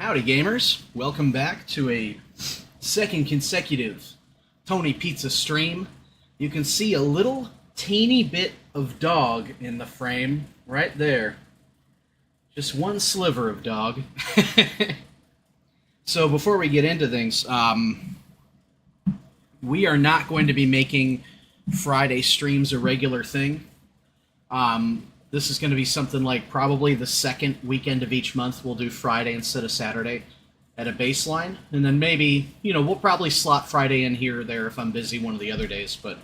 Howdy gamers, welcome back to a second consecutive Tony Pizza stream. You can see a little teeny bit of dog in the frame right there. Just one sliver of dog. So before we get into things, we are not going to be making Friday streams a regular thing. This is going to be something like probably the second weekend of each month. We'll do Friday instead of Saturday at a baseline. And then maybe, we'll probably slot Friday in here or there if I'm busy one of the other days. But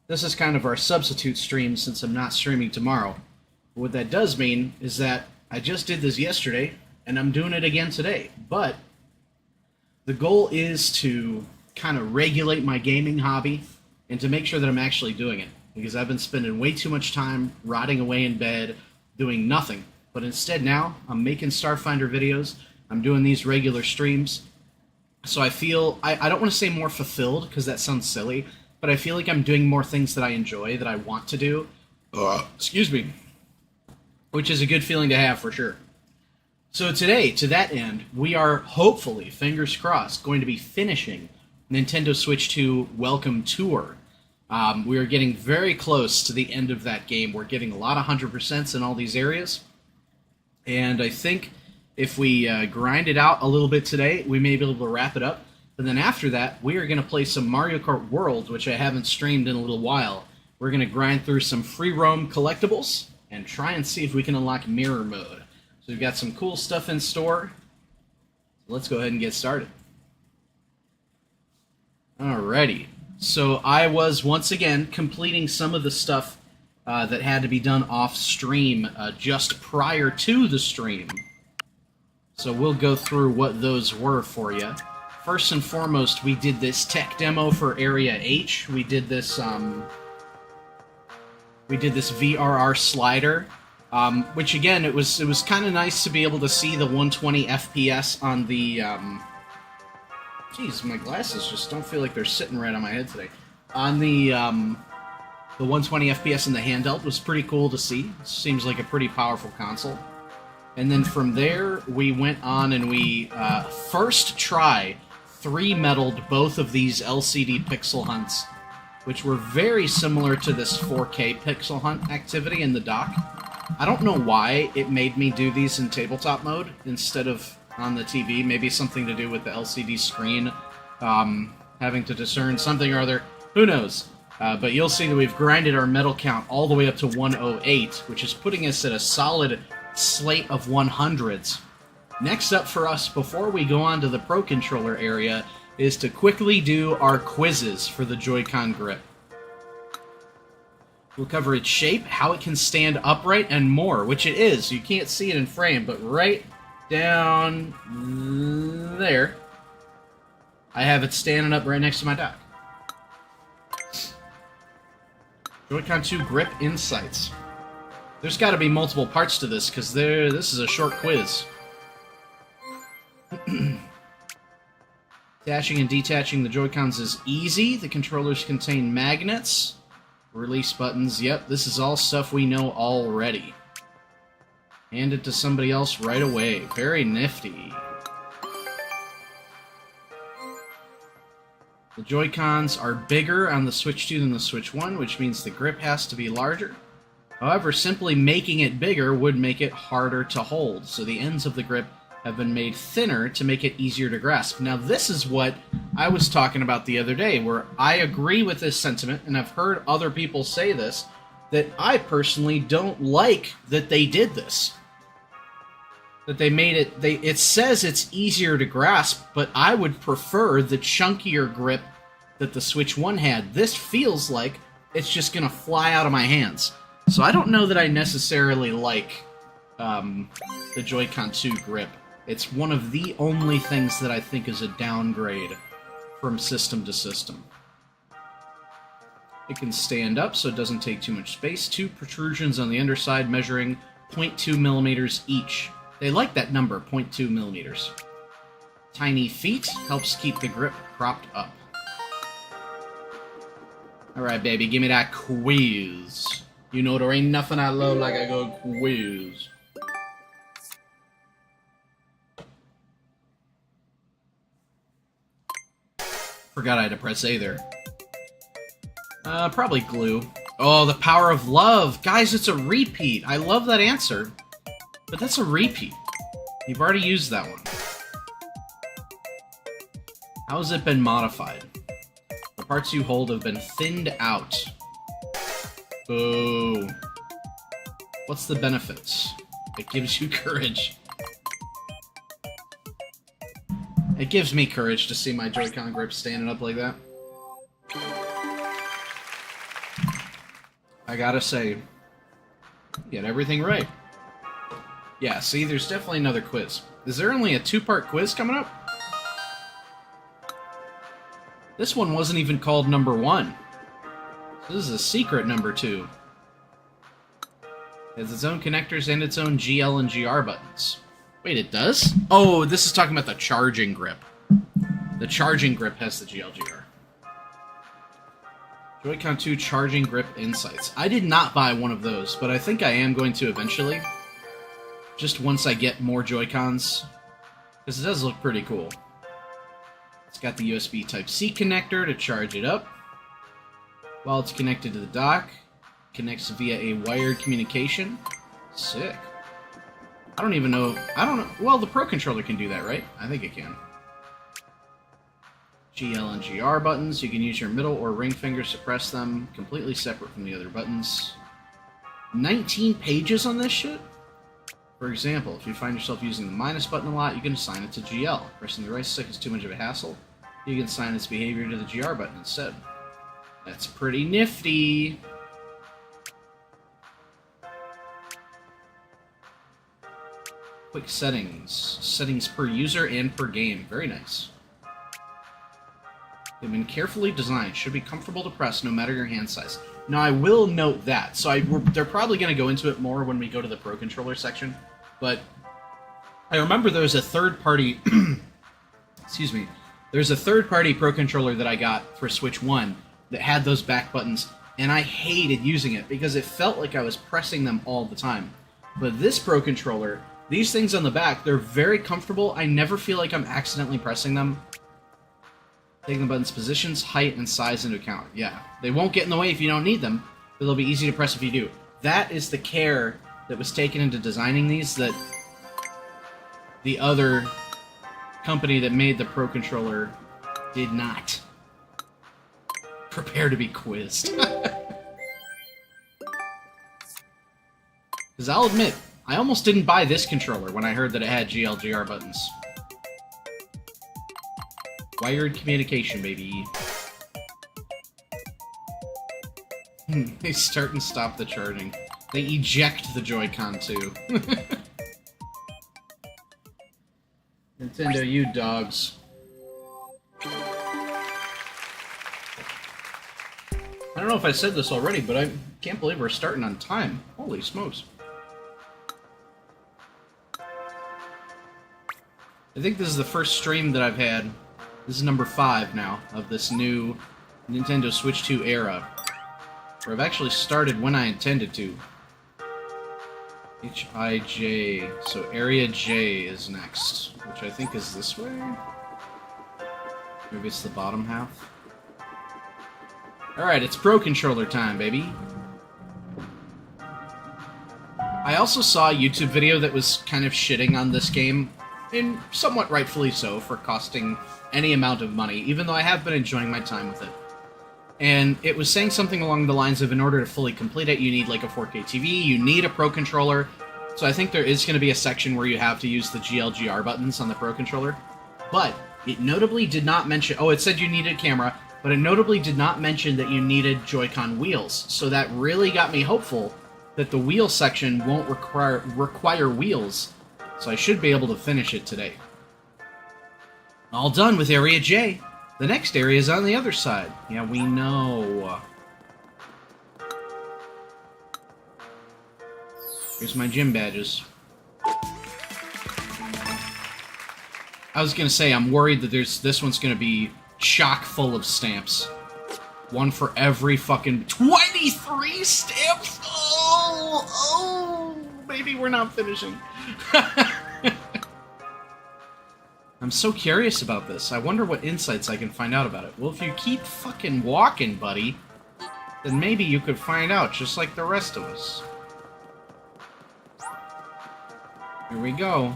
this is kind of our substitute stream since I'm not streaming tomorrow. What that does mean is that I just did this yesterday, and I'm doing it again today. But the goal is to kind of regulate my gaming hobby and to make sure that I'm actually doing it. Because I've been spending way too much time rotting away in bed doing nothing. But instead now, I'm making Starfinder videos, I'm doing these regular streams. So I feel, I don't want to say more fulfilled, because that sounds silly, but I feel like I'm doing more things that I enjoy, that I want to do. Excuse me. Which is a good feeling to have, for sure. So today, to that end, we are hopefully, fingers crossed, going to be finishing Nintendo Switch 2 Welcome Tour. We are getting very close to the end of that game. We're getting a lot of 100% in all these areas. And I think if we grind it out a little bit today, we may be able to wrap it up. But then after that, we are going to play some Mario Kart World, which I haven't streamed in a little while. We're going to grind through some free roam collectibles and try and see if we can unlock mirror mode. So we've got some cool stuff in store. Let's go ahead and get started. Alrighty. So I was, once again, completing some of the stuff that had to be done off-stream just prior to the stream. So we'll go through what those were for you. First and foremost, we did this tech demo for Area H. We did this VRR slider, which again, it was kind of nice to be able to see the 120 FPS on the... Jeez, my glasses just don't feel like they're sitting right on my head today. On the 120 FPS in the handheld was pretty cool to see. Seems like a pretty powerful console. And then from there, we went on and we first try 3-metalled both of these LCD pixel hunts, which were very similar to this 4K pixel hunt activity in the dock. I don't know why it made me do these in tabletop mode instead of on the TV. Maybe something to do with the LCD screen having to discern something or other. Who knows? But you'll see that we've grinded our medal count all the way up to 108, which is putting us at a solid slate of 100s. Next up for us, before we go on to the Pro Controller area, is to quickly do our quizzes for the Joy-Con grip. We'll cover its shape, how it can stand upright, and more, which it is. You can't see it in frame, but right down there, I have it standing up right next to my dock. Joy-Con 2 Grip Insights. There's got to be multiple parts to this, because this is a short quiz. Attaching and detaching the Joy-Cons is easy. The controllers contain magnets. Release buttons. Yep, this is all stuff we know already. Hand it to somebody else right away. Very nifty. The Joy-Cons are bigger on the Switch 2 than the Switch 1, which means the grip has to be larger. However, simply making it bigger would make it harder to hold, so the ends of the grip have been made thinner to make it easier to grasp. Now, this is what I was talking about the other day, where I agree with this sentiment, and I've heard other people say this, that I personally don't like that they did this. That they made it, it says it's easier to grasp, but I would prefer the chunkier grip that the Switch 1 had. This feels like it's just going to fly out of my hands. So I don't know that I necessarily like the Joy-Con 2 grip. It's one of the only things that I think is a downgrade from system to system. It can stand up so it doesn't take too much space. 2 protrusions on the underside measuring 0.2 millimeters each. They like that number, 0.2 millimeters. Tiny feet helps keep the grip propped up. Alright, baby, give me that quiz. You know there ain't nothing I love like a good quiz. Forgot I had to press A there. Probably glue. Oh, the power of love! Guys, it's a repeat! I love that answer. But that's a repeat. You've already used that one. How has it been modified? The parts you hold have been thinned out. Boo. What's the benefits? It gives you courage. It gives me courage to see my Joy-Con grip standing up like that. I gotta say, you get everything right. Yeah, see, there's definitely another quiz. Is there only a 2-part quiz coming up? This one wasn't even called number 1. This is a secret number 2. It has its own connectors and its own GL and GR buttons. Wait, it does? Oh, this is talking about the charging grip. The charging grip has the GL-GR. Joy-Con 2 Charging Grip Insights. I did not buy one of those, but I think I am going to eventually. Just once I get more Joy-Cons. Because it does look pretty cool. It's got the USB Type-C connector to charge it up. While it's connected to the dock, it connects via a wired communication. Sick. I don't even know... I don't know... Well, the Pro Controller can do that, right? I think it can. GL and GR buttons. You can use your middle or ring fingers to press them, completely separate from the other buttons. 19 pages on this shit? For example, if you find yourself using the minus button a lot, you can assign it to GL. Pressing the right stick is too much of a hassle. You can assign its behavior to the GR button instead. That's pretty nifty. Quick settings. Settings per user and per game. Very nice. They've been carefully designed. Should be comfortable to press no matter your hand size. Now, I will note that. So they're probably going to go into it more when we go to the Pro Controller section. But I remember there was a third-party... excuse me. There's a third-party Pro Controller that I got for Switch 1 that had those back buttons, and I hated using it because it felt like I was pressing them all the time. But this Pro Controller, these things on the back, they're very comfortable. I never feel like I'm accidentally pressing them. Taking the button's positions, height, and size into account. Yeah, they won't get in the way if you don't need them, but they'll be easy to press if you do. That is the care that was taken into designing these that the other company that made the Pro Controller did not. Prepare to be quizzed. Because I'll admit, I almost didn't buy this controller when I heard that it had GL-GR buttons. Wired communication, baby. They start and stop the charging. They eject the Joy-Con, too. Nintendo, you dogs. I don't know if I said this already, but I can't believe we're starting on time. Holy smokes. I think this is the first stream that I've had. This is number 5 now of this new Nintendo Switch 2 era, where I've actually started when I intended to. H-I-J, so Area J is next, which I think is this way? Maybe it's the bottom half? Alright, it's Pro Controller time, baby. I also saw a YouTube video that was kind of shitting on this game, and somewhat rightfully so, for costing any amount of money, even though I have been enjoying my time with it. And it was saying something along the lines of, in order to fully complete it, you need like a 4K TV, you need a Pro Controller. So I think there is going to be a section where you have to use the GL-GR buttons on the Pro Controller. But it notably did not mention... Oh, it said you needed a camera, but it notably did not mention that you needed Joy-Con wheels. So that really got me hopeful that the wheel section won't require wheels. So I should be able to finish it today. All done with Area J. The next area is on the other side. Yeah, we know. Here's my gym badges. I was gonna say, I'm worried that this one's gonna be chock full of stamps. One for every fucking 23 stamps! Oh, maybe we're not finishing. I'm so curious about this. I wonder what insights I can find out about it. Well, if you keep fucking walking, buddy, then maybe you could find out, just like the rest of us. Here we go.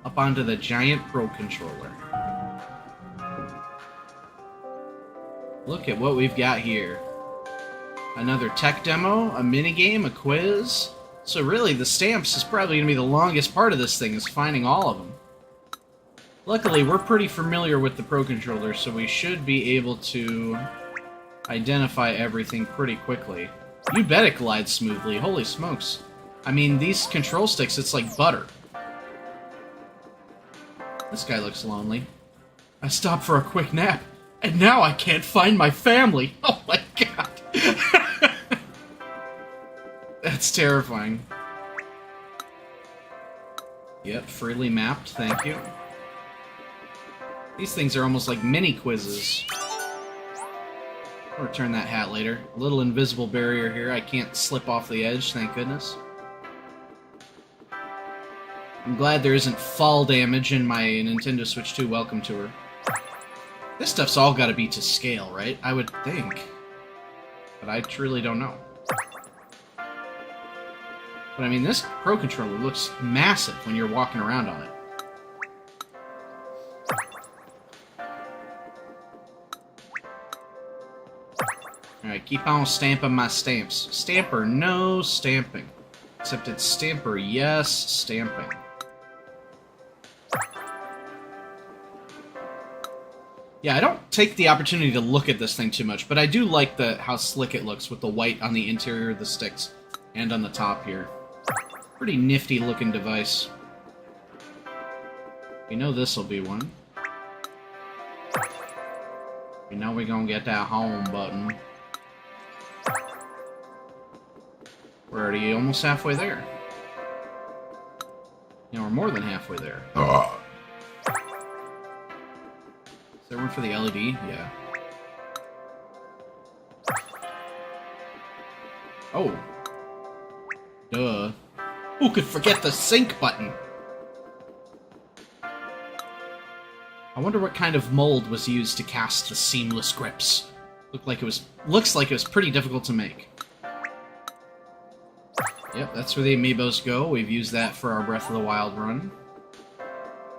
Up onto the giant Pro Controller. Look at what we've got here. Another tech demo, a minigame, a quiz. So really, the stamps is probably going to be the longest part of this thing, is finding all of them. Luckily, we're pretty familiar with the Pro Controller, so we should be able to identify everything pretty quickly. You bet it glides smoothly, holy smokes. I mean, these control sticks, it's like butter. This guy looks lonely. I stopped for a quick nap, and now I can't find my family. Oh my god. That's terrifying. Yep, freely mapped, thank you. These things are almost like mini quizzes. I'll return that hat later. A little invisible barrier here. I can't slip off the edge, thank goodness. I'm glad there isn't fall damage in my Nintendo Switch 2 Welcome Tour. This stuff's all gotta be to scale, right? I would think. But I truly don't know. But I mean, this Pro Controller looks massive when you're walking around on it. Alright, keep on stamping my stamps. Stamper, no stamping. Except it's stamper, yes, stamping. Yeah, I don't take the opportunity to look at this thing too much, but I do like how slick it looks with the white on the interior of the sticks and on the top here. Pretty nifty looking device. We know this'll be one. We know we're gonna get that home button. We're already almost halfway there. You know, we're more than halfway there. Is there one for the LED? Yeah. Oh. Duh. Who could forget the sync button? I wonder what kind of mold was used to cast the seamless grips. Looks like it was pretty difficult to make. Yep, that's where the amiibos go. We've used that for our Breath of the Wild run.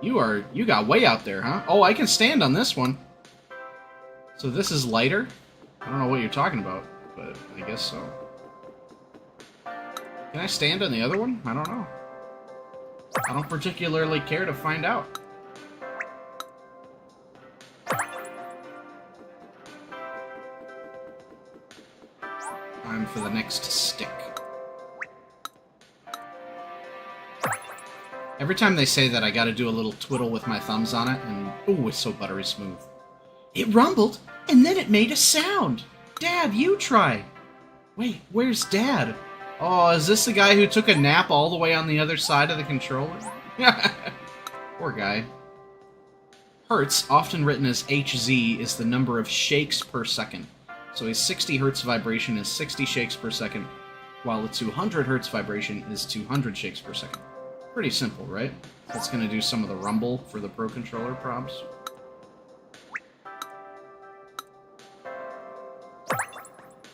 You got way out there, huh? Oh, I can stand on this one. So this is lighter? I don't know what you're talking about, but I guess so. Can I stand on the other one? I don't know. I don't particularly care to find out. Time for the next stick. Every time they say that, I gotta do a little twiddle with my thumbs on it, and ooh, it's so buttery smooth. It rumbled, and then it made a sound. Dad, you try. Wait, where's Dad? Oh, is this the guy who took a nap all the way on the other side of the controller? Poor guy. Hertz, often written as Hz, is the number of shakes per second. So a 60 Hertz vibration is 60 shakes per second, while a 200 Hertz vibration is 200 shakes per second. Pretty simple, right? That's going to do some of the rumble for the Pro Controller probs.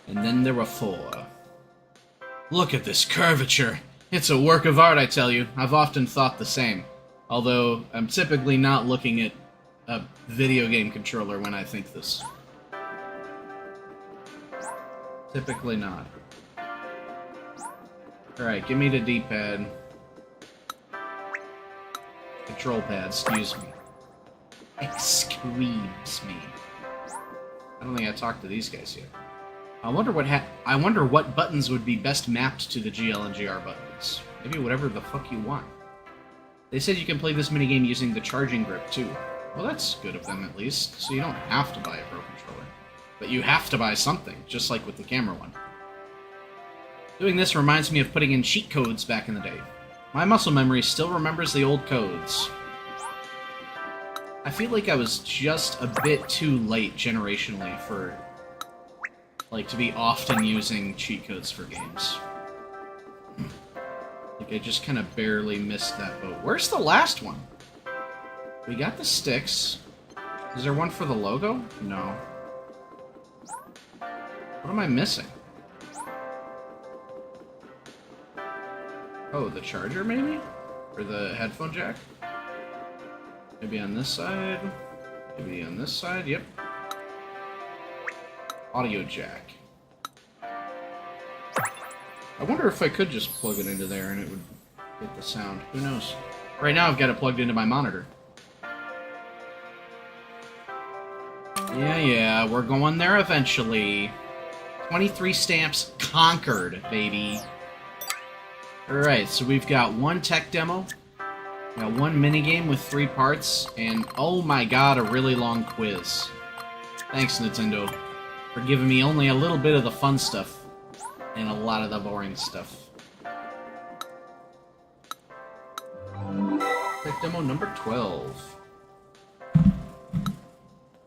And then there were 4. Look at this curvature. It's a work of art, I tell you. I've often thought the same. Although, I'm typically not looking at a video game controller when I think this. Typically not. Alright, give me the D-pad. Control pad, excuse me. Excuse me. I don't think I talked to these guys yet. I wonder what buttons would be best mapped to the GL and GR buttons. Maybe whatever the fuck you want. They said you can play this minigame using the charging grip too. Well, that's good of them at least, so you don't have to buy a Pro Controller. But you have to buy something, just like with the camera one. Doing this reminds me of putting in cheat codes back in the day. My muscle memory still remembers the old codes. I feel like I was just a bit too late generationally for, like, to be often using cheat codes for games. Like, I just kind of barely missed that boat. Where's the last one? We got the sticks. Is there one for the logo? No. What am I missing? Oh, the charger, maybe? Or the headphone jack? Maybe on this side? Maybe on this side? Yep. Audio jack. I wonder if I could just plug it into there and it would get the sound. Who knows? Right now I've got it plugged into my monitor. Yeah, we're going there eventually. 23 stamps conquered, baby. Alright, so we've got one tech demo, got one minigame with 3 parts, and oh my god, a really long quiz. Thanks, Nintendo, for giving me only a little bit of the fun stuff, and a lot of the boring stuff. Tech demo number 12.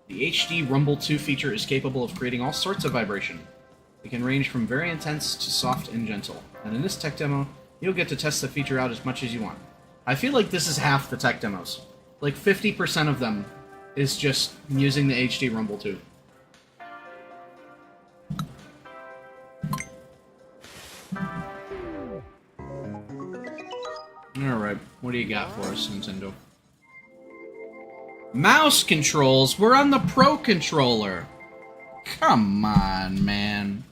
The HD Rumble 2 feature is capable of creating all sorts of vibration. It can range from very intense to soft and gentle, and in this tech demo, you'll get to test the feature out as much as you want. I feel like this is half the tech demos. Like 50% of them is just using the HD Rumble 2. Alright, what do you got for us, Nintendo? Mouse controls? We're on the Pro Controller! Come on, man.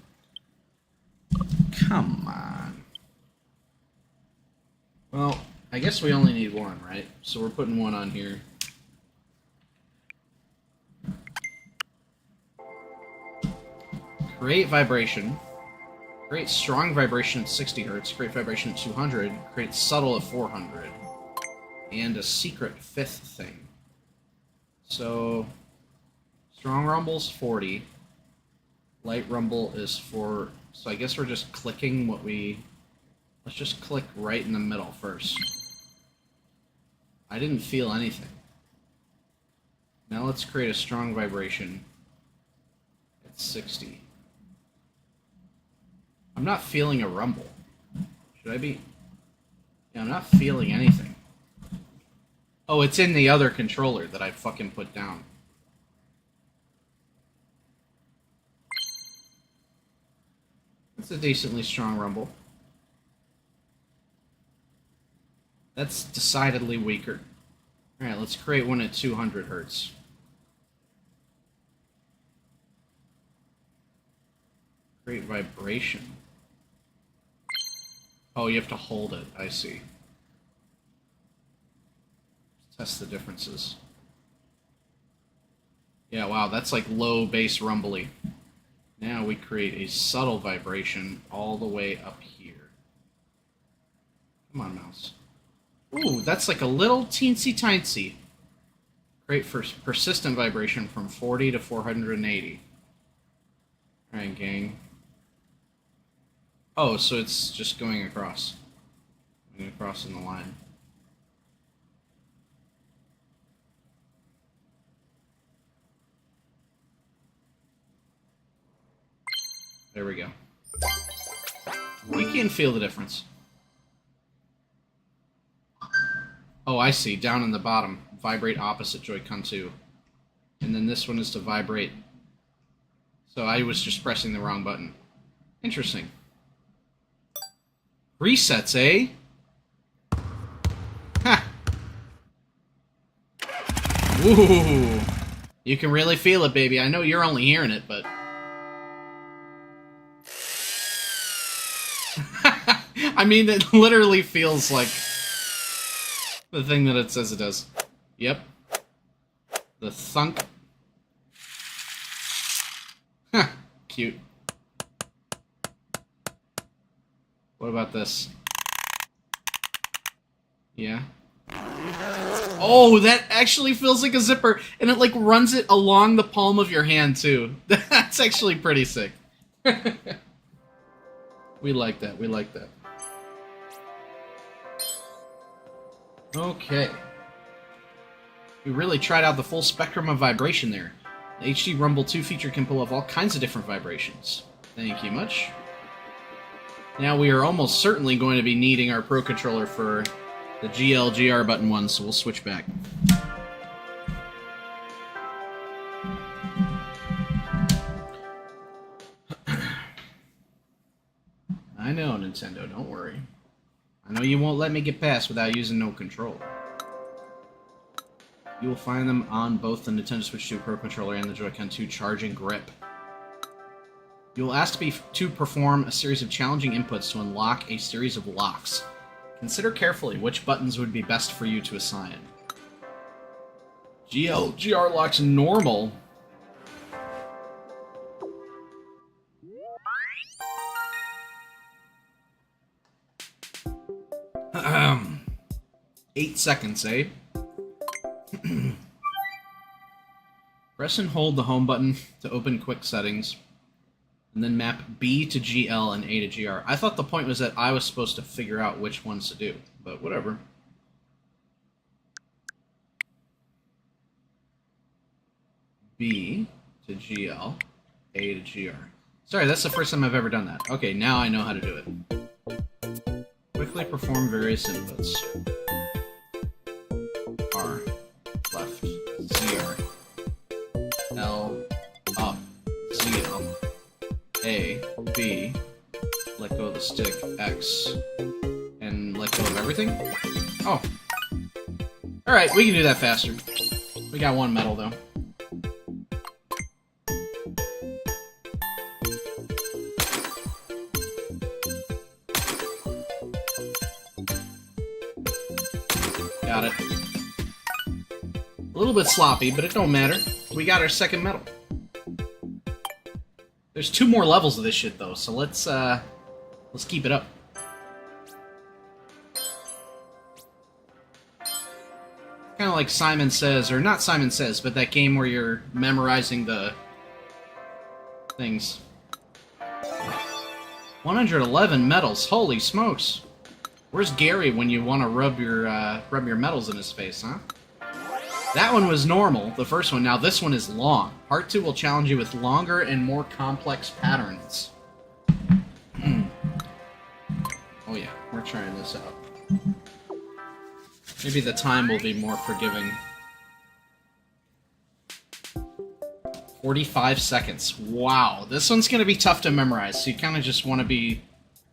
Come on. Well, I guess we only need one, right? So we're putting one on here. Create vibration. Create strong vibration at 60 Hz. Create vibration at 200. Create subtle at 400. And a secret 5th thing. So, strong rumble's 40. Light rumble is 4. So I guess we're just clicking what we... Let's just click right in the middle first. I didn't feel anything. Now let's create a strong vibration at 60. I'm not feeling a rumble. Should I be? Yeah, I'm not feeling anything. Oh, it's in the other controller that I fucking put down. That's a decently strong rumble. That's decidedly weaker. Alright, let's create one at 200 Hz. Create vibration. Oh, you have to hold it. I see. Let's test the differences. Yeah, wow, that's like low bass rumbly. Now we create a subtle vibration all the way up here. Come on, mouse. Ooh, that's like a little teensy-tiny. Create for persistent vibration from 40 to 480. Alright, gang. Oh, so it's just going across. Going across in the line. There we go. You can feel the difference. Oh, I see. Down in the bottom. Vibrate opposite Joy-Con 2. And then this one is to vibrate. So I was just pressing the wrong button. Interesting. Resets, eh? Ha! Ooh! You can really feel it, baby. I know you're only hearing it, but... I mean, it literally feels like the thing that it says it does. Yep. The thunk. Huh. Cute. What about this? Yeah. Oh, that actually feels like a zipper, and it like runs it along the palm of your hand too. That's actually pretty sick. We like that. We like that. Okay. We really tried out the full spectrum of vibration there. The HD Rumble 2 feature can pull off all kinds of different vibrations. Thank you much. Now we are almost certainly going to be needing our Pro Controller for the GLGR button one, so we'll switch back. Nintendo, don't worry. I know you won't let me get past without using no control. You will find them on both the Nintendo Switch 2 Pro Controller and the Joy-Con 2 Charging Grip. You will ask to perform a series of challenging inputs to unlock a series of locks. Consider carefully which buttons would be best for you to assign. GR locks normal. 8 seconds, eh? Press and hold the home button to open quick settings, and then map B to GL and A to GR. I thought the point was that I was supposed to figure out which ones to do, but whatever. B to GL, A to GR. Sorry, that's the first time I've ever done that. Okay, now I know how to do it. Quickly perform various inputs. R, left, ZR, L, up, ZL, A, B, let go of the stick, X, and let go of everything? Oh. Alright, we can do that faster. We got one medal, though. Got it. A little bit sloppy, but it don't matter. We got our second medal. There's 2 more levels of this shit, though, so let's keep it up. Kind of like Simon Says, or not Simon Says, but that game where you're memorizing the things. 111 medals, holy smokes! Where's Gary when you want to rub your medals in his face, huh? That one was normal, the first one. Now this one is long. Part 2 will challenge you with longer and more complex patterns. Oh yeah, we're trying this out. Maybe the time will be more forgiving. 45 seconds. Wow, this one's going to be tough to memorize, so you kind of just want to be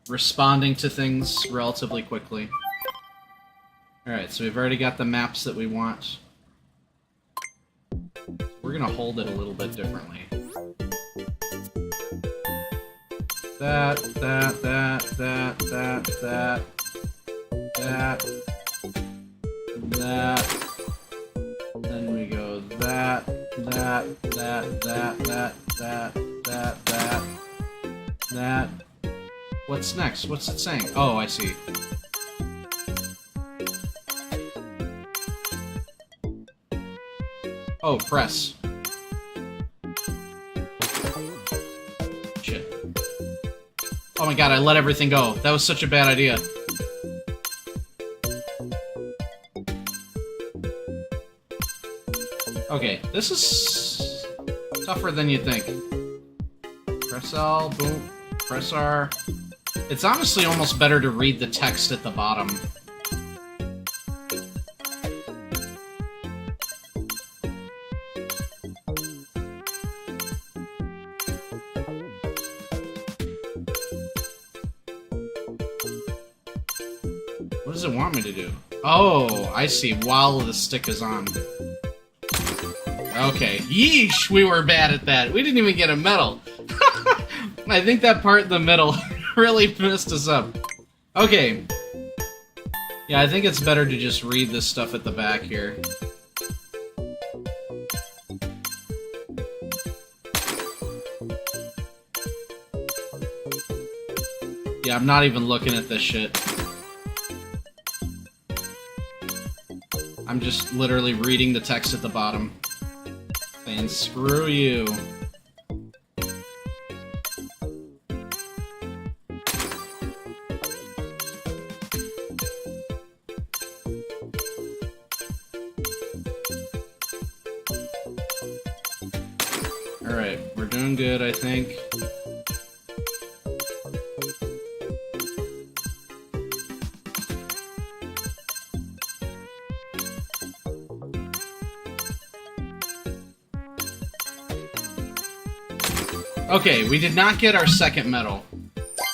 responding to things relatively quickly. Alright, so we've already got the maps that we want. We're gonna hold it a little bit differently. That. Then we go that. What's next? What's it saying? Oh, I see. Oh, press. Shit. Oh my god, I let everything go. That was such a bad idea. Okay, this is tougher than you think. Press L, boom, press R. It's honestly almost better to read the text at the bottom. What does it want me to do? Oh, I see. While the stick is on. Okay. Yeesh, we were bad at that. We didn't even get a medal. I think that part in the middle really messed us up. Okay. Yeah, I think it's better to just read this stuff at the back here. Yeah, I'm not even looking at this shit. I'm just literally reading the text at the bottom. Saying, screw you. Alright, we're doing good, I think. Okay, we did not get our second medal.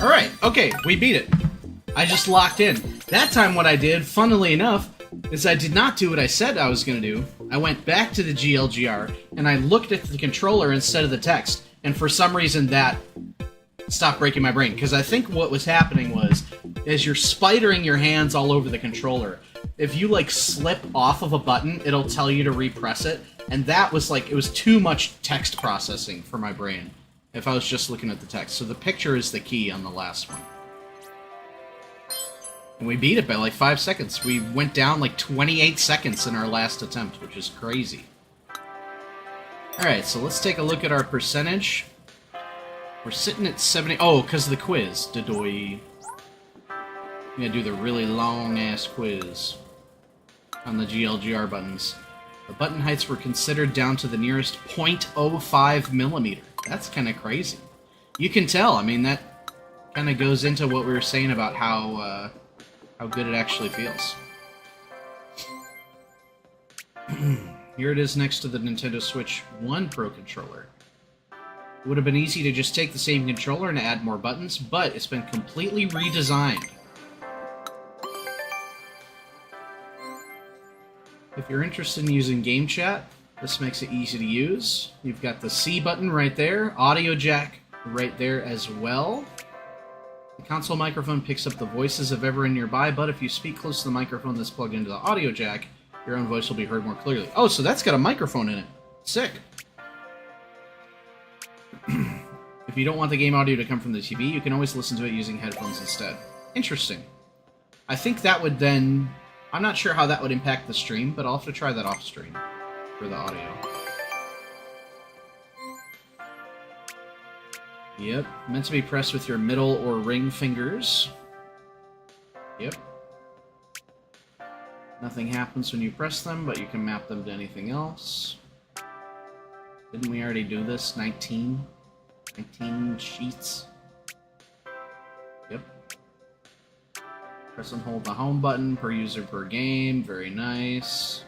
Alright, okay, we beat it. I just locked in. That time what I did, funnily enough, is I did not do what I said I was going to do. I went back to the GLGR, and I looked at the controller instead of the text. And for some reason that stopped breaking my brain. Because I think what was happening was, as you're spidering your hands all over the controller, if you, like, slip off of a button, it'll tell you to repress it. And that was, like, it was too much text processing for my brain if I was just looking at the text. So the picture is the key on the last one. And we beat it by like 5 seconds. We went down like 28 seconds in our last attempt, which is crazy. Alright, so let's take a look at our percentage. We're sitting at 70... Oh, because of the quiz. Dodoy. I'm gonna do the really long-ass quiz on the GLGR buttons. The button heights were considered down to the nearest 0.05 millimeter. That's kind of crazy. You can tell. I mean, that kind of goes into what we were saying about how good it actually feels. Here it is next to the Nintendo Switch 1 Pro controller. It would have been easy to just take the same controller and add more buttons, but it's been completely redesigned. If you're interested in using game chat, this makes it easy to use. You've got the C button right there, audio jack right there as well. The console microphone picks up the voices of everyone nearby, but if you speak close to the microphone that's plugged into the audio jack, your own voice will be heard more clearly. Oh, so that's got a microphone in it. Sick. If you don't want the game audio to come from the TV, you can always listen to it using headphones instead. Interesting. I think that would then... I'm not sure how that would impact the stream, but I'll have to try that off stream for the audio. Yep, meant to be pressed with your middle or ring fingers. Yep. Nothing happens when you press them, but you can map them to anything else. Didn't we already do this? 19 sheets. Yep. Press and hold the home button per user per game. Very nice.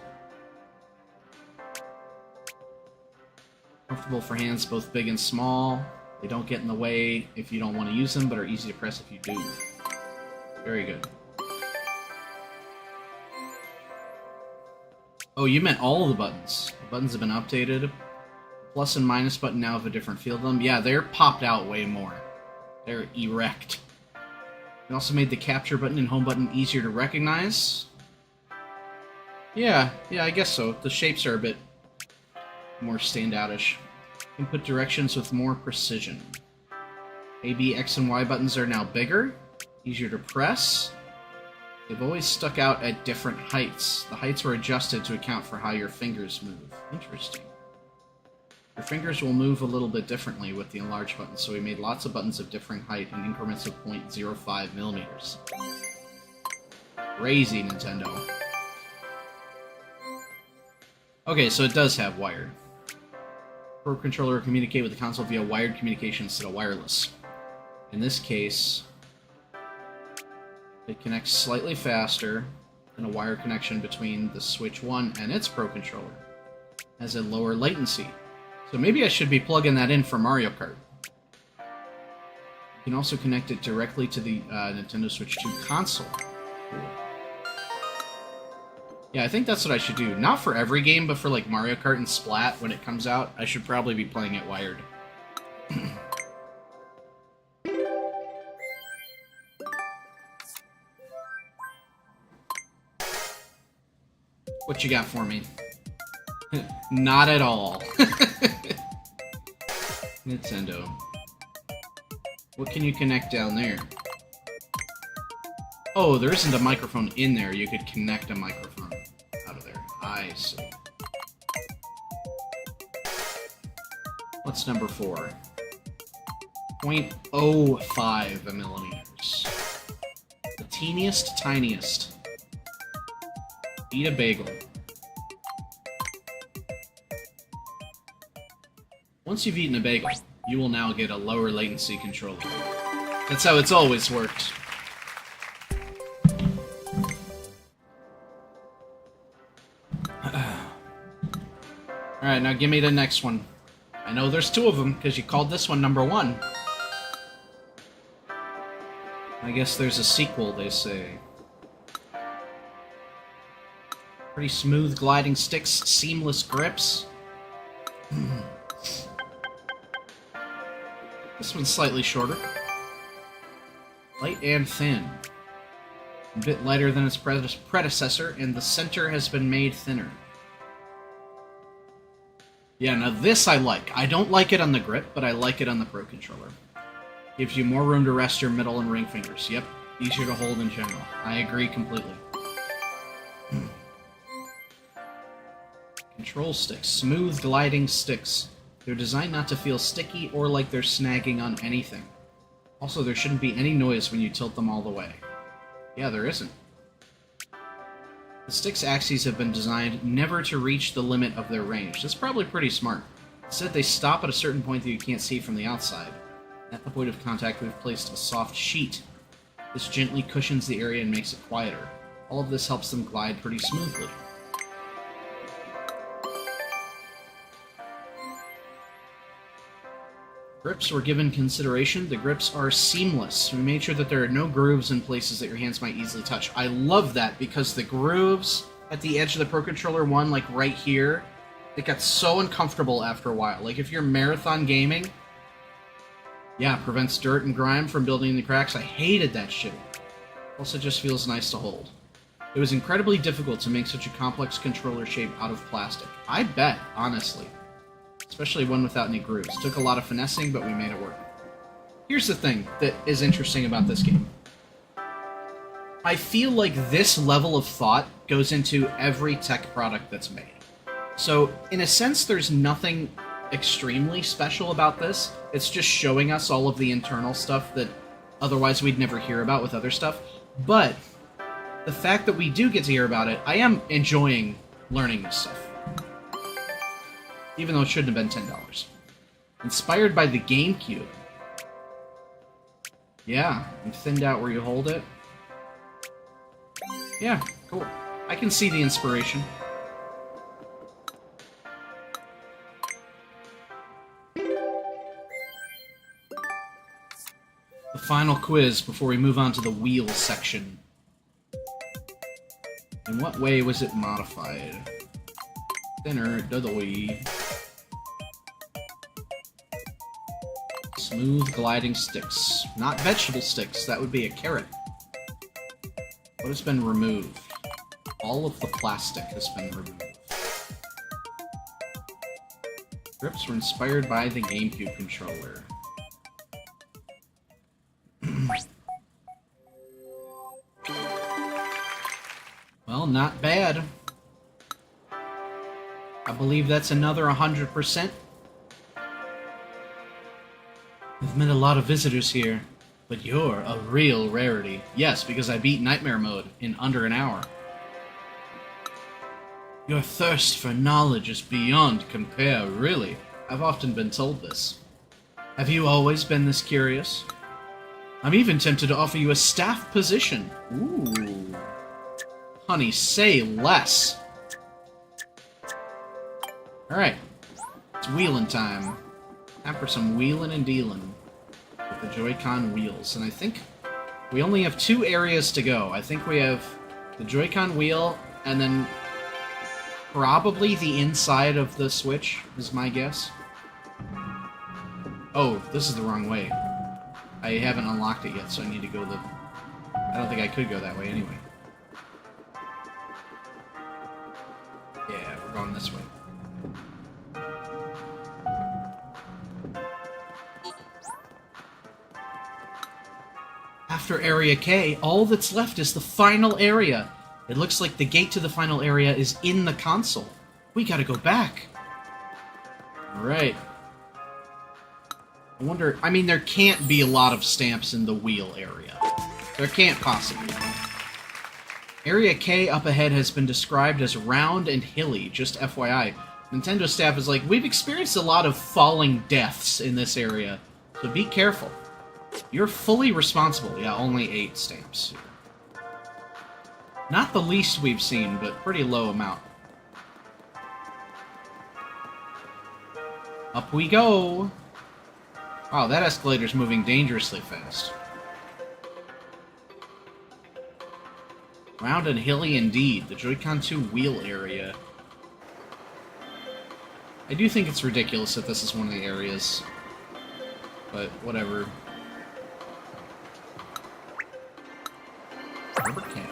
Comfortable for hands both big and small. They don't get in the way if you don't want to use them, but are easy to press if you do. Very good. Oh, you meant all of the buttons. The buttons have been updated. Plus and minus button now have a different feel to them. Yeah, they're popped out way more. They're erect. It also made the capture button and home button easier to recognize. Yeah, I guess so. The shapes are a bit more standoutish. Input directions with more precision. A, B, X, and Y buttons are now bigger, easier to press. They've always stuck out at different heights. The heights were adjusted to account for how your fingers move. Interesting. Your fingers will move a little bit differently with the enlarged buttons, so we made lots of buttons of differing height in increments of 0.05 millimeters. Crazy, Nintendo. Okay, so it does have wired. Pro controller will communicate with the console via wired communication instead of wireless. In this case, it connects slightly faster than a wire connection between the Switch 1 and its Pro controller. It has a lower latency. So maybe I should be plugging that in for Mario Kart. You can also connect it directly to the Nintendo Switch 2 console. Cool. Yeah, I think that's what I should do. Not for every game, but for like Mario Kart and Splat when it comes out, I should probably be playing it wired. What you got for me? Not at all. Nintendo. What can you connect down there? Oh, there isn't a microphone in there. You could connect a microphone out of there. I see. What's number 4? 0.05 millimeters. The teeniest, tiniest. Eat a bagel. Once you've eaten a bagel, you will now get a lower latency controller. That's how it's always worked. Alright, now give me the next one. I know there's 2 of them, because you called this one number 1. I guess there's a sequel, they say. Pretty smooth gliding sticks, seamless grips. This one's slightly shorter. Light and thin. A bit lighter than its predecessor, and the center has been made thinner. Yeah, now this I like. I don't like it on the grip, but I like it on the Pro Controller. Gives you more room to rest your middle and ring fingers. Yep, easier to hold in general. I agree completely. Control sticks. Smooth gliding sticks. They're designed not to feel sticky or like they're snagging on anything. Also, there shouldn't be any noise when you tilt them all the way. Yeah, there isn't. The stick's axes have been designed never to reach the limit of their range. That's probably pretty smart. Instead, they stop at a certain point that you can't see from the outside. At the point of contact, we've placed a soft sheet. This gently cushions the area and makes it quieter. All of this helps them glide pretty smoothly. Grips were given consideration. The grips are seamless. We made sure that there are no grooves in places that your hands might easily touch. I love that, because the grooves at the edge of the Pro Controller 1, like right here, it got so uncomfortable after a while. Like, if you're marathon gaming, yeah, prevents dirt and grime from building in the cracks. I hated that shit. Also, just feels nice to hold. It was incredibly difficult to make such a complex controller shape out of plastic. I bet, honestly. Especially one without any grooves. It took a lot of finessing, but we made it work. Here's the thing that is interesting about this game. I feel like this level of thought goes into every tech product that's made. So, in a sense, there's nothing extremely special about this. It's just showing us all of the internal stuff that otherwise we'd never hear about with other stuff. But the fact that we do get to hear about it, I am enjoying learning this stuff. Even though it shouldn't have been $10. Inspired by the GameCube. Yeah, and thinned out where you hold it. Yeah, cool. I can see the inspiration. The final quiz before we move on to the wheel section. In what way was it modified? Thinner, doodly. Smooth gliding sticks. Not vegetable sticks, that would be a carrot. What has been removed? All of the plastic has been removed. Grips were inspired by the GameCube controller. Well, not bad. I believe that's another 100%. We've met a lot of visitors here, but you're a real rarity. Yes, because I beat Nightmare Mode in under an hour. Your thirst for knowledge is beyond compare, really. I've often been told this. Have you always been this curious? I'm even tempted to offer you a staff position. Ooh. Honey, say less. Alright. It's wheeling time. Time for some wheeling and dealing with the Joy-Con wheels. And I think we only have 2 areas to go. I think we have the Joy-Con wheel, and then probably the inside of the Switch, is my guess. Oh, this is the wrong way. I haven't unlocked it yet, so I need to go the... I don't think I could go that way anyway. Yeah, we're going this way. After Area K, all that's left is the final area. It looks like the gate to the final area is in the console. We gotta go back. Alright. I wonder... I mean, there can't be a lot of stamps in the wheel area. There can't possibly be. Area K up ahead has been described as round and hilly, just FYI. Nintendo staff is like, we've experienced a lot of falling deaths in this area, so be careful. You're fully responsible. Yeah, only 8 stamps. Not the least we've seen, but pretty low amount. Up we go! Wow, that escalator's moving dangerously fast. Round and hilly indeed. The Joy-Con 2 wheel area. I do think it's ridiculous that this is one of the areas. But, whatever. Rubber cap.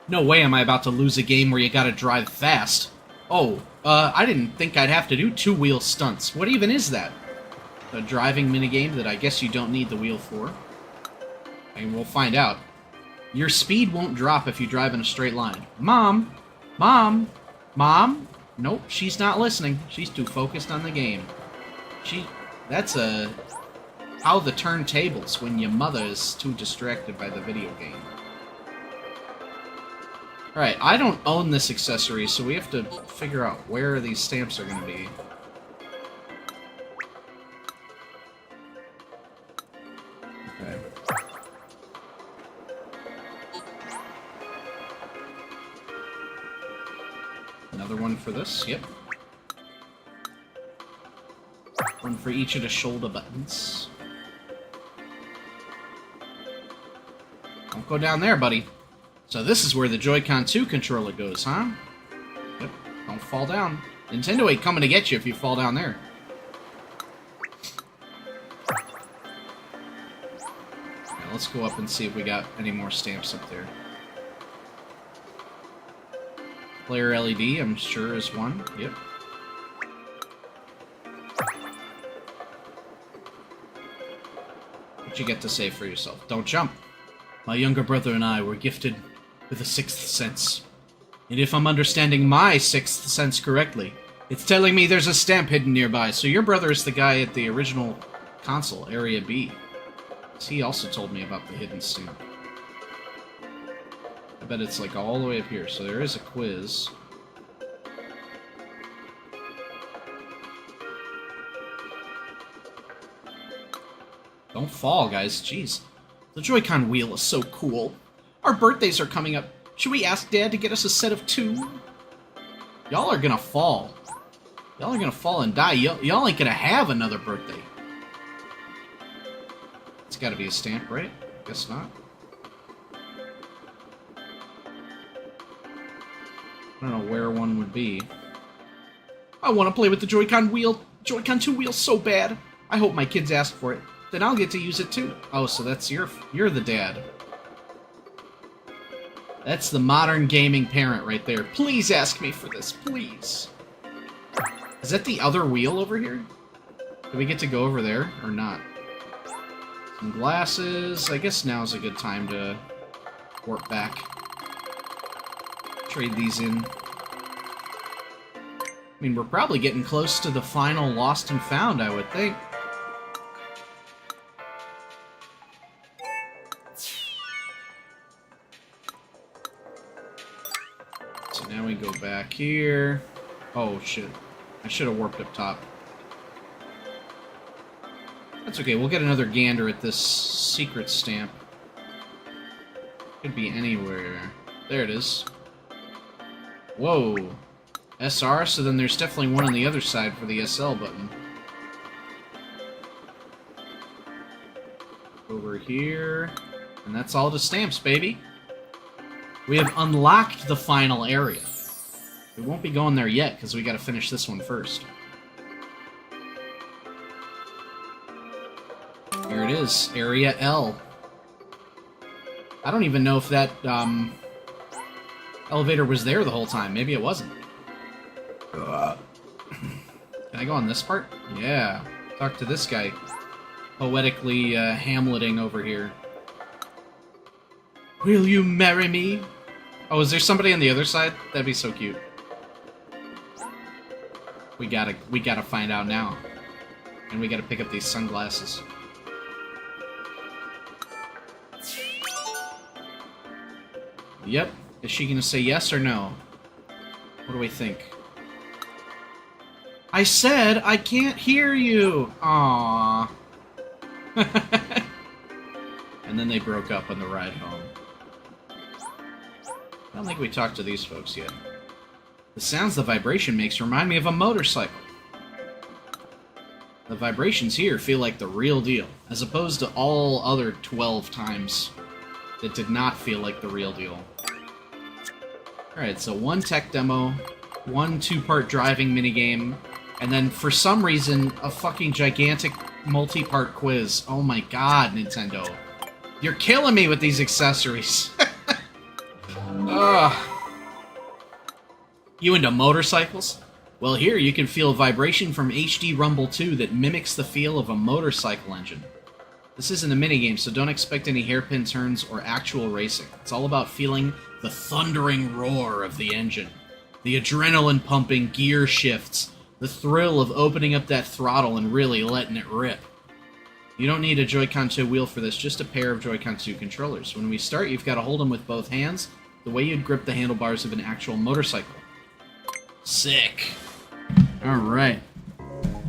No way am I about to lose a game where you gotta drive fast. Oh, I didn't think I'd have to do 2-wheel stunts. What even is that? A driving minigame that I guess you don't need the wheel for? And we'll find out. Your speed won't drop if you drive in a straight line. Mom! Mom! Mom! Nope, she's not listening. She's too focused on the game. That's how the turntables when your mother is too distracted by the video game. Alright, I don't own this accessory, so we have to figure out where these stamps are going to be. Okay. Another one for this, yep. One for each of the shoulder buttons. Don't go down there, buddy. So this is where the Joy-Con 2 controller goes, huh? Yep, don't fall down. Nintendo ain't coming to get you if you fall down there. Now let's go up and see if we got any more stamps up there. Player LED, I'm sure, is one. Yep. What you get to say for yourself? Don't jump. My younger brother and I were gifted with a 6th sense. And if I'm understanding my 6th sense correctly, it's telling me there's a stamp hidden nearby. So your brother is the guy at the original console, Area B. He also told me about the hidden stamp. I bet it's like all the way up here, so there is a quiz. Don't fall, guys. Jeez. The Joy-Con wheel is so cool. Our birthdays are coming up. Should we ask Dad to get us a set of 2? Y'all are gonna fall. Y'all are gonna fall and die. Y'all ain't gonna have another birthday. It's gotta be a stamp, right? Guess not. I don't know where one would be. I want to play with the Joy-Con wheel, Joy-Con 2 wheel so bad. I hope my kids ask for it. Then I'll get to use it too. Oh, so that's you're the dad. That's the modern gaming parent right there. Please ask me for this, please. Is that the other wheel over here? Do we get to go over there or not? Some glasses. I guess now's a good time to warp back. Trade these in. I mean, we're probably getting close to the final lost and found, I would think. So now we go back here. Oh, shit. I should have warped up top. That's okay, we'll get another gander at this secret stamp. Could be anywhere. There it is. Whoa. SR, so then there's definitely one on the other side for the SL button. Over here. And that's all the stamps, baby. We have unlocked the final area. We won't be going there yet, because we gotta finish this one first. Here it is, Area L. I don't even know if that, elevator was there the whole time. Maybe it wasn't. Can I go on this part? Yeah. Talk to this guy. poetically Hamleting over here. Will you marry me? Oh, is there somebody on the other side? That'd be so cute. We gotta find out now. And we gotta pick up these sunglasses. Yep. Is she gonna say yes or no? What do we think? I said I can't hear you! Aww. And then they broke up on the ride home. I don't think we talked to these folks yet. The sounds the vibration makes remind me of a motorcycle. The vibrations here feel like the real deal, as opposed to all other 12 times that did not feel like the real deal. Alright, so one tech demo, one 2-part driving minigame, and then for some reason, a fucking gigantic multi-part quiz. Oh my god, Nintendo. You're killing me with these accessories. Ugh. You into motorcycles? Well, here you can feel vibration from HD Rumble 2 that mimics the feel of a motorcycle engine. This isn't a minigame, so don't expect any hairpin turns or actual racing. It's all about feeling the thundering roar of the engine, the adrenaline-pumping gear shifts, the thrill of opening up that throttle and really letting it rip. You don't need a Joy-Con 2 wheel for this, just a pair of Joy-Con 2 controllers. When we start, you've got to hold them with both hands, the way you'd grip the handlebars of an actual motorcycle. Sick. Alright.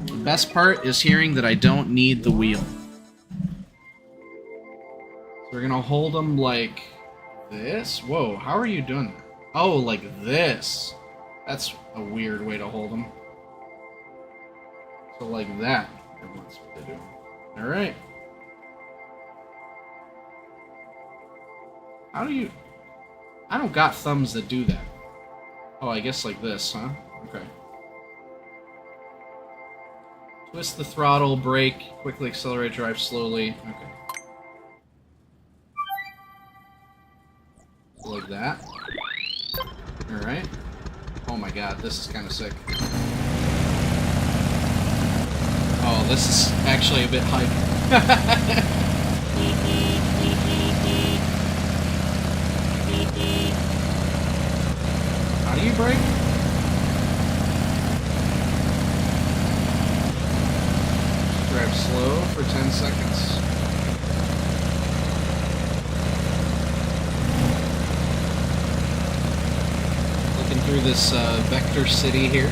The best part is hearing that I don't need the wheel. So we're gonna hold them like this? Whoa, how are you doing that? Oh, like this. That's a weird way to hold them. So like that. That's what they're doing. Alright. How do you... I don't got thumbs that do that. Oh, I guess like this, huh? Okay. Twist the throttle, brake, quickly accelerate, drive slowly. Okay. Like that. Alright. Oh my god, this is kind of sick. Oh, this is actually a bit hype. How do you brake? Drive slow for 10 seconds. Looking through this vector city here.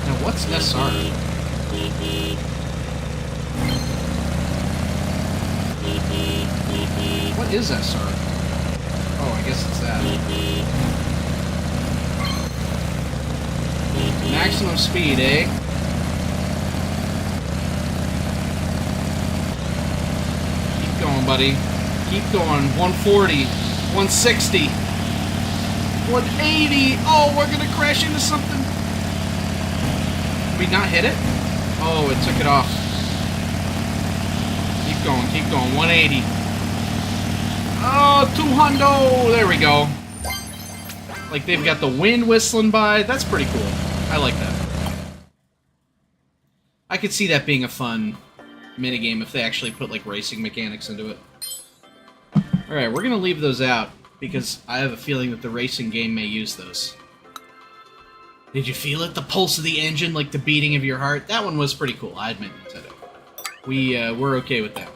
Now, what's SR? What is SR? Oh, I guess it's that. Maximum speed, eh? Keep going, buddy. Keep going. 140. 160. 180. Oh, we're gonna crash into something. Did we not hit it? Oh, it took it off. Keep going, keep going. 180. Oh, 200. There we go. Like they've got the wind whistling by. That's pretty cool. I like that. I could see that being a fun minigame if they actually put like racing mechanics into it. Alright, we're gonna leave those out because I have a feeling that the racing game may use those. Did you feel it? The pulse of the engine, like the beating of your heart? That one was pretty cool, I admit, Nintendo. We're okay with that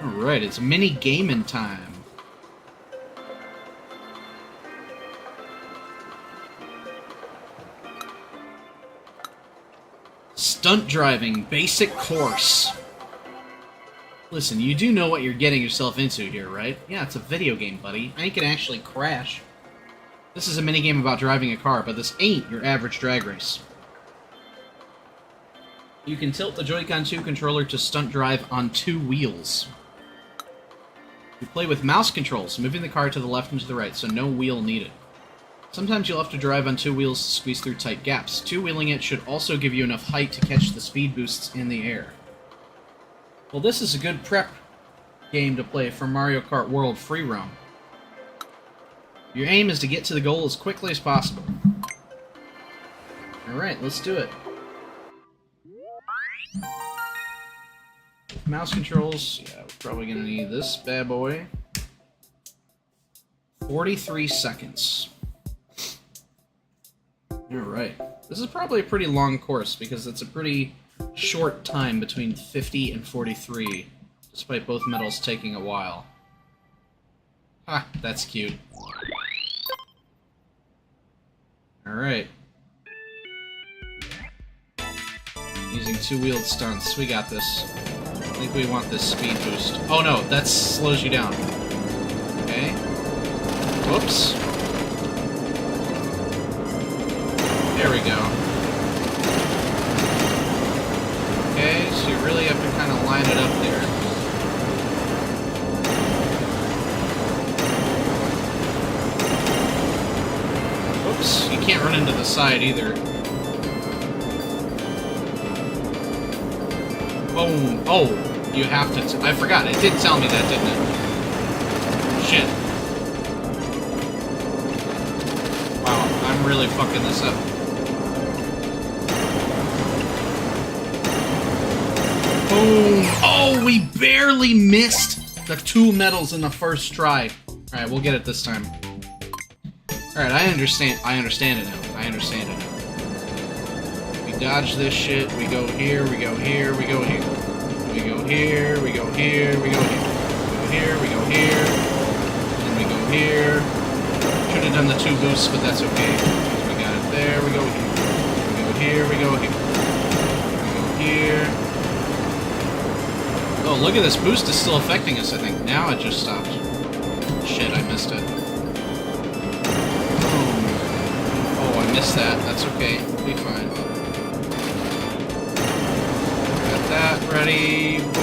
one. Alright, it's mini gaming time. Stunt driving, basic course. Listen, you do know what you're getting yourself into here, right? Yeah, it's a video game, buddy. I ain't gonna actually crash. This is a minigame about driving a car, but this ain't your average drag race. You can tilt the Joy-Con 2 controller to stunt drive on 2 wheels. You play with mouse controls, moving the car to the left and to the right, so no wheel needed. Sometimes you'll have to drive on 2 wheels to squeeze through tight gaps. 2-wheeling it should also give you enough height to catch the speed boosts in the air. Well, this is a good prep game to play for Mario Kart World Free Roam. Your aim is to get to the goal as quickly as possible. Alright, let's do it. mouse controls. Yeah, we're probably gonna need this bad boy. 43 seconds. Alright. This is probably a pretty long course because it's a pretty short time between 50 and 43, despite both medals taking a while. Ha, that's cute. Alright. Using two-wheeled stunts. We got this. I think we want this speed boost. Oh no, that slows you down. Okay. Whoops. There we go. Okay, so you really have to kind of line it up there. Whoops, you can't run into the side either. Boom. Oh, you have to... I forgot, it did tell me that, didn't it? Shit. Wow, I'm really fucking this up. Boom! Oh, we barely missed the 2 medals in the first try. Alright, we'll get it this time. Alright, I understand it now. I understand it now. We dodge this shit, we go here, we go here, we go here. We go here, we go here, we go here. We go here, we go here. And we go here. Should have done the 2 boosts, but that's okay. We got it there, we go here. We go here, we go here. We go here. Oh, look at this boost is still affecting us, I think. Now it just stopped. Shit, I missed it. Boom. Oh, I missed that. That's okay. We'll be fine. Got that ready. Boom.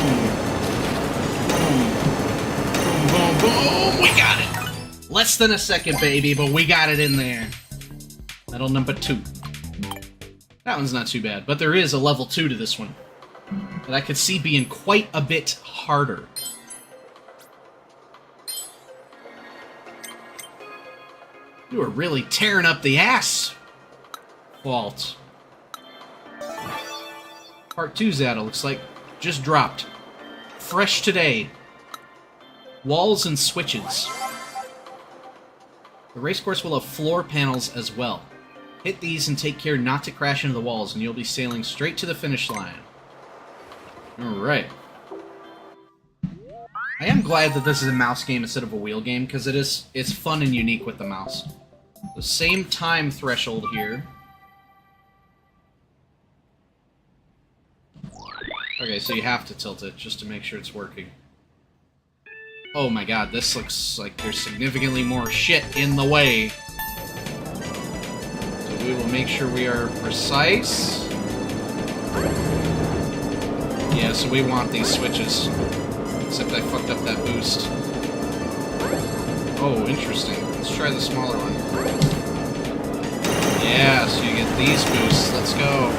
Boom. Boom. Boom, boom, boom. We got it! Less than a second, baby, but we got it in there. Medal number 2. That one's not too bad, but there is a level 2 to this one that I could see being quite a bit harder. You were really tearing up the ass, Walt. Part 2's out, it looks like. Just dropped. Fresh today. Walls and switches. The racecourse will have floor panels as well. Hit these and take care not to crash into the walls, and you'll be sailing straight to the finish line. Alright. I am glad that this is a mouse game instead of a wheel game, because it's fun and unique with the mouse. The same time threshold here. Okay, so you have to tilt it just to make sure it's working. Oh my god, this looks like there's significantly more shit in the way. So we will make sure we are precise. Yeah, so we want these switches. Except I fucked up that boost. Oh, interesting. Let's try the smaller one. Yeah, so you get these boosts. Let's go.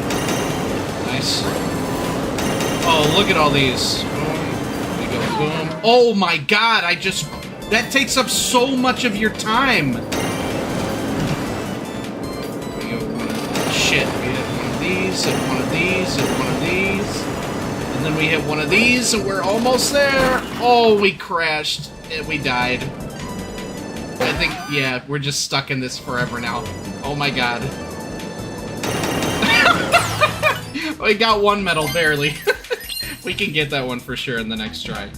Nice. Oh, look at all these. Boom. We go boom. Oh my god, that takes up so much of your time. We go shit. We hit one of these, hit one of these, hit one of these. And then we hit one of these, and we're almost there. Oh, we crashed. And we died. I think, yeah, we're just stuck in this forever now. Oh my god. We got 1 medal, barely. We can get that one for sure in the next try.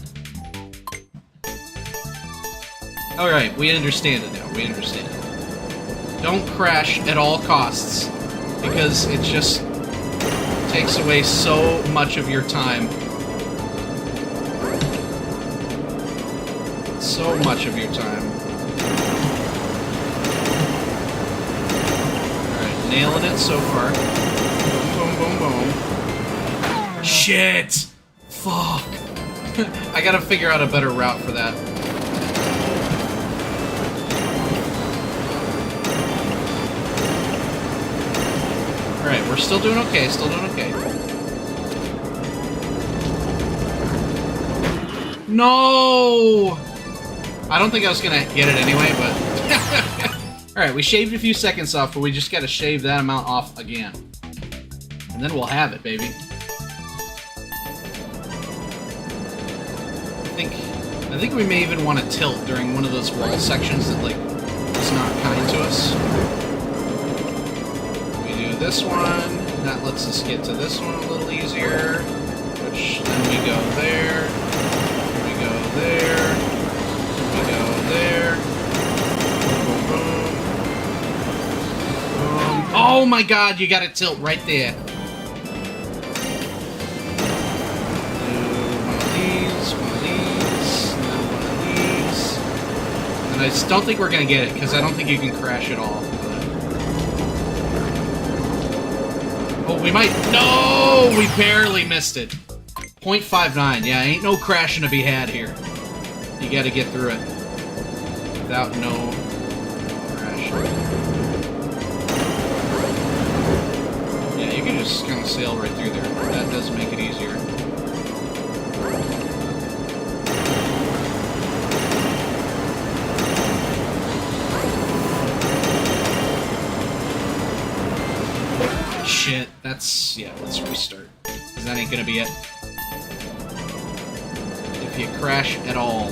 Alright, we understand it now. We understand it. Don't crash at all costs, because it just takes away so much of your time. So much of your time. Alright, nailing it so far. Boom, boom, boom, boom. Shit! Fuck! I gotta figure out a better route for that. Alright, we're still doing okay, still doing okay. No! I don't think I was gonna get it anyway, but... Alright, we shaved a few seconds off, but we just gotta shave that amount off again. And then we'll have it, baby. I think we may even want to tilt during one of those wall sections that, like, is not kind to us. We do this one. That lets us get to this one a little easier. Which, then we go there. We go there. We go there. Boom, boom, boom. Oh my god, you gotta tilt right there. And I just don't think we're gonna get it, because I don't think you can crash at all. Oh, we might... No! We barely missed it. 0.59. Yeah, ain't no crashing to be had here. You gotta get through it. Without no crash. Yeah, you can just kind of sail right through there. That does make it easier. Shit, that's... yeah, let's restart. Because that ain't gonna be it. If you crash at all.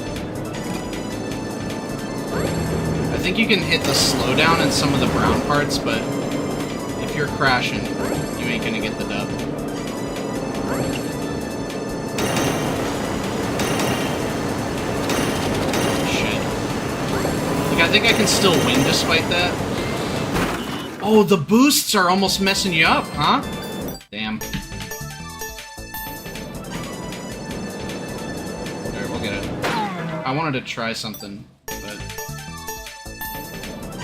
I think you can hit the slowdown in some of the brown parts, but if you're crashing, you ain't gonna get the dub. Shit. Like, I think I can still win despite that. Oh, the boosts are almost messing you up, huh? Damn. Alright, we'll get it. I wanted to try something, but...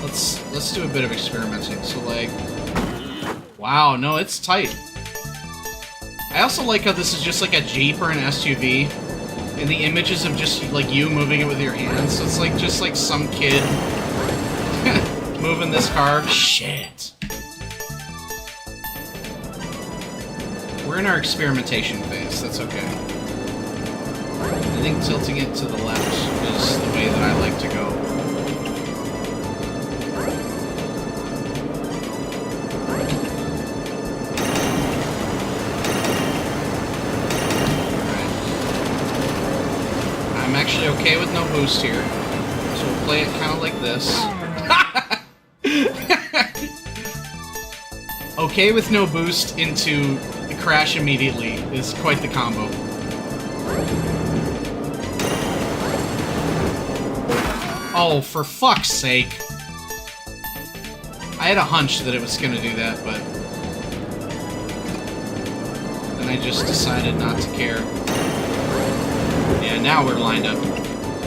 Let's do a bit of experimenting. So, like... Wow, no, it's tight. I also like how this is just like a Jeep or an SUV, and the images of just, like, you moving it with your hands. So it's like, just like some kid... moving this car. Shit. We're in our experimentation phase. That's okay. I think tilting it to the left is the way that I like to go. Alright. I'm actually okay with no boost here. So we'll play it kind of like this. Okay with no boost into the crash immediately is quite the combo. Oh, for fuck's sake. I had a hunch that it was gonna do that, but... then I just decided not to care. Yeah, now we're lined up.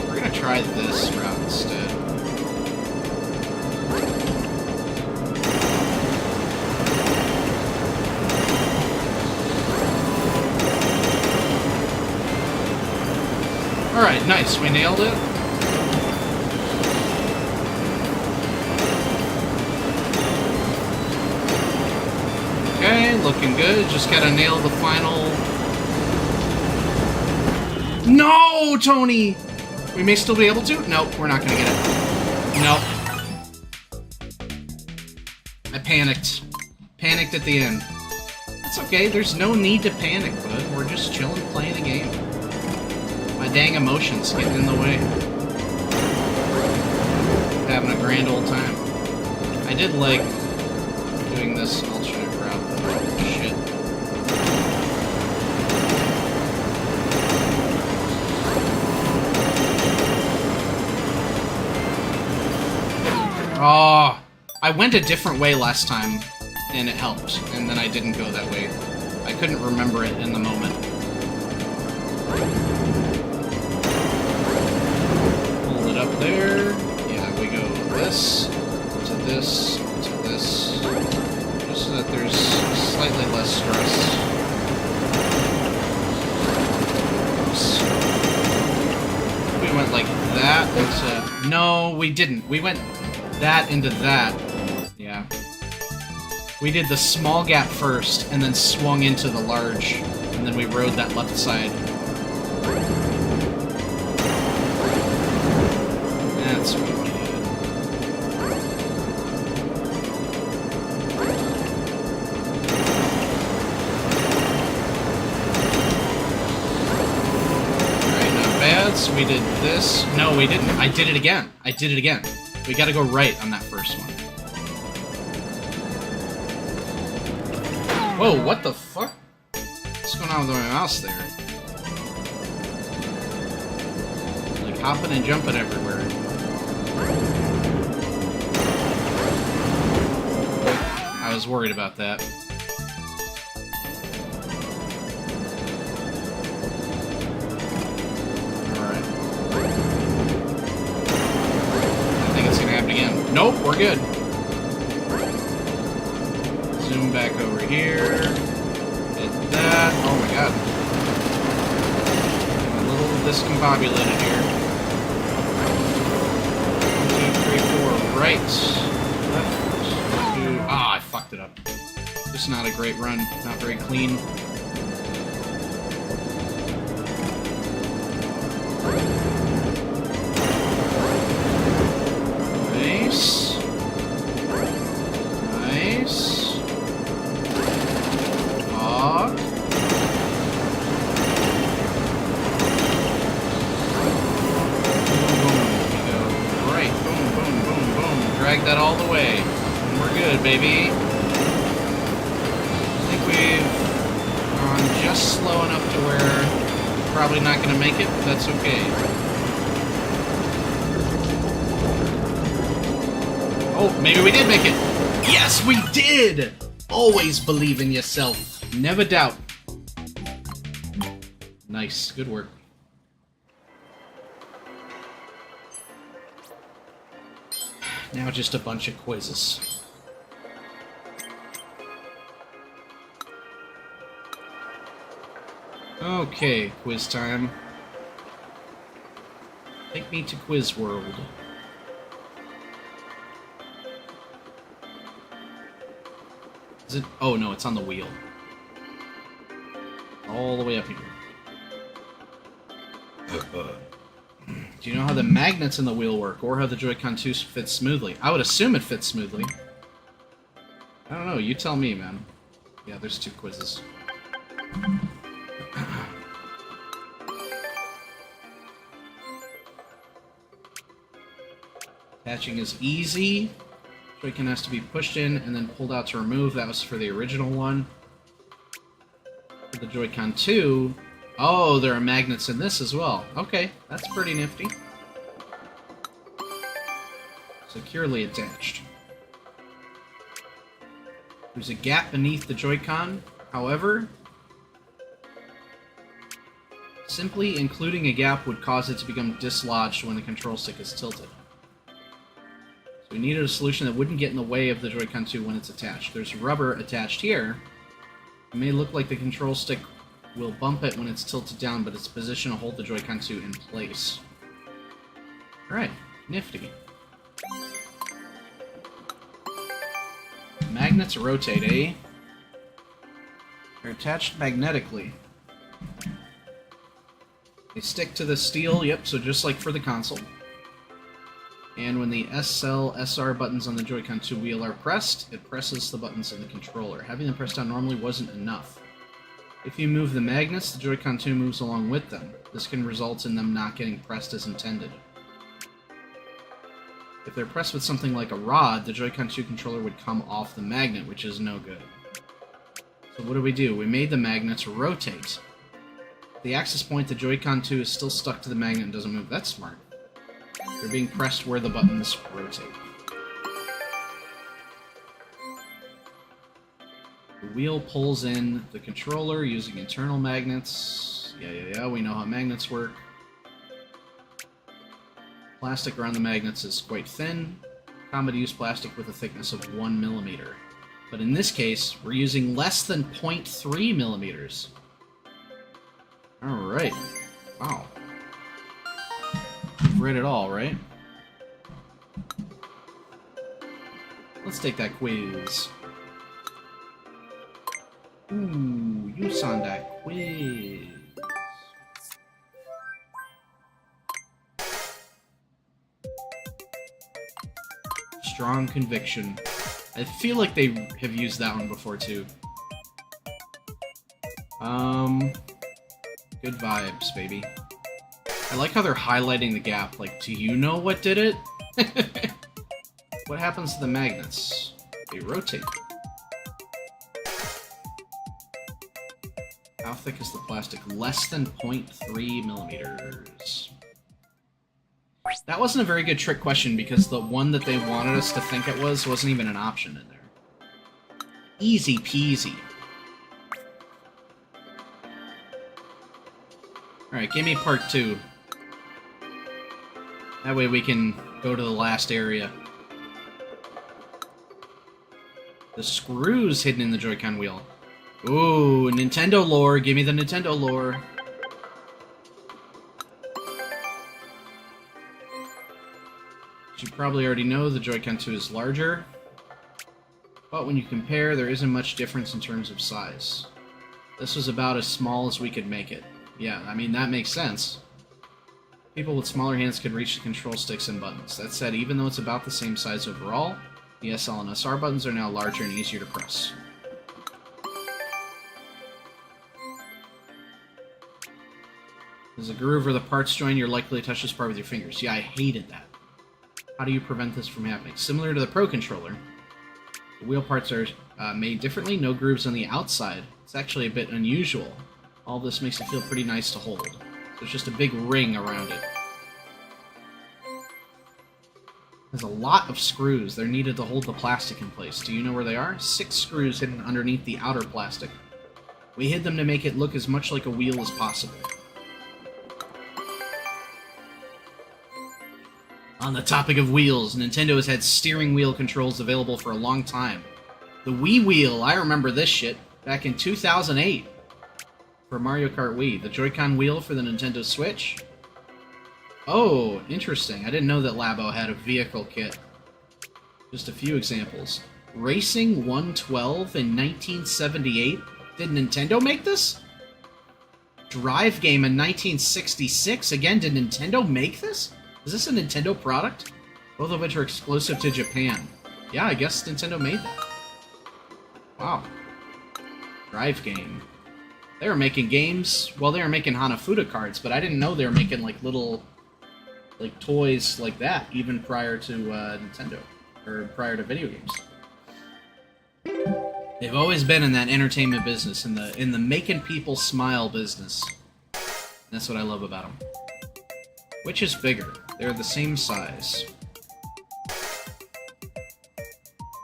We're gonna try this route instead. Alright, nice. We nailed it. Okay, looking good. Just gotta nail the final... No, Tony! We may still be able to? Nope, we're not gonna get it. Nope. I panicked. Panicked at the end. That's okay, there's no need to panic, bud. We're just chilling, playing a game. My dang emotions getting in the way. Having a grand old time. I did like doing this alternate route, but shit. Oh, I went a different way last time, and it helped, and then I didn't go that way. I couldn't remember it in the moment. Up there. Yeah, we go this, to this, to this, just so that there's slightly less stress. Oops. We went like that into... No, we didn't. We went that into that. Yeah. We did the small gap first, and then swung into the large, and then we rode that left side. That's what we did. Alright, not bad. so we did this. No, we didn't. I did it again. I did it again. We gotta go right on that first one. Whoa, what the fuck? What's going on with my mouse there? Like hopping and jumping everywhere. I was worried about that. Alright. I think it's gonna happen again. Nope, we're good. Zoom back over here. Hit that. Oh my god. I'm a little discombobulated here. 1, 2, 3, 4. Right. Left. 2. Ah, I fucked it up. Just not a great run. Not very clean. Nice. Nice. Drag that all the way. And we're good, baby. I think we've gone just slow enough to where we're probably not going to make it, but that's okay. Oh, maybe we did make it. Yes, we did! Always believe in yourself. Never doubt. Nice. Good work. Now just a bunch of quizzes. Okay, quiz time. Take me to Quiz World. Is it? Oh no, it's on the wheel. All the way up here. Do you know how the magnets in the wheel work, or how the Joy-Con 2 fits smoothly? I would assume it fits smoothly. I don't know, you tell me, man. Yeah, there's 2 quizzes. Attaching is easy. Joy-Con has to be pushed in and then pulled out to remove. That was for the original one. For the Joy-Con 2... Oh, there are magnets in this as well. Okay, that's pretty nifty. Securely attached. There's a gap beneath the Joy-Con. However, simply including a gap would cause it to become dislodged when the control stick is tilted. So we needed a solution that wouldn't get in the way of the Joy-Con 2 when it's attached. There's rubber attached here. It may look like the control stick will bump it when it's tilted down, but it's positioned to hold the Joy-Con 2 in place. Alright, nifty. Magnets rotate, eh? They're attached magnetically. They stick to the steel, yep, so just like for the console. And when the SL, SR buttons on the Joy-Con 2 wheel are pressed, it presses the buttons of the controller. Having them pressed down normally wasn't enough. If you move the magnets, the Joy-Con 2 moves along with them. This can result in them not getting pressed as intended. If they're pressed with something like a rod, the Joy-Con 2 controller would come off the magnet, which is no good. So what do? We made the magnets rotate. At the axis point, the Joy-Con 2 is still stuck to the magnet and doesn't move. That's smart. They're being pressed where the buttons rotate. The wheel pulls in the controller using internal magnets. Yeah, we know how magnets work. Plastic around the magnets is quite thin. Common to use plastic with a thickness of 1 millimeter. But in this case, we're using less than 0.3 millimeters. Alright. Wow. We've read it all, right? Let's take that quiz. Ooh, you saw that quiz. Strong conviction. I feel like they have used that one before, too. Good vibes, baby. I like how they're highlighting the gap. Like, do you know what did it? What happens to the magnets? They rotate. How thick is the plastic? Less than 0.3 millimeters. That wasn't a very good trick question because the one that they wanted us to think it was wasn't even an option in there. Easy peasy. Alright, give me part 2. That way we can go to the last area. The screws hidden in the Joy-Con wheel. Ooh, Nintendo lore. Give me the Nintendo lore. As you probably already know, the Joy-Con 2 is larger. But when you compare, there isn't much difference in terms of size. This was about as small as we could make it. Yeah, I mean, that makes sense. People with smaller hands could reach the control sticks and buttons. That said, even though it's about the same size overall, the SL and SR buttons are now larger and easier to press. There's a groove where the parts join, you're likely to touch this part with your fingers. Yeah, I hated that. How do you prevent this from happening? Similar to the Pro Controller, the wheel parts are made differently, no grooves on the outside. It's actually a bit unusual. All this makes it feel pretty nice to hold. So it's just a big ring around it. There's a lot of screws. They're needed to hold the plastic in place. Do you know where they are? 6 screws hidden underneath the outer plastic. We hid them to make it look as much like a wheel as possible. On the topic of wheels, Nintendo has had steering wheel controls available for a long time. The Wii Wheel, I remember this shit, back in 2008 for Mario Kart Wii. The Joy-Con wheel for the Nintendo Switch. Oh, interesting. I didn't know that Labo had a vehicle kit. Just a few examples. Racing 112 in 1978. Did Nintendo make this? Drive Game in 1966. Again, did Nintendo make this? Is this a Nintendo product? Both of which are exclusive to Japan. Yeah, I guess Nintendo made that. Wow. Drive Game. They were making games. Well, they were making Hanafuda cards, but I didn't know they were making, like, little, like, toys like that, even prior to Nintendo. Or prior to video games. They've always been in that entertainment business, in the making people smile business. That's what I love about them. Which is bigger? They're the same size.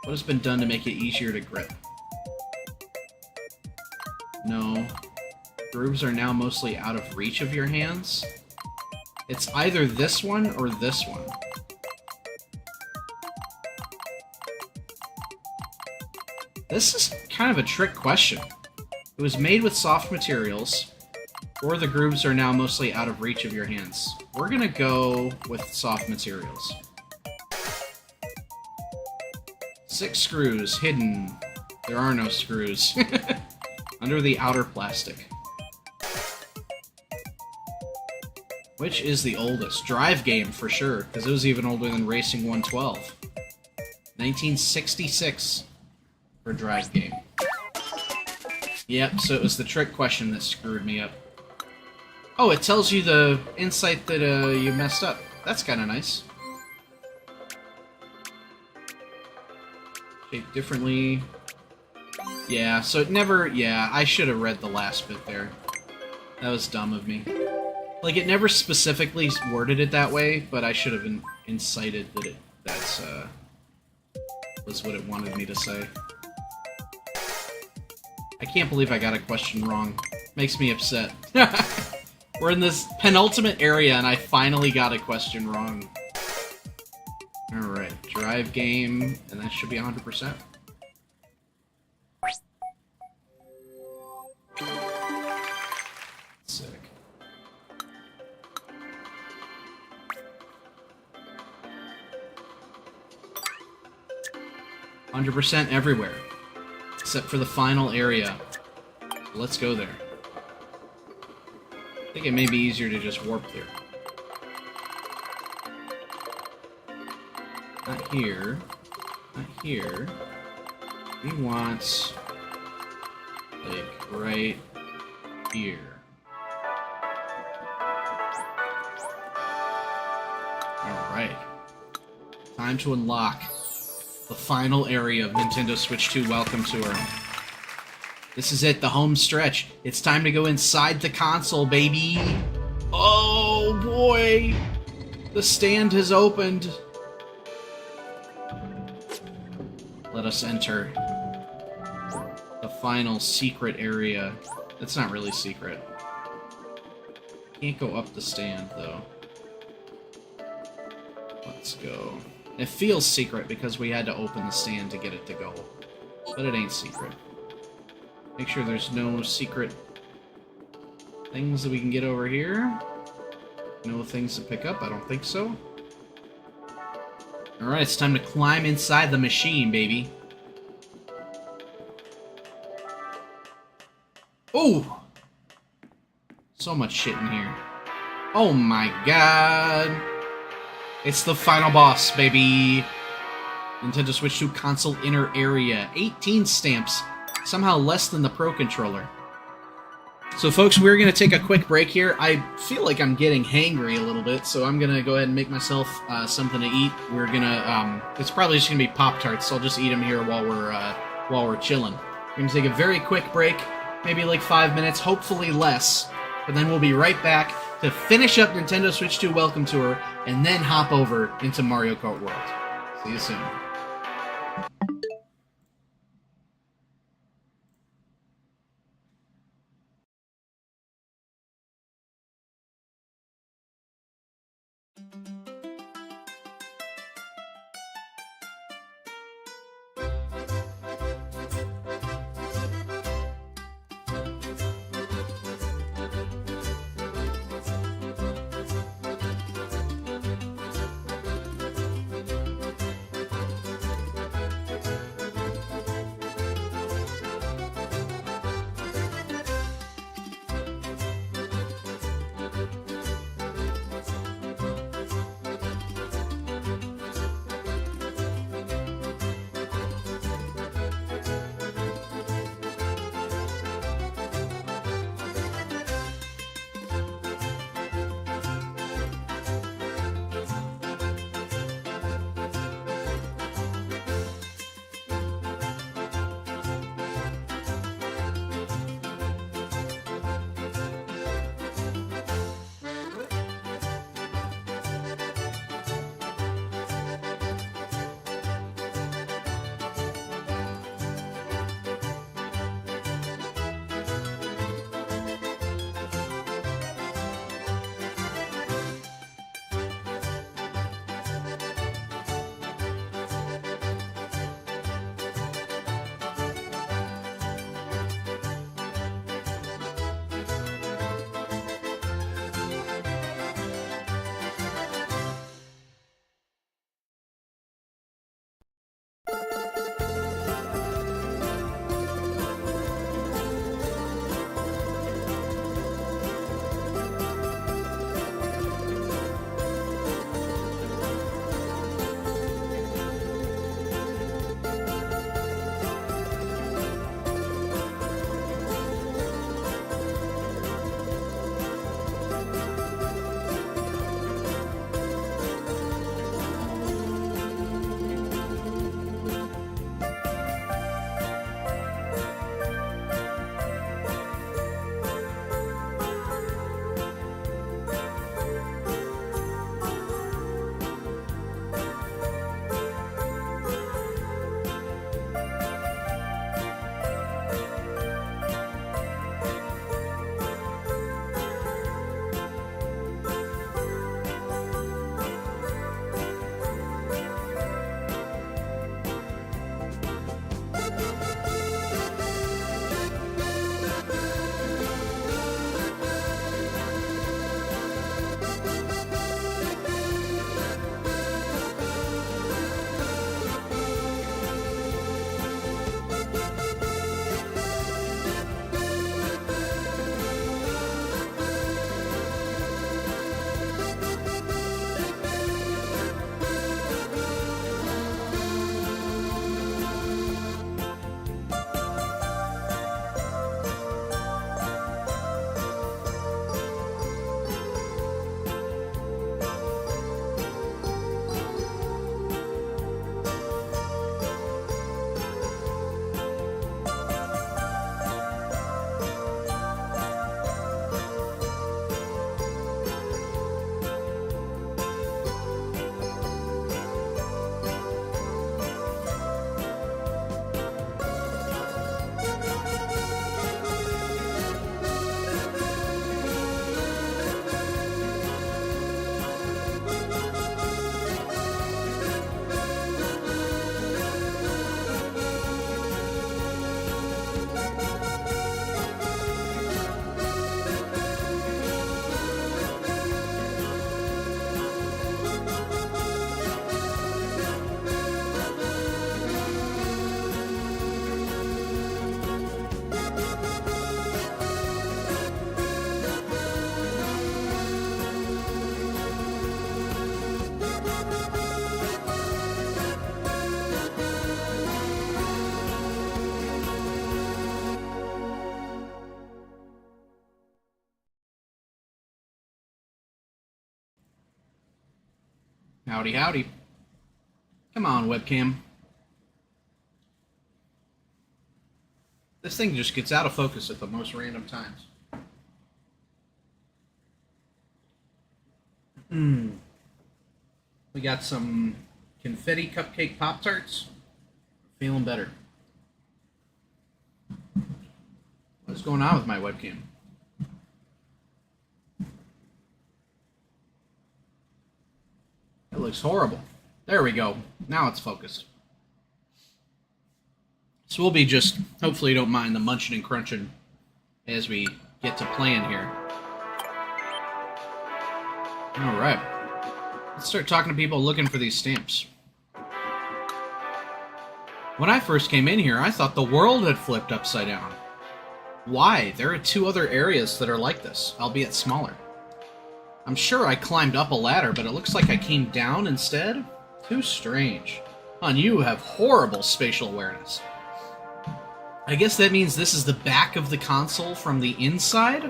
What has been done to make it easier to grip? No. Grooves are now mostly out of reach of your hands. It's either this one or this one. This is kind of a trick question. It was made with soft materials, or the grooves are now mostly out of reach of your hands. We're gonna go with soft materials. 6 screws hidden. There are no screws. Under the outer plastic. Which is the oldest? Drive Game, for sure, because it was even older than Racing 112. 1966 for Drive Game. Yep, so it was the trick question that screwed me up. Oh, it tells you the insight that you messed up. That's kind of nice. Shaped differently. Yeah, so it never... Yeah, I should have read the last bit there. That was dumb of me. Like, it never specifically worded it that way, but I should have incited that that's was what it wanted me to say. I can't believe I got a question wrong. Makes me upset. We're in this penultimate area, and I finally got a question wrong. Alright, Drive Game, and that should be 100%. Sick. "100% everywhere, except for the final area. Let's go there. I think it may be easier to just warp there. Not here. Not here. We want... like, right here. Alright. Time to unlock the final area of Nintendo Switch 2 Welcome Tour. This is it, the home stretch. It's time to go inside the console, baby! Oh boy! The stand has opened. Let us enter the final secret area. It's not really secret. Can't go up the stand, though. Let's go. It feels secret because we had to open the stand to get it to go. But it ain't secret. Make sure there's no secret things that we can get over here. No things to pick up? I don't think so. Alright, it's time to climb inside the machine, baby. Oh! So much shit in here. Oh my god! It's the final boss, baby! Nintendo Switch 2 console inner area. 18 stamps. Somehow less than the Pro Controller. So folks, we're going to take a quick break here. I feel like I'm getting hangry a little bit, so I'm going to go ahead and make myself something to eat. We're going to, it's probably just going to be Pop-Tarts, so I'll just eat them here while we're chilling. We're going to take a very quick break, maybe like 5 minutes, hopefully less, but then we'll be right back to finish up Nintendo Switch 2 Welcome Tour, and then hop over into Mario Kart World. See you soon. Howdy, howdy. Come on, webcam. This thing just gets out of focus at the most random times. We got some confetti cupcake Pop-Tarts. Feeling better. What's going on with my webcam? It looks horrible. There we go. Now it's focused. So we'll be just, hopefully you don't mind the munching and crunching as we get to playing here. Alright. Let's start talking to people looking for these stamps. When I first came in here, I thought the world had flipped upside down. Why? There are 2 other areas that are like this, albeit smaller. I'm sure I climbed up a ladder, but it looks like I came down instead? Too strange. Hon, you have horrible spatial awareness. I guess that means this is the back of the console from the inside?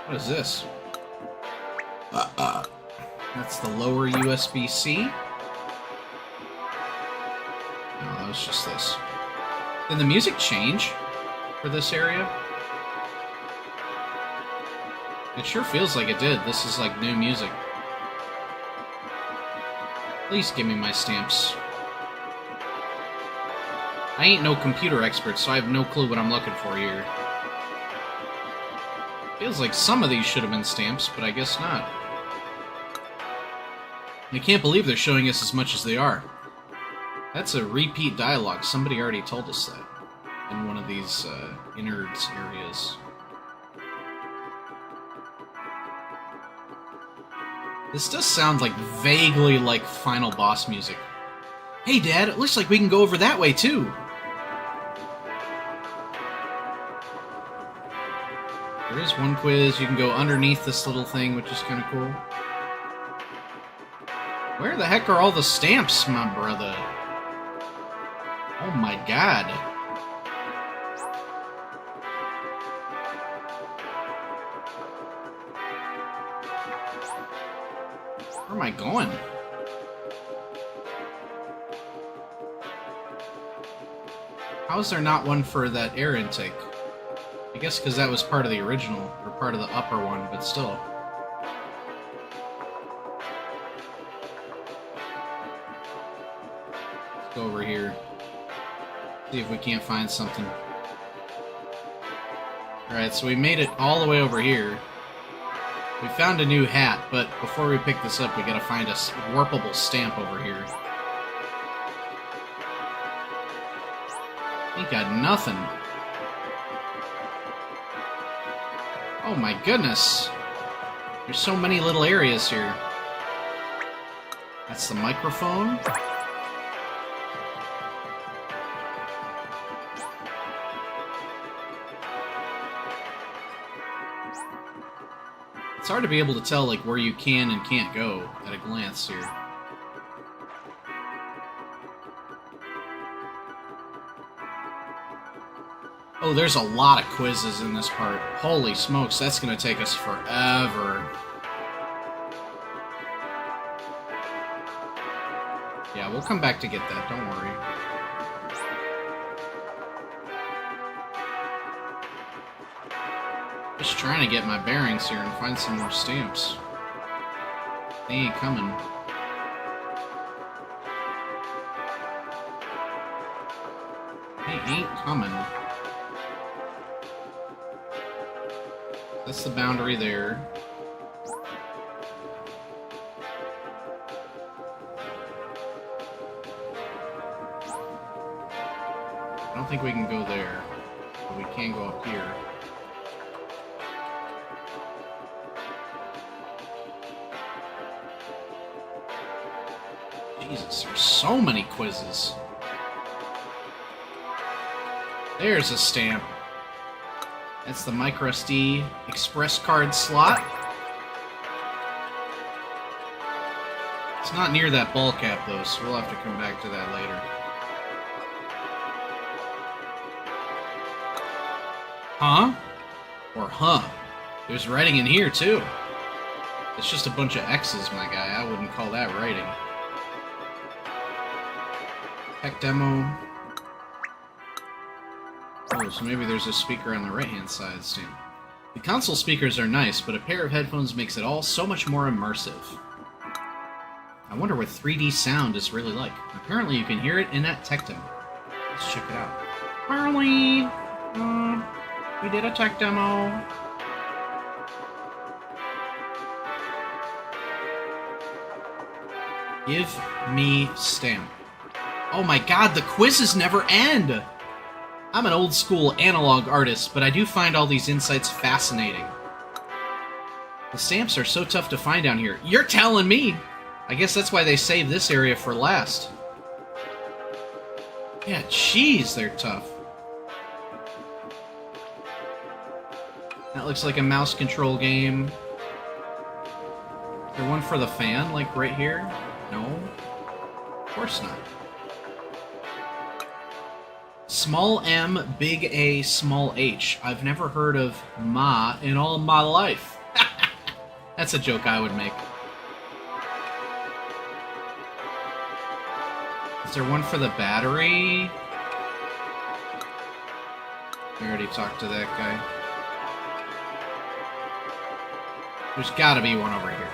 What is this? That's the lower USB-C? No, that was just this. Did the music change for this area? It sure feels like it did. This is like new music. Please give me my stamps. I ain't no computer expert, so I have no clue what I'm looking for here. Feels like some of these should have been stamps, but I guess not. I can't believe they're showing us as much as they are. That's a repeat dialogue. Somebody already told us that in one of these innards areas. This does sound like vaguely like final boss music. Hey, Dad, it looks like we can go over that way, too. There is one quiz. You can go underneath this little thing, which is kind of cool. Where the heck are all the stamps, my brother? Oh my god. Where am I going? How is there not one for that air intake? I guess because that was part of the original, or part of the upper one, but still. Let's go over here. See if we can't find something. Alright, so we made it all the way over here. We found a new hat, but before we pick this up, we gotta find a warpable stamp over here. Ain't got nothing. Oh my goodness. There's so many little areas here. That's the microphone. It's hard to be able to tell like where you can and can't go at a glance here. Oh, there's a lot of quizzes in this part. Holy smokes, that's gonna take us forever. Yeah, we'll come back to get that, don't worry. Just trying to get my bearings here and find some more stamps. They ain't coming. They ain't coming. That's the boundary there. I don't think we can go there, but we can go up here. Jesus, there's so many quizzes. There's a stamp. That's the microSD express card slot. It's not near that ball cap though, so we'll have to come back to that later. Huh? Or huh? There's writing in here too. It's just a bunch of X's, my guy. I wouldn't call that writing. Tech demo. Oh, so maybe there's a speaker on the right-hand side, Steve. The console speakers are nice, but a pair of headphones makes it all so much more immersive. I wonder what 3D sound is really like. Apparently you can hear it in that tech demo. Let's check it out. Marley! We did a tech demo. Give me stamp. Oh my god, the quizzes never end! I'm an old school analog artist, but I do find all these insights fascinating. The stamps are so tough to find down here. You're telling me! I guess that's why they saved this area for last. Yeah, jeez, they're tough. That looks like a mouse control game. Is there one for the fan, like right here? No. Of course not. Small M, big A, small H. I've never heard of Ma in all my life. That's a joke I would make. Is there one for the battery? We already talked to that guy. There's gotta be one over here.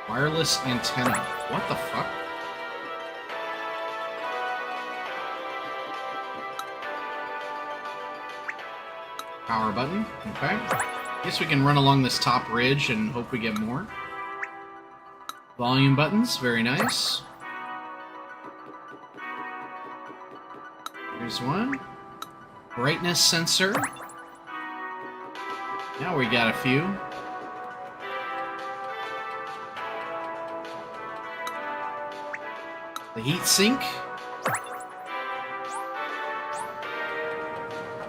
Wireless antenna. What the fuck? Power button. Okay. Guess we can run along this top ridge and hope we get more. Volume buttons. Very nice. Here's one. Brightness sensor. Now we got a few. The heat sink.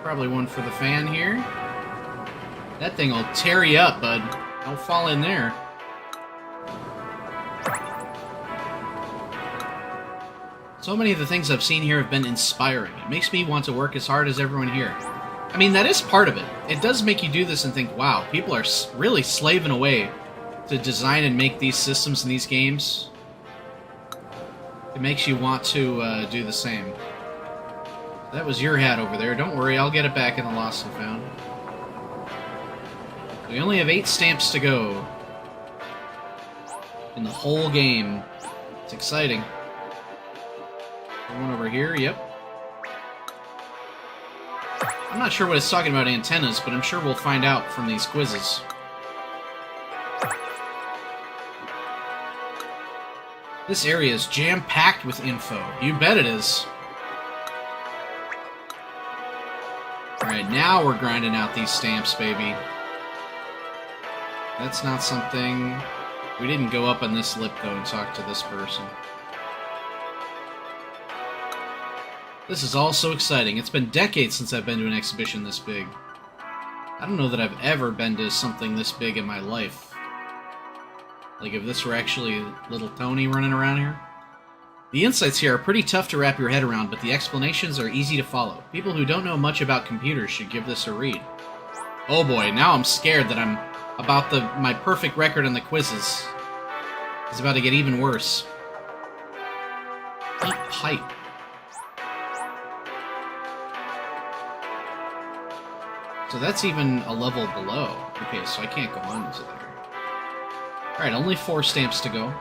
Probably one for the fan here. That thing will tear you up, bud. Don't fall in there. So many of the things I've seen here have been inspiring. It makes me want to work as hard as everyone here. I mean, that is part of it. It does make you do this and think, wow, people are really slaving away to design and make these systems and these games. It makes you want to do the same. That was your hat over there. Don't worry, I'll get it back in the lost and found. We only have 8 stamps to go in the whole game. It's exciting. One over here, yep. I'm not sure what it's talking about antennas, but I'm sure we'll find out from these quizzes. This area is jam-packed with info. You bet it is. Alright, now we're grinding out these stamps, baby. That's not something... We didn't go up on this lip, though, and talk to this person. This is all so exciting. It's been decades since I've been to an exhibition this big. I don't know that I've ever been to something this big in my life. Like if this were actually little Tony running around here. The insights here are pretty tough to wrap your head around, but the explanations are easy to follow. People who don't know much about computers should give this a read. Oh boy, now I'm scared that I'm about my perfect record in the quizzes. It's about to get even worse. Heat pipe. So that's even a level below. Okay, so I can't go on to there. Alright, only 4 stamps to go.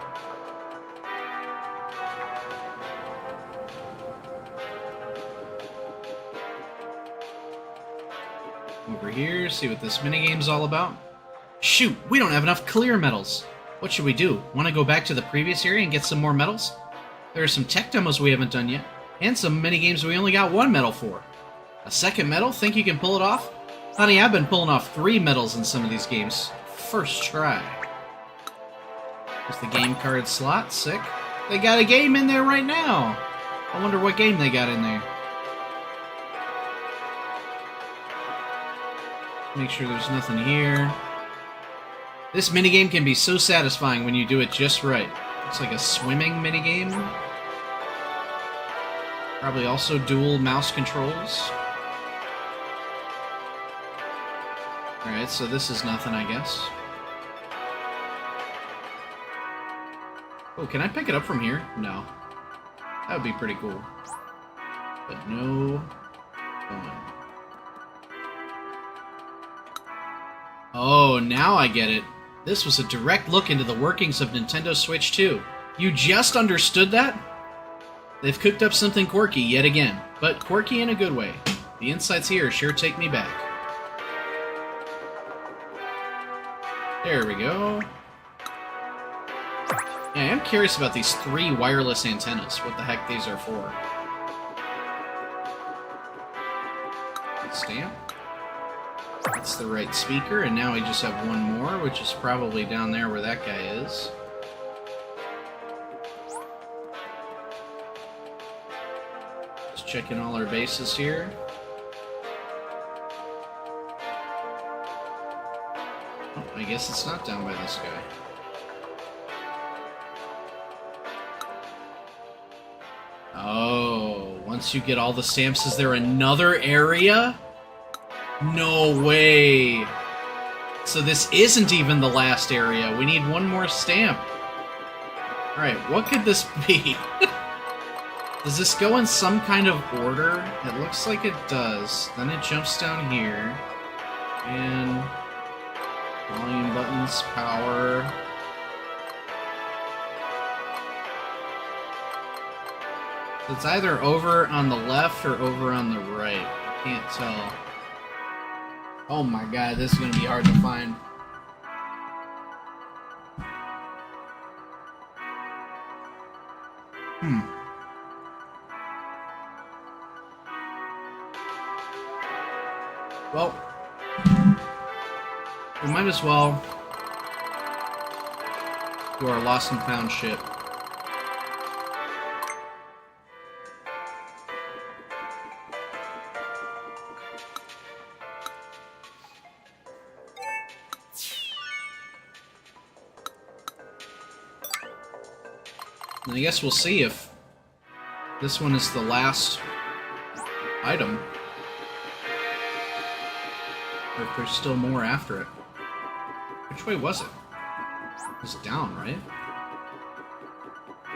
Over here, see what this minigame's all about. Shoot, we don't have enough clear medals. What should we do? Want to go back to the previous area and get some more medals? There are some tech demos we haven't done yet, and some minigames we only got 1 medal for. A second medal? Think you can pull it off? Honey, I've been pulling off 3 medals in some of these games. First try. There's the game card slot. Sick. They got a game in there right now. I wonder what game they got in there. Make sure there's nothing here. This minigame can be so satisfying when you do it just right. Looks like a swimming minigame. Probably also dual mouse controls. Alright, so this is nothing, I guess. Oh, can I pick it up from here? No. That would be pretty cool. But no fun. Oh, now I get it. This was a direct look into the workings of Nintendo Switch 2. You just understood that? They've cooked up something quirky yet again, but quirky in a good way. The insights here sure take me back. There we go. Yeah, I am curious about these 3 wireless antennas. What the heck these are for. Stamp. That's the right speaker, and now we just have one more, which is probably down there where that guy is. Just checking all our bases here. Oh, I guess it's not down by this guy. Oh, once you get all the stamps, is there another area? No way. So this isn't even the last area. We need one more stamp. Alright, what could this be? Does this go in some kind of order? It looks like it does. Then it jumps down here. And volume buttons, power. It's either over on the left or over on the right. I can't tell. Oh my god, this is going to be hard to find. Well, we might as well do our lost and found shit. And I guess we'll see if this one is the last item, or if there's still more after it. Which way was it? It was down, right?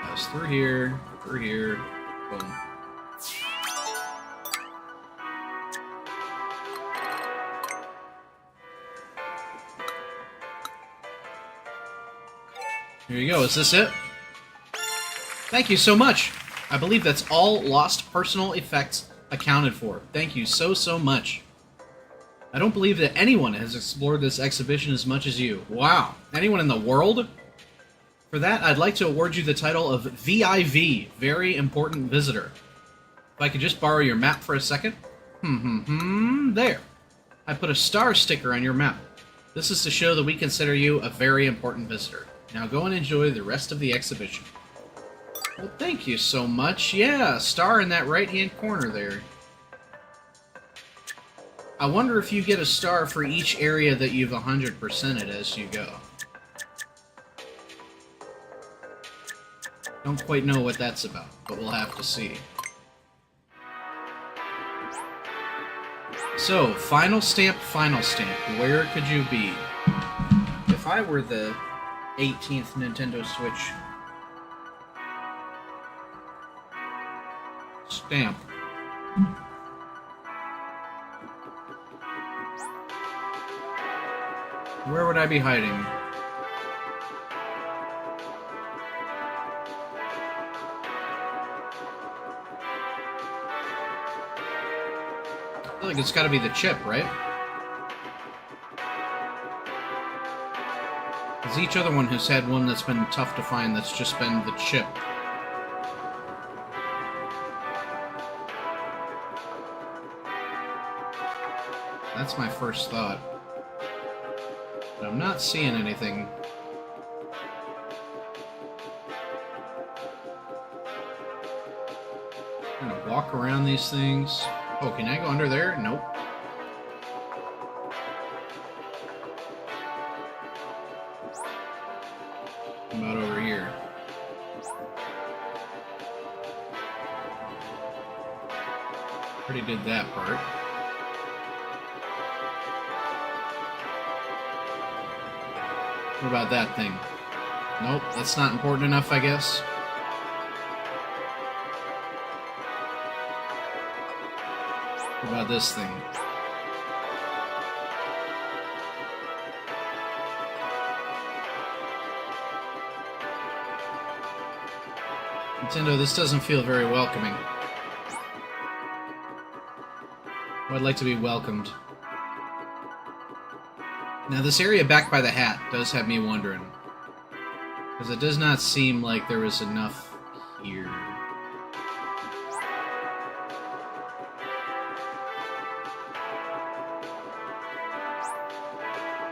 That was through here, boom. Here you go, is this it? Thank you so much! I believe that's all lost personal effects accounted for. Thank you so much. I don't believe that anyone has explored this exhibition as much as you. Wow. Anyone in the world? For that, I'd like to award you the title of VIV, Very Important Visitor. If I could just borrow your map for a second? There. I put a star sticker on your map. This is to show that we consider you a very important visitor. Now go and enjoy the rest of the exhibition. Well, thank you so much. Yeah, a star in that right-hand corner there. I wonder if you get a star for each area that you've 100%ed as you go. Don't quite know what that's about, but we'll have to see. So, final stamp. Where could you be? If I were the 18th Nintendo Switch stamp. Where would I be hiding? I feel like it's gotta be the chip, right? Because each other one has had one that's been tough to find that's just been the chip. That's my first thought. But I'm not seeing anything. I'm gonna walk around these things. Oh, can I go under there? Nope. How about over here? Already did that part. What about that thing? Nope, that's not important enough, I guess. What about this thing? Nintendo, this doesn't feel very welcoming. I'd like to be welcomed. Now, this area back by the hat does have me wondering. Because it does not seem like there was enough here.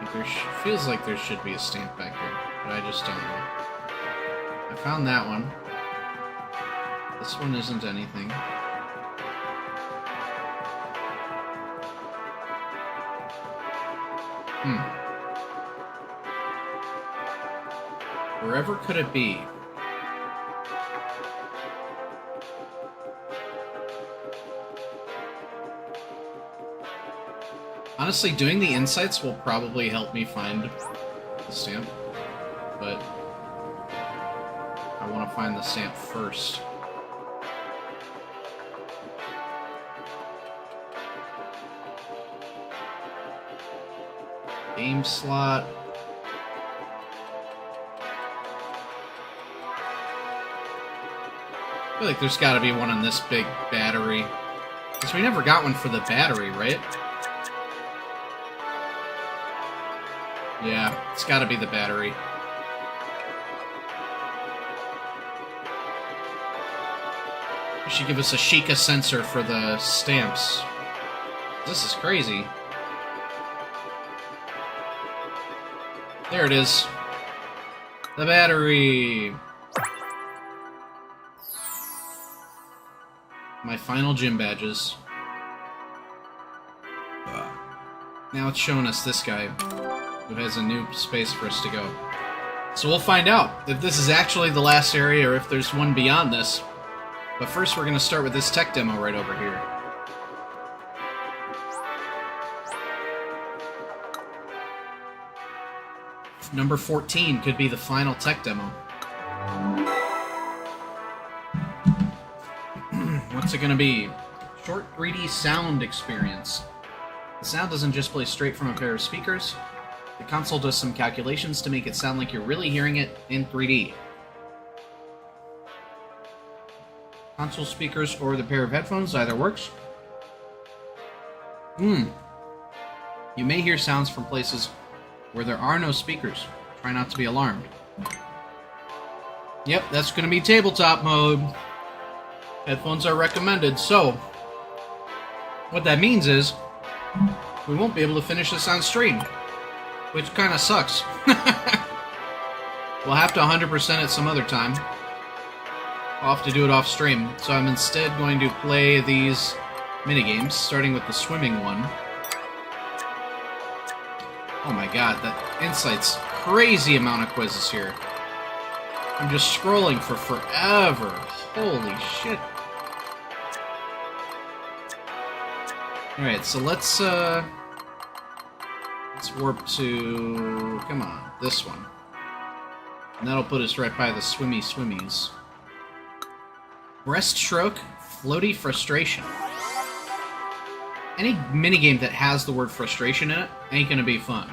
Like feels like there should be a stamp back here, but I just don't know. I found that one. This one isn't anything. Wherever could it be? Honestly, doing the insights will probably help me find the stamp, but I want to find the stamp first. Game slot. I feel like there's got to be one on this big battery. Because we never got one for the battery, right? Yeah, it's got to be the battery. You should give us a Sheikah sensor for the stamps. This is crazy. There it is. The battery. My final gym badges. Now it's showing us this guy, who has a new space for us to go. So we'll find out if this is actually the last area or if there's one beyond this. But first we're going to start with this tech demo right over here. Number 14 could be the final tech demo. What's it going to be? Short 3D sound experience. The sound doesn't just play straight from a pair of speakers. The console does some calculations to make it sound like you're really hearing it in 3D. Console speakers or the pair of headphones, either works. You may hear sounds from places where there are no speakers. Try not to be alarmed. Yep, that's going to be tabletop mode. Headphones are recommended, so what that means is we won't be able to finish this on stream, which kind of sucks. We'll have to 100% it some other time. I'll have to do it off stream, so I'm instead going to play these minigames, starting with the swimming one. Oh my god, that insight's crazy amount of quizzes here. I'm just scrolling for forever. Holy shit. Alright, so let's warp to, come on, this one. And that'll put us right by the swimmies. Breaststroke, floaty frustration. Any minigame that has the word frustration in it ain't gonna be fun.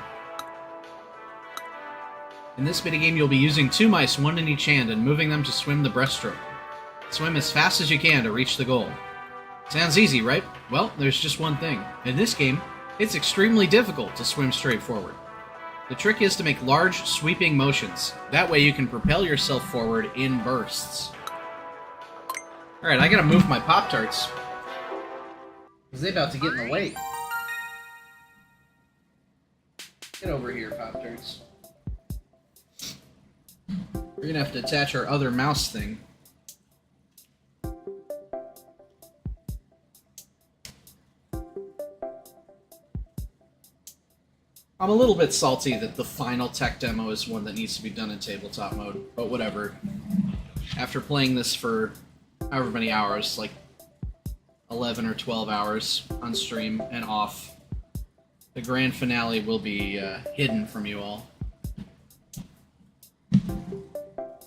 In this minigame, you'll be using two mice, one in each hand, and moving them to swim the breaststroke. Swim as fast as you can to reach the goal. Sounds easy, right? Well, there's just one thing. In this game, it's extremely difficult to swim straight forward. The trick is to make large, sweeping motions. That way you can propel yourself forward in bursts. Alright, I gotta move my Pop-Tarts. Because they're about to get in the way. Get over here, Pop-Tarts. We're gonna have to attach our other mouse thing. I'm a little bit salty that the final tech demo is one that needs to be done in tabletop mode, but whatever. After playing this for however many hours, like 11 or 12 hours on stream and off, the grand finale will be hidden from you all.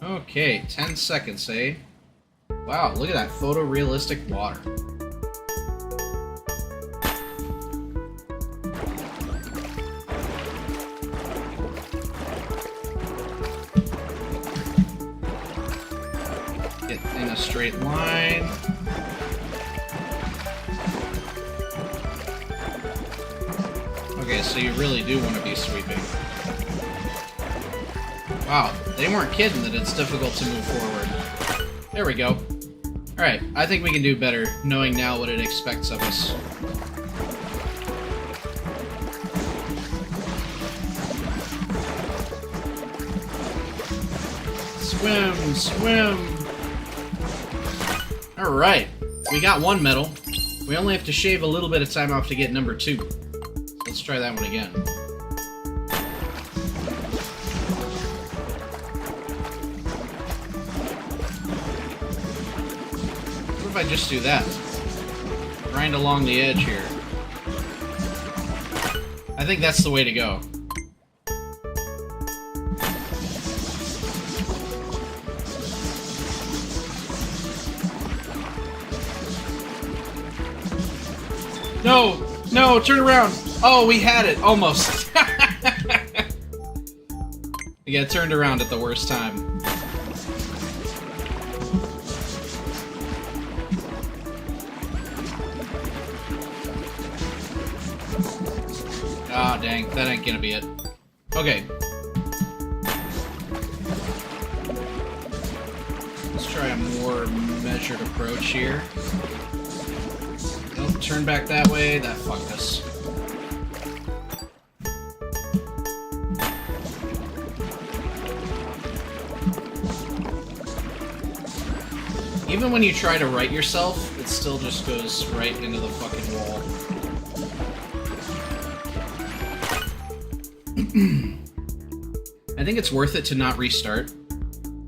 Okay, 10 seconds, eh? Wow, look at that photorealistic water. Get in a straight line. Okay, so you really do want to be sweeping. Wow, they weren't kidding that it's difficult to move forward. There we go. Alright, I think we can do better, knowing now what it expects of us. Swim, swim! Alright, we got one medal. We only have to shave a little bit of time off to get number 2. So let's try that one again. What if I just do that? Grind along the edge here. I think that's the way to go. No! No, turn around! Oh, we had it! Almost! We got turned around at the worst time. Ah, dang. That ain't gonna be it. Okay. Let's try a more measured approach here. Nope, turn back that way. That fucked us. Even when you try to right yourself, it still just goes right into the fucking wall. I think it's worth it to not restart,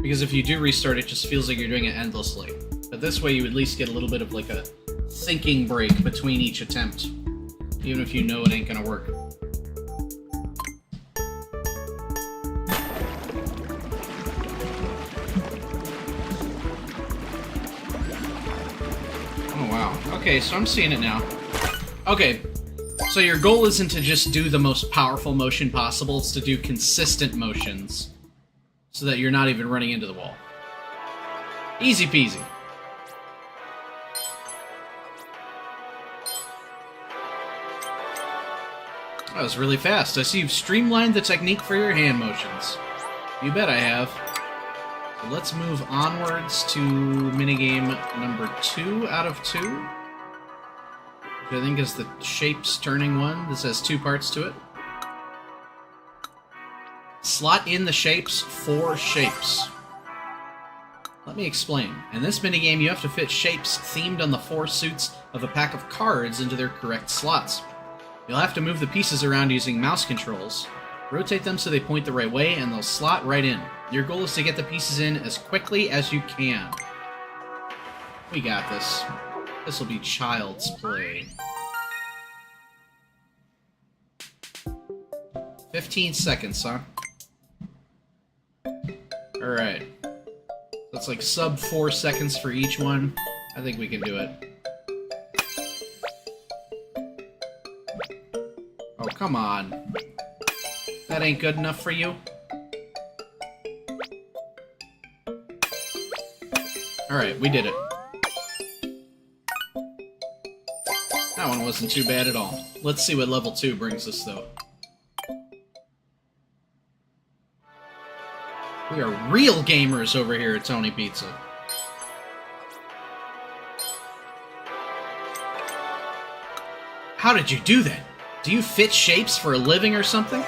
because if you do restart, it just feels like you're doing it endlessly. But this way, you at least get a little bit of like a thinking break between each attempt, even if you know it ain't gonna work. Oh wow. Okay, so I'm seeing it now. Okay, so your goal isn't to just do the most powerful motion possible, it's to do consistent motions, so that you're not even running into the wall. Easy peasy. That was really fast. I see you've streamlined the technique for your hand motions. You bet I have. So let's move onwards to minigame number 2 out of 2. Which I think is the shapes turning one. This has 2 parts to it. Slot in the shapes 4 shapes. Let me explain. In this minigame, you have to fit shapes themed on the 4 suits of a pack of cards into their correct slots. You'll have to move the pieces around using mouse controls. Rotate them so they point the right way, and they'll slot right in. Your goal is to get the pieces in as quickly as you can. We got this. This will be child's play. 15 seconds, huh? Alright. That's like sub 4 seconds for each one. I think we can do it. Oh, come on. That ain't good enough for you? Alright, we did it. That one wasn't too bad at all. Let's see what level 2 brings us, though. We are real gamers over here at Tony Pizza. How did you do that? Do you fit shapes for a living or something?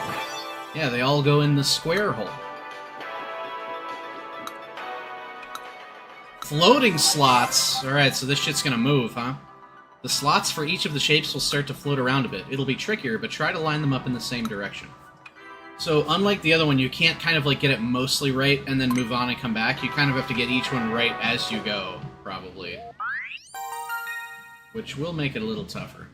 Yeah, they all go in the square hole. Floating slots. Alright, so this shit's gonna move, huh? The slots for each of the shapes will start to float around a bit. It'll be trickier, but try to line them up in the same direction. So, unlike the other one, you can't kind of like get it mostly right and then move on and come back. You kind of have to get each one right as you go, probably. Which will make it a little tougher.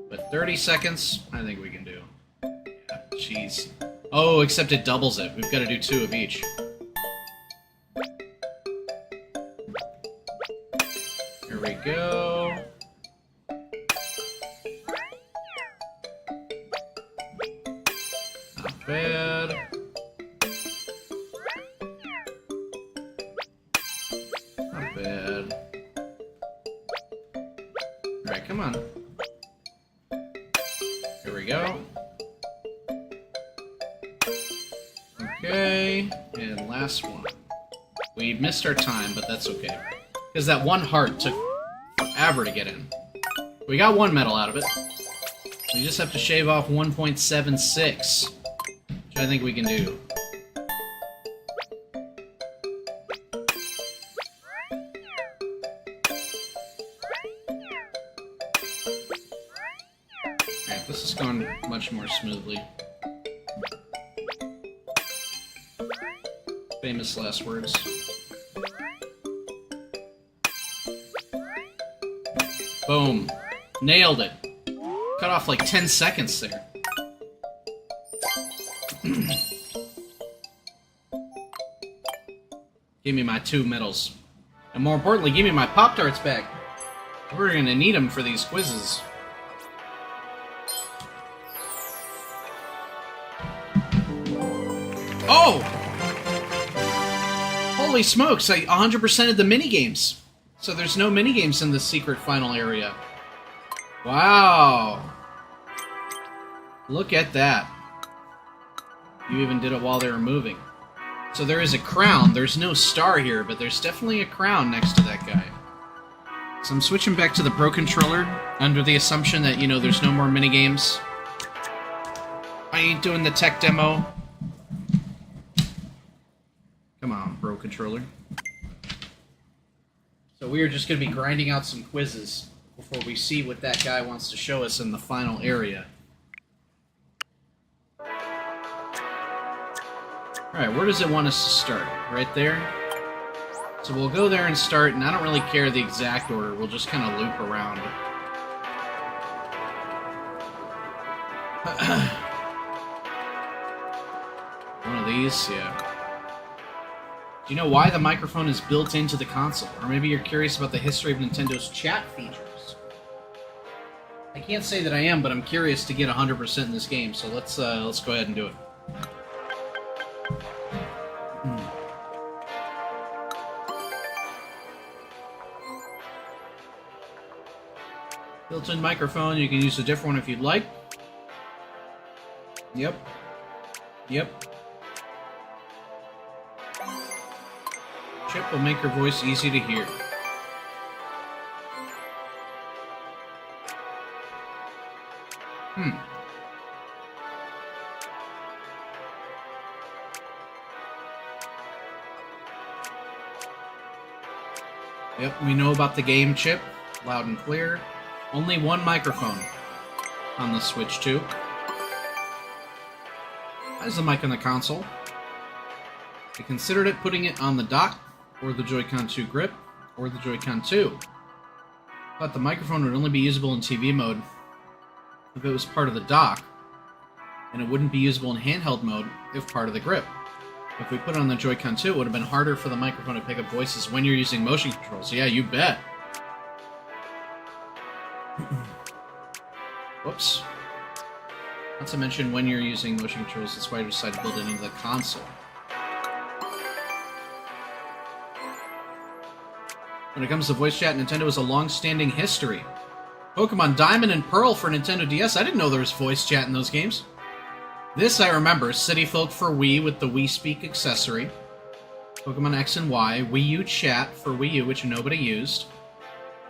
But 30 seconds, I think we can do. Yeah, jeez. Oh, except it doubles it. We've got to do 2 of each. go. Not bad. Not bad. Alright, come on. Here we go. Okay, and last one. We missed our time, but that's okay. Because that one heart took forever to get in. We got one medal out of it. We just have to shave off 1.76, which I think we can do. Alright, this is going much more smoothly. Famous last words. Boom. Nailed it. Cut off like 10 seconds there. Give me my 2 medals. And more importantly, give me my Pop-Tarts back. We're gonna need them for these quizzes. Oh! Holy smokes, I 100%ed the minigames. So there's no minigames in the secret final area. Wow. Look at that. You even did it while they were moving. So there is a crown. There's no star here, but there's definitely a crown next to that guy. So I'm switching back to the Pro Controller under the assumption that, you know, there's no more minigames. I ain't doing the tech demo. Come on, Pro Controller. So we are just going to be grinding out some quizzes before we see what that guy wants to show us in the final area. Alright, where does it want us to start? Right there? So we'll go there and start, and I don't really care the exact order. We'll just kind of loop around. One of these? Yeah. Do you know why the microphone is built into the console? Or maybe you're curious about the history of Nintendo's chat features. I can't say that I am, but I'm curious to get 100% in this game, so let's go ahead and do it. Built-in microphone, you can use a different one if you'd like. Yep. Yep. Chip will make your voice easy to hear. Yep, we know about the game chip. Loud and clear. Only one microphone on the Switch 2. There's the mic on the console. I considered it putting it on the dock, or the Joy-Con 2 grip, or the Joy-Con 2. But the microphone would only be usable in TV mode if it was part of the dock, and it wouldn't be usable in handheld mode if part of the grip. If we put it on the Joy-Con 2, it would have been harder for the microphone to pick up voices when you're using motion controls. Yeah, you bet. Whoops. Not to mention when you're using motion controls, that's why I decided to build it into the console. When it comes to voice chat, Nintendo has a long-standing history. Pokemon Diamond and Pearl for Nintendo DS. I didn't know there was voice chat in those games. This I remember. City Folk for Wii with the Wii Speak accessory. Pokemon X and Y. Wii U Chat for Wii U, which nobody used.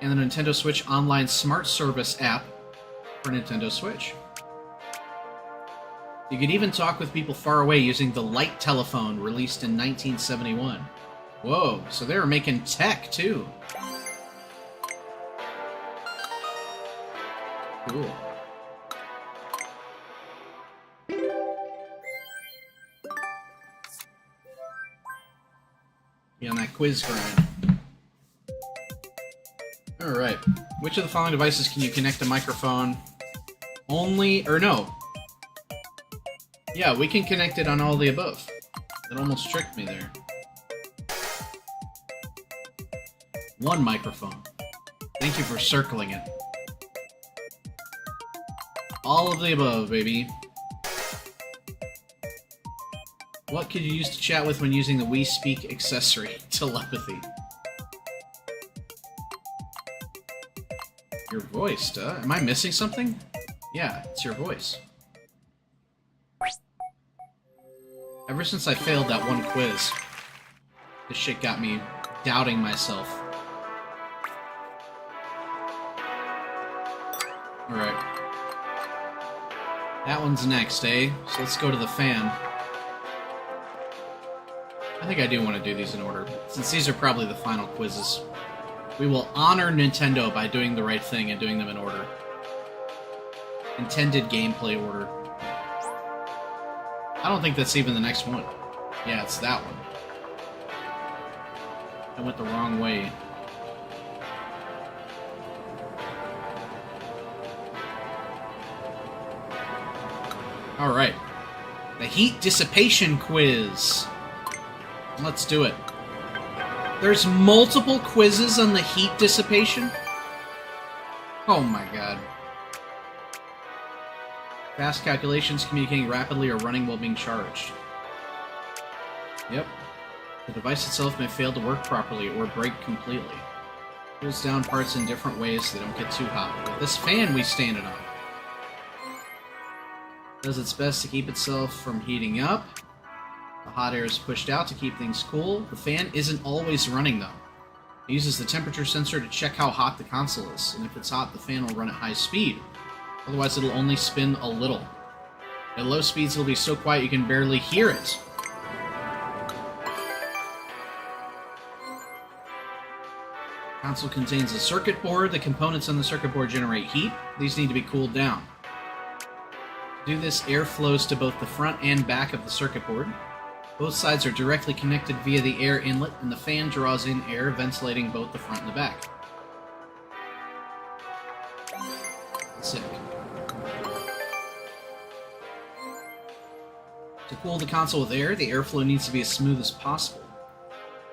And the Nintendo Switch Online Smart Service app for Nintendo Switch. You could even talk with people far away using the Light Telephone, released in 1971. Whoa, so they were making tech, too. Cool. Be on that quiz grind. Alright. Which of the following devices can you connect a microphone? Only... or no. Yeah, we can connect it on all the above. It almost tricked me there. One microphone. Thank you for circling it. All of the above, baby. What could you use to chat with when using the We Speak accessory? Telepathy. Your voice, duh. Am I missing something? Yeah, it's your voice. Ever since I failed that one quiz, this shit got me doubting myself. Alright. That one's next, eh? So let's go to the fan. I think I do want to do these in order, since these are probably the final quizzes. We will honor Nintendo by doing the right thing and doing them in order. Intended gameplay order. I don't think that's even the next one. Yeah, it's that one. I went the wrong way. Alright. The heat dissipation quiz. Let's do it. There's multiple quizzes on the heat dissipation? Oh my god. Fast calculations, communicating rapidly, or running while being charged. Yep. The device itself may fail to work properly or break completely. Cools down parts in different ways so they don't get too hot. With this fan we standing on does its best to keep itself from heating up. The hot air is pushed out to keep things cool. The fan isn't always running, though. It uses the temperature sensor to check how hot the console is, and if it's hot, the fan will run at high speed. Otherwise, it'll only spin a little. At low speeds, it'll be so quiet you can barely hear it. The console contains a circuit board. The components on the circuit board generate heat. These need to be cooled down. To do this, air flows to both the front and back of the circuit board. Both sides are directly connected via the air inlet, and the fan draws in air, ventilating both the front and the back. Sick. To cool the console with air, the airflow needs to be as smooth as possible.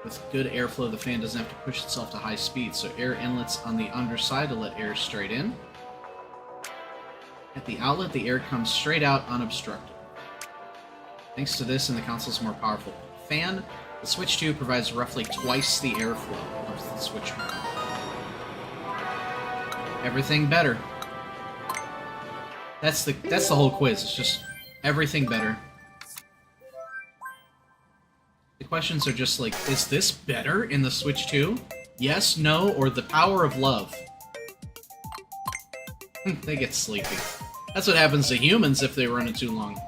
With good airflow, the fan doesn't have to push itself to high speed, so air inlets on the underside to let air straight in. At the outlet, the air comes straight out unobstructed. Thanks to this, and the console's more powerful fan, the Switch 2 provides roughly twice the airflow of the Switch 1. Everything better. That's the whole quiz. It's just everything better. The questions are just like, is this better in the Switch 2? Yes, no, or the power of love? They get sleepy. That's what happens to humans if they run it too long.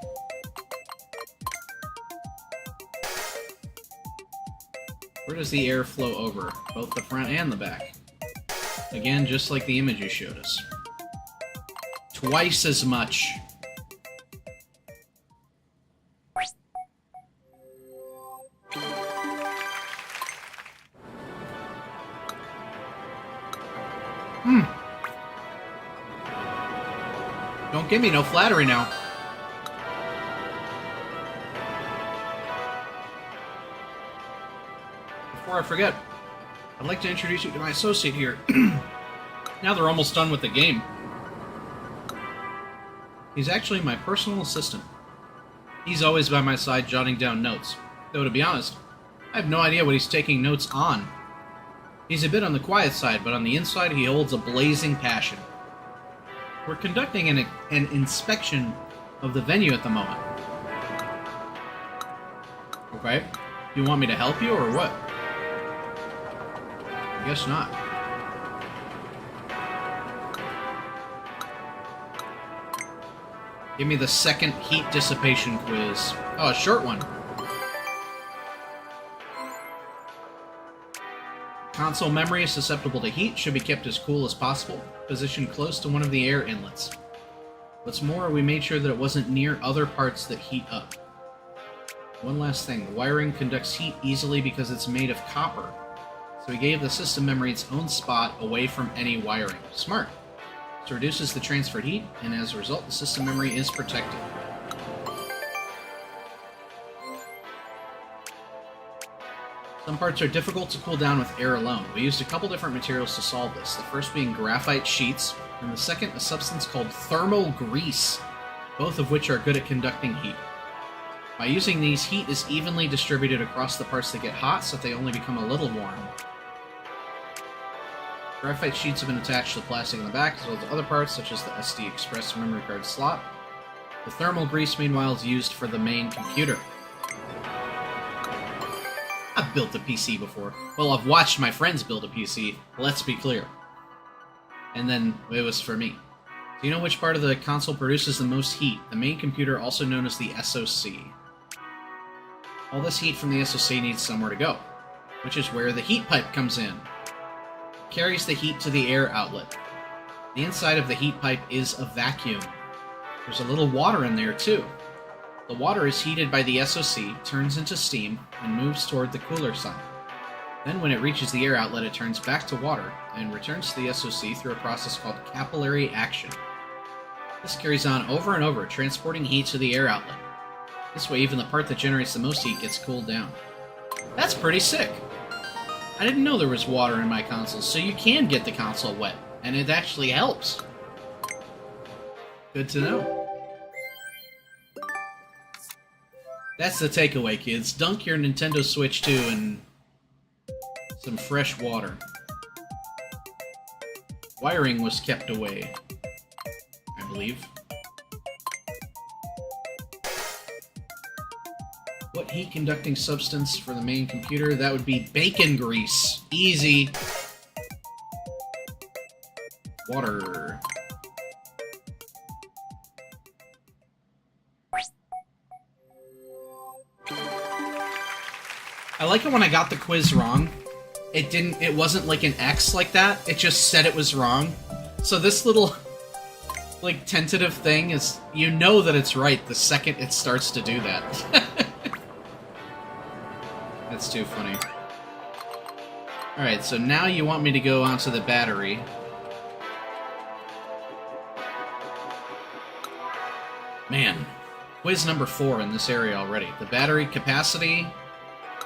Where does the air flow over? Both the front and the back. Again, just like the image you showed us. Twice as much. Don't give me no flattery now. Before I forget, I'd like to introduce you to my associate here. Now they're almost done with the game. He's actually my personal assistant. He's always by my side jotting down notes. Though, to be honest, I have no idea what he's taking notes on. He's a bit on the quiet side, but on the inside he holds a blazing passion. We're conducting an inspection of the venue at the moment. Okay. Do you want me to help you, or what? I guess not. Give me the second heat dissipation quiz. Oh, a short one. Console memory is susceptible to heat, should be kept as cool as possible, positioned close to one of the air inlets. What's more, we made sure that it wasn't near other parts that heat up. One last thing, the wiring conducts heat easily because it's made of copper, so we gave the system memory its own spot away from any wiring. Smart. So it reduces the transferred heat, and as a result, the system memory is protected. Some parts are difficult to cool down with air alone. We used a couple different materials to solve this, the first being graphite sheets, and the second a substance called thermal grease, both of which are good at conducting heat. By using these, heat is evenly distributed across the parts that get hot, so that they only become a little warm. Graphite sheets have been attached to the plastic in the back, as well as other parts, such as the SD Express memory card slot. The thermal grease, meanwhile, is used for the main computer. I've built a PC before. Well, I've watched my friends build a PC, let's be clear. And then it was for me. Do you know which part of the console produces the most heat? The main computer, also known as the SoC. All this heat from the SoC needs somewhere to go, which is where the heat pipe comes in. It carries the heat to the air outlet. The inside of the heat pipe is a vacuum. There's a little water in there, too. The water is heated by the SoC, turns into steam, and moves toward the cooler side. Then when it reaches the air outlet, it turns back to water, and returns to the SoC through a process called capillary action. This carries on over and over, transporting heat to the air outlet. This way, even the part that generates the most heat gets cooled down. That's pretty sick! I didn't know there was water in my console, so you can get the console wet, and it actually helps. Good to know. That's the takeaway, kids. Dunk your Nintendo Switch 2 in some fresh water. Wiring was kept away, I believe. What heat-conducting substance for the main computer? That would be bacon grease. Easy. Water. I like it when I got the quiz wrong. It wasn't like an X like that. It just said it was wrong. So this little, like, tentative thing is, you know that it's right the second it starts to do that. That's too funny. Alright, so now you want me to go onto the battery. Man, quiz number 4 in this area already. The battery capacity,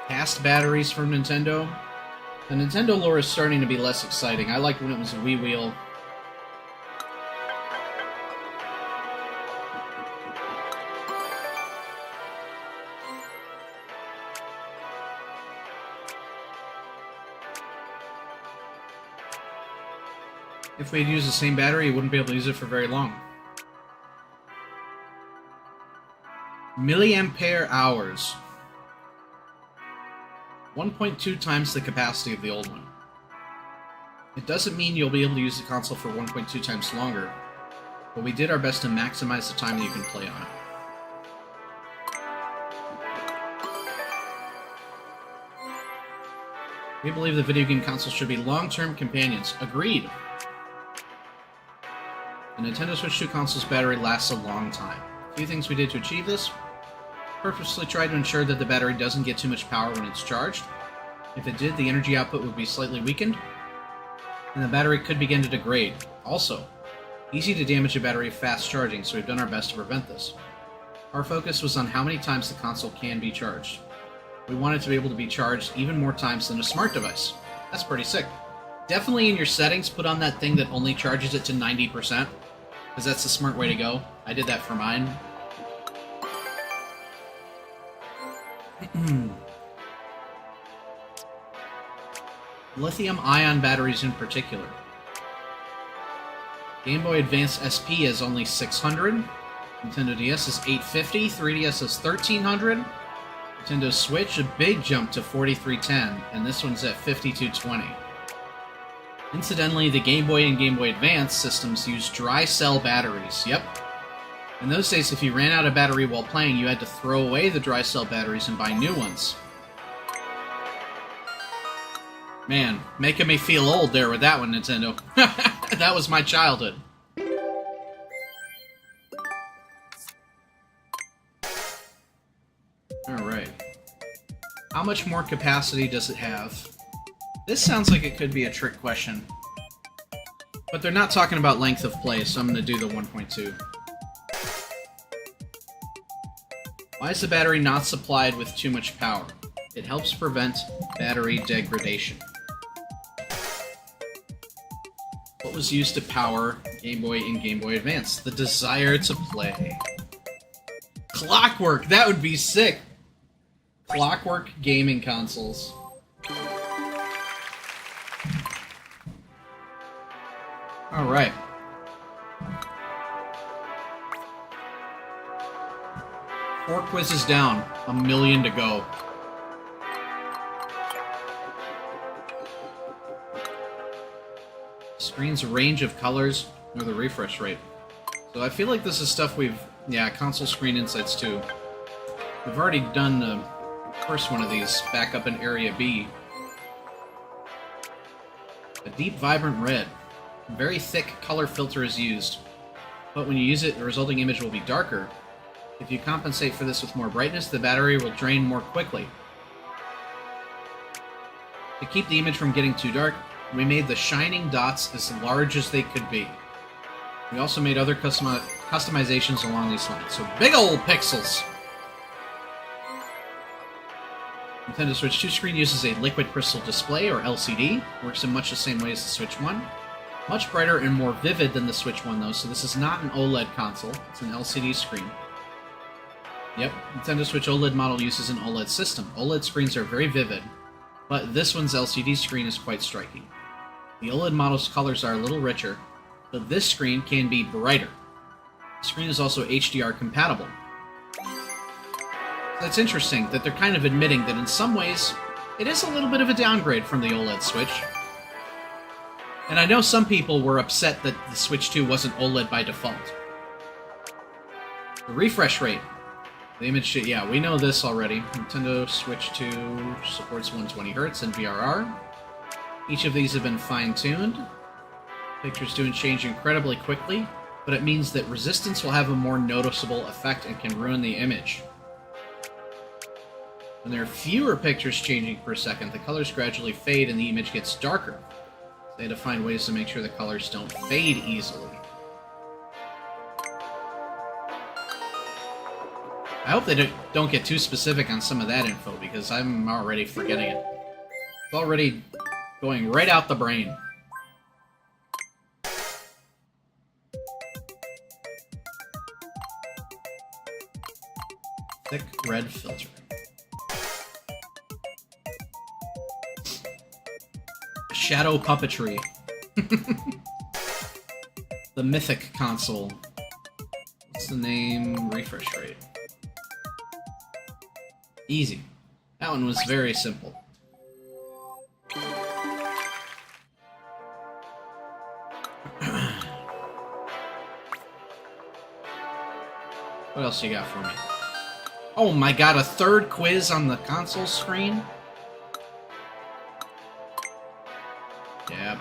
past batteries from Nintendo. The Nintendo lore is starting to be less exciting. I liked when it was a Wii wheel. If we'd used the same battery, you wouldn't be able to use it for very long. Milliampere hours. 1.2 times the capacity of the old one. It doesn't mean you'll be able to use the console for 1.2 times longer, but we did our best to maximize the time that you can play on it. We believe the video game consoles should be long-term companions. Agreed! The Nintendo Switch 2 console's battery lasts a long time. A few things we did to achieve this. Purposely tried to ensure that the battery doesn't get too much power when it's charged. If it did, the energy output would be slightly weakened, and the battery could begin to degrade. Also, easy to damage a battery fast charging, so we've done our best to prevent this. Our focus was on how many times the console can be charged. We wanted to be able to be charged even more times than a smart device. That's pretty sick. Definitely in your settings, put on that thing that only charges it to 90%, because that's the smart way to go. I did that for mine. Lithium-ion batteries in particular. Game Boy Advance SP is only 600. Nintendo DS is 850. 3DS is 1300. Nintendo Switch, a big jump to 4310, and this one's at 5220. Incidentally, the Game Boy and Game Boy Advance systems use dry cell batteries. Yep. In those days, if you ran out of battery while playing, you had to throw away the dry cell batteries and buy new ones. Man, making me feel old there with that one, Nintendo. That was my childhood. Alright. How much more capacity does it have? This sounds like it could be a trick question. But they're not talking about length of play, so I'm going to do the 1.2. Why is the battery not supplied with too much power? It helps prevent battery degradation. What was used to power Game Boy and Game Boy Advance? The desire to play. Clockwork! That would be sick! Clockwork gaming consoles. Alright. Four quizzes down. 1 million to go. Screen's range of colors or the refresh rate. So I feel like this is stuff we've... Yeah, console screen insights too. We've already done the first one of these back up in Area B. A deep, vibrant red. A very thick color filter is used. But when you use it, the resulting image will be darker. If you compensate for this with more brightness, the battery will drain more quickly. To keep the image from getting too dark, we made the shining dots as large as they could be. We also made other customizations along these lines. So big old pixels! Nintendo Switch 2 screen uses a liquid crystal display, or LCD. Works in much the same way as the Switch 1. Much brighter and more vivid than the Switch 1, though, so this is not an OLED console. It's an LCD screen. Yep, Nintendo Switch OLED model uses an OLED system. OLED screens are very vivid, but this one's LCD screen is quite striking. The OLED model's colors are a little richer, but this screen can be brighter. The screen is also HDR compatible. That's interesting that they're kind of admitting that in some ways, it is a little bit of a downgrade from the OLED Switch. And I know some people were upset that the Switch 2 wasn't OLED by default. The refresh rate. The image, yeah, we know this already. Nintendo Switch 2 supports 120Hz and VRR. Each of these have been fine-tuned. Pictures do change incredibly quickly, but it means that resistance will have a more noticeable effect and can ruin the image. When there are fewer pictures changing per second, the colors gradually fade and the image gets darker. They had to find ways to make sure the colors don't fade easily. I hope they don't get too specific on some of that info, because I'm already forgetting it. It's already going right out the brain. Thick red filter. Shadow puppetry. The Mythic console. What's the name? Refresh rate. Easy. That one was very simple. What else you got for me? Oh my god, a third quiz on the console screen? Yep.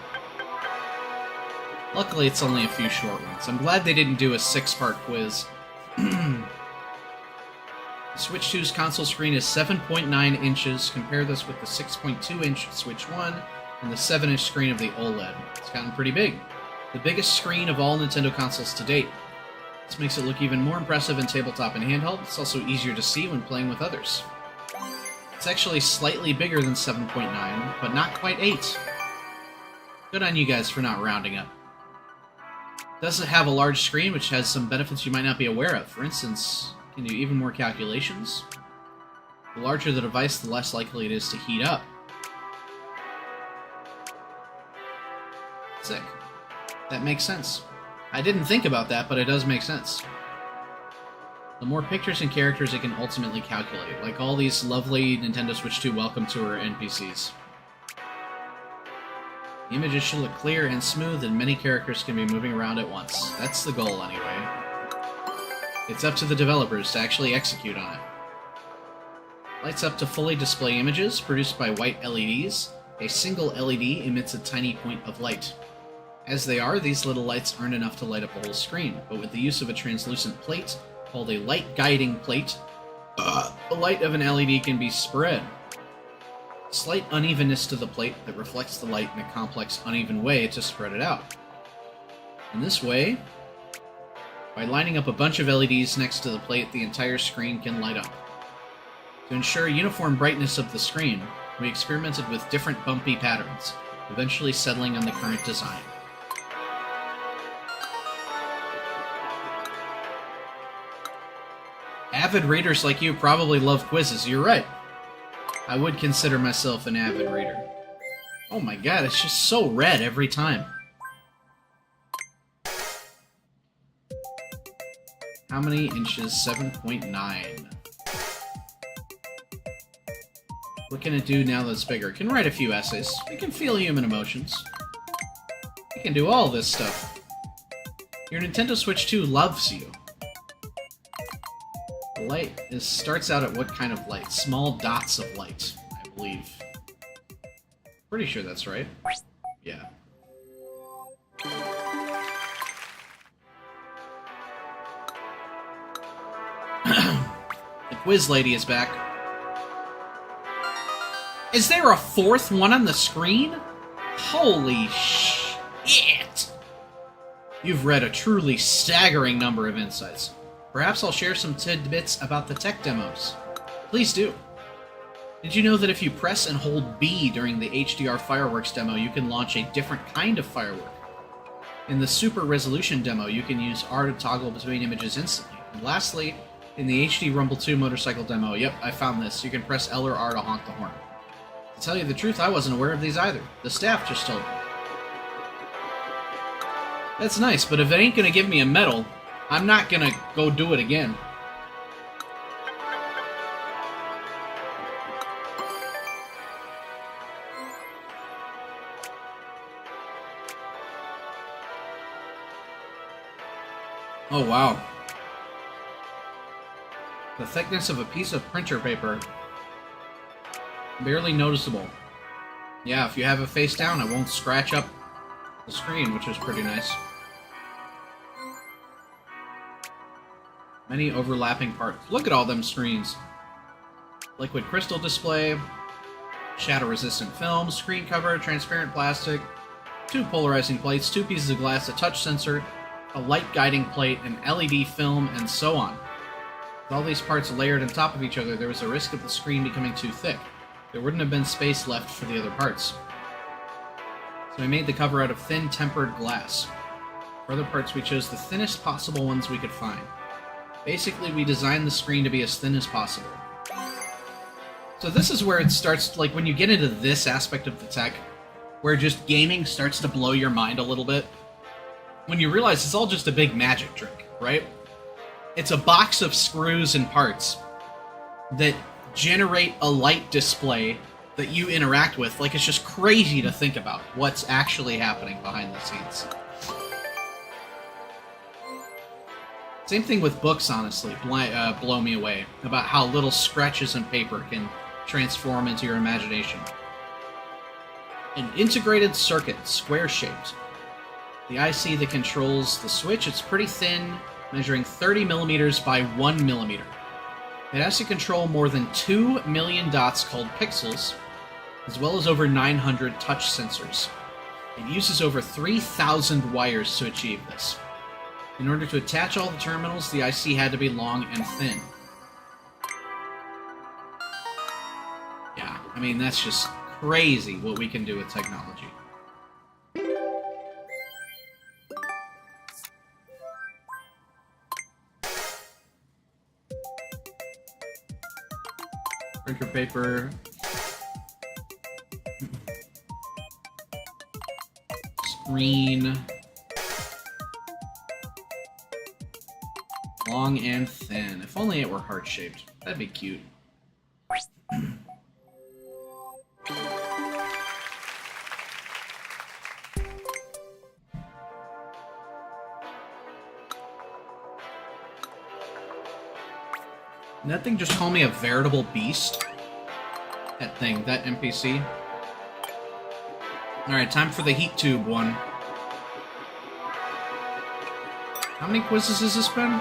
Luckily, it's only a few short ones. I'm glad they didn't do a 6-part quiz. Switch 2's console screen is 7.9 inches. Compare this with the 6.2-inch Switch 1 and the 7-inch screen of the OLED. It's gotten pretty big. The biggest screen of all Nintendo consoles to date. This makes it look even more impressive in tabletop and handheld. It's also easier to see when playing with others. It's actually slightly bigger than 7.9, but not quite 8. Good on you guys for not rounding up. It does have a large screen, which has some benefits you might not be aware of. For instance, it can do even more calculations. The larger the device, the less likely it is to heat up. Sick. That makes sense. I didn't think about that, but it does make sense. The more pictures and characters it can ultimately calculate, like all these lovely Nintendo Switch 2 Welcome Tour NPCs. The images should look clear and smooth, and many characters can be moving around at once. That's the goal, anyway. It's up to the developers to actually execute on it. Lights up to fully display images, produced by white LEDs. A single LED emits a tiny point of light. As they are, these little lights aren't enough to light up the whole screen, but with the use of a translucent plate, called a light guiding plate, the light of an LED can be spread. Slight unevenness to the plate that reflects the light in a complex, uneven way to spread it out. In this way, by lining up a bunch of LEDs next to the plate, the entire screen can light up. To ensure uniform brightness of the screen, we experimented with different bumpy patterns, eventually settling on the current design. Avid readers like you probably love quizzes. You're right. I would consider myself an avid reader. Oh my god, it's just so red every time. How many inches? 7.9. What can it do now that's bigger? It can write a few essays. It can feel human emotions. It can do all this stuff. Your Nintendo Switch 2 loves you. The light starts out at what kind of light? Small dots of light, I believe. Pretty sure that's right. Yeah. The quiz lady is back. Is there a fourth one on the screen? Holy shit! You've read a truly staggering number of insights. Perhaps I'll share some tidbits about the tech demos. Please do. Did you know that if you press and hold B during the HDR fireworks demo, you can launch a different kind of firework? In the super resolution demo, you can use R to toggle between images instantly. And lastly, in the HD Rumble 2 motorcycle demo, yep, I found this. You can press L or R to honk the horn. To tell you the truth, I wasn't aware of these either. The staff just told me. That's nice, but if it ain't gonna give me a medal, I'm not gonna go do it again. Oh, wow. The thickness of a piece of printer paper. Barely noticeable. Yeah, if you have it face down, it won't scratch up the screen, which is pretty nice. Many overlapping parts. Look at all them screens. Liquid crystal display, shadow-resistant film, screen cover, transparent plastic, 2 polarizing plates, 2 pieces of glass, a touch sensor, a light guiding plate, an LED film, and so on. With all these parts layered on top of each other, there was a risk of the screen becoming too thick. There wouldn't have been space left for the other parts. So we made the cover out of thin tempered glass. For other parts, we chose the thinnest possible ones we could find. Basically, we designed the screen to be as thin as possible. So this is where it starts, like, when you get into this aspect of the tech, where just gaming starts to blow your mind a little bit. When you realize it's all just a big magic trick, right? It's a box of screws and parts that generate a light display that you interact with. Like, it's just crazy to think about what's actually happening behind the scenes. Same thing with books, honestly, blow me away, about how little scratches in paper can transform into your imagination. An integrated circuit, square-shaped. The IC that controls the Switch, it's pretty thin, measuring 30 millimeters by 1 millimeter. It has to control more than 2 million dots called pixels, as well as over 900 touch sensors. It uses over 3,000 wires to achieve this. In order to attach all the terminals, the IC had to be long and thin. Yeah, I mean, that's just crazy what we can do with technology. Printer paper. Screen. Long and thin. If only it were heart-shaped. That'd be cute. Did that thing just call me a veritable beast? That thing, that NPC. Alright, time for the heat tube one. How many quizzes has this been?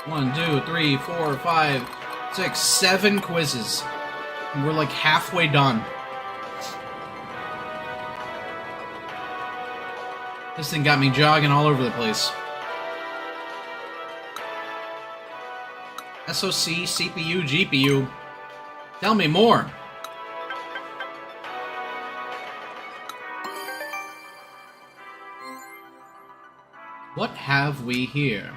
1, 2, 3, 4, 5, 6, 7 quizzes. And we're like halfway done. This thing got me jogging all over the place. SoC, CPU, GPU. Tell me more. What have we here?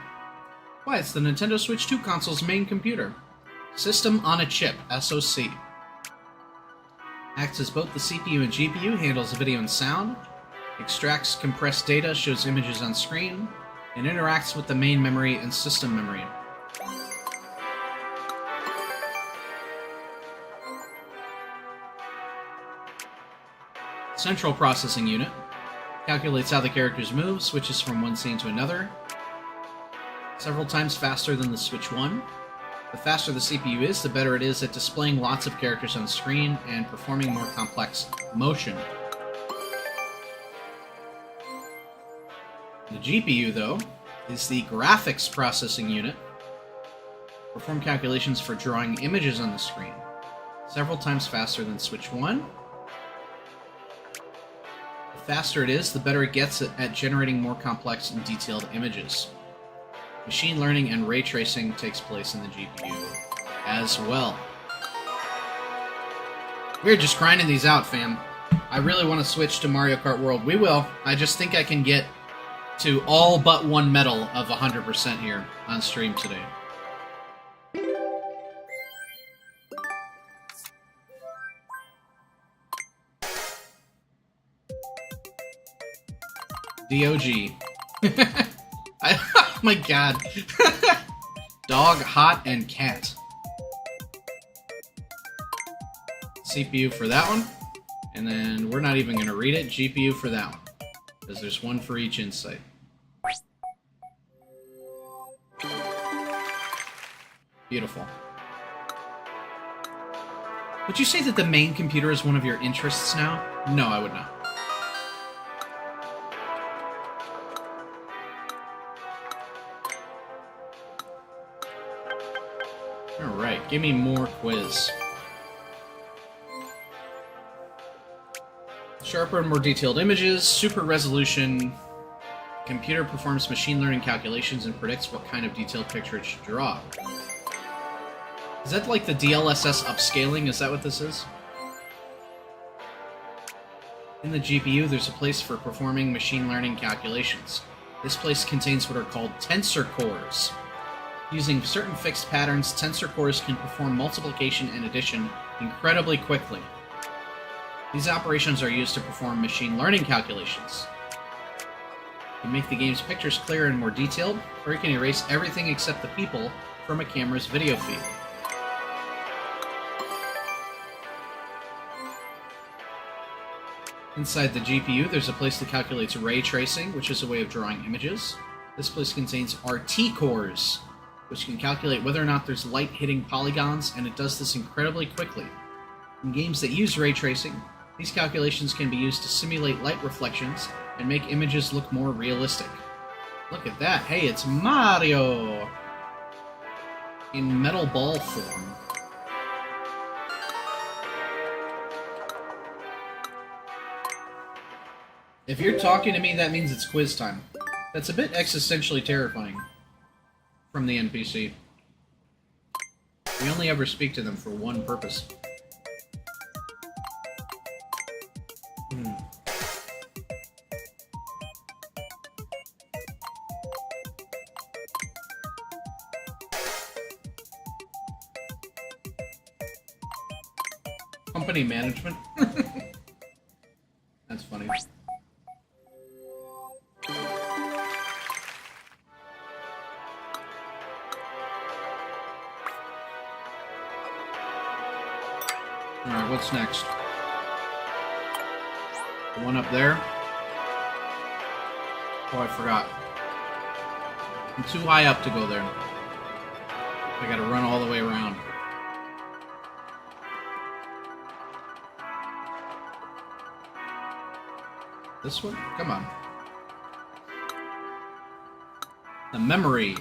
Why, it's the Nintendo Switch 2 console's main computer. System on a chip, SoC. Acts as both the CPU and GPU, handles video and sound, extracts compressed data, shows images on screen, and interacts with the main memory and system memory. Central processing unit. Calculates how the characters move, switches from one scene to another. Several times faster than the Switch 1. The faster the CPU is, the better it is at displaying lots of characters on screen and performing more complex motion. The GPU, though, is the graphics processing unit. Perform calculations for drawing images on the screen. Several times faster than Switch 1. The faster it is, the better it gets at generating more complex and detailed images. Machine learning and ray tracing takes place in the GPU as well. We're just grinding these out, fam. I really want to switch to Mario Kart World. We will. I just think I can get to all but one medal of 100% here on stream today. DOG. Oh my god. Dog, hot, and cat. CPU for that one. And then we're not even going to read it. GPU for that one. Because there's one for each insight. Beautiful. Would you say that the main computer is one of your interests now? No, I would not. Alright, give me more quiz. Sharper and more detailed images, super resolution. Computer performs machine learning calculations and predicts what kind of detailed picture it should draw. Is that like the DLSS upscaling? Is that what this is? In the GPU, there's a place for performing machine learning calculations. This place contains what are called tensor cores. Using certain fixed patterns, tensor cores can perform multiplication and addition incredibly quickly. These operations are used to perform machine learning calculations. You can make the game's pictures clearer and more detailed, or you can erase everything except the people from a camera's video feed. Inside the GPU, there's a place that calculates ray tracing, which is a way of drawing images. This place contains RT cores, which can calculate whether or not there's light hitting polygons, and it does this incredibly quickly. In games that use ray tracing, these calculations can be used to simulate light reflections and make images look more realistic. Look at that. Hey, it's Mario! In metal ball form. If you're talking to me, that means it's quiz time. That's a bit existentially terrifying. From the NPC. We only ever speak to them for one purpose. Company management? That's funny. Alright, what's next? The one up there? Oh, I forgot. I'm too high up to go there. I gotta run all the way around. This one? Come on. The memory.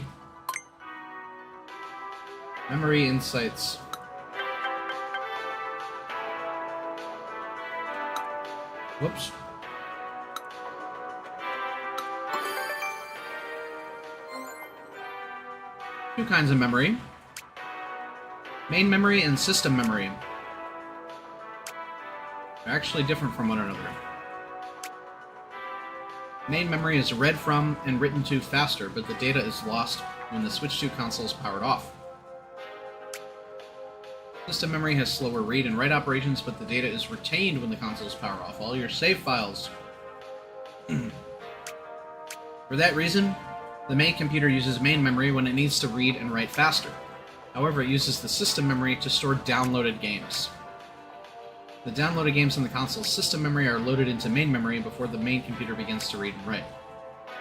Memory insights. Whoops. Two kinds of memory. Main memory and system memory are actually different from one another. Main memory is read from and written to faster, but the data is lost when the Switch 2 console is powered off. System memory has slower read and write operations, but the data is retained when the console is powered off. All your save files. For that reason, the main computer uses main memory when it needs to read and write faster. However, it uses the system memory to store downloaded games. The downloaded games in the console's system memory are loaded into main memory before the main computer begins to read and write.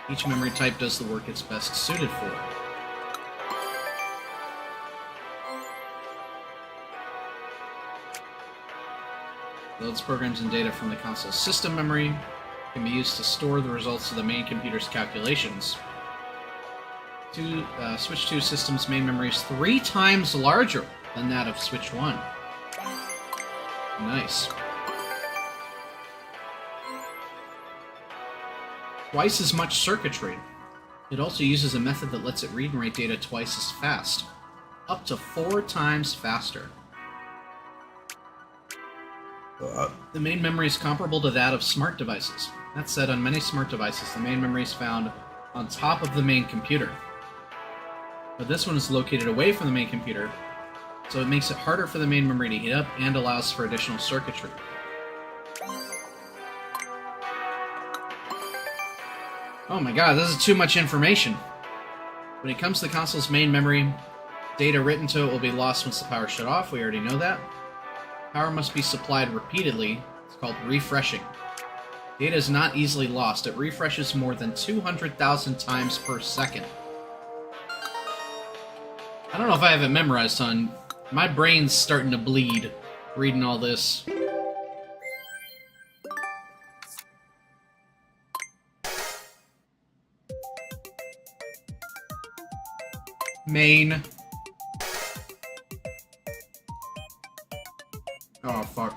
Each memory type does the work it's best suited for. Loads programs and data from the console's system memory can be used to store the results of the main computer's calculations. Switch 2 system's main memory is 3 times larger than that of Switch 1. Nice. Twice as much circuitry. It also uses a method that lets it read and write data twice as fast. Up to 4 times faster. The main memory is comparable to that of smart devices. That said, on many smart devices, the main memory is found on top of the main computer. But this one is located away from the main computer, so it makes it harder for the main memory to heat up and allows for additional circuitry. Oh my god, this is too much information. When it comes to the console's main memory, data written to it will be lost once the power is shut off. We already know that. Power must be supplied repeatedly. It's called refreshing. Data is not easily lost. It refreshes more than 200,000 times per second. I don't know if I have it memorized, hon. My brain's starting to bleed reading all this. Main. Oh, fuck.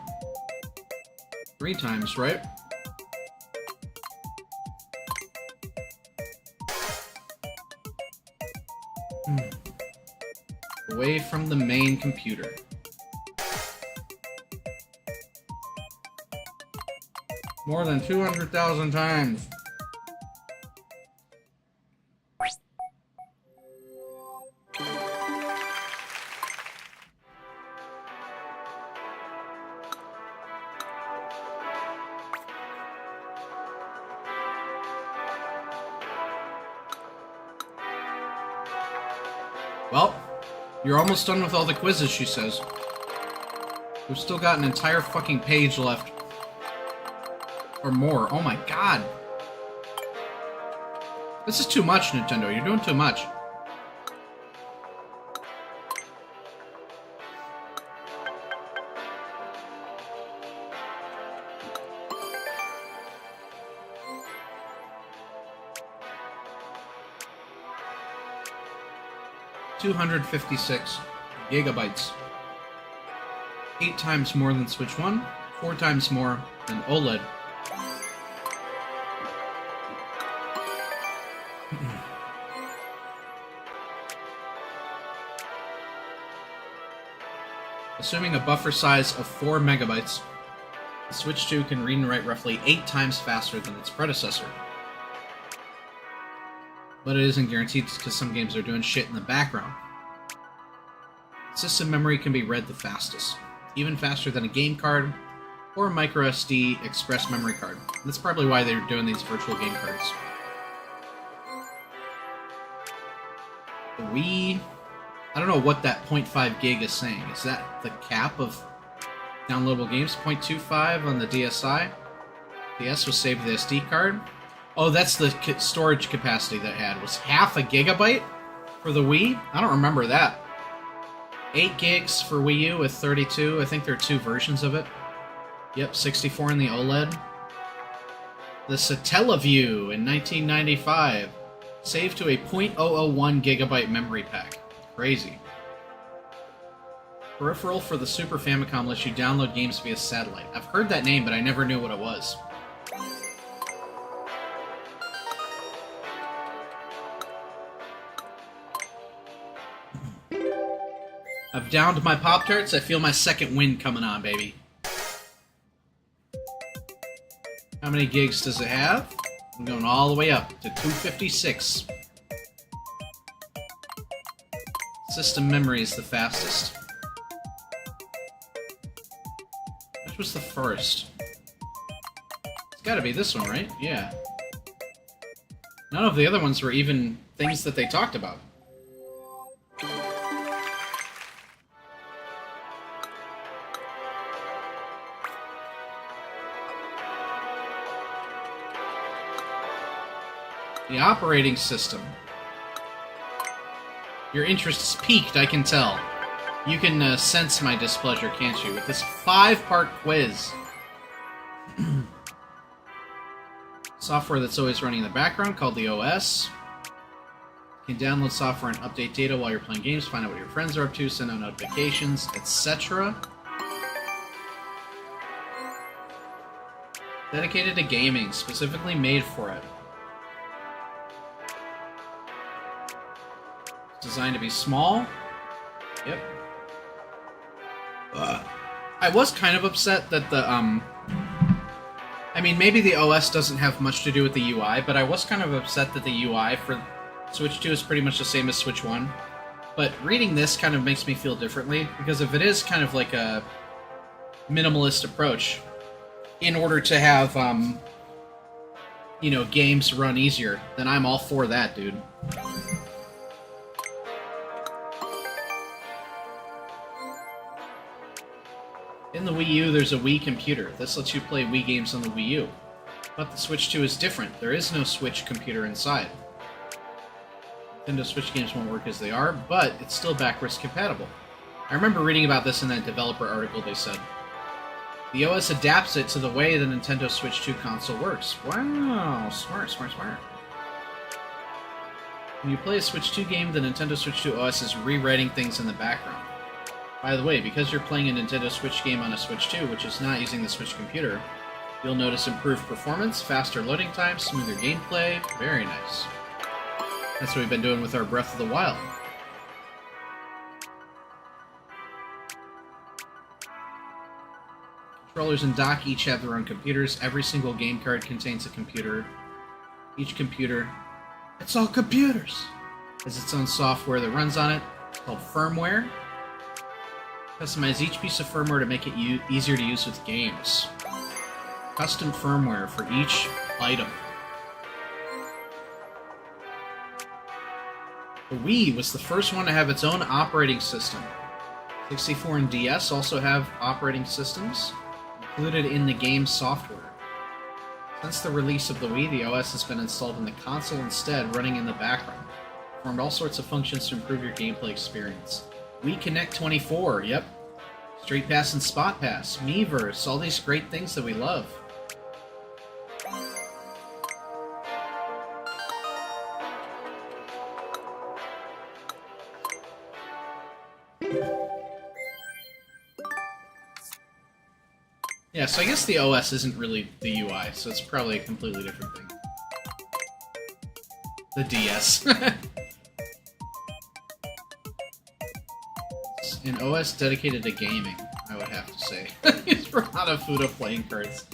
3 times, right? Away from the main computer. More than 200,000 times. Well, you're almost done with all the quizzes, she says. We've still got an entire fucking page left. Or more. Oh my god. This is too much, Nintendo. You're doing too much. $256 gigabytes. 8 times more than Switch 1, 4 times more than OLED. Assuming a buffer size of 4 megabytes, the Switch 2 can read and write roughly 8 times faster than its predecessor. But it isn't guaranteed because some games are doing shit in the background. System memory can be read the fastest, even faster than a game card or a microSD express memory card. That's probably why they're doing these virtual game cards. The Wii... I don't know what that 0.5 gig is saying. Is that the cap of downloadable games? 0.25 on the DSi? DS was saved to the SD card? Oh, that's the storage capacity that it had. Was half a gigabyte for the Wii? I don't remember that. 8 gigs for Wii U with 32. I think there are 2 versions of it. Yep, 64 in the OLED. The Satellaview in 1995. Saved to a 0.001 gigabyte memory pack. Crazy. Peripheral for the Super Famicom lets you download games via satellite. I've heard that name, but I never knew what it was. I've downed my Pop-Tarts. I feel my second wind coming on, baby. How many gigs does it have? I'm going all the way up to 256. System memory is the fastest. Which was the first? It's gotta be this one, right? Yeah. None of the other ones were even things that they talked about. The operating system. Your interest is piqued, I can tell. You can sense my displeasure, can't you? With this 5-part quiz. Software that's always running in the background, called the OS. You can download software and update data while you're playing games, find out what your friends are up to, send out notifications, etc. Dedicated to gaming, specifically made for it. Designed to be small. Yep. I was kind of upset that the, I mean, maybe the OS doesn't have much to do with the UI, but I was kind of upset that the UI for Switch 2 is pretty much the same as Switch 1. But reading this kind of makes me feel differently, because if it is kind of like a minimalist approach, in order to have, you know, games run easier, then I'm all for that, dude. In the Wii U, there's a Wii computer. This lets you play Wii games on the Wii U. But the Switch 2 is different. There is no Switch computer inside. Nintendo Switch games won't work as they are, but it's still backwards compatible. I remember reading about this in that developer article they said. The OS adapts it to the way the Nintendo Switch 2 console works. Wow, smart, smart, smart. When you play a Switch 2 game, the Nintendo Switch 2 OS is rewriting things in the background. By the way, because you're playing a Nintendo Switch game on a Switch 2, which is not using the Switch computer, you'll notice improved performance, faster loading times, smoother gameplay. Very nice. That's what we've been doing with our Breath of the Wild. Controllers and dock each have their own computers. Every single game card contains a computer. Each computer, it's all computers, has its own software that runs on it. It's called firmware. Customize each piece of firmware to make it easier to use with games. Custom firmware for each item. The Wii was the first one to have its own operating system. 64 and DS also have operating systems included in the game software. Since the release of the Wii, the OS has been installed in the console instead, running in the background. Performed all sorts of functions to improve your gameplay experience. Wii Connect 24, yep. Street Pass and Spot Pass, MirrorVerse, all these great things that we love. Yeah, so I guess the OS isn't really the UI, so it's probably a completely different thing. The DS. An OS dedicated to gaming, I would have to say. It's for Hanafuda playing cards.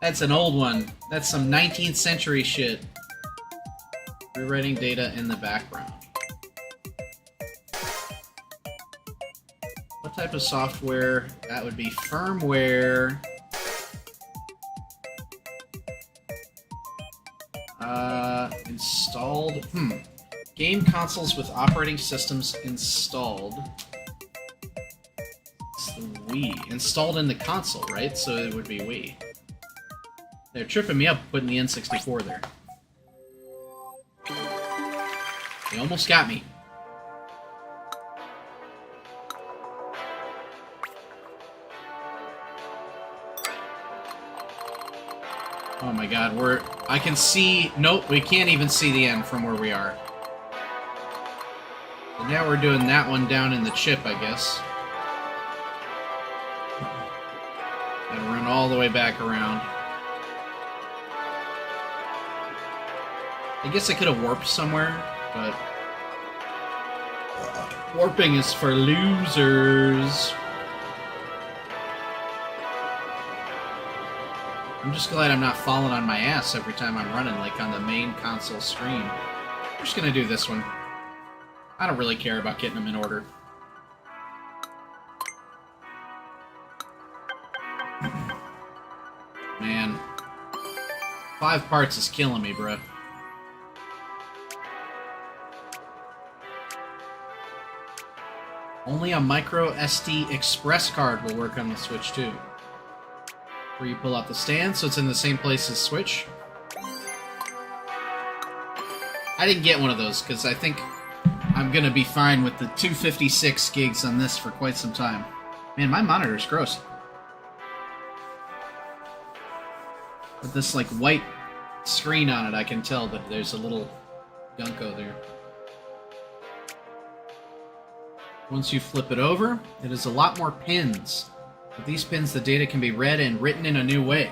That's an old one. That's some 19th century shit. Rewriting data in the background. What type of software? That would be firmware. Installed. Game consoles with operating systems installed. It's the Wii. Installed in the console, right? So it would be Wii. They're tripping me up putting the N64 there. They almost got me. Oh my god, I can see... Nope, we can't even see the end from where we are. So now we're doing that one down in the chip, I guess. And run all the way back around. I guess I could have warped somewhere, but... Warping is for losers. I'm just glad I'm not falling on my ass every time I'm running, like on the main console screen. I'm just gonna do this one. I don't really care about getting them in order. Man. 5 parts is killing me, bruh. Only a micro SD express card will work on the Switch too. Where you pull out the stand, so it's in the same place as Switch. I didn't get one of those, because I think I'm going to be fine with the 256 gigs on this for quite some time. Man, my monitor's gross. With this, like, white screen on it, I can tell that there's a little gunko there. Once you flip it over, it is a lot more pins. With these pins, the data can be read and written in a new way.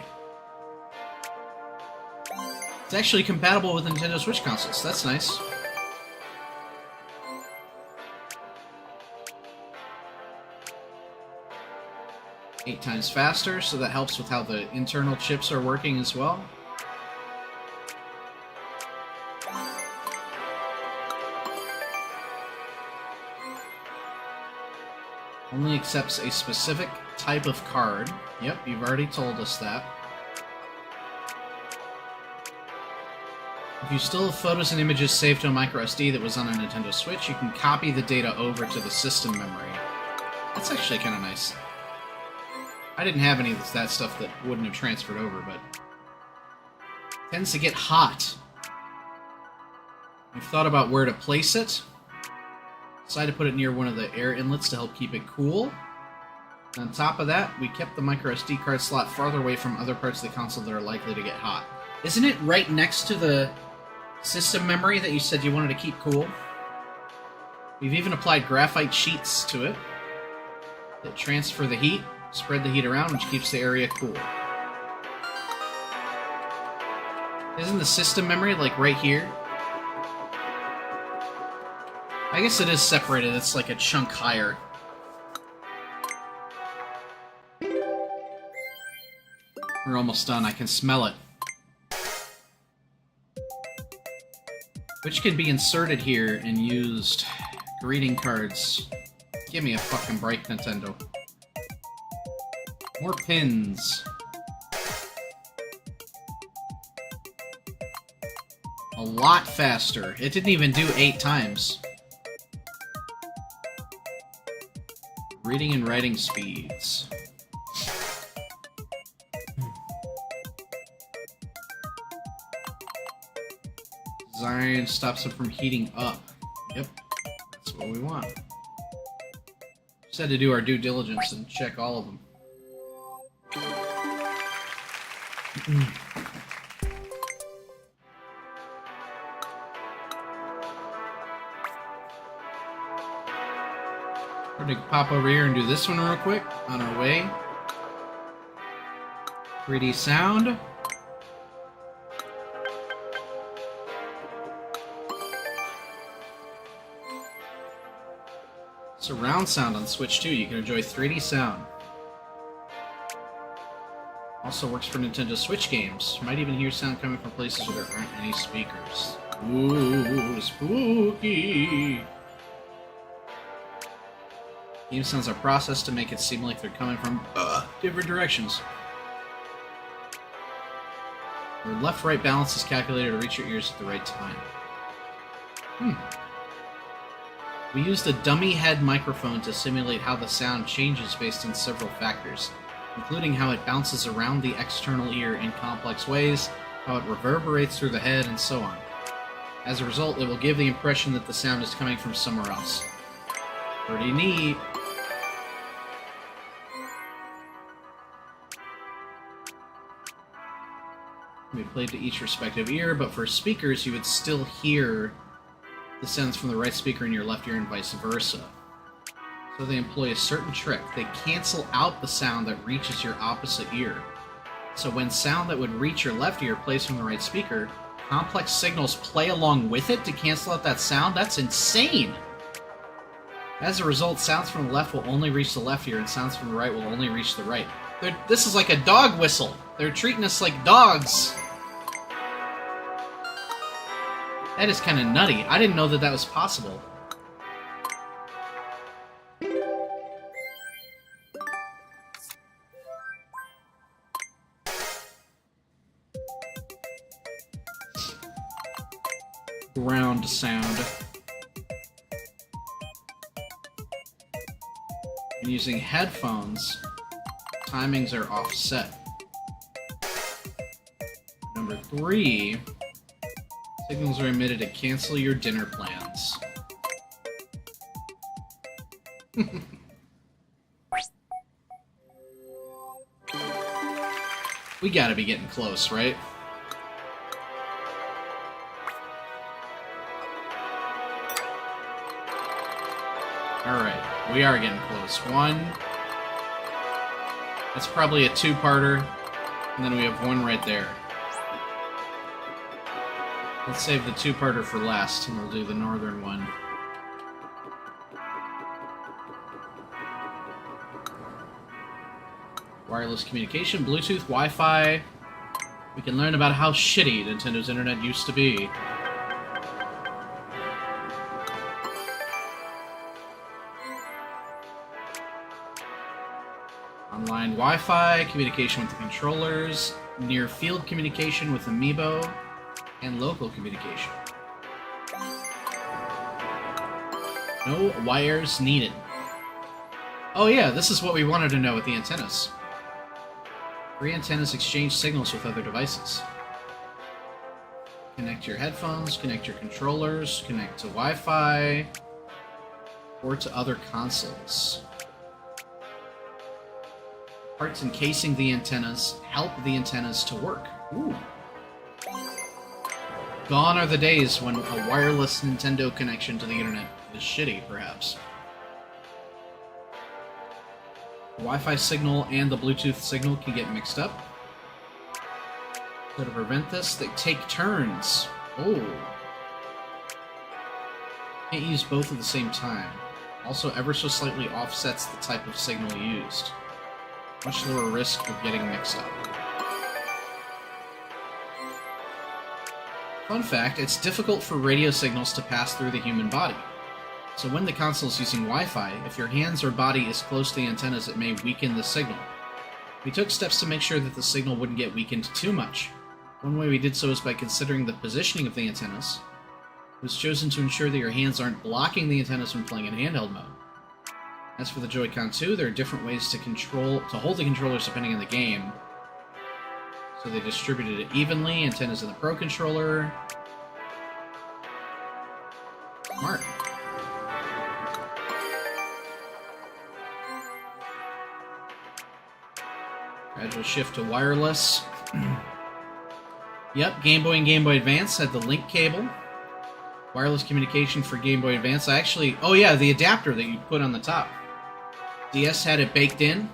It's actually compatible with Nintendo Switch consoles. That's nice. Eight times faster, so that helps with how the internal chips are working as well. Only accepts a specific type of card. Yep, you've already told us that. If you still have photos and images saved to a microSD that was on a Nintendo Switch, you can copy the data over to the system memory. That's actually kind of nice. I didn't have any of that stuff that wouldn't have transferred over, but it tends to get hot. We've thought about where to place it. Decided to put it near one of the air inlets to help keep it cool. And on top of that, we kept the microSD card slot farther away from other parts of the console that are likely to get hot. Isn't it right next to the system memory that you said you wanted to keep cool? We've even applied graphite sheets to it that transfer the heat, spread the heat around, which keeps the area cool. Isn't the system memory like right here? I guess it is separated, it's like a chunk higher. We're almost done, I can smell it. Which can be inserted here and used. Greeting cards. Give me a fucking break, Nintendo. More pins. A lot faster. It didn't even do 8 times. Reading and writing speeds. Design stops it from heating up. Yep, that's what we want. Just had to do our due diligence and check all of them. We're gonna pop over here and do this one real quick on our way. 3D sound. Surround sound on Switch 2. You can enjoy 3D sound. Also works for Nintendo Switch games. You might even hear sound coming from places where there aren't any speakers. Ooh, spooky! Game sounds are processed to make it seem like they're coming from different directions. The left-right balance is calculated to reach your ears at the right time. We used a dummy head microphone to simulate how the sound changes based on several factors, including how it bounces around the external ear in complex ways, how it reverberates through the head, and so on. As a result, it will give the impression that the sound is coming from somewhere else. Pretty neat. We played to each respective ear, but for speakers, you would still hear the sounds from the right speaker in your left ear and vice versa. So they employ a certain trick. They cancel out the sound that reaches your opposite ear. So when sound that would reach your left ear plays from the right speaker, complex signals play along with it to cancel out that sound? That's insane! As a result, sounds from the left will only reach the left ear, and sounds from the right will only reach the right. This is like a dog whistle. They're treating us like dogs. That is kind of nutty. I didn't know that that was possible. Ground sound. And using headphones, timings are offset. Number 3, signals are emitted to cancel your dinner plans. We gotta be getting close, right? Alright, we are getting close. 1. That's probably a 2-parter. And then we have 1 right there. Let's save the 2-parter for last, and we'll do the northern one. Wireless communication, Bluetooth, Wi-Fi. We can learn about how shitty Nintendo's internet used to be. Online Wi-Fi, communication with the controllers, near-field communication with Amiibo, and local communication. No wires needed. Oh yeah, this is what we wanted to know with the antennas. 3 antennas exchange signals with other devices. Connect your headphones, connect your controllers, connect to Wi-Fi, or to other consoles. Parts encasing the antennas help the antennas to work. Ooh. Gone are the days when a wireless Nintendo connection to the internet is shitty, perhaps. The Wi-Fi signal and the Bluetooth signal can get mixed up. So to prevent this, they take turns. Oh. Can't use both at the same time. Also, ever so slightly offsets the type of signal used. Much lower risk of getting mixed up. Fun fact, it's difficult for radio signals to pass through the human body. So when the console is using Wi-Fi, if your hands or body is close to the antennas, it may weaken the signal. We took steps to make sure that the signal wouldn't get weakened too much. One way we did so is by considering the positioning of the antennas. It was chosen to ensure that your hands aren't blocking the antennas when playing in handheld mode. As for the Joy-Con 2, there are different ways to hold the controllers depending on the game. So they distributed it evenly, antennas in the Pro Controller. Smart. Gradual shift to wireless. Yep, Game Boy and Game Boy Advance had the link cable. Wireless communication for Game Boy Advance. Oh yeah, the adapter that you put on the top. DS had it baked in.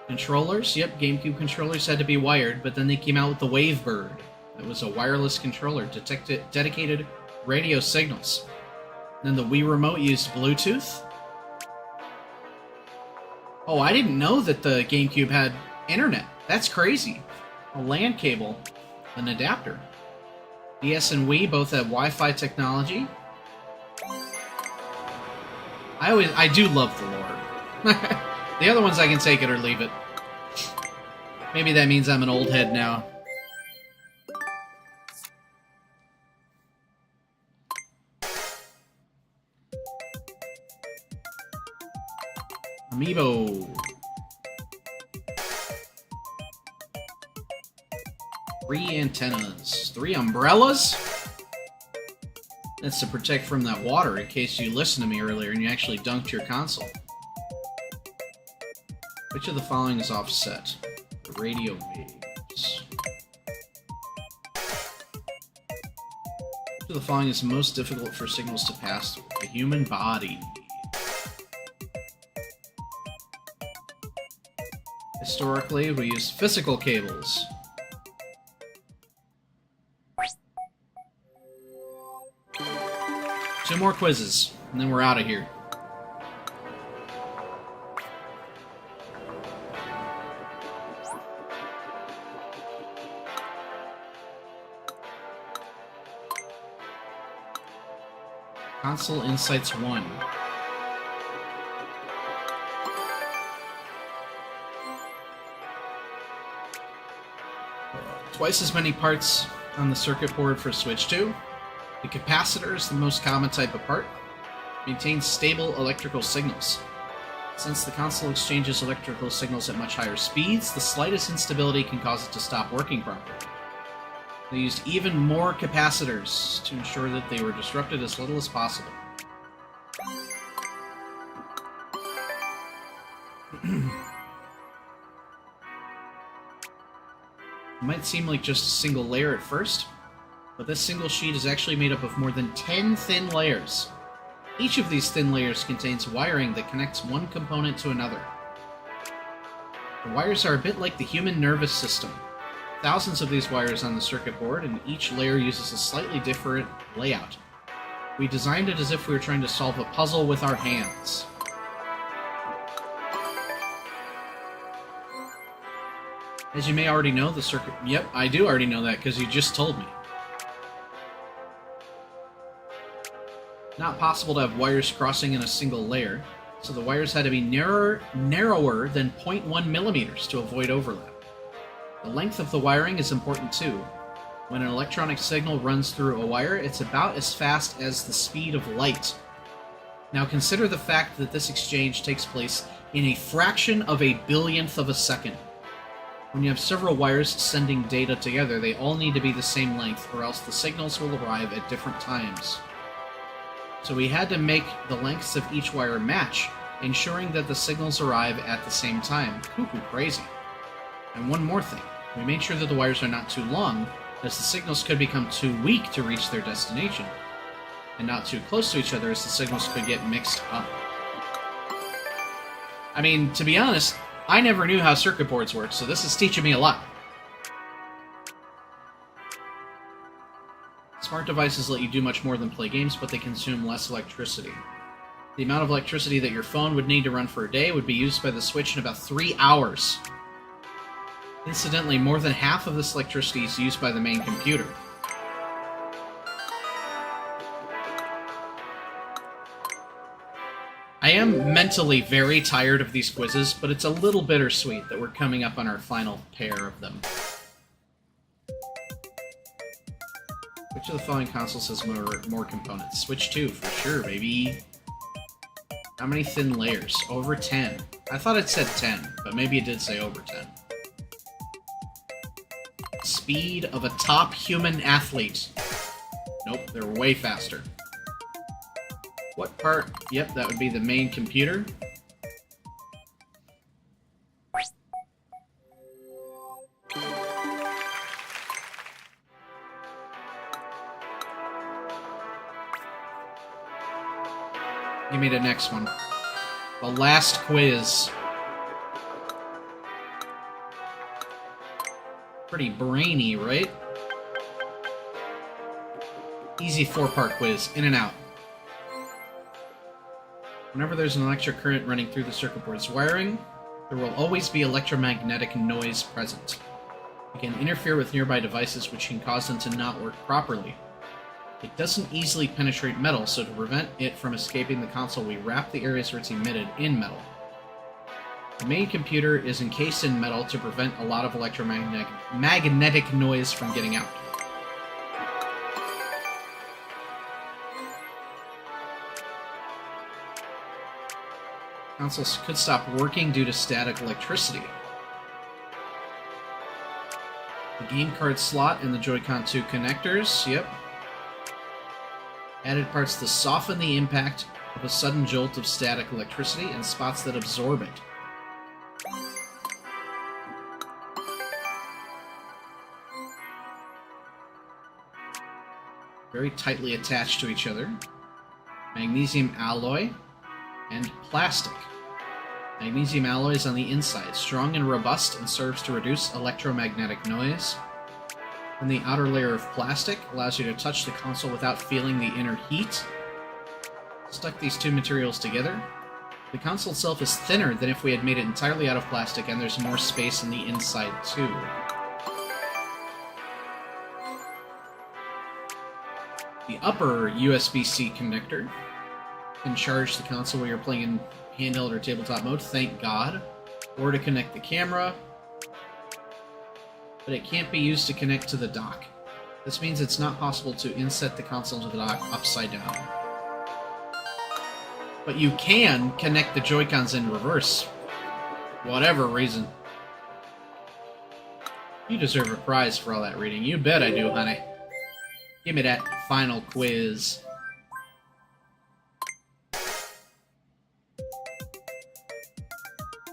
Controllers, yep, GameCube controllers had to be wired, but then they came out with the Wavebird. It was a wireless controller, dedicated radio signals. Then the Wii Remote used Bluetooth. Oh, I didn't know that the GameCube had internet. That's crazy. A LAN cable, an adapter. DS and Wii both had Wi-Fi technology. I do love the lore. The other ones I can take it or leave it. Maybe that means I'm an old head now. Amiibo. 3 antennas. 3 umbrellas? That's to protect from that water, in case you listened to me earlier and you actually dunked your console. Which of the following is offset? The radio waves. Which of the following is most difficult for signals to pass through? The human body. Historically, we use physical cables. Two more quizzes. and then we're out of here. Console Insights 1. Twice as many parts on the circuit board for Switch 2. The capacitor is the most common type of part. Maintains stable electrical signals. Since the console exchanges electrical signals at much higher speeds, the slightest instability can cause it to stop working properly. They used even more capacitors to ensure that they were disrupted as little as possible. It might seem like just a single layer at first, but this single sheet is actually made up of more than 10 thin layers. Each of these thin layers contains wiring that connects one component to another. The wires are a bit like the human nervous system. Thousands of these wires on the circuit board, and each layer uses a slightly different layout. We designed it as if we were trying to solve a puzzle with our hands. As you may already know, the circuit... Yep, I do already know that, because you just told me. Not possible to have wires crossing in a single layer, so the wires had to be narrower than 0.1 millimeters to avoid overlap. The length of the wiring is important too. When an electronic signal runs through a wire, it's about as fast as the speed of light. Now consider the fact that this exchange takes place in a fraction of a billionth of a second. When you have several wires sending data together, they all need to be the same length, or else the signals will arrive at different times. So we had to make the lengths of each wire match, ensuring that the signals arrive at the same time. Cuckoo crazy. And one more thing. We made sure that the wires are not too long, as the signals could become too weak to reach their destination, and not too close to each other, as the signals could get mixed up. I mean, to be honest, I never knew how circuit boards work, so this is teaching me a lot. Smart devices let you do much more than play games, but they consume less electricity. The amount of electricity that your phone would need to run for a day would be used by the Switch in about 3 hours. Incidentally, more than half of this electricity is used by the main computer. I am mentally very tired of these quizzes, but it's a little bittersweet that we're coming up on our final pair of them. Which of the following consoles has more components? Switch 2, for sure, baby. How many thin layers? Over 10. I thought it said 10, but maybe it did say over 10. Speed of a top human athlete. Nope, they're way faster. What part? Yep, that would be the main computer. Give me the next one. The last quiz. Pretty brainy, right? Easy 4-part quiz, in and out. Whenever there's an electric current running through the circuit board's wiring, there will always be electromagnetic noise present. It can interfere with nearby devices, which can cause them to not work properly. It doesn't easily penetrate metal, so to prevent it from escaping the console, we wrap the areas where it's emitted in metal. The main computer is encased in metal to prevent a lot of electromagnetic noise from getting out. Consoles could stop working due to static electricity. The game card slot and the Joy-Con 2 connectors, yep. Added parts to soften the impact of a sudden jolt of static electricity and spots that absorb it. Very tightly attached to each other. Magnesium alloy and plastic. Magnesium alloy is on the inside, strong and robust, and serves to reduce electromagnetic noise. And the outer layer of plastic allows you to touch the console without feeling the inner heat. Stuck these two materials together. The console itself is thinner than if we had made it entirely out of plastic, and there's more space in the inside, too. The upper USB-C connector can charge the console while you're playing in handheld or tabletop mode, thank God, or to connect the camera, but it can't be used to connect to the dock. This means it's not possible to inset the console to the dock upside down. But you can connect the Joy-Cons in reverse. Whatever reason. You deserve a prize for all that reading. You bet I do, honey. Give me that final quiz.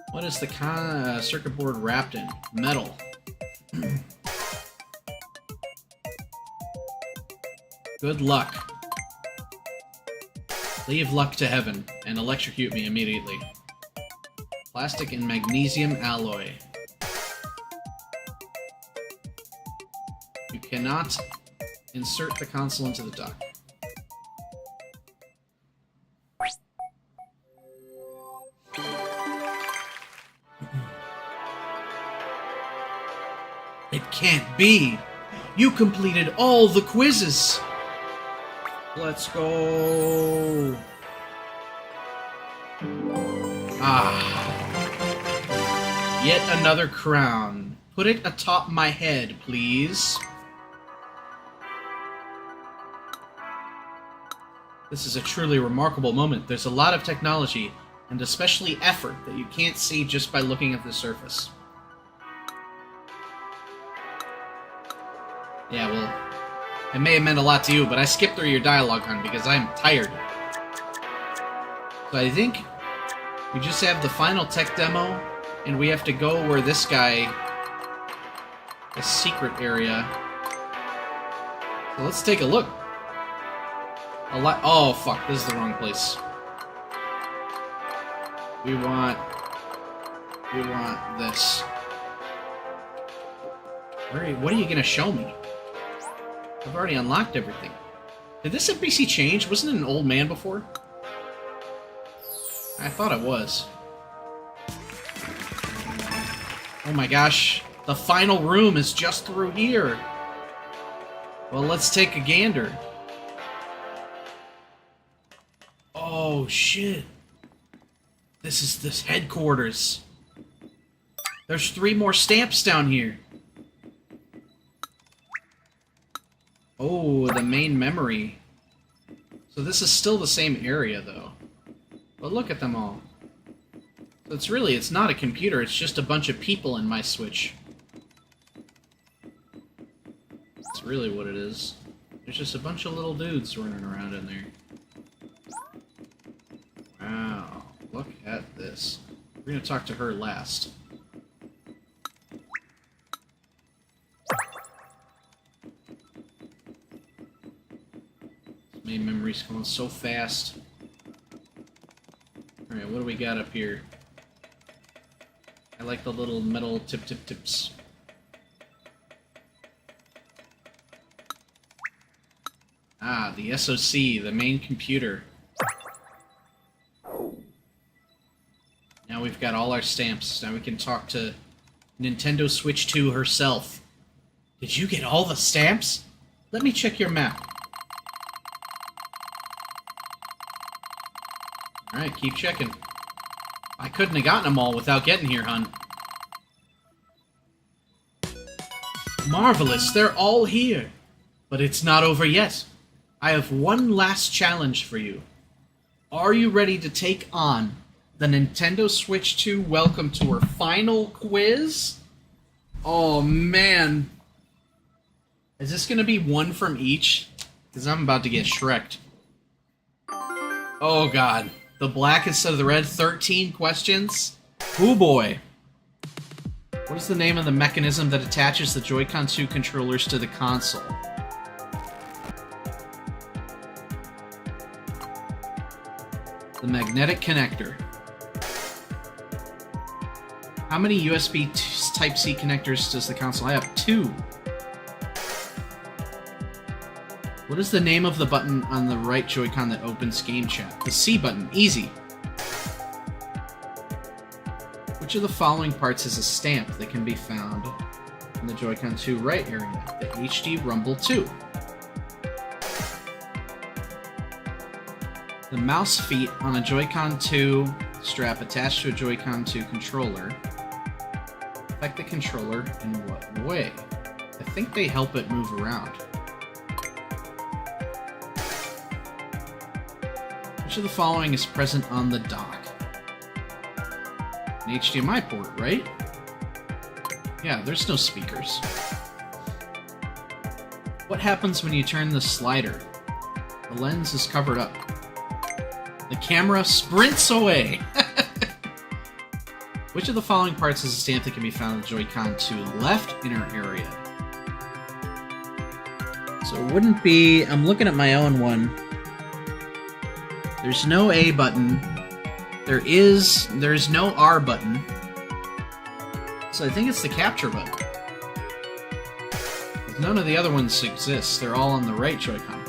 What is the circuit board wrapped in? Metal. Good luck. Leave luck to heaven and electrocute me immediately. Plastic and magnesium alloy. You cannot insert the console into the dock. It can't be! You completed all the quizzes! Let's go! Ah. Yet another crown. Put it atop my head, please. This is a truly remarkable moment. There's a lot of technology, and especially effort, that you can't see just by looking at the surface. Yeah, well, it may have meant a lot to you, but I skipped through your dialogue, hon, because I'm tired. So I think we just have the final tech demo, and we have to go where this guy... a secret area. So let's take a look. Oh, fuck, this is the wrong place. We want this. What are you gonna show me? I've already unlocked everything. Did this NPC change? Wasn't it an old man before? I thought it was. Oh my gosh. The final room is just through here. Well, let's take a gander. Oh, shit. This is this headquarters. There's 3 more stamps down here. Oh, the main memory. So this is still the same area, though. But look at them all. So it's not a computer, it's just a bunch of people in my Switch. That's really what it is. There's just a bunch of little dudes running around in there. Wow, look at this. We're gonna talk to her last. Main memory's going so fast. Alright, what do we got up here? I like the little metal tips. Ah, the SoC, the main computer. Now we've got all our stamps. Now we can talk to Nintendo Switch 2 herself. Did you get all the stamps? Let me check your map. Alright, keep checking. I couldn't have gotten them all without getting here, hun. Marvelous, they're all here. But it's not over yet. I have one last challenge for you. Are you ready to take on the Nintendo Switch 2 Welcome Tour final quiz? Oh, man. Is this going to be one from each? Because I'm about to get shreked. Oh, God. The black instead of the red. 13 questions? Oh, boy. What is the name of the mechanism that attaches the Joy-Con 2 controllers to the console? The magnetic connector. How many USB Type-C connectors does the console have? 2. What is the name of the button on the right Joy-Con that opens game chat? The C button. Easy. Which of the following parts is a stamp that can be found in the Joy-Con 2 right area? The HD Rumble 2. The mouse feet on a Joy-Con 2 strap attached to a Joy-Con 2 controller affect the controller in what way? I think they help it move around. Which of the following is present on the dock? An HDMI port, right? Yeah, there's no speakers. What happens when you turn the slider? The lens is covered up. The camera sprints away! Which of the following parts is a stamp that can be found in the Joy-Con 2 left inner area? So it wouldn't be... I'm looking at my own one. There's no A button. There's no R button. So I think it's the capture button. None of the other ones exist. They're all on the right Joy-Con.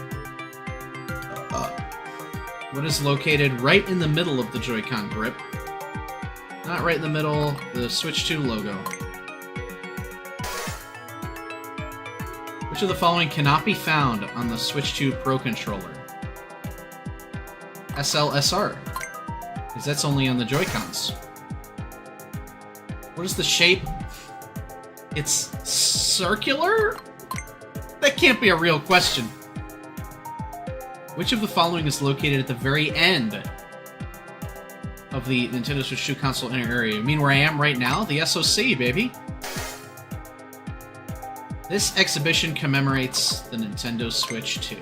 What is located right in the middle of the Joy-Con grip? Not right in the middle, the Switch 2 logo. Which of the following cannot be found on the Switch 2 Pro controller? SLSR. Because that's only on the Joy-Cons. What is the shape? It's circular? That can't be a real question. Which of the following is located at the very end of the Nintendo Switch 2 console inner area? You mean where I am right now? The SoC, baby! This exhibition commemorates the Nintendo Switch 2.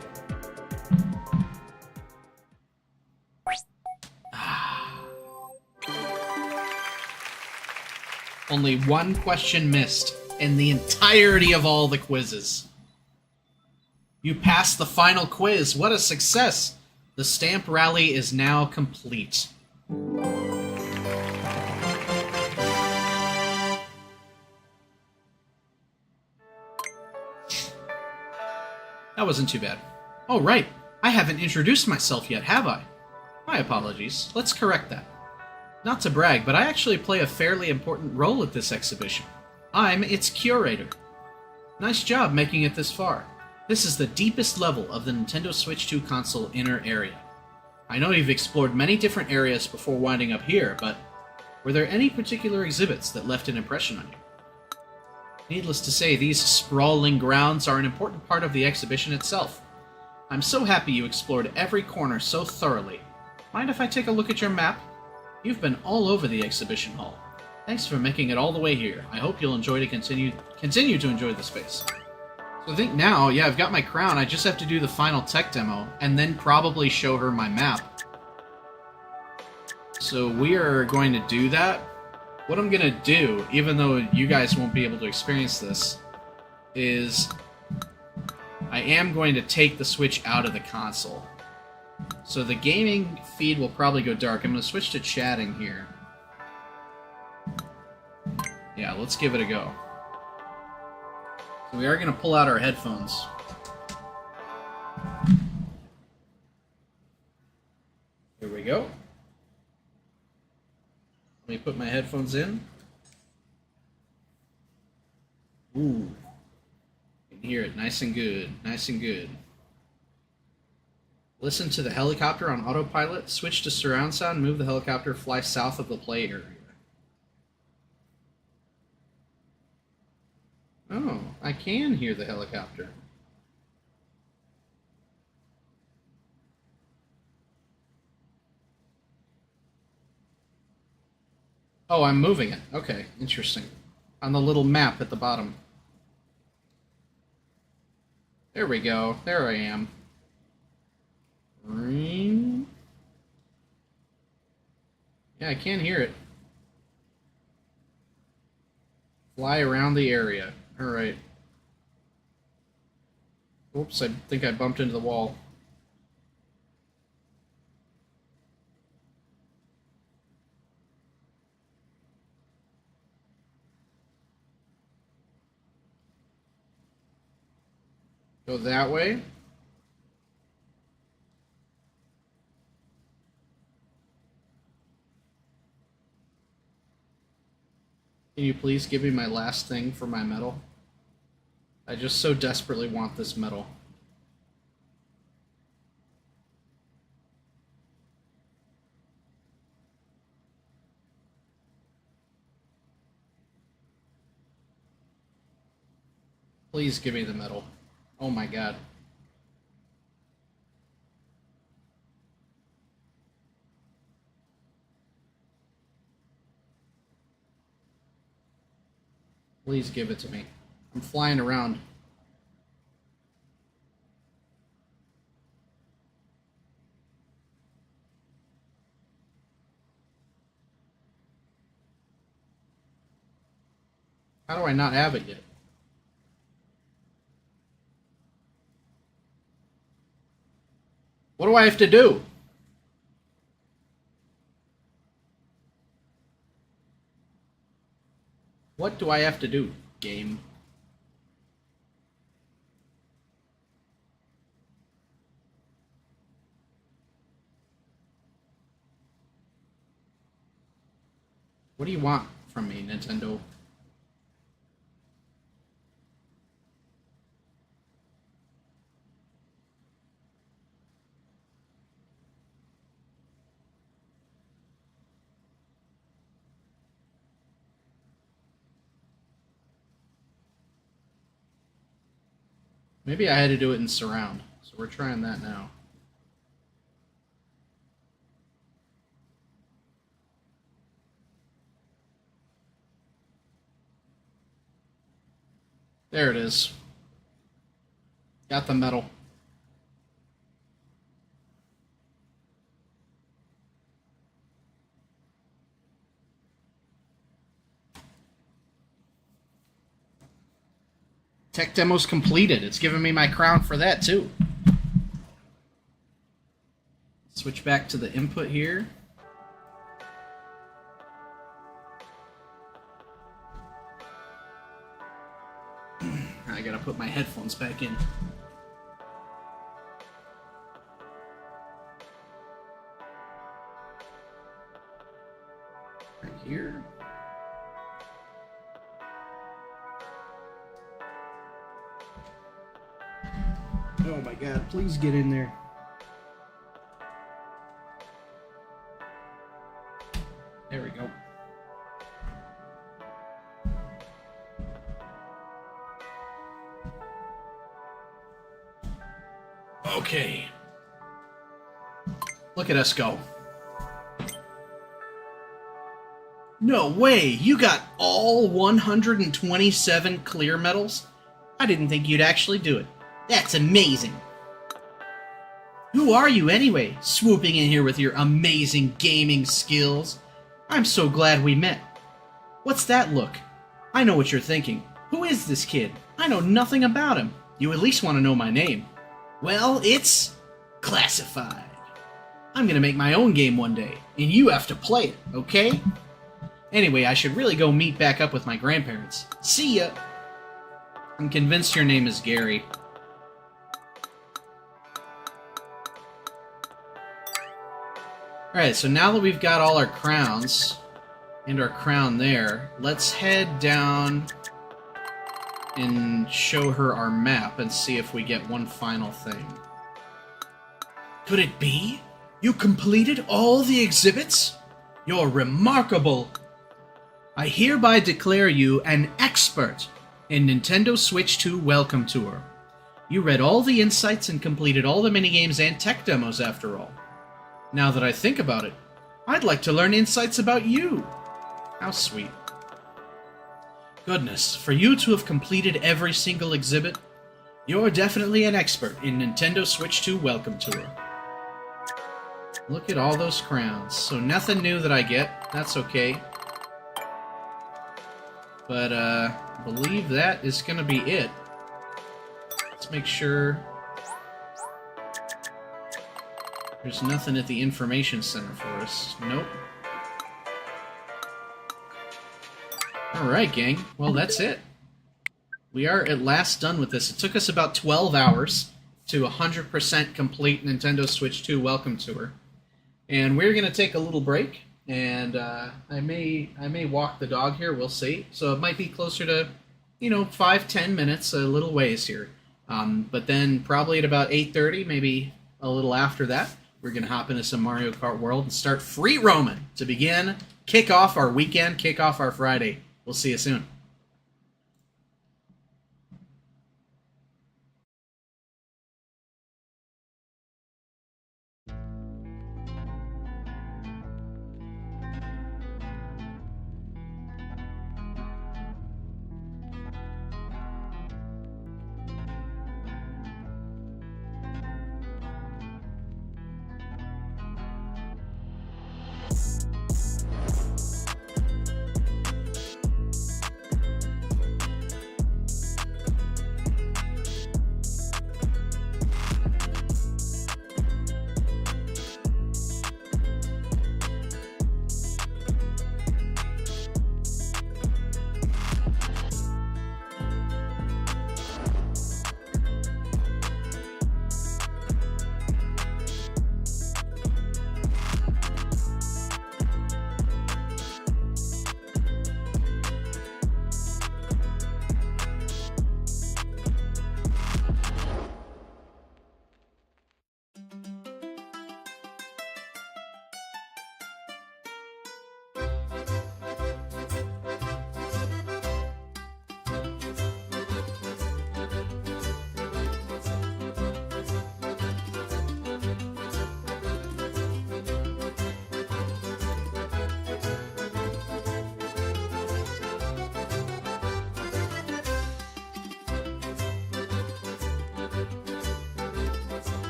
Only one question missed in the entirety of all the quizzes. You passed the final quiz. What a success! The stamp rally is now complete. That wasn't too bad. Oh, right. I haven't introduced myself yet, have I? My apologies. Let's correct that. Not to brag, but I actually play a fairly important role at this exhibition. I'm its curator. Nice job making it this far. This is the deepest level of the Nintendo Switch 2 console inner area. I know you've explored many different areas before winding up here, but were there any particular exhibits that left an impression on you? Needless to say, these sprawling grounds are an important part of the exhibition itself. I'm so happy you explored every corner so thoroughly. Mind if I take a look at your map? You've been all over the exhibition hall. Thanks for making it all the way here. I hope you'll continue to enjoy the space. So I think now, yeah, I've got my crown. I just have to do the final tech demo, and then probably show her my map. So we are going to do that. What I'm going to do, even though you guys won't be able to experience this, is I am going to take the Switch out of the console. So the gaming feed will probably go dark. I'm going to switch to chatting here. Yeah, let's give it a go. So we are going to pull out our headphones. Here we go. Let me put my headphones in. Ooh. You can hear it nice and good. Nice and good. Listen to the helicopter on autopilot. Switch to surround sound. Move the helicopter. Fly south of the play area. Oh, I can hear the helicopter. Oh, I'm moving it. Okay, interesting. On the little map at the bottom. There we go. There I am. Ring. Yeah, I can hear it. Fly around the area. Alright. Oops, I think I bumped into the wall. Go that way. Can you please give me my last thing for my medal? I just so desperately want this medal. Please give me the medal. Oh my god. Please give it to me. I'm flying around. How do I not have it yet? What do I have to do? What do I have to do, game? What do you want from me, Nintendo? Maybe I had to do it in surround, so we're trying that now. There it is. Got the medal. Tech demo's completed. It's giving me my crown for that, too. Switch back to the input here. I gotta put my headphones back in. Right here. Oh my god, please get in there. There we go. Okay. Look at us go. No way! You got all 127 clear medals? I didn't think you'd actually do it. That's amazing! Who are you anyway, swooping in here with your amazing gaming skills? I'm so glad we met. What's that look? I know what you're thinking. Who is this kid? I know nothing about him. You at least want to know my name. Well, it's classified. I'm gonna make my own game one day, and you have to play it, okay? Anyway, I should really go meet back up with my grandparents. See ya! I'm convinced your name is Gary. Alright, so now that we've got all our crowns, and our crown there, let's head down and show her our map and see if we get one final thing. Could it be? You completed all the exhibits? You're remarkable! I hereby declare you an expert in Nintendo Switch 2 Welcome Tour. You read all the insights and completed all the minigames and tech demos after all. Now that I think about it, I'd like to learn insights about you. How sweet. Goodness, for you to have completed every single exhibit, you're definitely an expert in Nintendo Switch 2 Welcome Tour. Look at all those crowns. So nothing new that I get. That's okay. But, I believe that is going to be it. Let's make sure there's nothing at the information center for us. Nope. Alright, gang. Well, that's it. We are at last done with this. It took us about 12 hours to 100% complete Nintendo Switch 2 Welcome Tour. And we're going to take a little break, and I may walk the dog here. We'll see. So it might be closer to 5-10 minutes, a little ways here. But then probably at about 8:30, maybe a little after that, we're gonna hop into some Mario Kart World and start free roaming to kick off our weekend, kick off our Friday. We'll see you soon.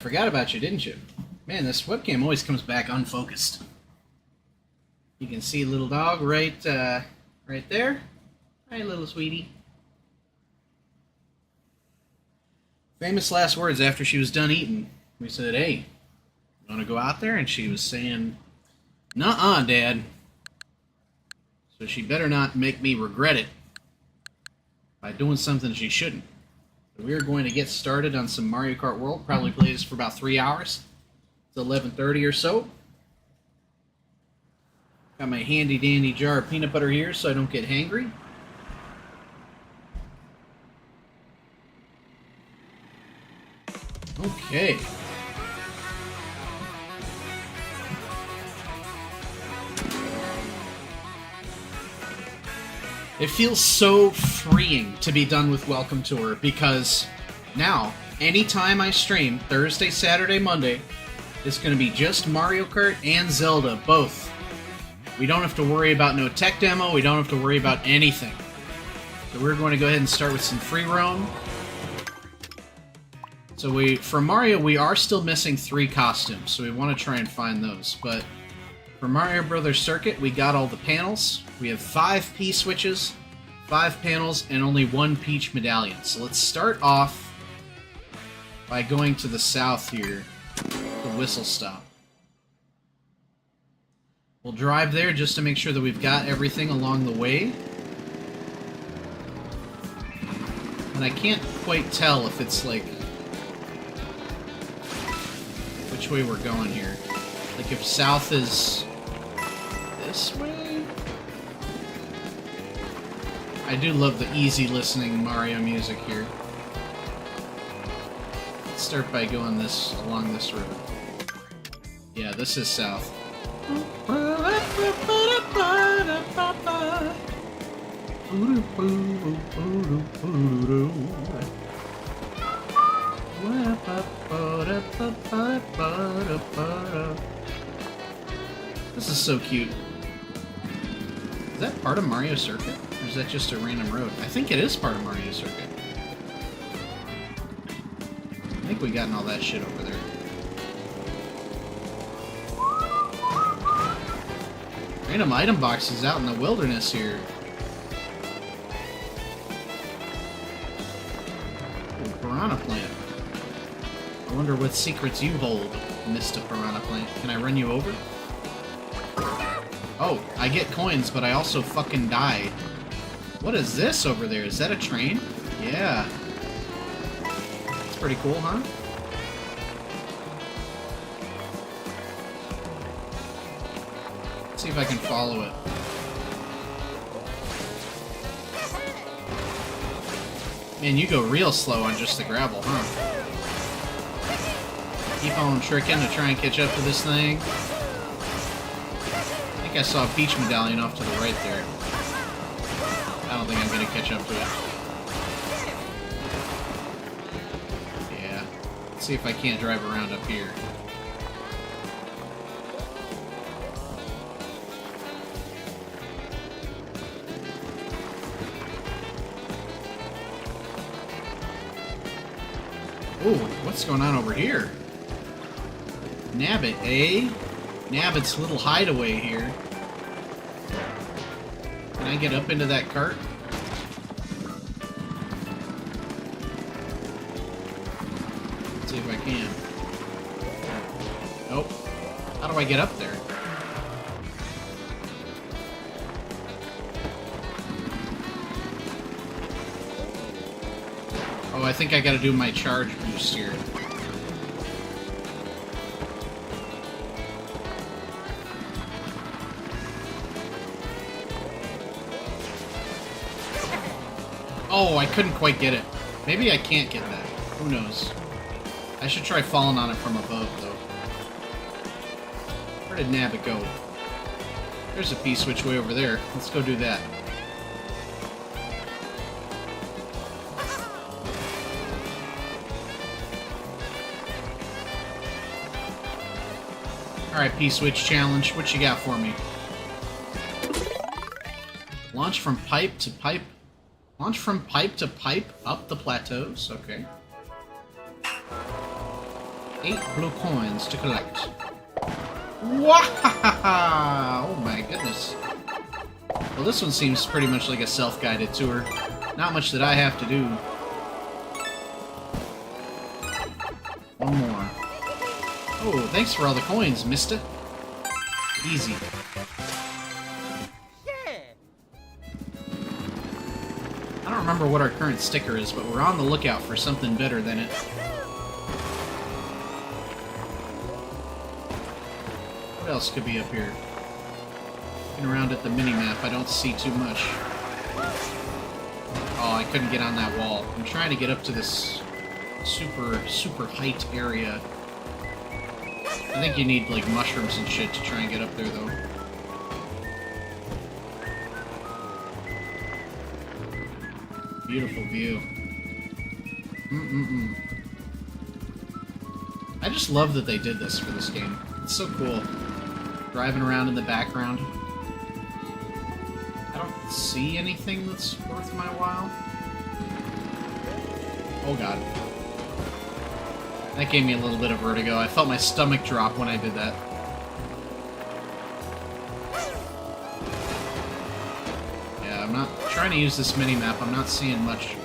Forgot about you, didn't you? Man, this webcam always comes back unfocused. You can see little dog right there. Hi, little sweetie. Famous last words after she was done eating. We said, hey, you want to go out there? And she was saying, nuh-uh, Dad. So she better not make me regret it by doing something she shouldn't. So we're going to get started on some Mario Kart World. Probably play this for about 3 hours. It's 11:30 or so. Got my handy dandy jar of peanut butter here so I don't get hangry. Okay. It feels so freeing to be done with Welcome Tour because now, anytime I stream, Thursday, Saturday, Monday, it's going to be just Mario Kart and Zelda, both. We don't have to worry about no tech demo, we don't have to worry about anything. So we're going to go ahead and start with some free roam. So for Mario, we are still missing 3 costumes, so we want to try and find those. But for Mario Brothers Circuit, we got all the panels. We have 5 P-switches, 5 panels, and only 1 Peach medallion. So let's start off by going to the south here, the whistle stop. We'll drive there just to make sure that we've got everything along the way. And I can't quite tell if it's like which way we're going here. Like if south is this way? I do love the easy listening Mario music here. Let's start by going along this road. Yeah, this is south. This is so cute. Is that part of Mario Circuit? Or is that just a random road? I think it is part of Mario Circuit. I think we gotten all that shit over there. Random item boxes out in the wilderness here. Ooh, Piranha Plant. I wonder what secrets you hold, Mr. Piranha Plant. Can I run you over? Oh, I get coins, but I also fucking die. What is this over there? Is that a train? Yeah. It's pretty cool, huh? Let's see if I can follow it. Man, you go real slow on just the gravel, huh? Keep on tricking to try and catch up to this thing. I think I saw a Peach medallion off to the right there. I don't think I'm going to catch up to it. Yeah. Let's see if I can't drive around up here. Ooh, what's going on over here? Nabbit, eh? Nabbit's little hideaway here. Can I get up into that cart? Let's see if I can. Nope. How do I get up there? Oh, I think I gotta do my charge boost here. Oh, I couldn't quite get it. Maybe I can't get that. Who knows? I should try falling on it from above, though. Where did Nabbit go? There's a P-switch way over there. Let's go do that. Alright, P-switch challenge. What you got for me? Launch from pipe to pipe. Launch from pipe to pipe up the plateaus. Okay. 8 blue coins to collect. Wow! Oh my goodness. Well, this one seems pretty much like a self-guided tour. Not much that I have to do. One more. Oh, thanks for all the coins, mister. Easy. I don't remember what our current sticker is, but we're on the lookout for something better than it. What else could be up here? Looking around at the mini-map, I don't see too much. Oh, I couldn't get on that wall. I'm trying to get up to this super height area. I think you need, like, mushrooms and shit to try and get up there, though. Beautiful view. I just love that they did this for this game. It's so cool. Driving around in the background. I don't see anything that's worth my while. Oh god. That gave me a little bit of vertigo. I felt my stomach drop when I did that. Yeah, I'm not trying to use this mini-map. I'm not seeing much.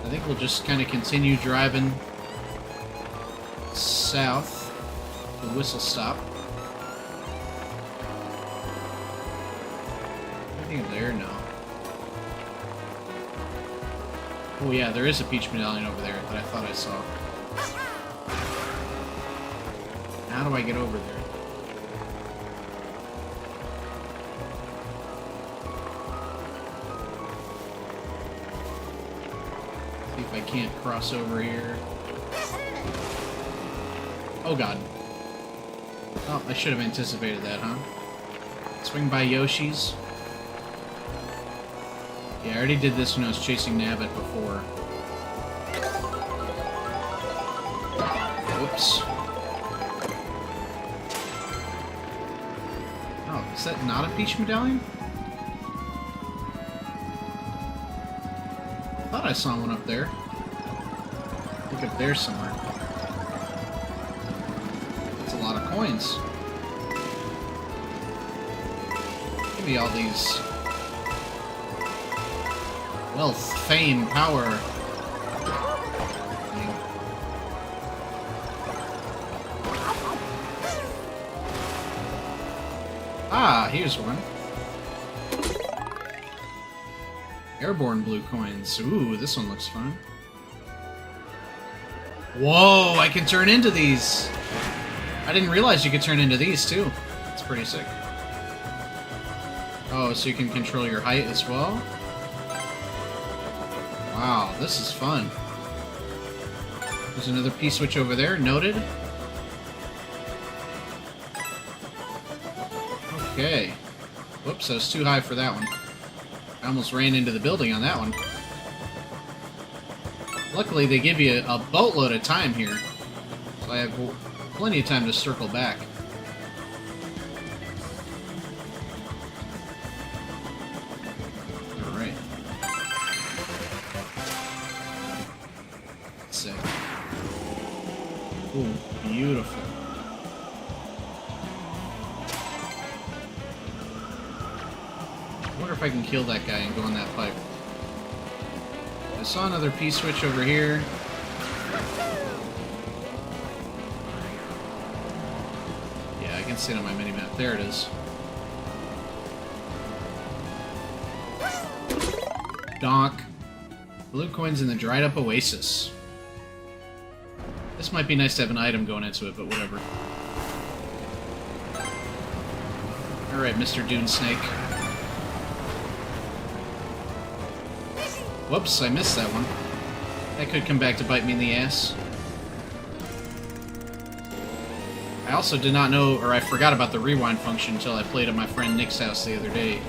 I think we'll just kind of continue driving south to Whistle Stop. Anything there? No. Oh yeah, there is a peach medallion over there that I thought I saw. How do I get over there? See if I can't cross over here. Oh god. Oh, I should have anticipated that, huh? Swing by Yoshi's. Yeah, I already did this when I was chasing Nabbit before. Oops. Oh, is that not a peach medallion? I thought I saw one up there. I think up there somewhere. That's a lot of coins. Give me all these... wealth, fame, power. Ah, here's one. Airborne blue coins. Ooh, this one looks fun. Whoa, I can turn into these! I didn't realize you could turn into these, too. That's pretty sick. Oh, so you can control your height as well? Wow, this is fun. There's another P-switch over there, noted. Okay. Whoops, I was too high for that one. I almost ran into the building on that one. Luckily, they give you a boatload of time here. So I have plenty of time to circle back. Alright. Sick. Ooh, beautiful. I wonder if I can kill that guy and go on that pipe. I saw another P-switch over here. Yeah, I can see it on my minimap. There it is. Donk. Blue coins in the dried up oasis. This might be nice to have an item going into it, but whatever. Alright, Mr. Dune Snake. Whoops, I missed that one. That could come back to bite me in the ass. I also did not know, or I forgot about the rewind function until I played at my friend Nick's house the other day.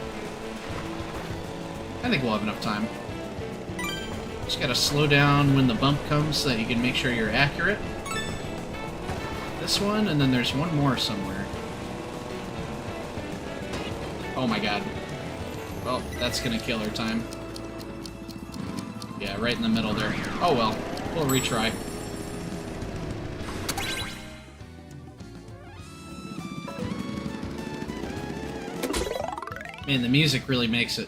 I think we'll have enough time. Just gotta slow down when the bump comes so that you can make sure you're accurate. This one, and then there's one more somewhere. Oh my god. Well, that's gonna kill our time. Yeah, right in the middle there. Oh well, we'll retry. Man, the music really makes it.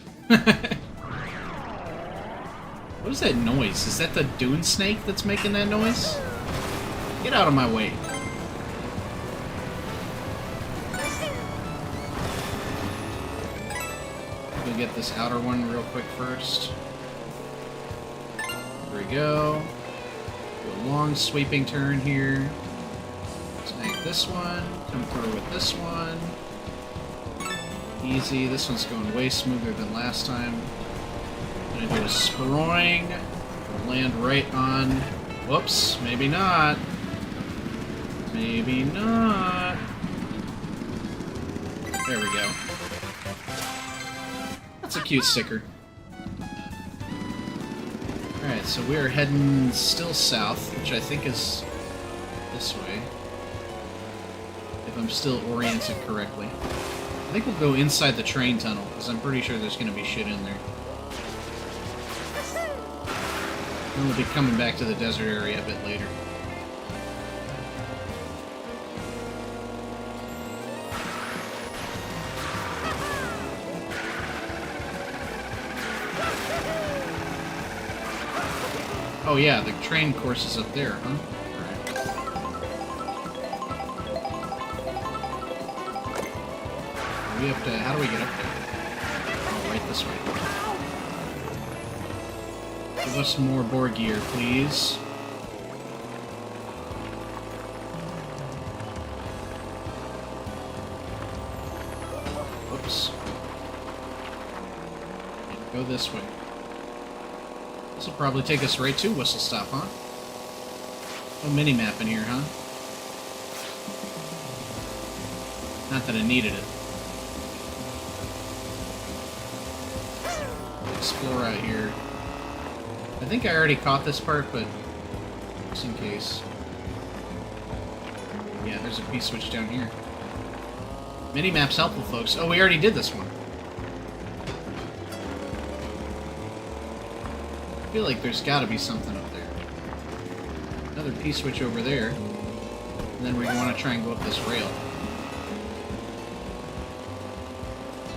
What is that noise? Is that the dune snake that's making that noise? Get out of my way. We'll get this outer one real quick first. There we go. Do a long sweeping turn here. Snake this one. Come through with this one. Easy. This one's going way smoother than last time. I'm gonna do a sproing. Land right on. Whoops. Maybe not. Maybe not. There we go. That's a cute sticker. Alright, so we are heading still south, which I think is this way. If I'm still oriented correctly. I think we'll go inside the train tunnel, because I'm pretty sure there's going to be shit in there. And we'll be coming back to the desert area a bit later. Oh yeah, the train course is up there, huh? We have to... How do we get up there? Oh, right this way. Give us more board gear, please. Whoops. Go this way. This will probably take us right to Whistle Stop, huh? No mini-map in here, huh? Not that I needed it. Explore out here. I think I already caught this part, but just in case. Yeah, there's a P-switch down here. Mini-map's helpful, folks. Oh, we already did this one. I feel like there's gotta be something up there. Another P-switch over there. And then we want to try and go up this rail.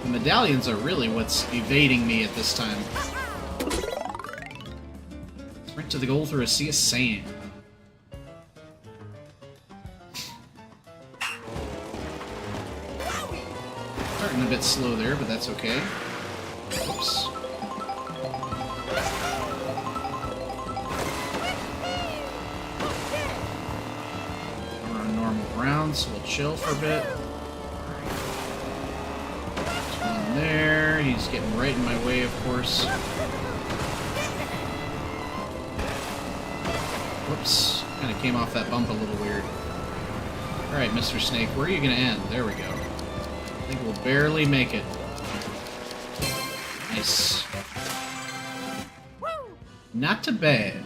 The medallions are really what's evading me at this time. Sprint to the goal through a sea of sand. Starting a bit slow there, but that's okay. Oops. We're on normal ground, so we'll chill for a bit. There, he's getting right in my way, of course. Whoops, kind of came off that bump a little weird. Alright, Mr. Snake, where are you going to end? There we go. I think we'll barely make it. Nice. Not too bad.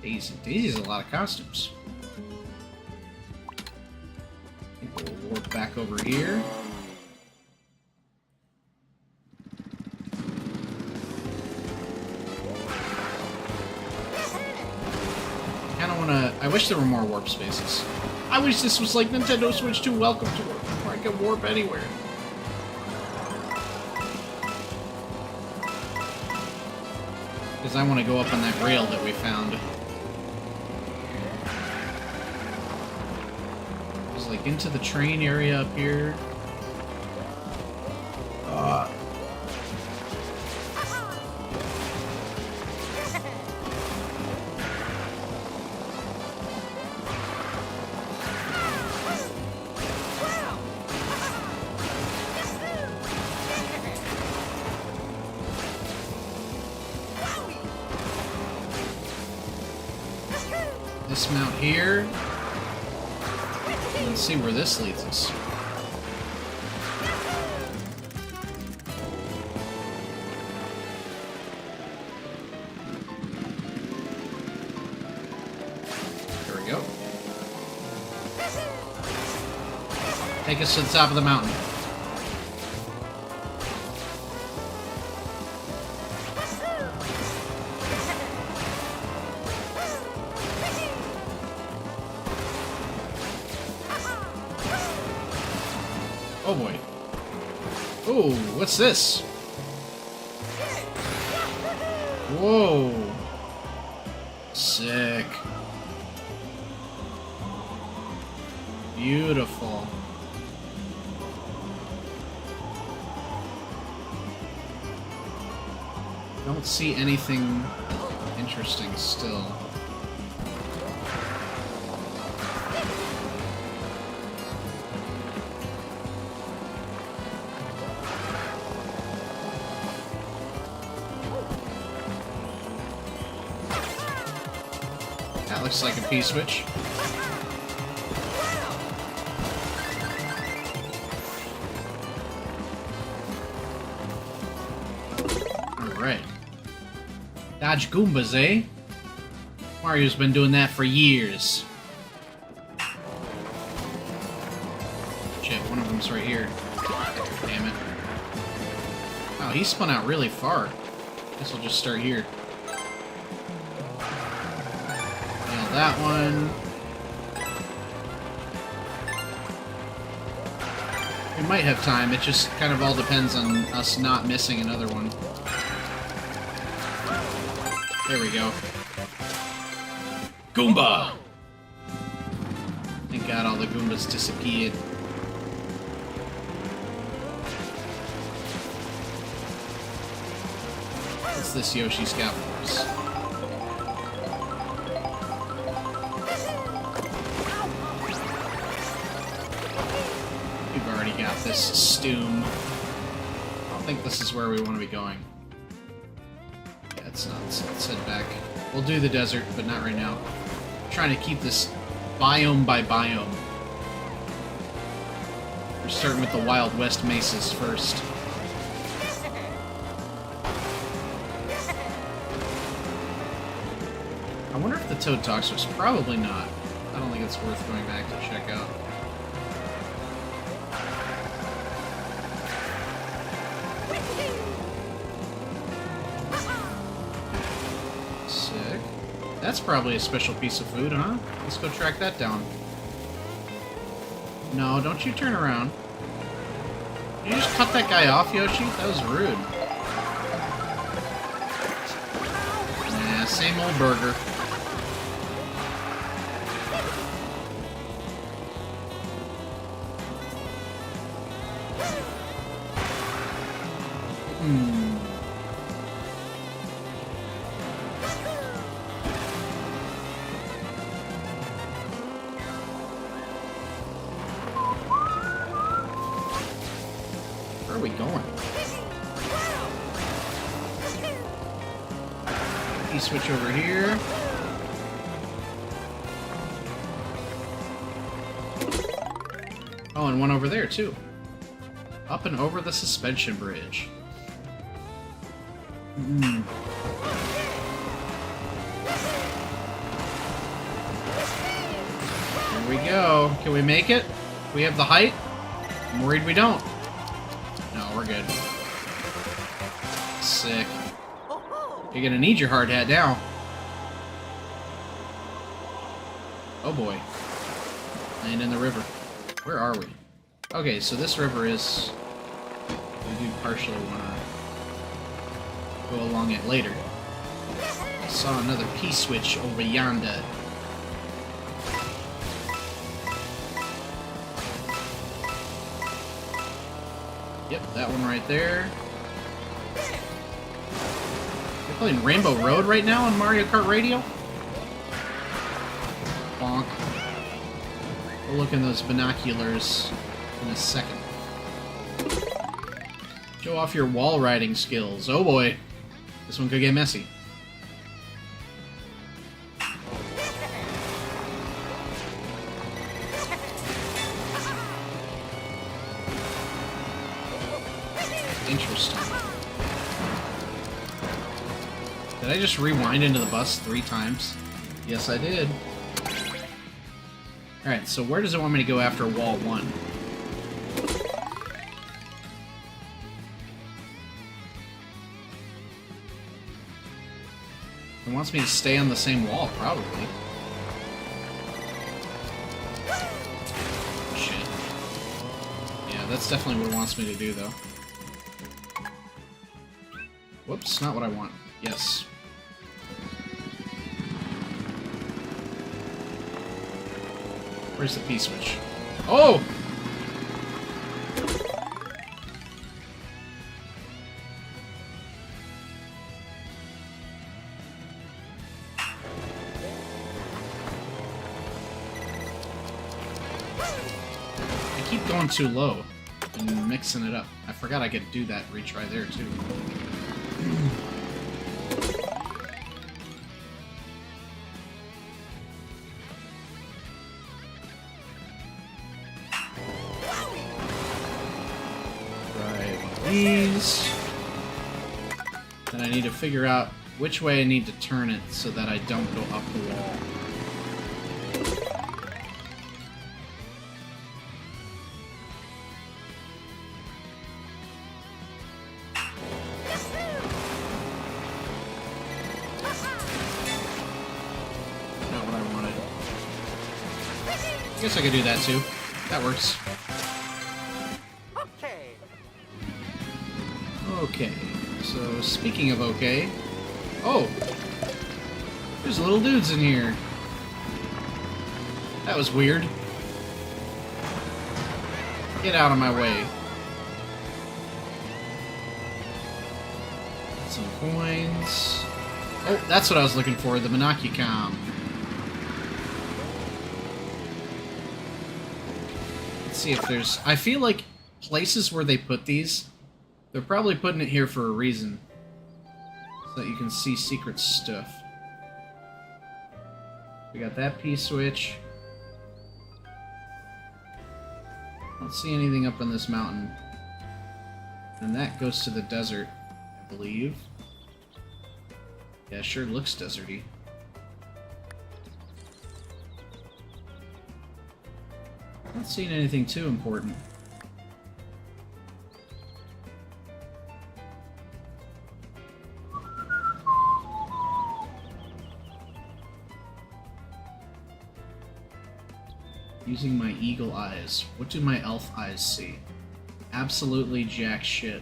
Daisy. Daisy's a lot of costumes. We'll work back over here. Kinda wanna... I wish there were more warp spaces. I wish this was like Nintendo Switch 2 Welcome Tour, where I could warp anywhere. Because I want to go up on that rail that we found. Like into the train area up here. Dismount here. Let's see where this leads us. There we go. Take us to the top of the mountain. Oh boy. Oh, what's this? Whoa. Sick. Beautiful. Don't see anything interesting still. That looks like a P-switch. Alright. Dodge Goombas, eh? Mario's been doing that for years. Shit, one of them's right here. Damn it. Wow, he spun out really far. Guess we'll just start here. Nail that one. We might have time, it just kind of all depends on us not missing another one. There we go. Goomba! Thank God all the Goombas disappeared. What's this Yoshi Scout Force? We've already got this Stoom. I don't think this is where we want to be going. Yeah, it's not. Let's head back. We'll do the desert, but not right now. I'm trying to keep this biome by biome. We're starting with the Wild West mesas first. I wonder if the Toad talks to us. Probably not. I don't think it's worth going back to check out. Sick. That's probably a special piece of food, huh? Let's go track that down. No, don't you turn around. Did you just cut that guy off, Yoshi? That was rude. Nah, same old burger. Where are we going? You switch over here. Oh, and one over there, too. Up and over the suspension bridge. Here we go. Can we make it? We have the height? I'm worried we don't. No, we're good. Sick. You're gonna need your hard hat now. Oh boy. Land in the river. Where are we? Okay, so this river is... We do partially want to go along it later. I saw another P-switch over yonder. Yep, that one right there. You're playing Rainbow Road right now on Mario Kart Radio? Bonk. We'll look in those binoculars in a second. Show off your wall riding skills. Oh boy. This one could get messy. Interesting. Did I just rewind into the bus 3 times? Yes, I did. Alright, so where does it want me to go after wall 1? It wants me to stay on the same wall, probably. Shit. Yeah. that's definitely what it wants me to do, though. Whoops, not what I want. Yes. Where's the P-switch? Oh! I keep going too low and mixing it up. I forgot I could do that retry there, too. These. Then I need to figure out which way I need to turn it so that I don't go up the wall. Not what I wanted. I guess I could do that too. That works. Okay, so speaking of okay... Oh! There's little dudes in here. That was weird. Get out of my way. Some coins. Oh, that's what I was looking for, the Monocicom. Let's see if there's... I feel like places where they put these... They're probably putting it here for a reason. So that you can see secret stuff. We got that P-switch. Don't see anything up on this mountain. And that goes to the desert, I believe. Yeah, sure looks deserty. Not seeing anything too important. Using my eagle eyes. What do my elf eyes see? Absolutely jack shit.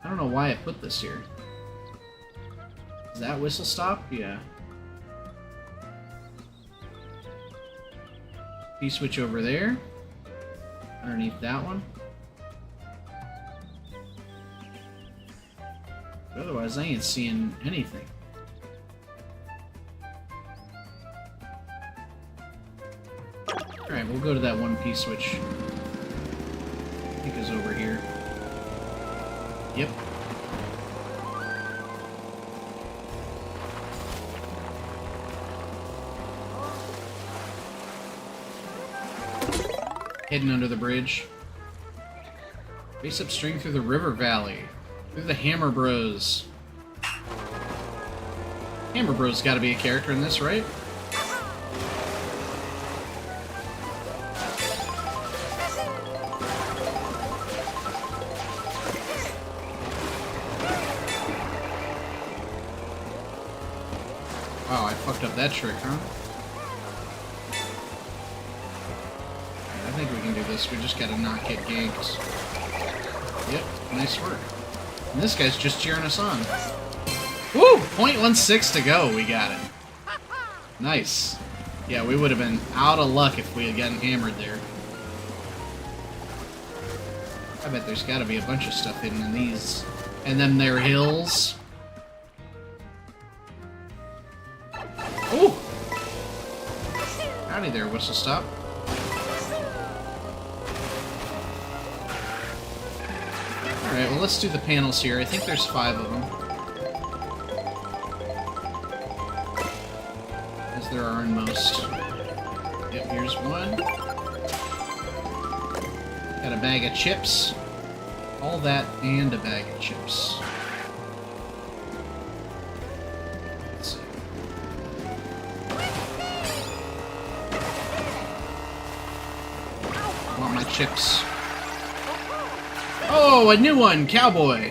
I don't know why I put this here. Is that whistle stop? Yeah. P-switch over there. Underneath that one. But otherwise, I ain't seeing anything. Alright, we'll go to that one P-switch. I think it's over here. Yep. Hidden under the bridge. Race upstream through the river valley. Through the Hammer Bros. Hammer Bros gotta be a character in this, right? Wow, I fucked up that trick, huh? I think we can do this. We just gotta not get ganked. Yep, nice work. And this guy's just cheering us on. Woo! 0.16 to go, we got it. Nice. Yeah, we would have been out of luck if we had gotten hammered there. I bet there's gotta be a bunch of stuff hidden in these. And then there are hills. Ooh! Howdy there, whistle stop. Alright, well let's do the panels here. I think there's 5 of them. As there are in most. Yep, here's one. Got a bag of chips. All that and a bag of chips. Let's see. I want my chips. Oh, a new one! Cowboy!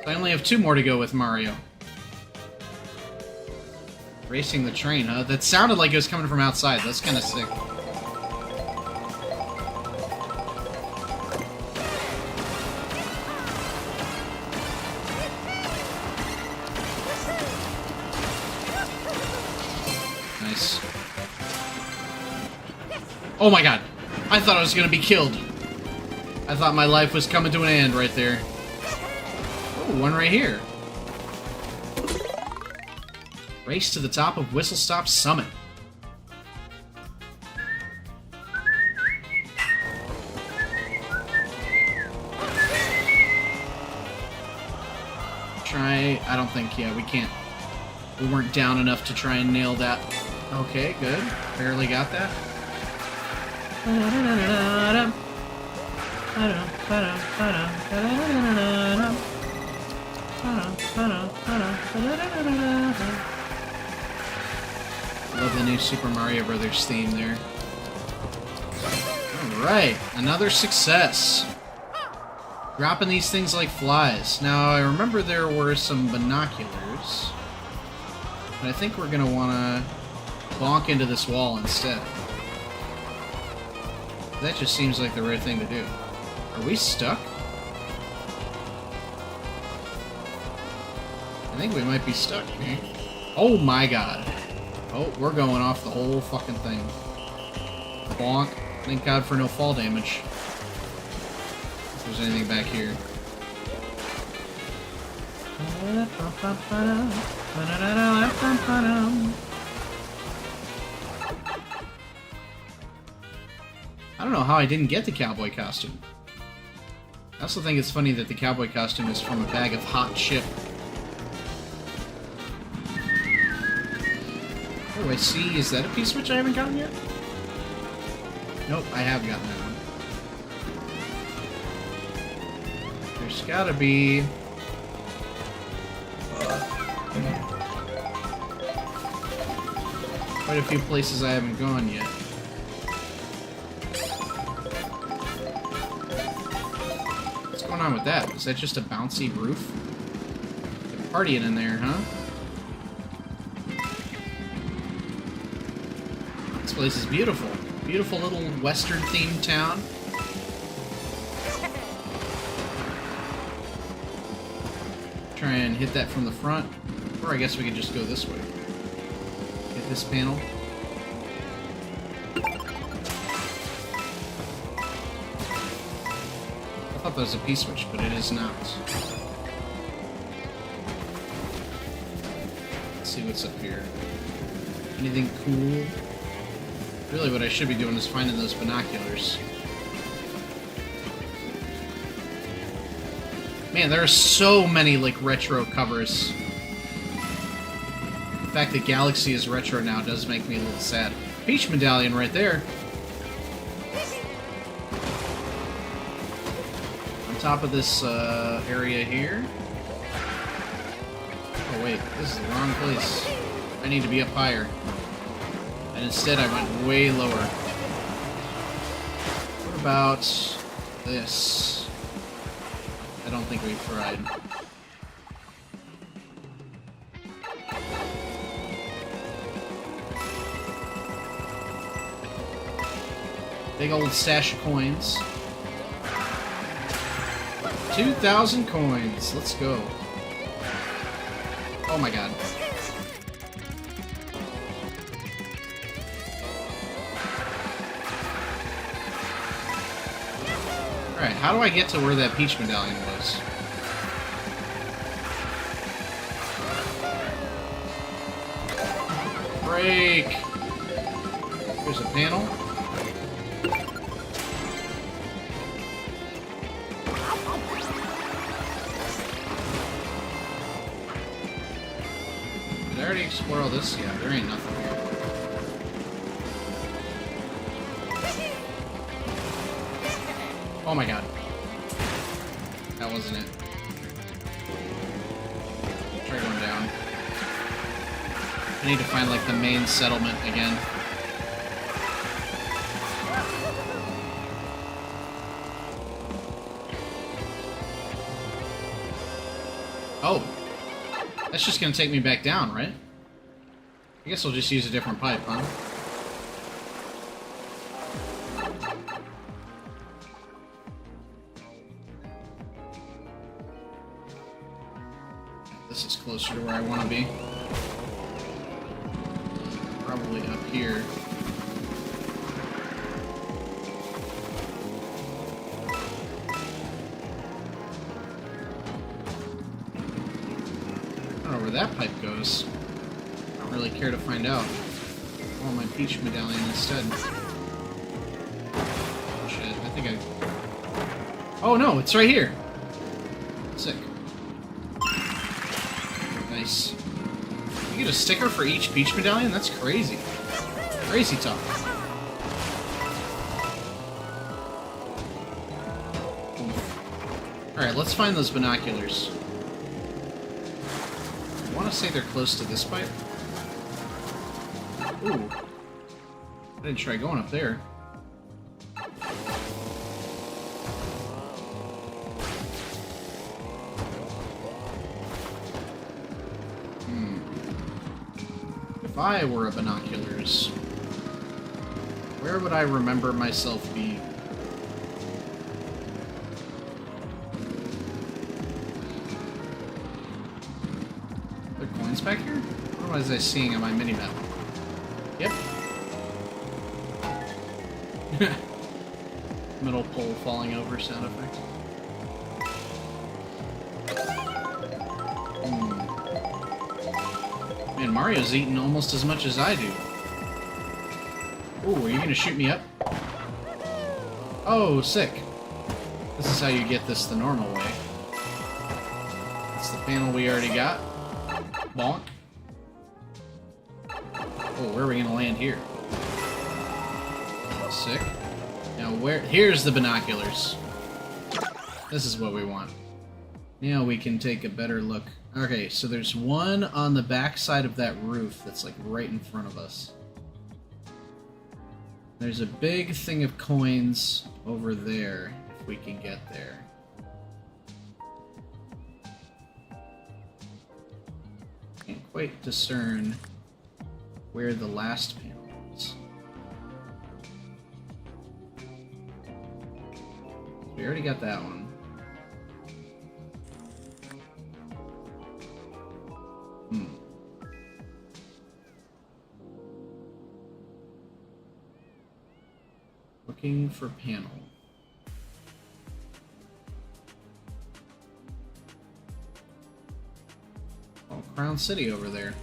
I only have 2 more to go with Mario. Racing the train, huh? That sounded like it was coming from outside. That's kind of sick. Oh my god. I thought I was gonna be killed. I thought my life was coming to an end right there. Oh, one right here. Race to the top of Whistle Stop Summit. I don't think, yeah, we can't. We weren't down enough to try and nail that. Okay, good. Barely got that. Love the new Super Mario Brothers theme there. Alright, another success. Dropping these things like flies. Now, I remember there were some binoculars. But I think we're gonna wanna bonk into this wall instead. That just seems like the right thing to do. Are we stuck? I think we might be stuck here. Oh my god. Oh, we're going off the whole fucking thing. Bonk. Thank God for no fall damage. If there's anything back here. I don't know how I didn't get the cowboy costume. I also think it's funny that the cowboy costume is from a bag of hot chip. Oh, I see. Is that a piece which I haven't gotten yet? Nope, I have gotten that one. There's gotta be... quite a few places I haven't gone yet. What's going on with that? Is that just a bouncy roof? They're partying in there, huh? This place is beautiful. Beautiful little western-themed town. Try and hit that from the front. Or I guess we could just go this way. Hit this panel. I thought that was a P-switch, but it is not. Let's see what's up here. Anything cool? Really what I should be doing is finding those binoculars. Man, there are so many, like, retro covers. The fact that Galaxy is retro now does make me a little sad. Peach medallion right there. On top of this area here. Oh wait, this is the wrong place. I need to be up higher. And instead I went way lower. What about this? I don't think we've tried. Big old stash of coins. 2,000 coins. Let's go. Oh my god. Alright, how do I get to where that Peach medallion was? Break! There's a panel. Did I already explore all this? Yeah, there ain't nothing here. Oh my god. That wasn't it. Try going down. I need to find, like, the main settlement again. Oh. That's just gonna take me back down, right? I guess I'll just use a different pipe, huh? This is closer to where I want to be. Probably up here. don't know where that pipe goes. I don't really care to find out. I want my peach medallion instead. Shit, I think I... Oh no, it's right here! Sick. Nice. You get a sticker for each peach medallion? That's crazy. Crazy talk. Alright, let's find those binoculars. I want to say they're close to this pipe. Ooh. I didn't try going up there. If I were a binoculars, where would I remember myself being? Are there coins back here? What was I seeing on my minimap? Yep. Middle pole falling over sound effect. Man, Mario's eating almost as much as I do. Ooh, are you gonna shoot me up? Oh, sick. This is how you get this the normal way. It's the panel we already got. Bonk. Oh, where are we gonna land here? Sick. Now where... Here's the binoculars. This is what we want. Now we can take a better look. Okay, so there's one on the back side of that roof that's like right in front of us. There's a big thing of coins over there, if we can get there. Can't quite discern where the last panel is. We already got that one. Looking for panel. Oh, Crown City over there.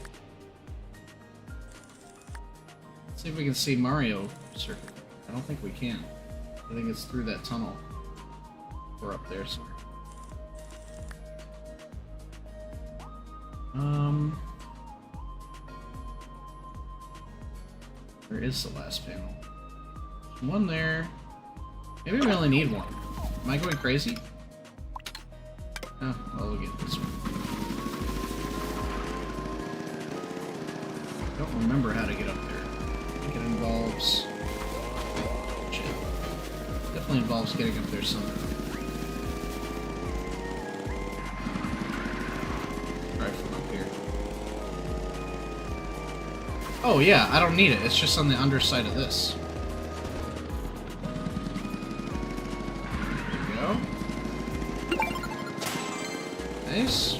Let's see if we can see Mario Circuit. I don't think we can. I think it's through that tunnel. Or up there somewhere. Where is the last panel? One there. Maybe we only need one. Am I going crazy? Oh, well, we'll get this one. I don't remember how to get up there. I think it involves... Shit. Definitely involves getting up there somehow. Right from up here. Oh yeah, I don't need it. It's just on the underside of this. Nice.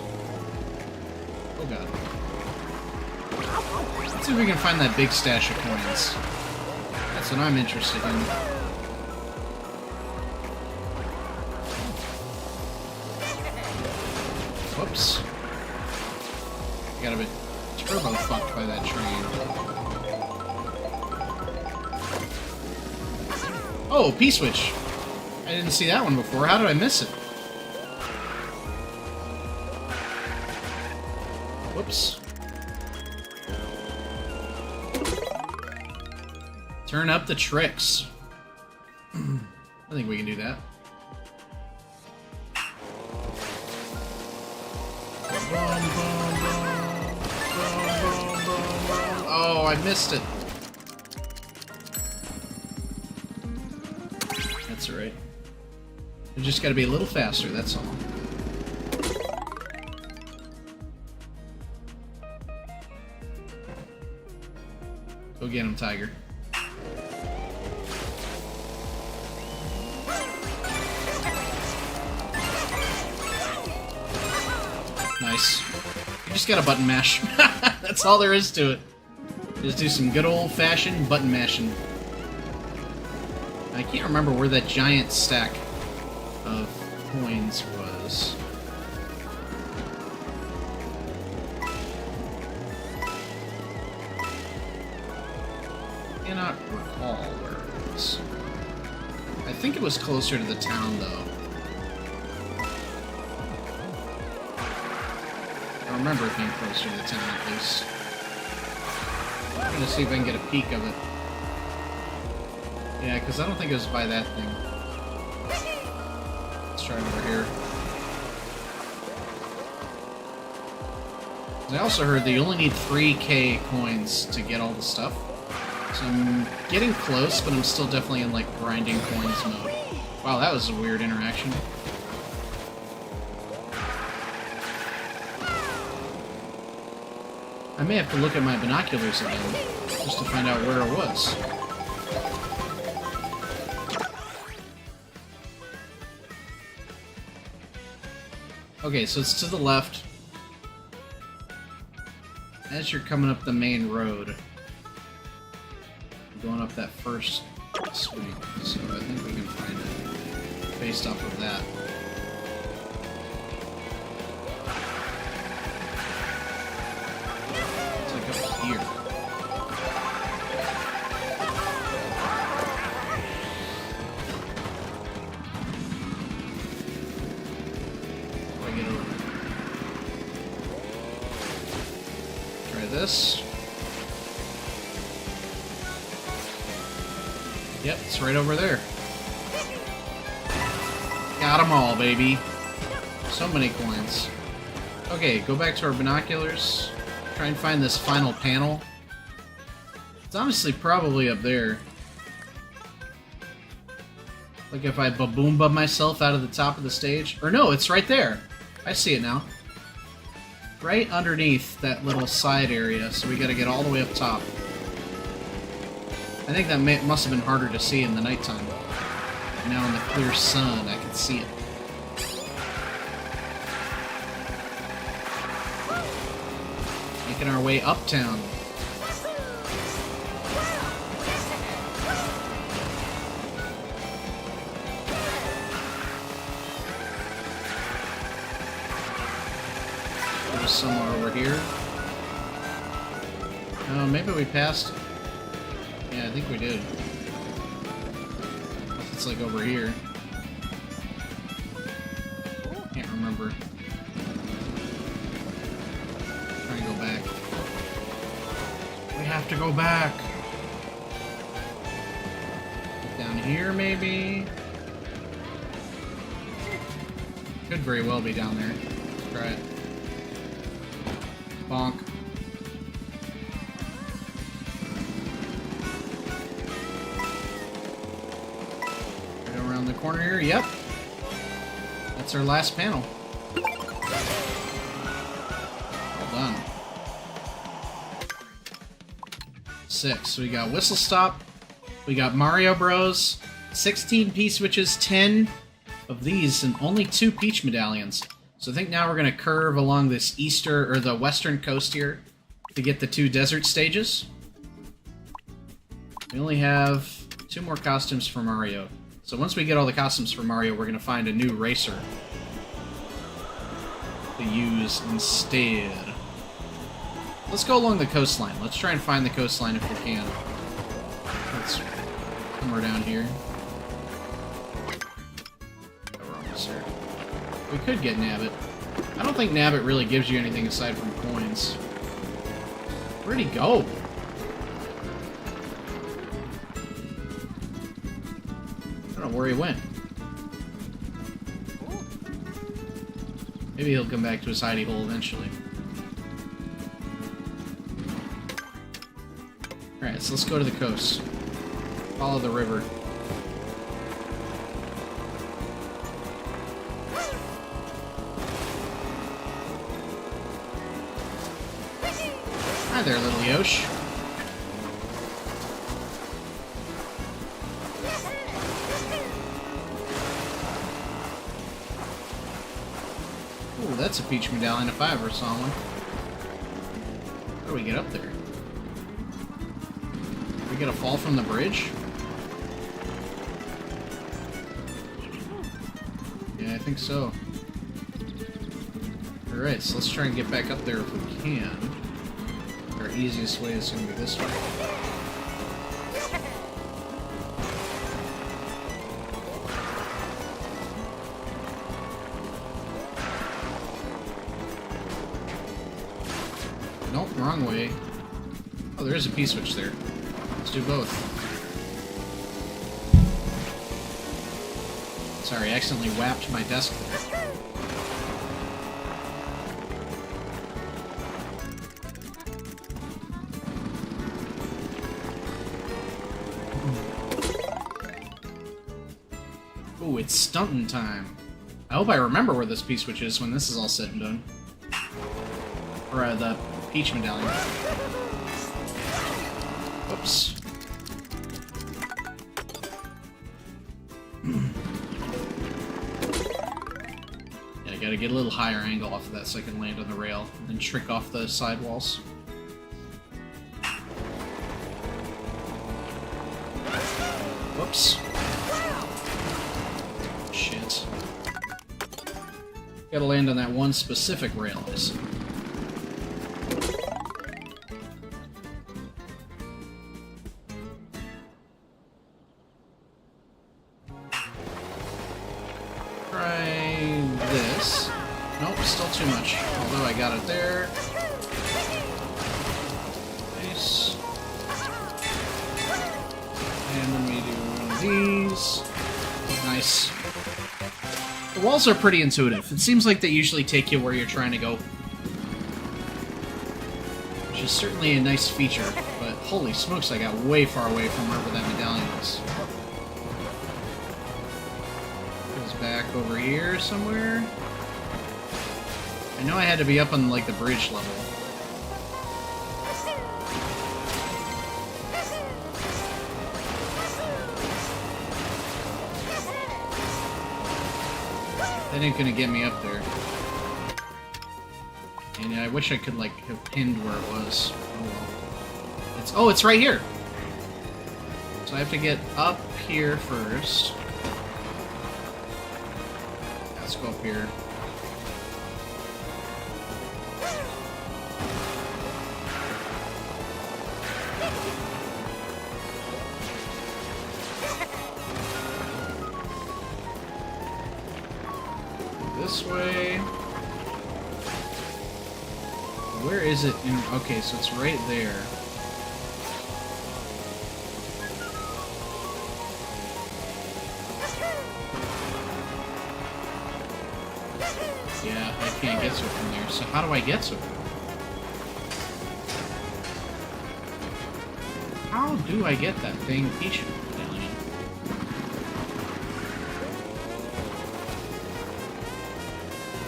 Oh god. Let's see if we can find that big stash of coins. That's what I'm interested in. Whoops. I got a bit turbo fucked by that train. Oh, P-switch. I didn't see that one before. How did I miss it? Whoops. Turn up the tricks. I think we can do that. Oh, I missed it. That's alright. We just gotta be a little faster, that's all. Go get him, Tiger. Nice. You just gotta button mash. That's all there is to it. Just do some good old-fashioned button mashing. I can't remember where that giant stack of coins was. cannot recall where it was. I think it was closer to the town, though. I remember it being closer to the town, at least. I'm gonna see if I can get a peek of it. Yeah, because I don't think it was by that thing. Let's try over here. I also heard that you only need 3k coins to get all the stuff. So I'm getting close, but I'm still definitely in, like, grinding coins mode. Wow, that was a weird interaction. I may have to look at my binoculars again, just to find out where it was. Okay, so it's to the left. As you're coming up the main road, going up that first swing, so I think we can find it based off of that. It's like up here. How do I get over? This. Yep, it's right over there. Got them all, baby. So many coins. Okay, go back to our binoculars. Try and find this final panel. It's honestly probably up there. Like if I ba-boom-ba myself out of the top of the stage. Or no, it's right there. I see it now. Right underneath that little side area, so we gotta get all the way up top. I think that must have been harder to see in the nighttime. Now in the clear sun, I can see it. Making our way uptown. Somewhere over here. Oh, maybe we passed it. Yeah, I think we did. It's like over here. Can't remember. Try and go back. We have to go back. Down here, maybe? Could very well be down there. Let's try it. Bonk. Right around the corner here. Yep. That's our last panel. Well done. 6. So we got Whistle Stop. We got Mario Bros. 16 P-switches, 10 of these, and only 2 Peach medallions. So I think now we're going to curve along this the western coast here to get the 2 desert stages. We only have 2 more costumes for Mario. So once we get all the costumes for Mario, we're going to find a new racer to use instead. Let's go along the coastline. Let's try and find the coastline if we can. Let's come down here. Oh, we're almost here. We could get Nabbit. I don't think Nabbit really gives you anything aside from coins. Where'd he go? I don't know where he went. Maybe he'll come back to his hidey hole eventually. Alright, so let's go to the coast. Follow the river. Hi there, little Yosh. Ooh, that's a Peach medallion if I ever saw one. How do we get up there? We get a fall from the bridge? Yeah, I think so. Alright, so let's try and get back up there if we can. Our easiest way is going to be this way. Nope, wrong way. Oh, there is a P-switch there. Let's do both. Sorry, I accidentally whapped my desk there. Ooh, it's stunting time. I hope I remember where this P-switch is when this is all said and done. Or, the Peach medallion. Whoops. Yeah, I gotta get a little higher angle off of that so I can land on the rail, and then trick off the sidewalls. Whoops. Shit. Gotta land on that one specific rail, I see. Try this. Nope, still too much. Although I got it there. Nice. And then we do one of these. Nice. The walls are pretty intuitive. It seems like they usually take you where you're trying to go. Which is certainly a nice feature, but holy smokes, I got way far away from wherever that medallion is. Goes back over here somewhere. I know I had to be up on, like, the bridge level. That ain't gonna get me up there. And I wish I could, like, have pinned where it was. Oh well. It's right here! So I have to get up here first. Let's go up here. This way. Where is it? Okay, so it's right there. Yeah, I can't get to it from there. So how do I get to it? How do I get that thing Peach medallion?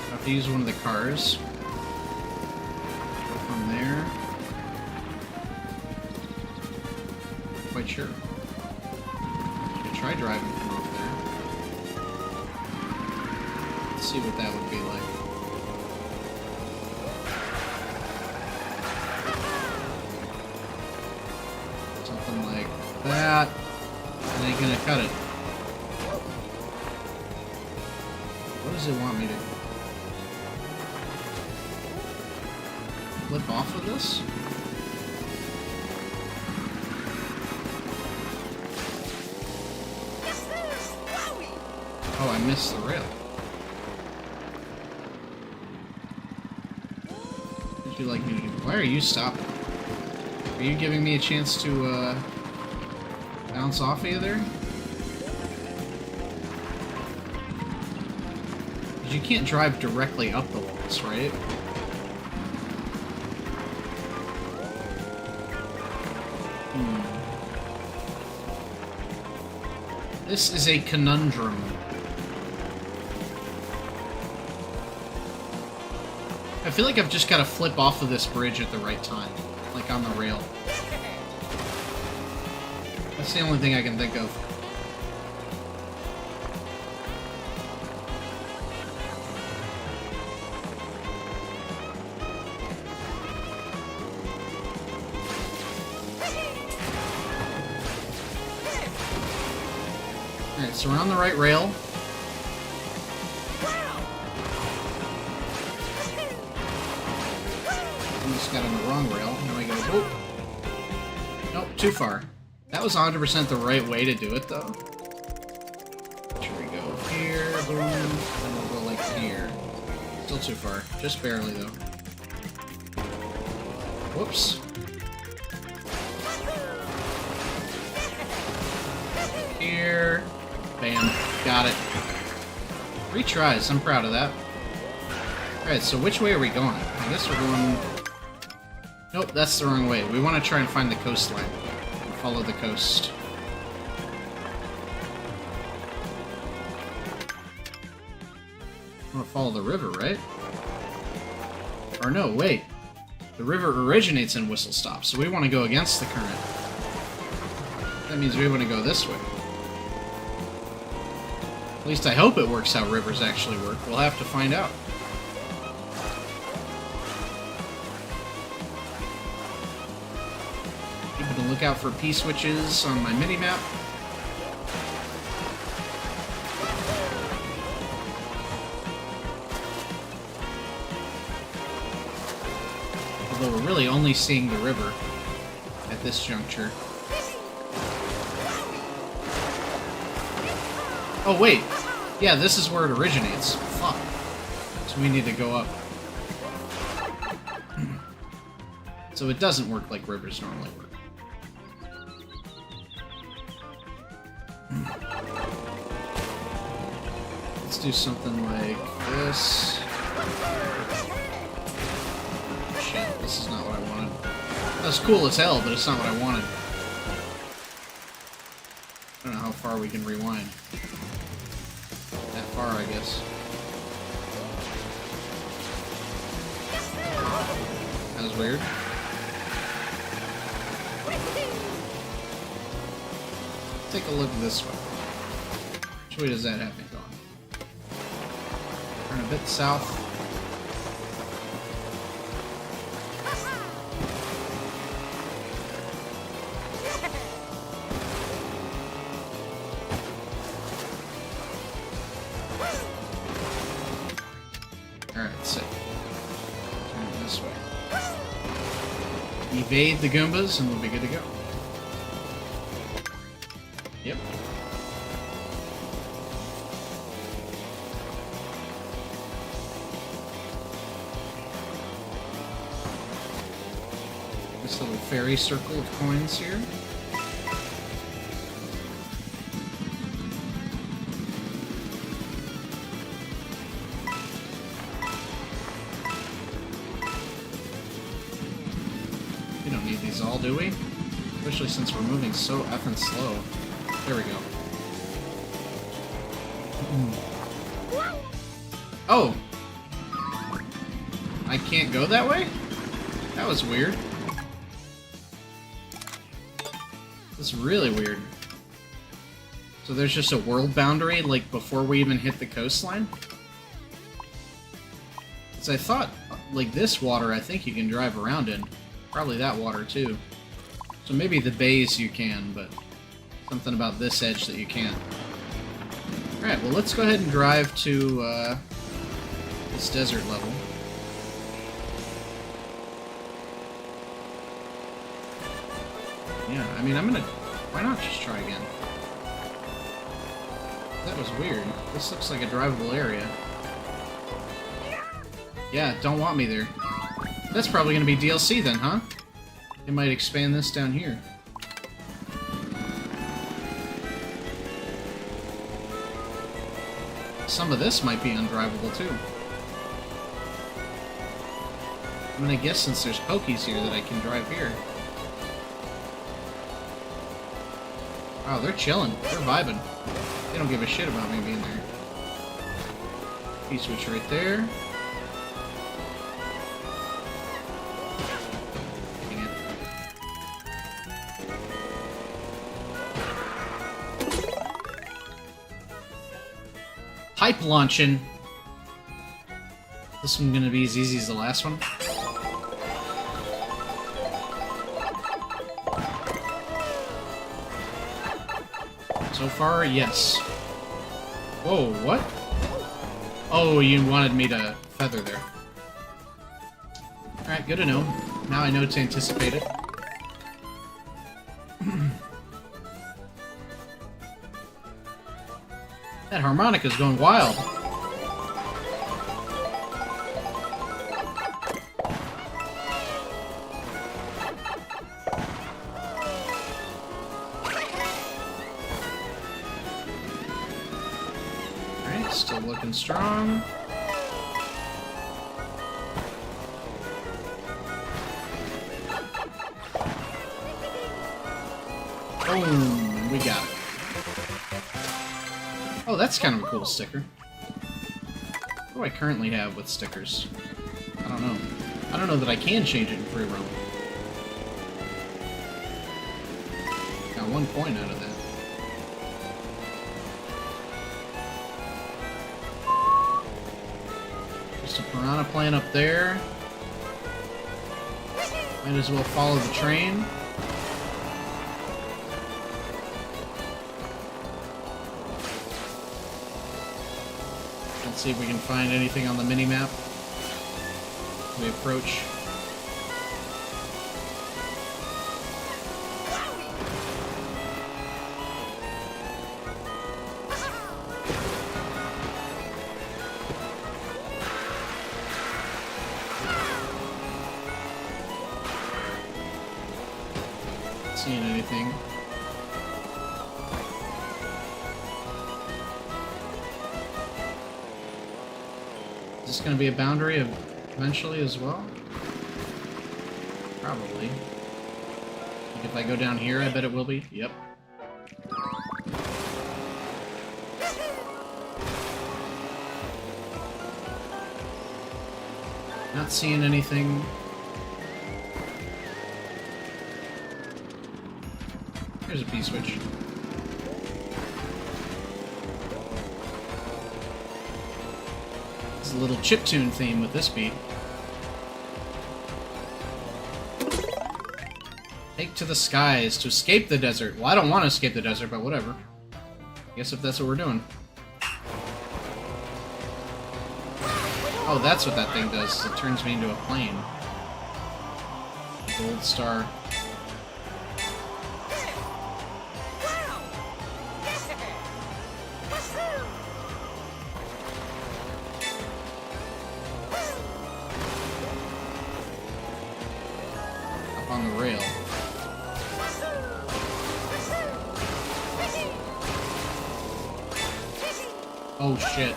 I have to use one of the cars. Go from there. Not quite sure. I could try driving from over there. Let's see what that would be like. Something like that. And ain't gonna cut it. What does it want me to flip off of this? Oh, I missed the rail. What would you like me to do? Why are you stopping? Are you giving me a chance to, bounce off of you there? Because you can't drive directly up the walls, right? This is a conundrum. I feel like I've just got to flip off of this bridge at the right time. Like on the rail. That's the only thing I can think of. Alright, so we're on the right rail. Almost got on the wrong rail. Now we go, oh! Nope, too far. That was 100% the right way to do it, though. Should we go here, boom, then we'll go like here. Still too far. Just barely, though. Whoops. Here. Bam. Got it. 3 tries. I'm proud of that. Alright, so which way are we going? I guess we're going... Nope, that's the wrong way. We want to try and find the coastline. Follow the coast. I want to follow the river, right? Or no, wait. The river originates in Whistle Stop, so we want to go against the current. That means we want to go this way. At least I hope it works how rivers actually work. We'll have to find out. Keeping a lookout for P-switches on my mini-map. Although we're really only seeing the river at this juncture. Oh, wait. Yeah, this is where it originates. Fuck. So we need to go up. So it doesn't work like rivers normally work. Let's do something like this. Shit, this is not what I wanted. That's cool as hell, but it's not what I wanted. I don't know how far we can rewind. That far, I guess. That was weird. Take a look this way. Which way does that have me going? Turn a bit south. Alright, sick. Turn this way. Evade the Goombas and we'll be good to go. Yep. This little fairy circle of coins here. We don't need these all, do we? Especially since we're moving so effing slow. There we go. Oh! I can't go that way? That was weird. That's really weird. So there's just a world boundary, like, before we even hit the coastline? Because I thought, like, this water I think you can drive around in. Probably that water, too. So maybe the bays you can, but... something about this edge that you can't. Alright, well let's go ahead and drive to this desert level. Yeah, I mean, I'm gonna... why not just try again? That was weird. This looks like a drivable area. Yeah, don't want me there. That's probably gonna be DLC then, huh? They might expand this down here. Some of this might be undrivable too. I'm gonna guess since there's pokies here that I can drive here. Wow, they're chilling. They're vibing. They don't give a shit about me being there. P-switch right there. Dang it. Pipe launching. This one's gonna be as easy as the last one. So far, yes. Whoa, what? Oh, you wanted me to feather there. Alright, good to know. Now I know to anticipate it. That harmonica's going wild. looking strong. Boom! We got it. Oh, that's kind of a cool sticker. What do I currently have with stickers? I don't know. I don't know that I can change it in free roam. Got 1 point out of that. Just a piranha plant up there. Might as well follow the train. Let's see if we can find anything on the mini-map. We approach. Not seeing anything. Is this going to be a boundary eventually as well? Probably. Like if I go down here, I bet it will be. Yep. Not seeing anything. There's a P-switch. It's a little chiptune theme with this beat. Take to the skies to escape the desert. Well, I don't want to escape the desert, but whatever. I guess if that's what we're doing. Oh, that's what that thing does. It turns me into a plane. Gold star. Up on the rail. Oh shit.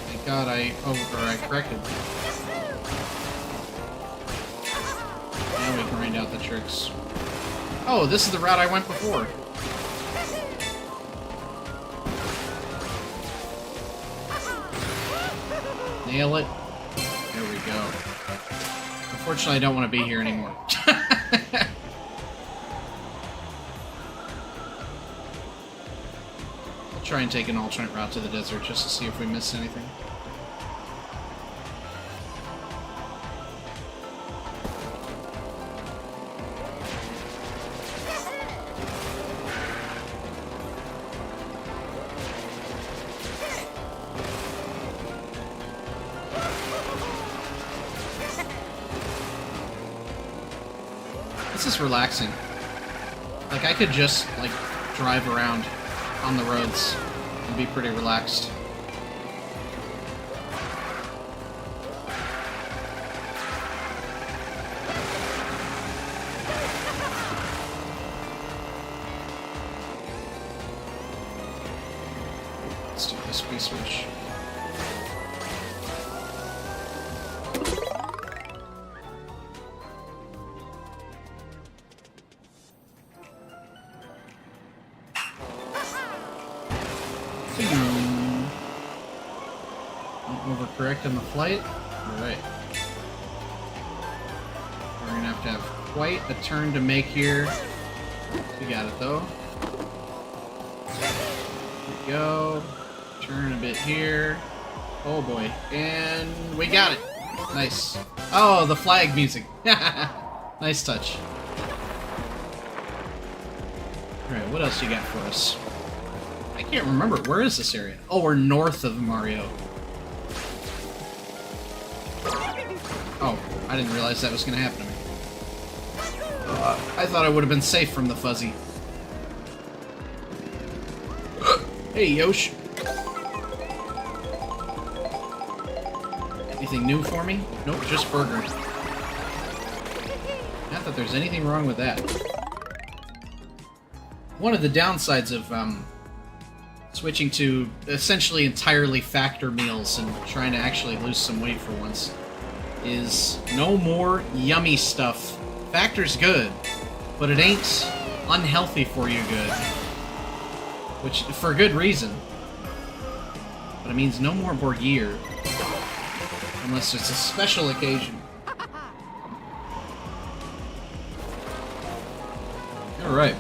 Thank God I corrected. Now we can find out the tricks. Oh, this is the route I went before. Nail it. There we go. Unfortunately, I don't want to be here anymore. I'll try and take an alternate route to the desert just to see if we miss anything. This is relaxing. Like, I could just, like, drive around on the roads and be pretty relaxed. Let's do this P-switch. Don't overcorrect on the flight. Alright. We're gonna have to have quite a turn to make here. We got it though. There we go. Turn a bit here. Oh boy. And we got it! Nice. Oh, the flag music. Nice touch. Alright, what else you got for us? I can't remember. Where is this area? Oh, we're north of Mario. Oh, I didn't realize that was going to happen to me. I thought I would have been safe from the fuzzy. Hey, Yosh. Anything new for me? Nope, just burger. Not that there's anything wrong with that. One of the downsides of switching to essentially entirely factor meals and trying to actually lose some weight for once, is no more yummy stuff. Factor's good, but it ain't unhealthy for you good. Which, for good reason. But it means no more Borgir. Unless it's a special occasion. Alright.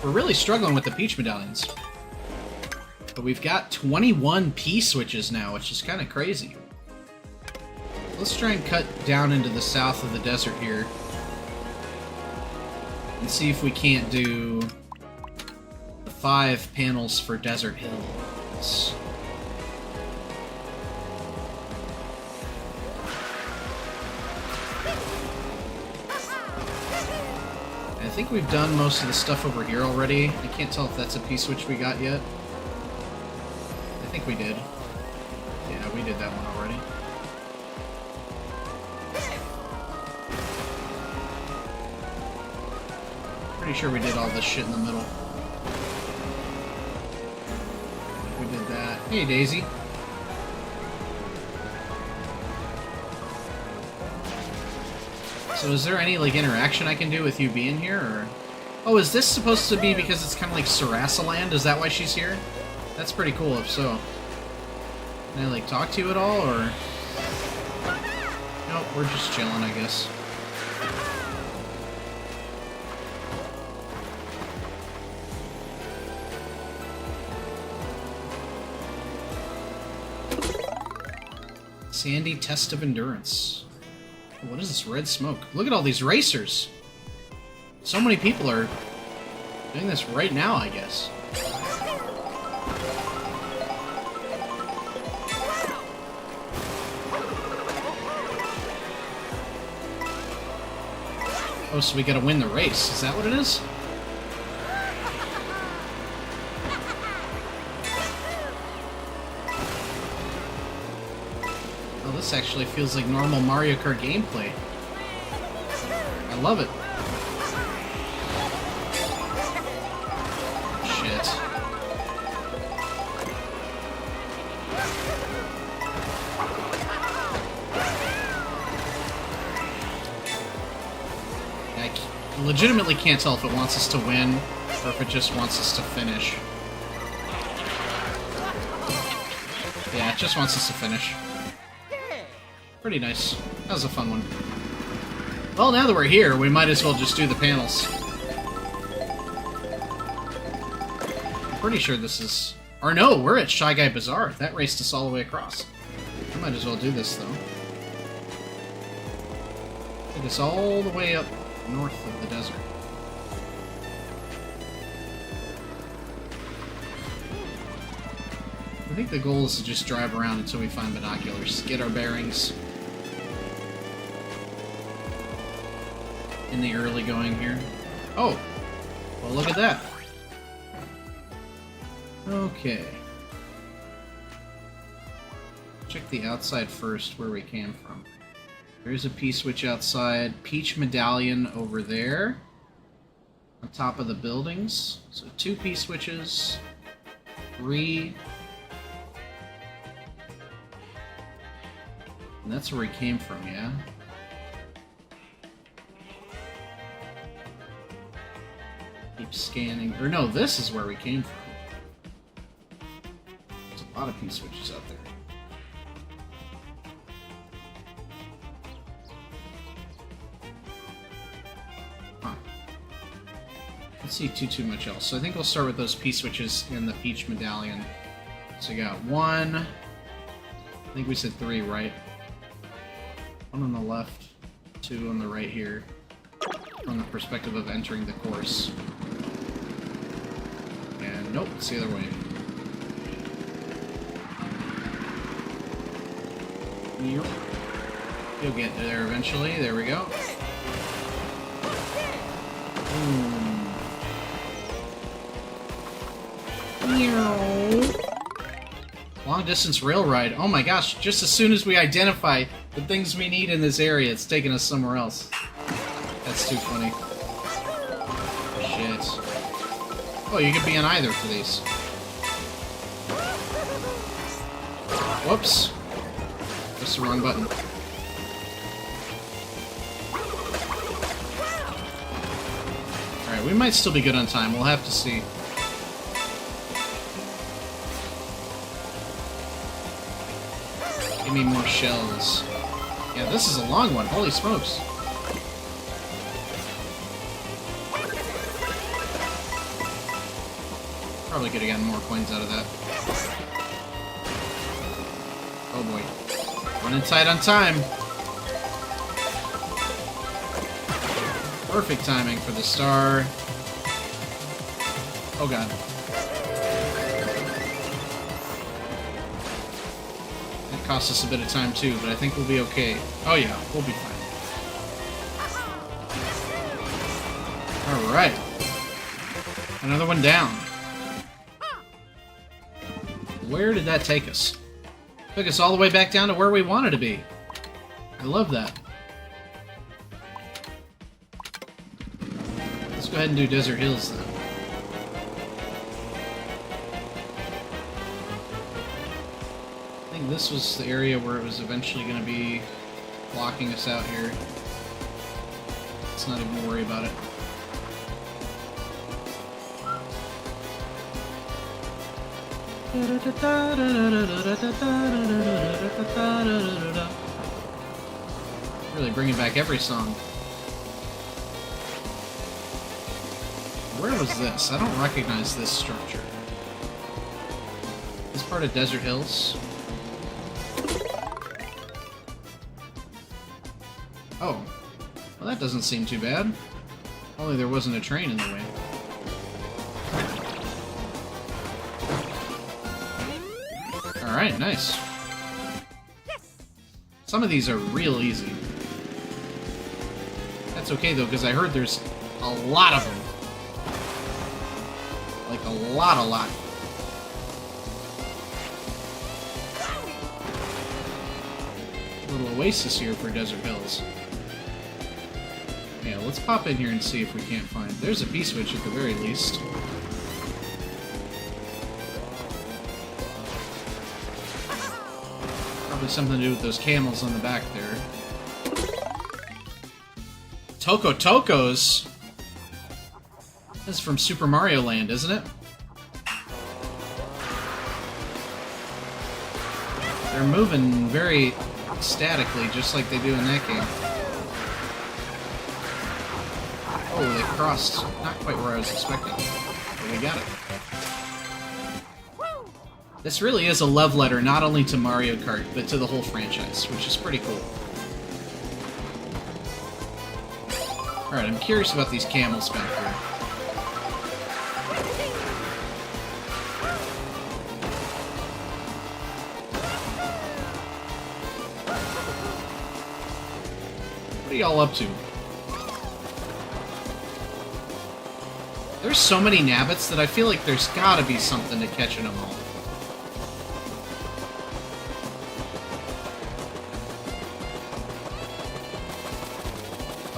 We're really struggling with the Peach medallions. But we've got 21 P-switches now, which is kind of crazy. Let's try and cut down into the south of the desert here. And see if we can't do the 5 panels for Desert Hills. I think we've done most of the stuff over here already. I can't tell if that's a P-switch we got yet. I think we did. Yeah, we did that one already. Pretty sure we did all this shit in the middle. We did that. Hey, Daisy. So is there any, like, interaction I can do with you being here, or... Oh, is this supposed to be because it's kind of like Sarasaland? Is that why she's here? That's pretty cool, if so. Can I, like, talk to you at all, or... Nope, we're just chilling, I guess. Sandy Test of Endurance. What is this red smoke? Look at all these racers! So many people are doing this right now, I guess. Oh, so we gotta win the race. Is that what it is? Oh, this actually feels like normal Mario Kart gameplay. I love it. Shit. I legitimately can't tell if it wants us to win or if it just wants us to finish. Yeah, it just wants us to finish. Pretty nice. That was a fun one. Well, now that we're here, we might as well just do the panels. I'm pretty sure this is... Or no, we're at Shy Guy Bazaar. That raced us all the way across. I might as well do this, though. Take us all the way up north of the desert. I think the goal is to just drive around until we find binoculars, get our bearings. In the early going here. Oh! Well, look at that. Okay. Check the outside first, where we came from. There's a P-switch outside. Peach medallion over there. On top of the buildings. So 2 P-switches. 3. And that's where we came from, yeah? Keep scanning. Or no, this is where we came from. There's a lot of P-switches out there. Huh. Let's see too much else. So I think we'll start with those P-switches and the Peach medallion. So we got 1. I think we said 3, right? 1 on the left, 2 on the right here. From the perspective of entering the course. And nope, it's the other way. Yep. You'll get there eventually. There we go. Long distance rail ride. Oh my gosh, just as soon as we identify the things we need in this area, it's taking us somewhere else. That's too funny. Shit. Oh, you could be on either for these. Whoops. Pressed the wrong button. Alright, we might still be good on time. We'll have to see. Give me more shells. Yeah, this is a long one. Holy smokes. Probably could have gotten more coins out of that. Oh boy. Running tight on time. Perfect timing for the star. Oh god. That cost us a bit of time too, but I think we'll be okay. Oh yeah, we'll be fine. Alright. Another one down. Where did that take us? Took us all the way back down to where we wanted to be. I love that. Let's go ahead and do Desert Hills then. I think this was the area where it was eventually going to be blocking us out here. Let's not even worry about it. Really bringing back every song. Where was this? I don't recognize this structure. This part of Desert Hills? Oh. Well, that doesn't seem too bad. Only there wasn't a train in the way. Alright, nice. Some of these are real easy. That's okay though, because I heard there's a lot of them. Like a lot. A little oasis here for Desert Hills. Yeah, let's pop in here and see if we can't find... There's a P-switch at the very least. Probably something to do with those camels on the back there. Toko Tokos? This is from Super Mario Land, isn't it? They're moving very statically, just like they do in that game. Oh, they crossed. Not quite where I was expecting. But we got it. This really is a love letter not only to Mario Kart, but to the whole franchise, which is pretty cool. Alright, I'm curious about these camels back here. What are y'all up to? There's so many nabbits that I feel like there's gotta be something to catching them all.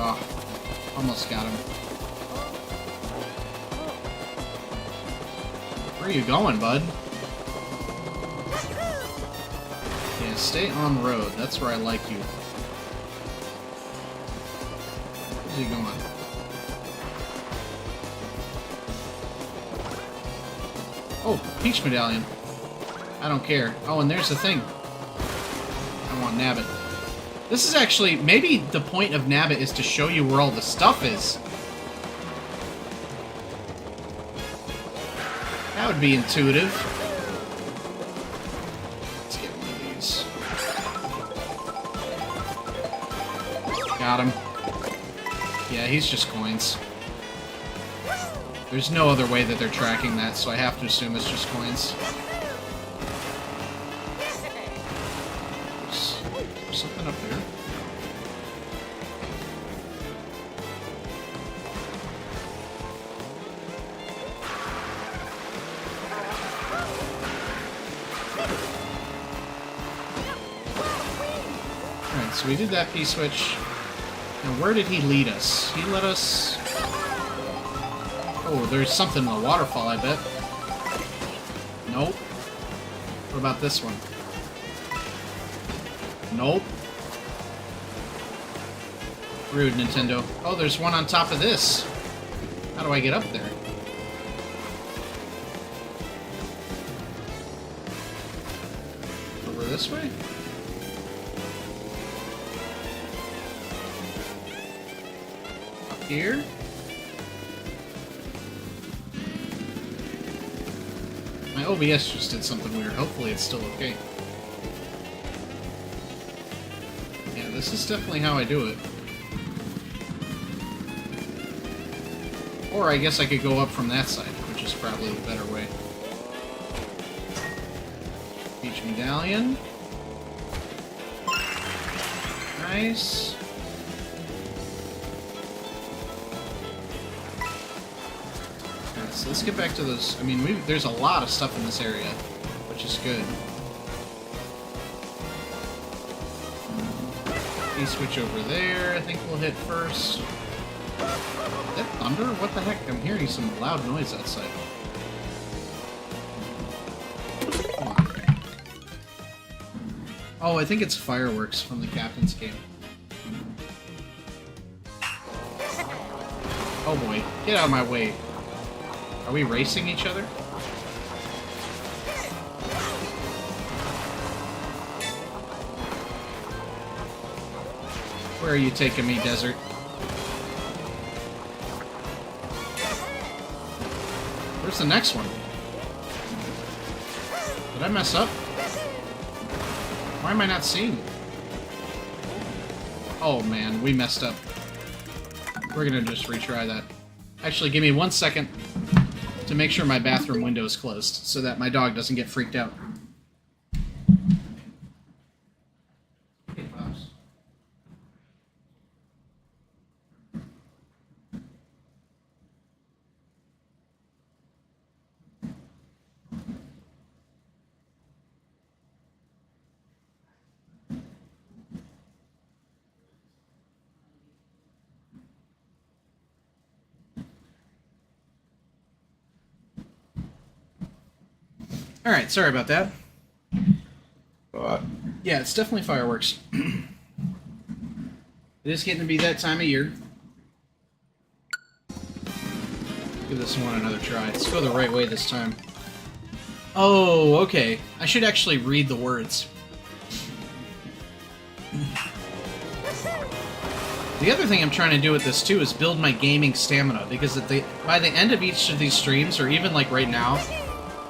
Oh, almost got him. Where are you going, bud? Yeah, stay on the road. That's where I like you. Where's he going? Oh, Peach Medallion. I don't care. Oh, and there's the thing. I want Nabbit. This is actually... Maybe the point of Nabbit is to show you where all the stuff is. That would be intuitive. Let's get one of these. Got him. Yeah, he's just coins. There's no other way that they're tracking that, so I have to assume it's just coins. There's something up there. Alright, so we did that P-switch. Now where did he lead us? He led us... Oh, there's something in the waterfall, I bet. Nope. What about this one? Nope. Rude, Nintendo. Oh, there's one on top of this. How do I get up there? Over this way? Up here? My OBS just did something weird. Hopefully it's still okay. Yeah, this is definitely how I do it. Or I guess I could go up from that side, which is probably the better way. Peach medallion. Nice. Alright, so let's get back to those. I mean, there's a lot of stuff in this area, which is good. Switch over there, I think we'll hit first. Is that thunder? What the heck? I'm hearing some loud noise outside. Come on. Oh, I think it's fireworks from the captain's game. Oh boy, get out of my way. Are we racing each other? Where are you taking me, desert? Where's the next one? Did I mess up? Why am I not seeing it? Oh man, we messed up. We're gonna just retry that. Actually, give me 1 second to make sure my bathroom window is closed so that my dog doesn't get freaked out. Alright, sorry about that. Yeah, it's definitely fireworks. It is getting to be that time of year. Give this one another try. Let's go the right way this time. Oh, okay. I should actually read the words. The other thing I'm trying to do with this, too, is build my gaming stamina, because by the end of each of these streams, or even like right now,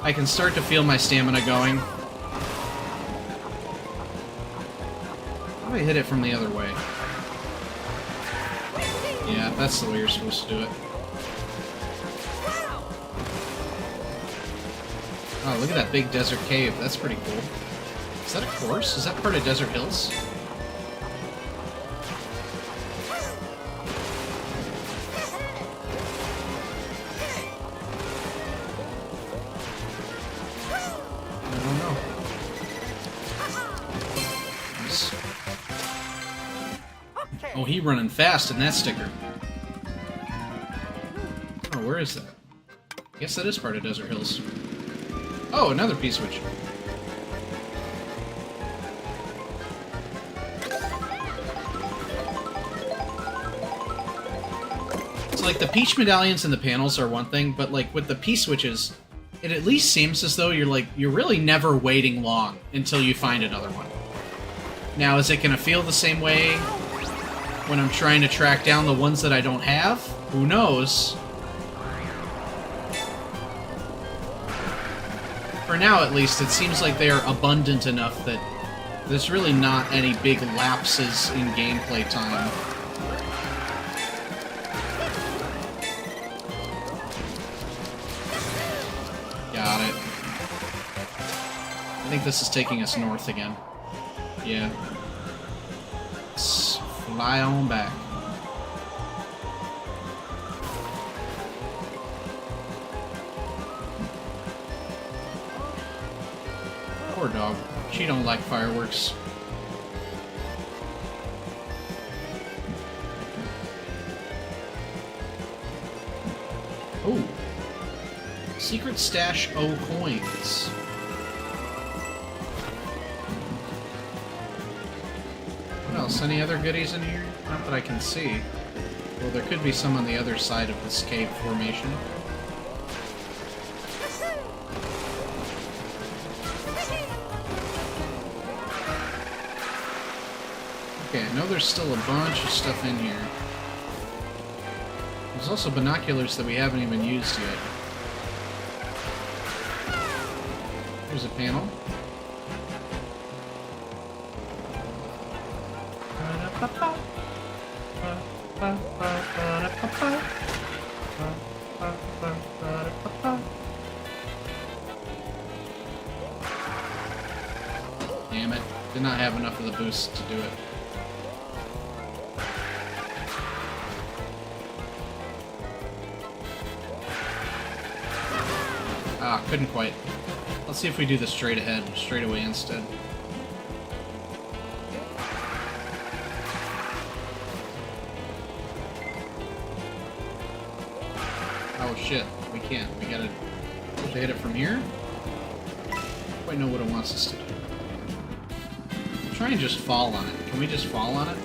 I can start to feel my stamina going. How do I hit it from the other way? Yeah, that's the way you're supposed to do it. Oh, look at that big desert cave. That's pretty cool. Is that a course? Is that part of Desert Hills? Oh, he running fast in that sticker. Oh, where is that? I guess that is part of Desert Hills. Oh, another P-switch. It's like the peach medallions and the panels are one thing, but like with the P-switches, it at least seems as though you're really never waiting long until you find another one. Now, is it gonna feel the same way when I'm trying to track down the ones that I don't have? Who knows? For now, at least, it seems like they are abundant enough that there's really not any big lapses in gameplay time. Got it. I think this is taking us north again. Yeah. Let's fly on back. Poor dog. She don't like fireworks. Oh. Secret stash O coins. else any other goodies in here? Not that I can see. Well, there could be some on the other side of this cave formation. Okay, I know there's still a bunch of stuff in here. There's also binoculars that we haven't even used yet. Here's a panel. Damn it. Did not have enough of the boost to do it. Ah, couldn't quite. Let's see if we do the straight ahead, straight away instead. Oh shit, we can't. We gotta hit it from here. I don't quite know what it wants us to do. I'll try and just fall on it. Can we just fall on it?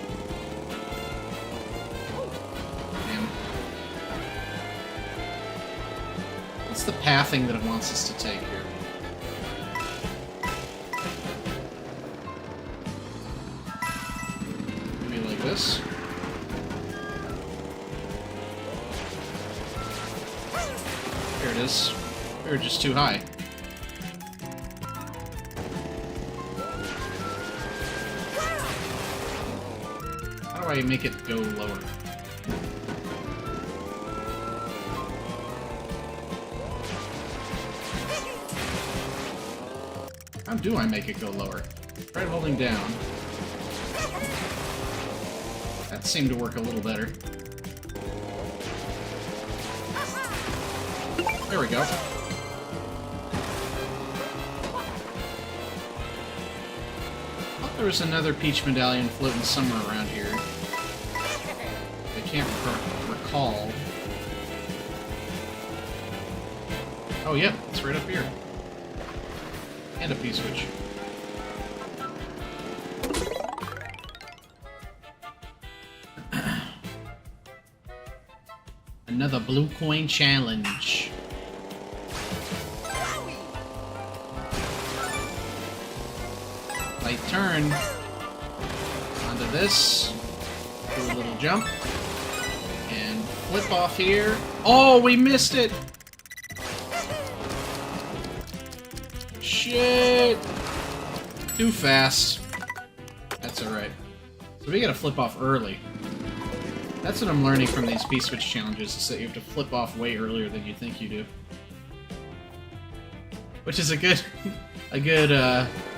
Damn. What's the pathing that it wants us to take here? Maybe like this? There it is. We were just too high. How do I make it go lower? How do I make it go lower? Try holding down. That seemed to work a little better. There we go. Oh, there was another Peach medallion floating somewhere around here. I can't recall. Oh yeah, it's right up here. And a P-switch. Another blue coin challenge. Light turn. Onto this. Do a little jump. And flip off here. Oh, we missed it! Shit! Too fast. That's alright. So we gotta flip off early. That's what I'm learning from these P-switch challenges, is that you have to flip off way earlier than you think you do. Which is a good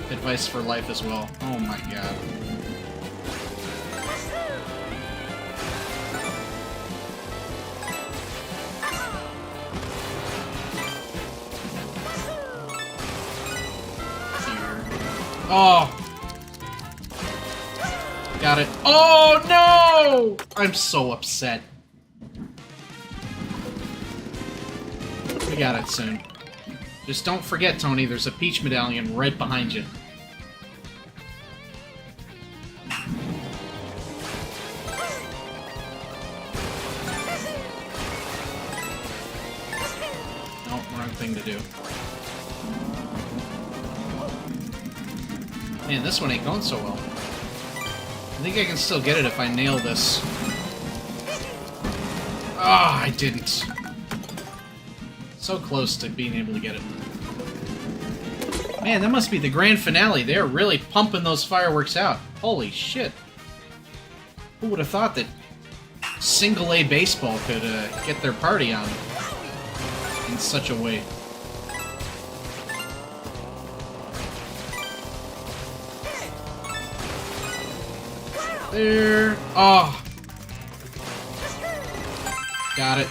advice for life as well. Oh my god. Here. Oh! Got it. Oh no! I'm so upset. We got it soon. Just don't forget, Tony, there's a Peach medallion right behind you. Nope, wrong thing to do. Man, this one ain't going so well. I think I can still get it if I nail this. Ah, I didn't. So close to being able to get it. Man, that must be the grand finale. They're really pumping those fireworks out. Holy shit. Who would have thought that single-A baseball could get their party on in such a way? There. Oh. Got it.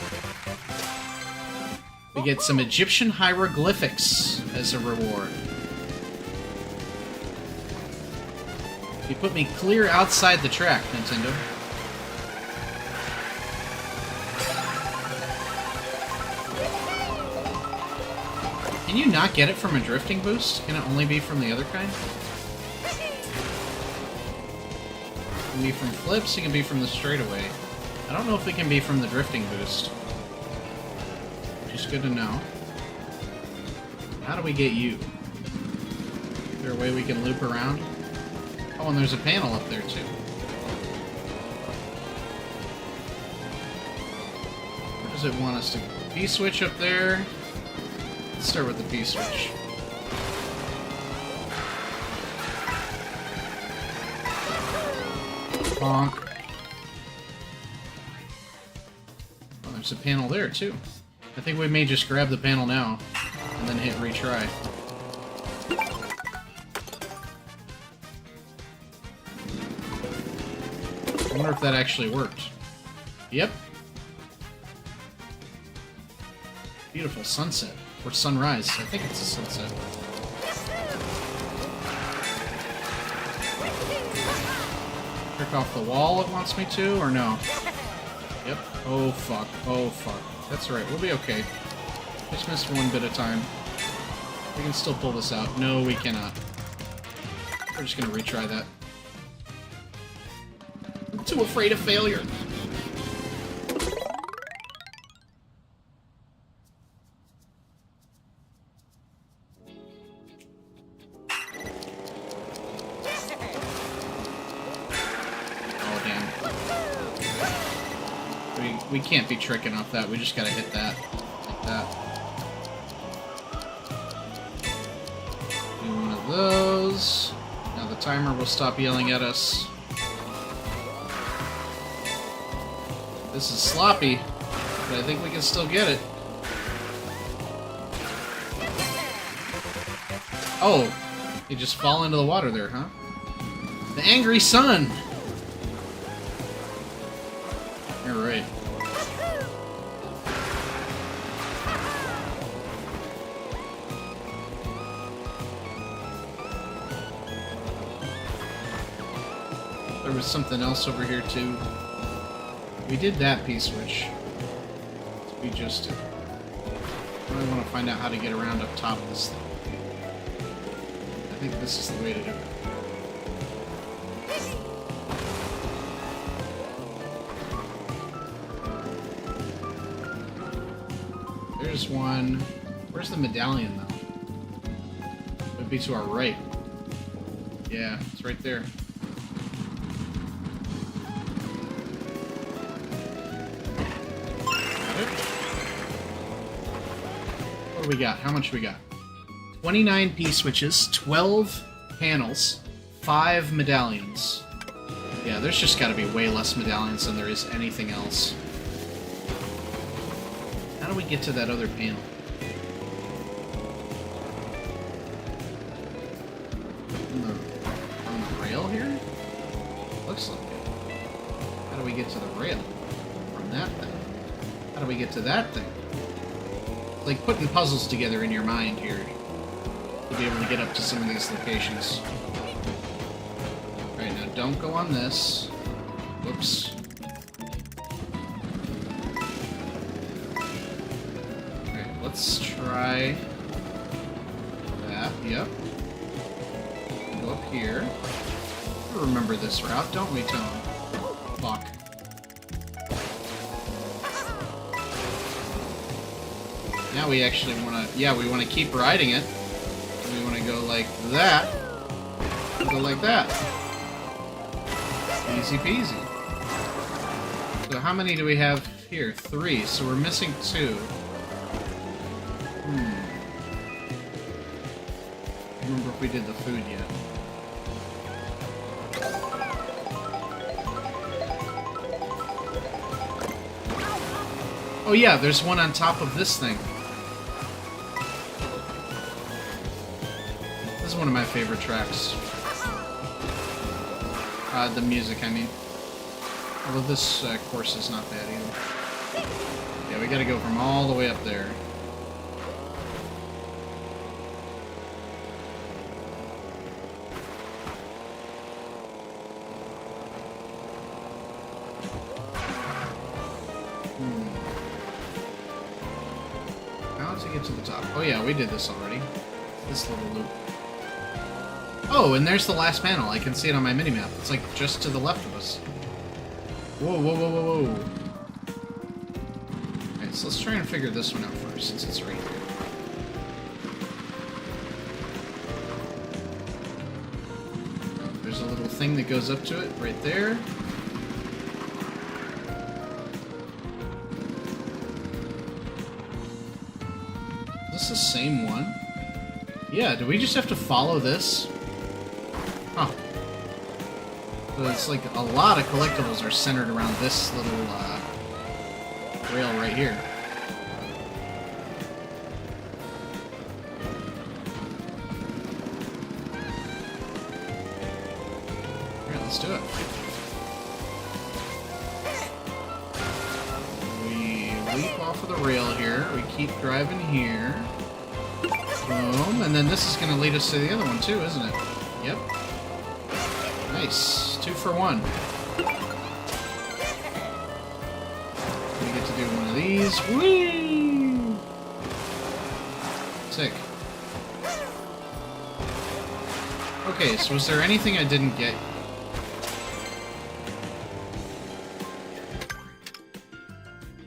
We get some Egyptian hieroglyphics as a reward. You put me clear outside the track, Nintendo. Can you not get it from a drifting boost? Can it only be from the other kind? can be from flips, it can be from the straightaway. I don't know if it can be from the drifting boost. Just good to know. How do we get you? Is there a way we can loop around? Oh, and there's a panel up there too. Where does it want us to go? P-switch up there. Let's start with the P-switch. Bonk. Oh, there's a panel there too. I think we may just grab the panel now and then hit retry. I wonder if that actually worked. Yep. Beautiful sunset. Or sunrise. I think it's a sunset. Trick off the wall it wants me to, or no? Yep. Oh fuck. Oh fuck. That's right. We'll be okay. Just missed one bit of time. We can still pull this out. No, we cannot. We're just gonna retry that. I'm too afraid of failure. We can't be tricking off that. We just gotta hit that. Like that. Do one of those. Now the timer will stop yelling at us. This is sloppy, but I think we can still get it. Oh, you just fall into the water there, huh? The angry sun! You're right. There was something else over here too. We did that P-switch. We just did. I really want to find out how to get around up top of this thing. I think this is the way to do it. There's one. Where's the medallion, though? It would be to our right. Yeah, it's right there. Got it. What do we got? How much we got? 29 P-switches, 12 panels, 5 medallions. Yeah, there's just got to be way less medallions than there is anything else. How do we get to that other panel? On the rail here? Looks like it. How do we get to the rail? From that thing. How do we get to that thing? Like putting puzzles together in your mind here to be able to get up to some of these locations. Alright, now don't go on this. Whoops. Let's try that. Yep. Go up here. We remember this route, don't we, Tone? Fuck. Now we actually want to... Yeah, we want to keep riding it. We want to go like that. Go like that. Easy peasy. So how many do we have here? 3. So we're missing 2. I don't remember if we did the food yet. Oh yeah, there's one on top of this thing. This is one of my favorite tracks. The music, I mean. Although this course is not bad either. Yeah, we gotta go from all the way up there. How to get to the top? Oh yeah, we did this already. This little loop. Oh, and there's the last panel. I can see it on my minimap. It's like just to the left of us. Whoa, whoa, whoa, whoa, whoa. Alright, so let's try and figure this one out first, since it's right here. Oh, there's a little thing that goes up to it right there. Is this the same one? Yeah, do we just have to follow this? Huh. So it's like a lot of collectibles are centered around this little rail right here. Alright, let's do it. We leap off of the rail here. We keep driving here. Boom. And then this is going to lead us to the other one too, isn't it? Yep. Nice. 2 for 1. We get to do one of these. Whee! Sick. Okay, so was there anything I didn't get?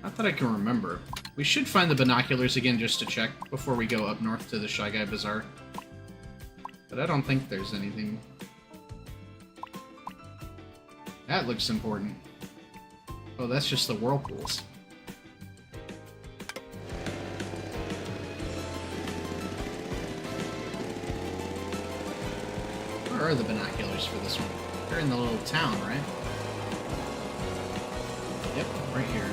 Not that I can remember. We should find the binoculars again just to check before we go up north to the Shy Guy Bazaar. But I don't think there's anything. That looks important. Oh, that's just the whirlpools. Where are the binoculars for this one? They're in the little town, right? Yep, right here.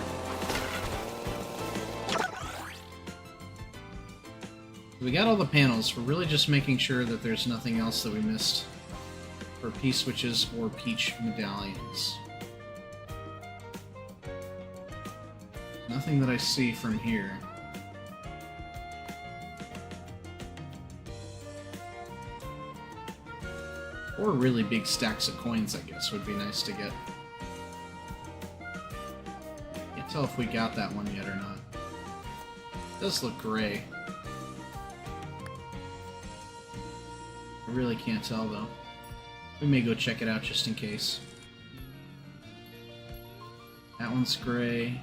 We got all the panels. We're really just making sure that there's nothing else that we missed for P-switches or Peach medallions. Nothing that I see from here. Or really big stacks of coins, I guess, would be nice to get. Can't tell if we got that one yet or not. It does look gray. I really can't tell, though. We may go check it out just in case. That one's gray.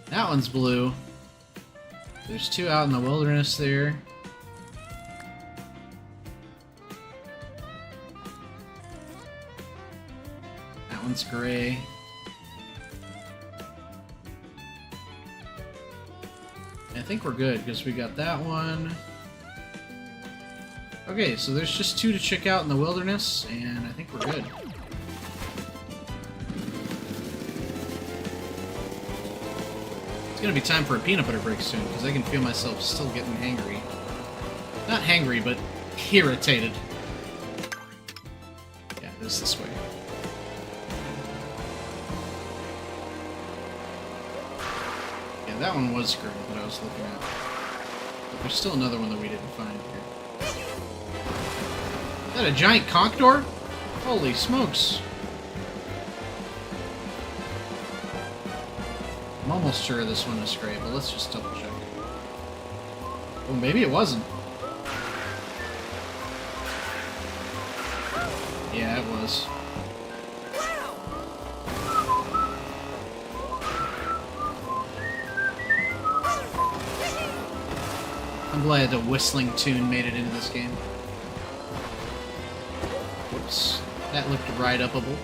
That one's blue. There's 2 out in the wilderness there. That one's gray. I think we're good, because we got that one. Okay, so there's just 2 to check out in the wilderness, and I think we're good. It's gonna be time for a peanut butter break soon, because I can feel myself still getting hangry. Not hangry, but irritated. Yeah, it is this way. Yeah, that one was great that I was looking at. But there's still another one that we didn't find here. Is that a giant conch door? Holy smokes. I'm almost sure this one is gray, but let's just double check. Oh, maybe it wasn't. Yeah, it was. I'm glad the whistling tune made it into this game. Whoops. That looked ride-upable.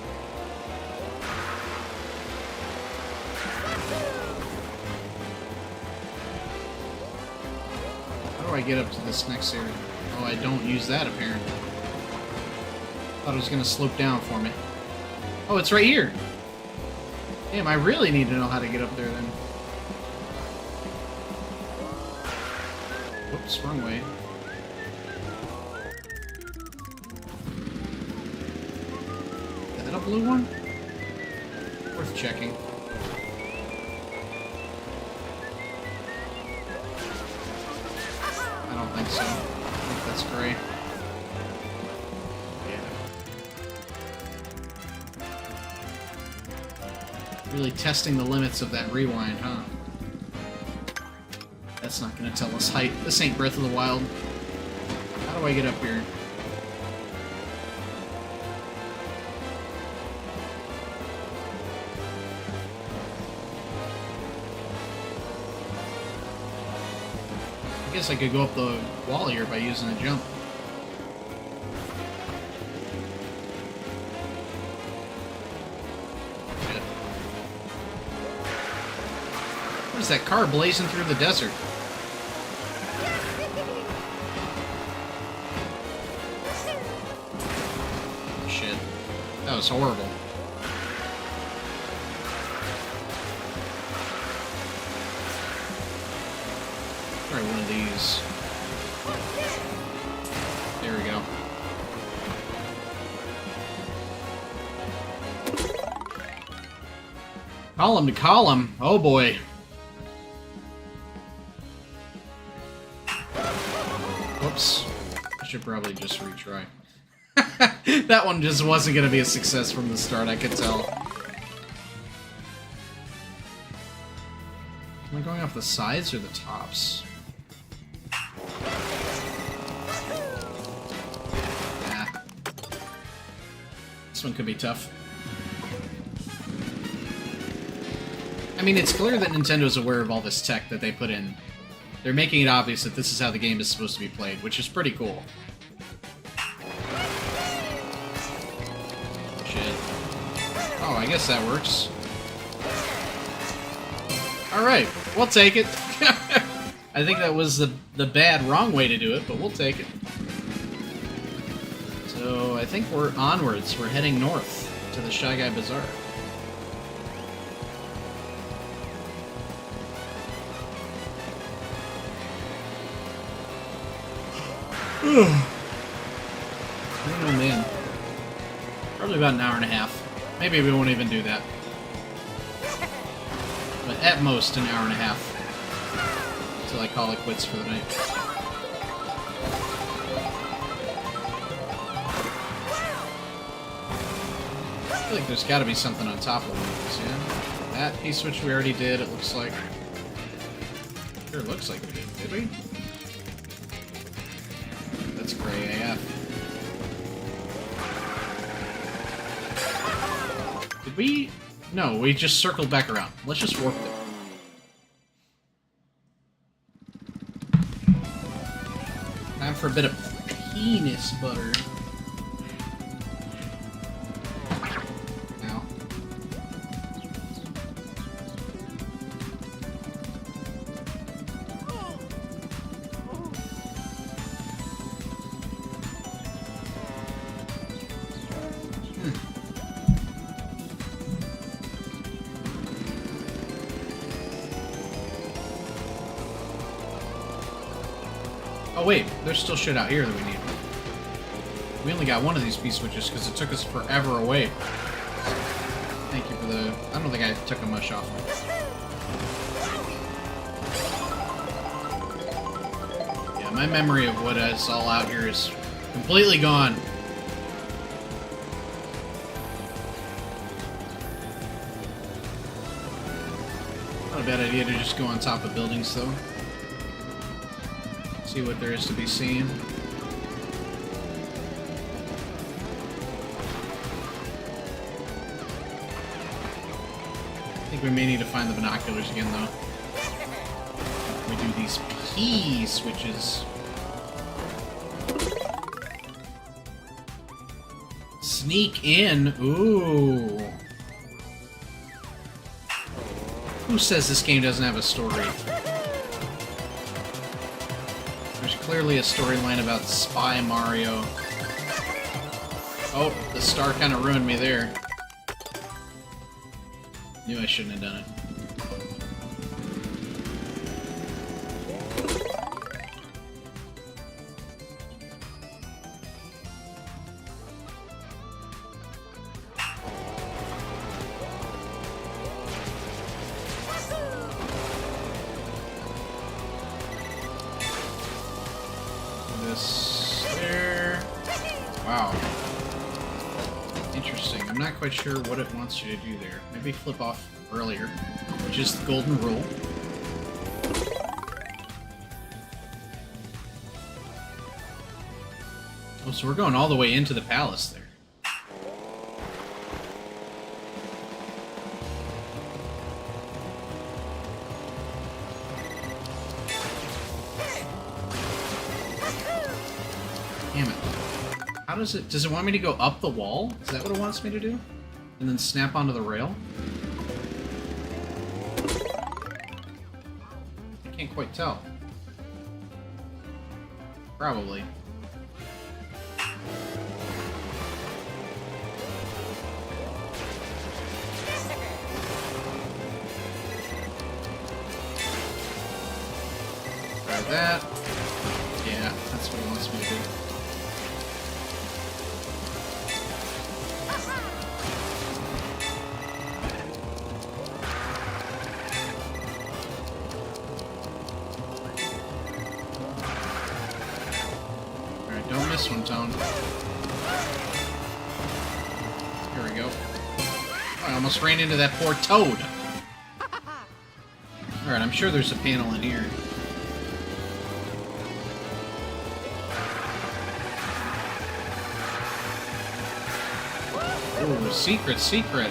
How do I get up to this next area? Oh, I don't use that, apparently. Thought it was going to slope down for me. Oh, it's right here! Damn, I really need to know how to get up there, then. Whoops, wrong way. Is that a blue one? Worth checking. I don't think so. I think that's gray. Yeah. Really testing the limits of that rewind, huh? That's not gonna tell us height. This ain't Breath of the Wild. How do I get up here? I guess I could go up the wall here by using a jump. Shit. What is that car blazing through the desert? Shit. That was horrible. Try one of these. There we go. Column to column. Oh boy. Whoops. I should probably just retry. That one just wasn't going to be a success from the start, I could tell. Am I going off the sides or the tops? Nah. This one could be tough. I mean, it's clear that Nintendo's aware of all this tech that they put in. They're making it obvious that this is how the game is supposed to be played, which is pretty cool. Shit. Oh, I guess that works. Alright, we'll take it. I think that was the bad, wrong way to do it, but we'll take it. So, I think we're onwards. We're heading north to the Shy Guy Bazaar. Oh man. Probably about an hour and a half. Maybe we won't even do that. But at most an hour and a half. Until I call it quits for the night. I feel like there's gotta be something on top of these, yeah? That piece which we already did, it looks like. Sure, it looks like we did we? That's gray AF. Did we? No, we just circled back around. Let's just warp it. Time for a bit of penis butter. Ow. Oh wait, there's still shit out here that we need. We only got one of these P-switches because it took us forever away. Thank you for the... I don't think I took a mush off. Yeah, my memory of what is all out here is completely gone. Not a bad idea to just go on top of buildings, though. See what there is to be seen. I think we may need to find the binoculars again, though. We do these P switches. Sneak in. Ooh. Who says this game doesn't have a story? Clearly a storyline about Spy Mario. Oh, the star kind of ruined me there. Knew I shouldn't have done it. There. Wow. Interesting. I'm not quite sure what it wants you to do there. Maybe flip off earlier, which is the golden rule. Oh, so we're going all the way into the palace there. How does it... Does it want me to go up the wall? Is that what it wants me to do? And then snap onto the rail? I can't quite tell. Probably. Try that. Yeah, that's what he wants me to do. Alright, don't miss one, Tone. Here we go. Oh, I almost ran into that poor toad. Alright, I'm sure there's a panel in here. Ooh, secret, secret.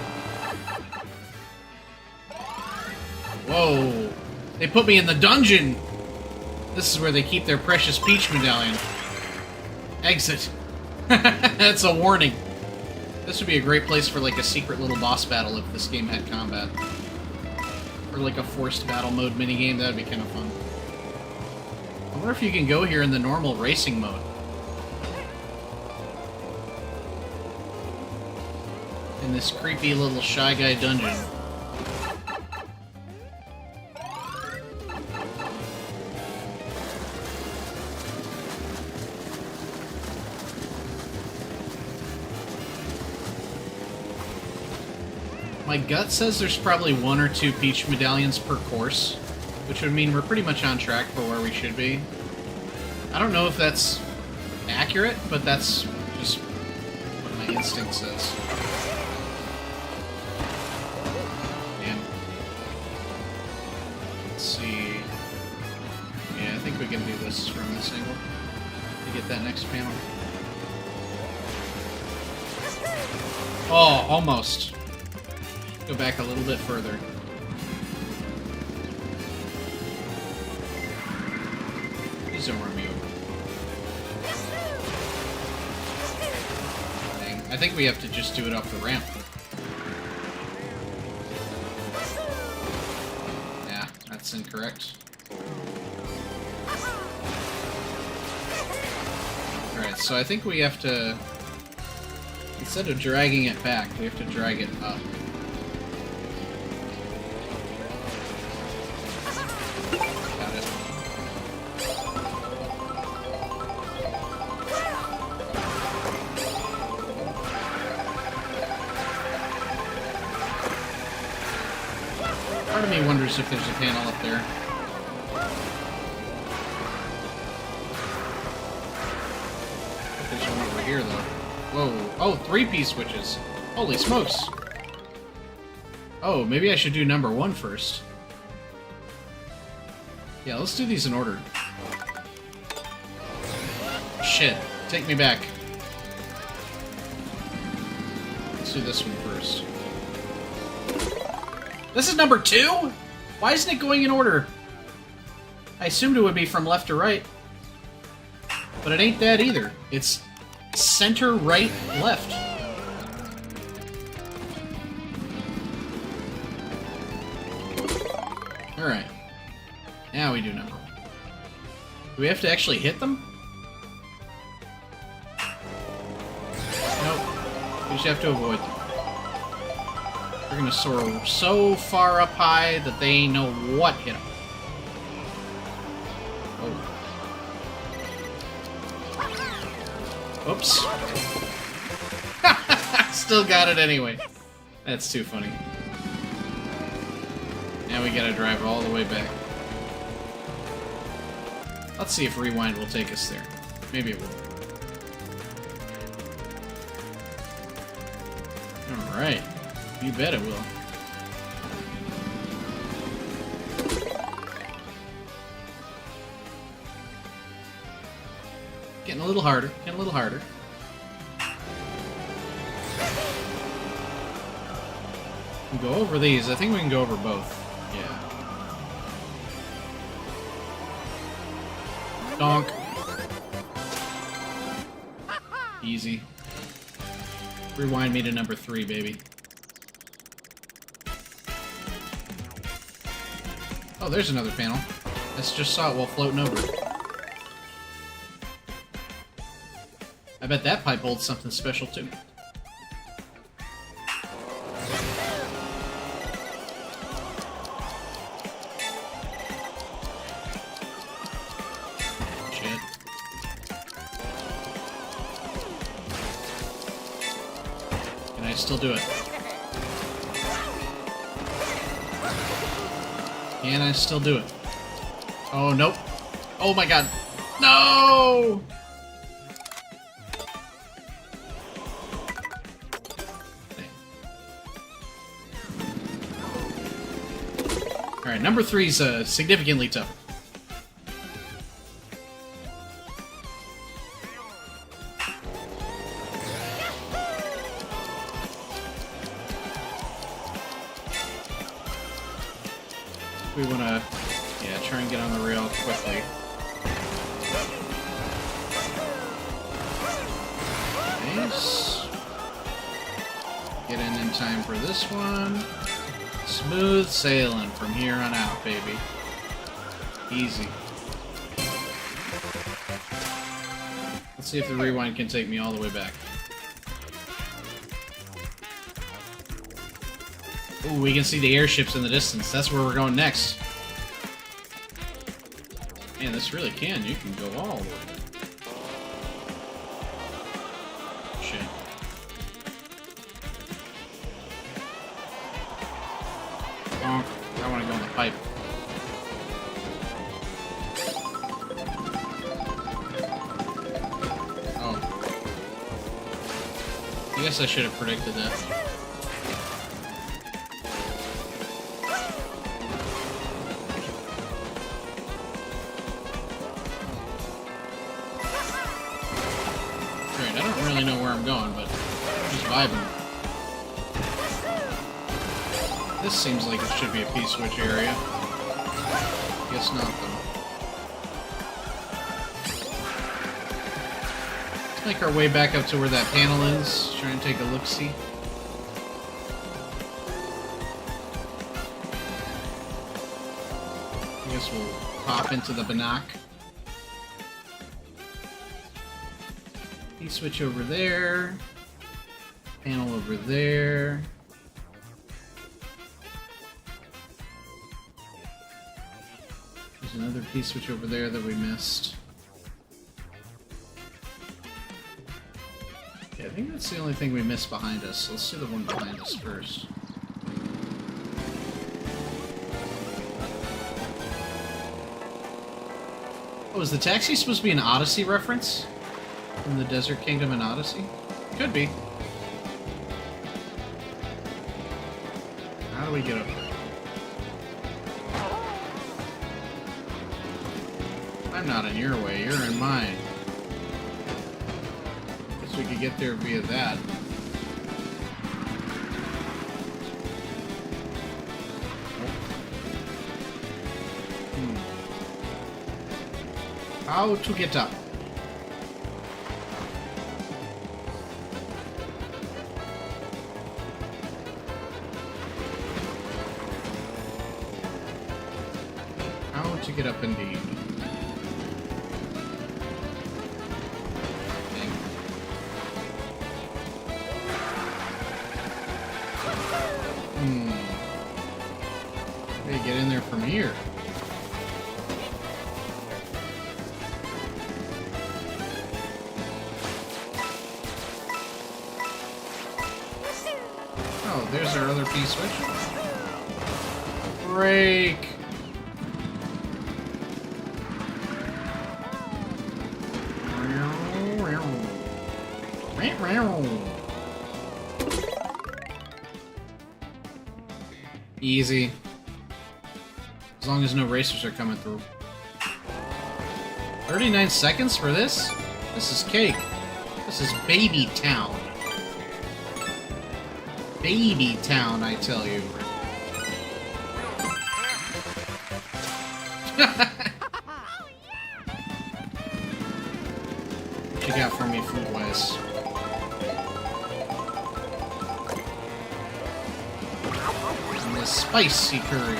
Whoa. They put me in the dungeon! This is where they keep their precious Peach medallion. Exit. That's a warning. This would be a great place for, like, a secret little boss battle if this game had combat. Or, like, a forced battle mode minigame. That would be kind of fun. I wonder if you can go here in the normal racing mode. In this creepy little Shy Guy dungeon. My gut says there's probably 1 or 2 Peach medallions per course, which would mean we're pretty much on track for where we should be. I don't know if that's accurate, but that's just what my instinct says. Damn. Let's see. Yeah, I think we can do this from this angle to get that next panel. Oh, almost. Go back a little bit further. Please don't run me over. Dang. I think we have to just do it off the ramp. Yeah, that's incorrect. Alright, so I think we have to... Instead of dragging it back, we have to drag it up. Part of me wonders if there's a panel up there. There's one over here, though. Whoa. Oh, 3-piece switches. Holy smokes. Oh, maybe I should do number 1 first. Yeah, let's do these in order. Shit. Take me back. Let's do this one first. This is number 2? Why isn't it going in order? I assumed it would be from left to right. But it ain't that either. It's center, right, left. Alright. Now we do number 1. Do we have to actually hit them? Nope. We just have to avoid them. They're gonna soar so far up high that they ain't know what hit them. Oh. Oops. Still got it anyway. That's too funny. Now we gotta drive all the way back. Let's see if Rewind will take us there. Maybe it will. Alright. You bet it will. Getting a little harder. Getting a little harder. We go over these. I think we can go over both. Yeah. Donk. Easy. Rewind me to number 3, baby. Oh, there's another panel. I just saw it while floating over. I bet that pipe holds something special, too. Shit. Can I still do it? Can I still do it? Oh, nope. Oh my god. No! Alright, number 3's significantly tougher. We want to, yeah, try and get on the rail quickly. Nice. Get in time for this one. Smooth sailing from here on out, baby. Easy. Let's see if the rewind can take me all the way back. Ooh, we can see the airships in the distance. That's where we're going next. Man, this really can. You can go all the way. Shit. Oh, I want to go in the pipe. Oh. I guess I should have predicted that. I don't really know where I'm going, but I'm just vibing. This seems like it should be a P-switch area. Guess not, though. Let's make our way back up to where that panel is. Try and take a look-see. I guess we'll pop into the binoc. Switch over there. Panel over there. There's another P-switch over there that we missed. Yeah, I think that's the only thing we missed behind us. So let's do the one behind us first. Oh, is the taxi supposed to be an Odyssey reference? From the Desert Kingdom in Odyssey? Could be. How do we get up there? I'm not in your way, you're in mine. Guess we could get there via that. How to get up? To get up indeed. How do you get in there from here? Oh, there's our other P-switch. Break! Easy. As long as no racers are coming through. 39 seconds for this? This is cake. This is Baby Town. Baby Town, I tell you. What you got for me food-wise? Spicy curry.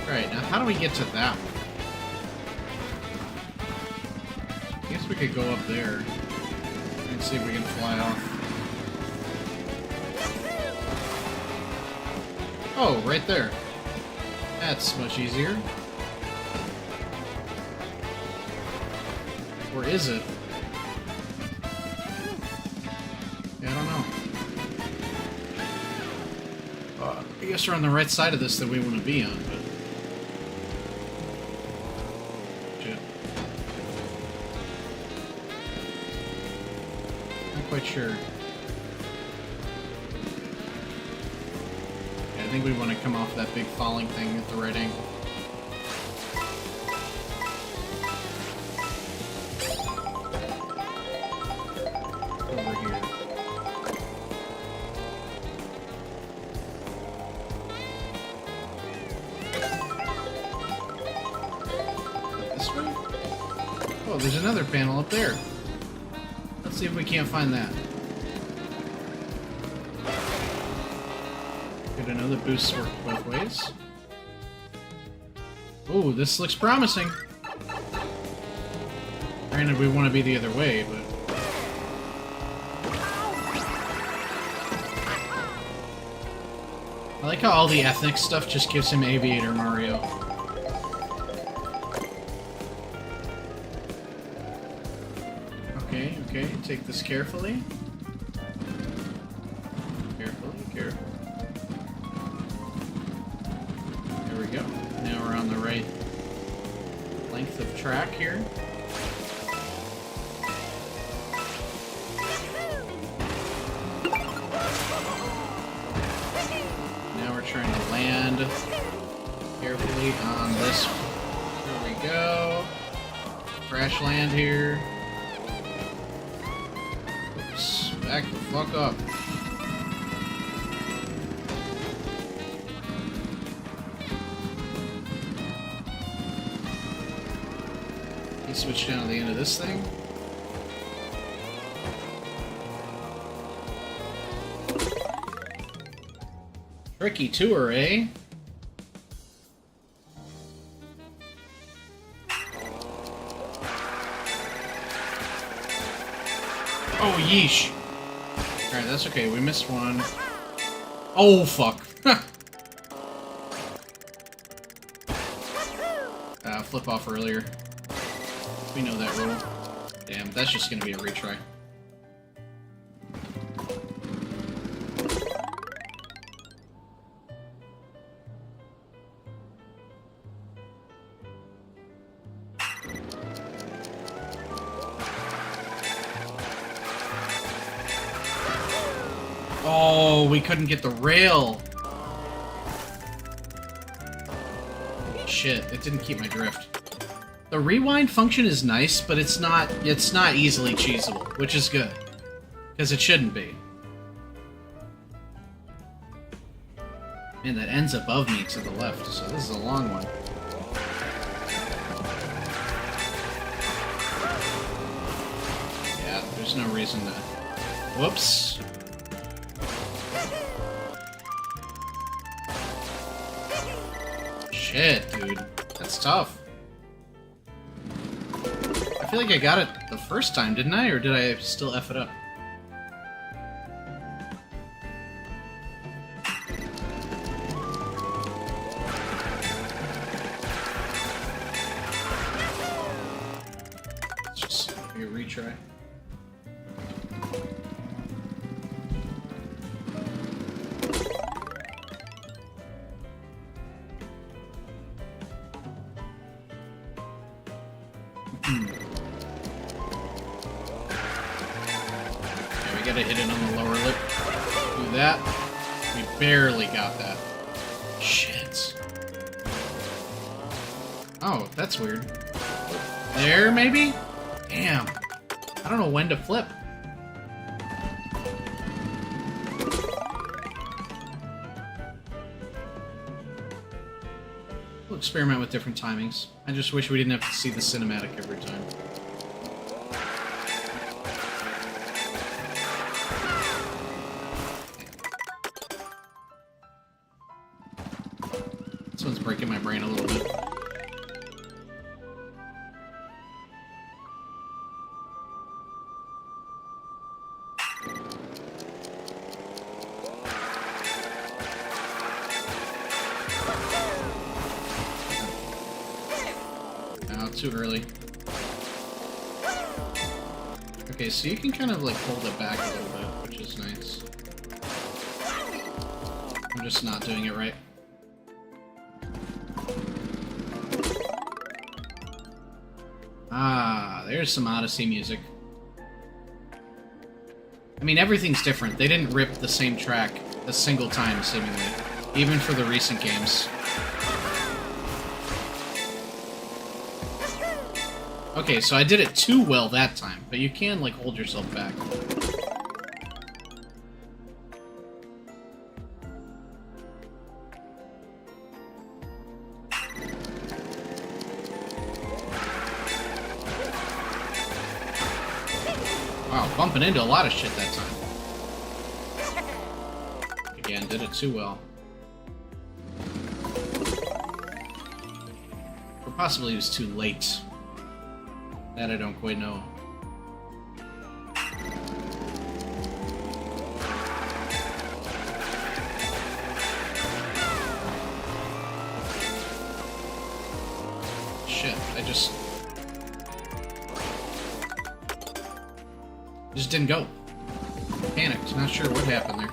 Alright, now how do we get to that one? I guess we could go up there and see if we can fly off. Oh, right there. That's much easier. Or is it? Yeah, I don't know. I guess we're on the right side of this that we want to be on, but... Shit. Not quite sure. Yeah, I think we want to come off that big falling thing at the right angle. Oh, there's another panel up there. Let's see if we can't find that. Good to know that boosts work both ways. Oh, this looks promising. Granted, we want to be the other way, but... I like how all the ethnic stuff just gives him Aviator Mario. Okay, take this carefully. Carefully. There we go. Now we're on the right length of track here. Now we're trying to land carefully on this. There we go. Crash land here. Back the fuck up. You switch down to the end of this thing. Tricky tour, eh? Oh, yeesh. Alright, that's okay. We missed one. Oh, fuck. Flip off earlier. We know that rule. Damn, that's just gonna be a retry. Oh, we couldn't get the rail. Shit, it didn't keep my drift. The rewind function is nice, but it's not easily cheesable, which is good. Because it shouldn't be. Man, that ends above me to the left, so this is a long one. Yeah, there's no reason to... Whoops. Shit, dude. That's tough. I feel like I got it the first time, didn't I? Or did I still F it up? Let's just be a retry. Gotta hit it on the lower lip. Do that. We barely got that. Shit. Oh, that's weird. There, maybe? Damn. I don't know when to flip. We'll experiment with different timings. I just wish we didn't have to see the cinematic every time. breaking my brain a little bit. Too early. Okay, so you can kind of like hold it back a little bit, which is nice. I'm just not doing it right. Ah, there's some Odyssey music. I mean, everything's different. They didn't rip the same track a single time, seemingly. Even for the recent games. Okay, so I did it too well that time, but you can, like, hold yourself back. Wow, bumping into a lot of shit that time. Again, did it too well. Or possibly it was too late. That I don't quite know. Shit, I just didn't go. Panicked, not sure what happened there.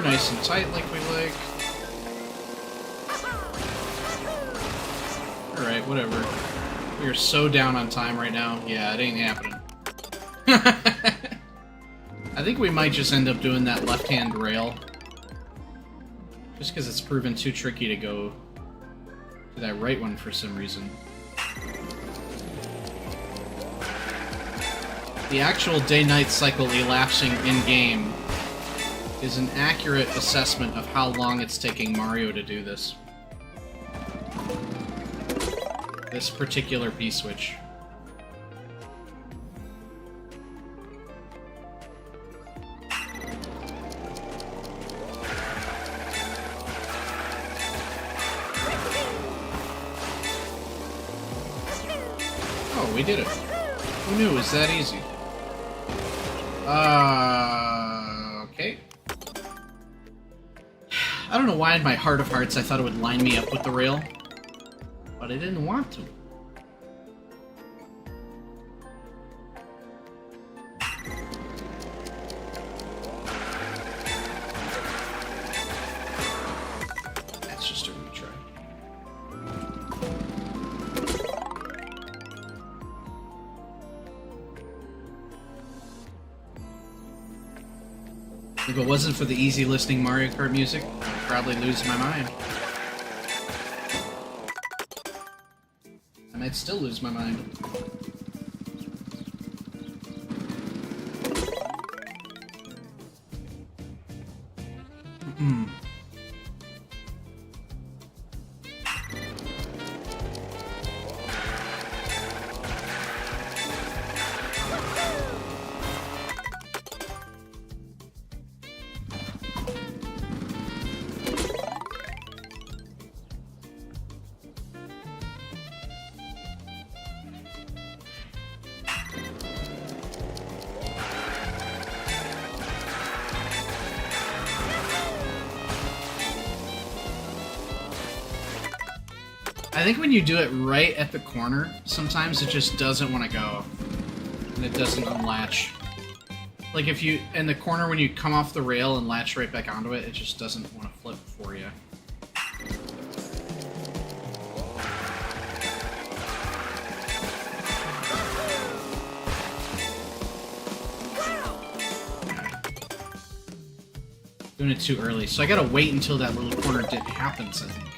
Nice and tight like we like. Alright, whatever. We are so down on time right now. Yeah, it ain't happening. I think we might just end up doing that left-hand rail. Just because it's proven too tricky to go to that right one for some reason. The actual day-night cycle elapsing in-game is an accurate assessment of how long it's taking Mario to do this. This particular P-switch. Oh, we did it. Who knew it was that easy? Okay. I don't know why in my heart of hearts I thought it would line me up with the rail, but I didn't want to. That's just a retry. If it wasn't for the easy listening Mario Kart music, I'd probably lose my mind. I might still lose my mind. I think when you do it right at the corner, sometimes it just doesn't want to go. And it doesn't unlatch. Like if you, in the corner when you come off the rail and latch right back onto it, it just doesn't want to flip for you. Doing it too early, so I gotta wait until that little corner dip happens, I think.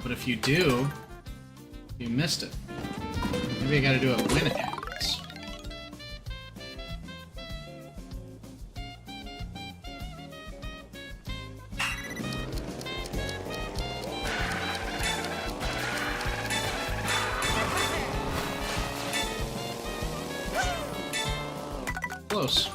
But if you do, You missed it. Maybe I gotta do it when it happens. Close.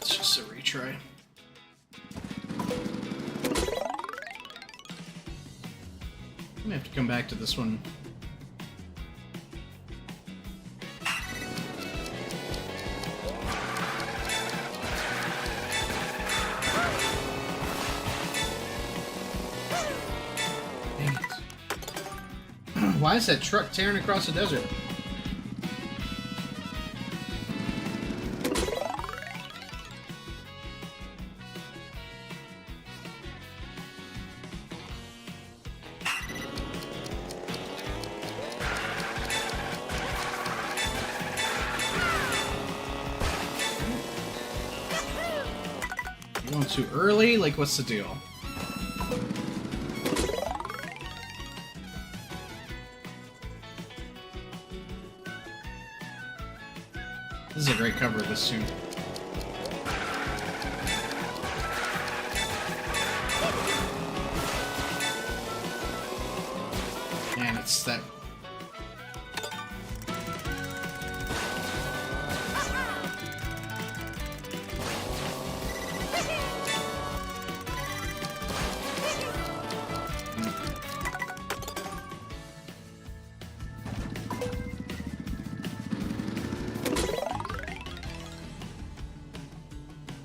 It's just a retry. I'm gonna have to come back to this one. Dang it. Why is that truck tearing across the desert? You going too early? Like, what's the deal? This is a great cover of this tune. Man, it's that...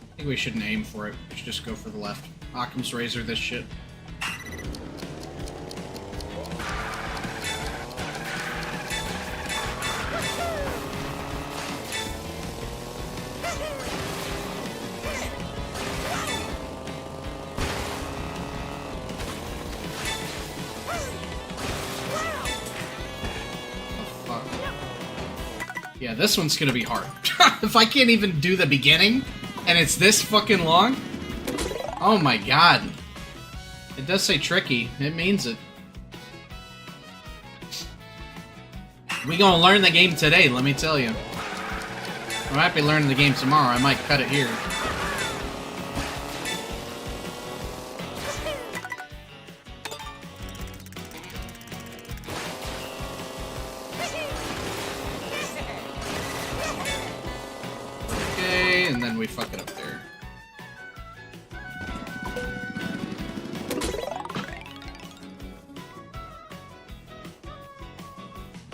I think we shouldn't aim for it. We should just go for the left. Occam's razor this shit. Yeah, this one's gonna be hard. If I can't even do the beginning, and it's this fucking long? Oh my god. It does say tricky. It means it. We gonna learn the game today, let me tell you. I might be learning the game tomorrow. I might cut it here. And then we fuck it up there.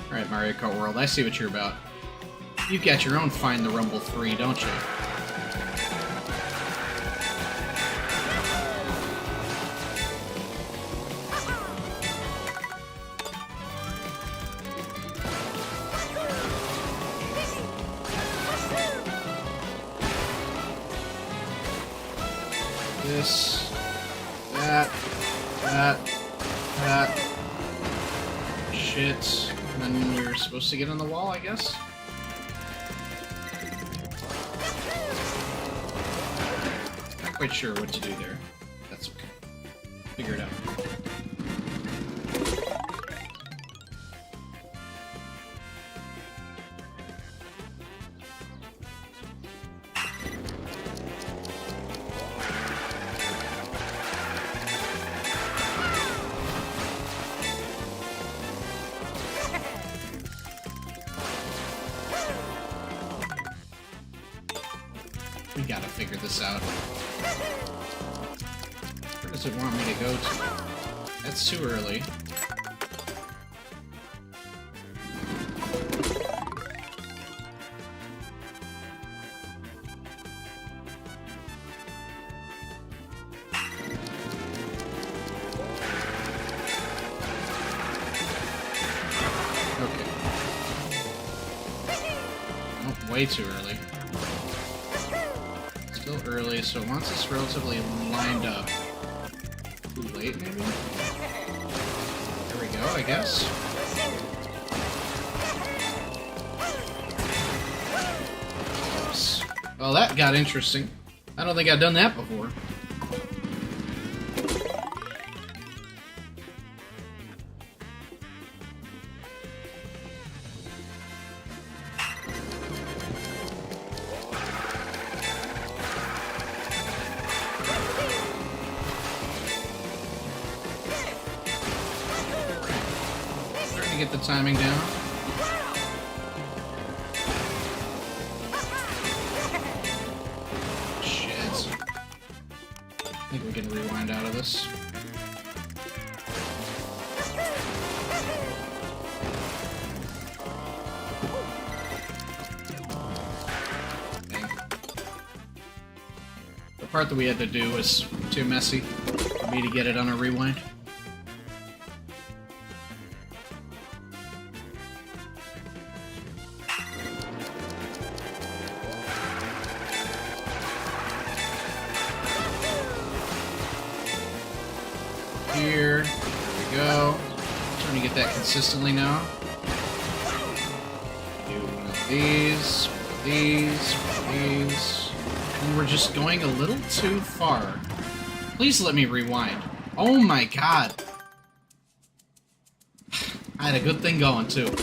Alright, Mario Kart World, I see what you're about. You've got your own Find the Rumble 3, don't you? This, that, shit, and then you're supposed to get on the wall, I guess? Not quite sure what to do there. That's okay. Figure it out. We gotta figure this out. Where does it want me to go to? That's too early. Okay. Oh, way too early. Still early, so it wants us relatively lined up. Too late, maybe? go, I guess. Oops. Well, that got interesting. I don't think I've done that before. Get the timing down. Shit. I think we can rewind out of this. Dang. The part that we had to do was too messy for me to get it on a rewind. Here we go. Trying to get that consistently now. Do one of these, these. And we're just going a little too far. Please let me rewind. Oh my god. I had a good thing going too.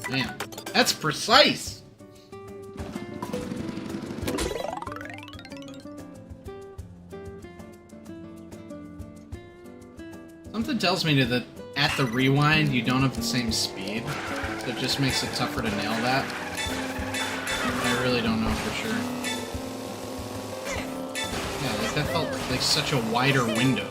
Man, that's precise! Something tells me that at the rewind, you don't have the same speed, so it just makes it tougher to nail that. I really don't know for sure. Yeah, like that felt like such a wider window.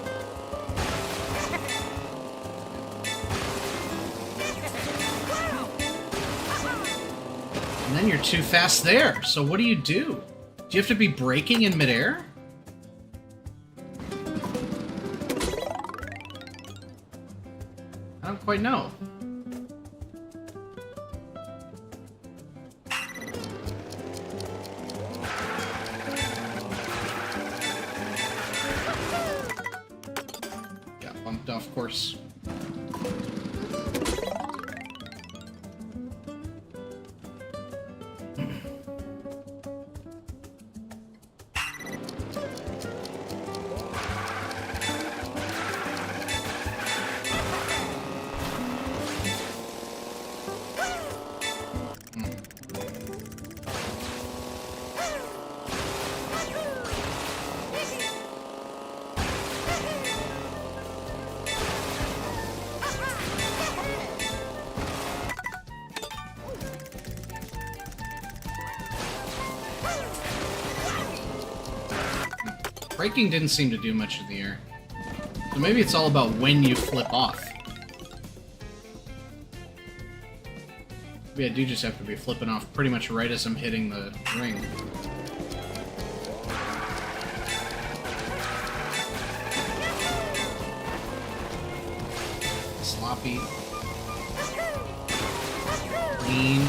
And then you're too fast there, so what do? Do you have to be braking in midair? I don't quite know. Got bumped off course. Braking didn't seem to do much in the air. So maybe it's all about when you flip off. Maybe I do just have to be flipping off pretty much right as I'm hitting the ring. Sloppy. Clean.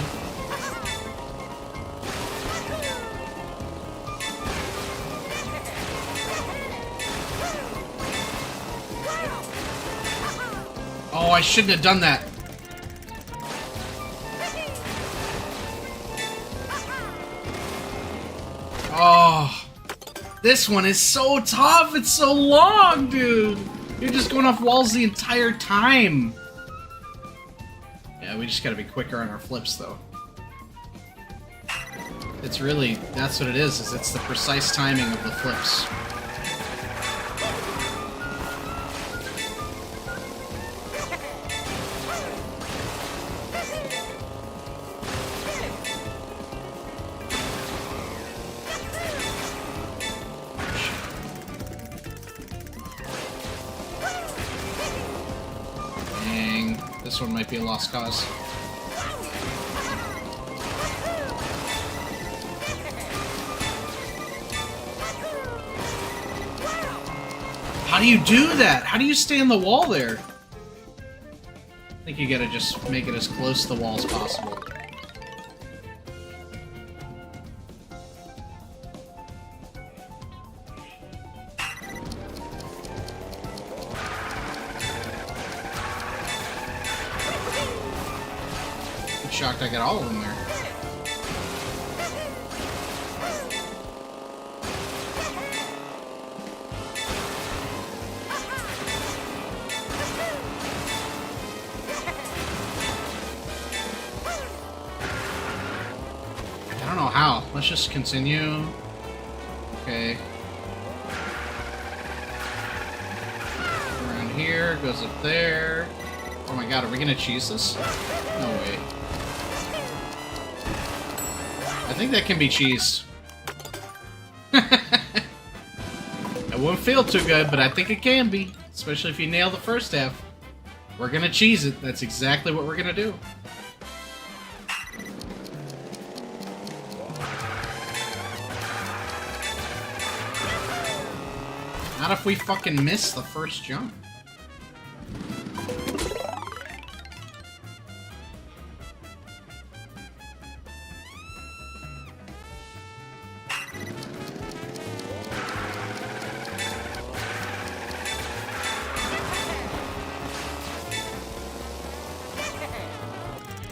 Oh, I shouldn't have done that. Oh, this one is so tough. It's so long, dude. You're just going off walls the entire time. Yeah, we just gotta be quicker on our flips, though. It's really, that's what it is it's the precise timing of the flips. This one might be a lost cause. How do you do that? How do you stay on the wall there? I think you gotta just make it as close to the wall as possible. I'm shocked I got all of them there. I don't know how. Let's just continue. Okay. Around here, goes up there. Oh my god, are we gonna cheese this? No way. I think that can be cheesed. It won't feel too good, but I think it can be. Especially if you nail the first half. We're gonna cheese it. That's exactly what we're gonna do. Not if we fucking miss the first jump.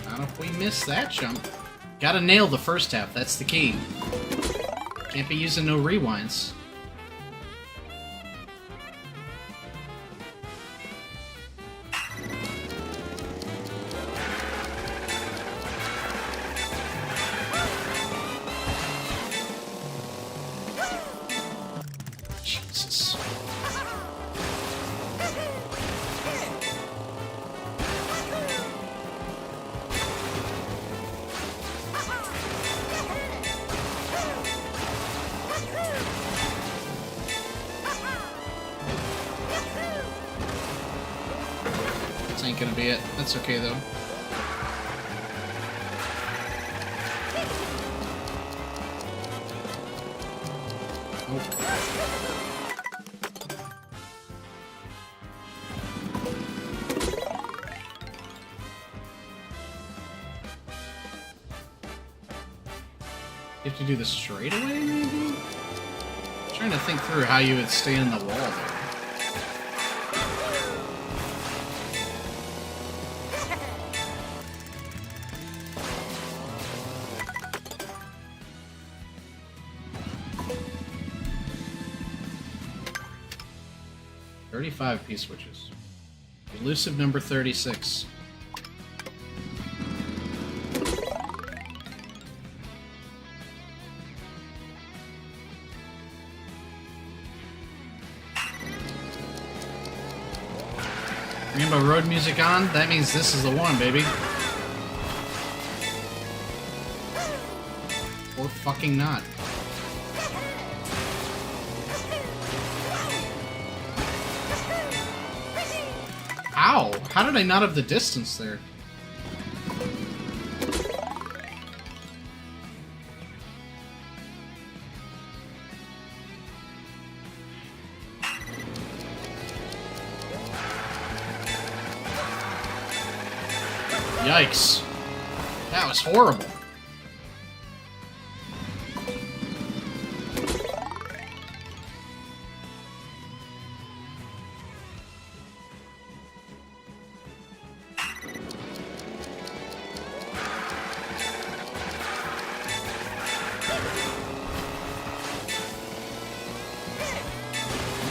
Not if we miss that jump. Gotta nail the first half, that's the key. Can't be using no rewinds. Jesus. This ain't gonna be it. That's okay though. You have to do this straight away, maybe? I'm trying to think through how you would stay in the wall there. "35 P-switches. Elusive number 36. Rainbow Road music on? That means this is the one, baby. Or fucking not. Ow! How did I not have the distance there? Yikes. That was horrible.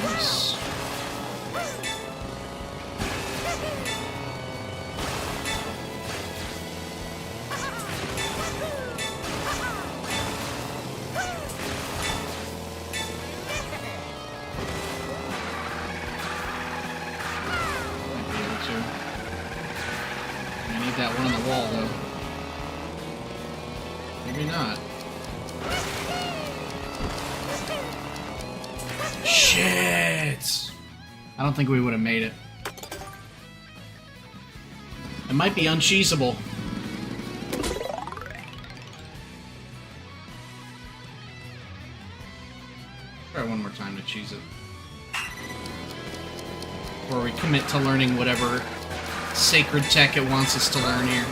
Nice. I need that one on the wall, though. Maybe not. Shit! I don't think we would have made it. It might be uncheesable. Try one more time to cheese it. Before we commit to learning whatever sacred tech it wants us to learn here.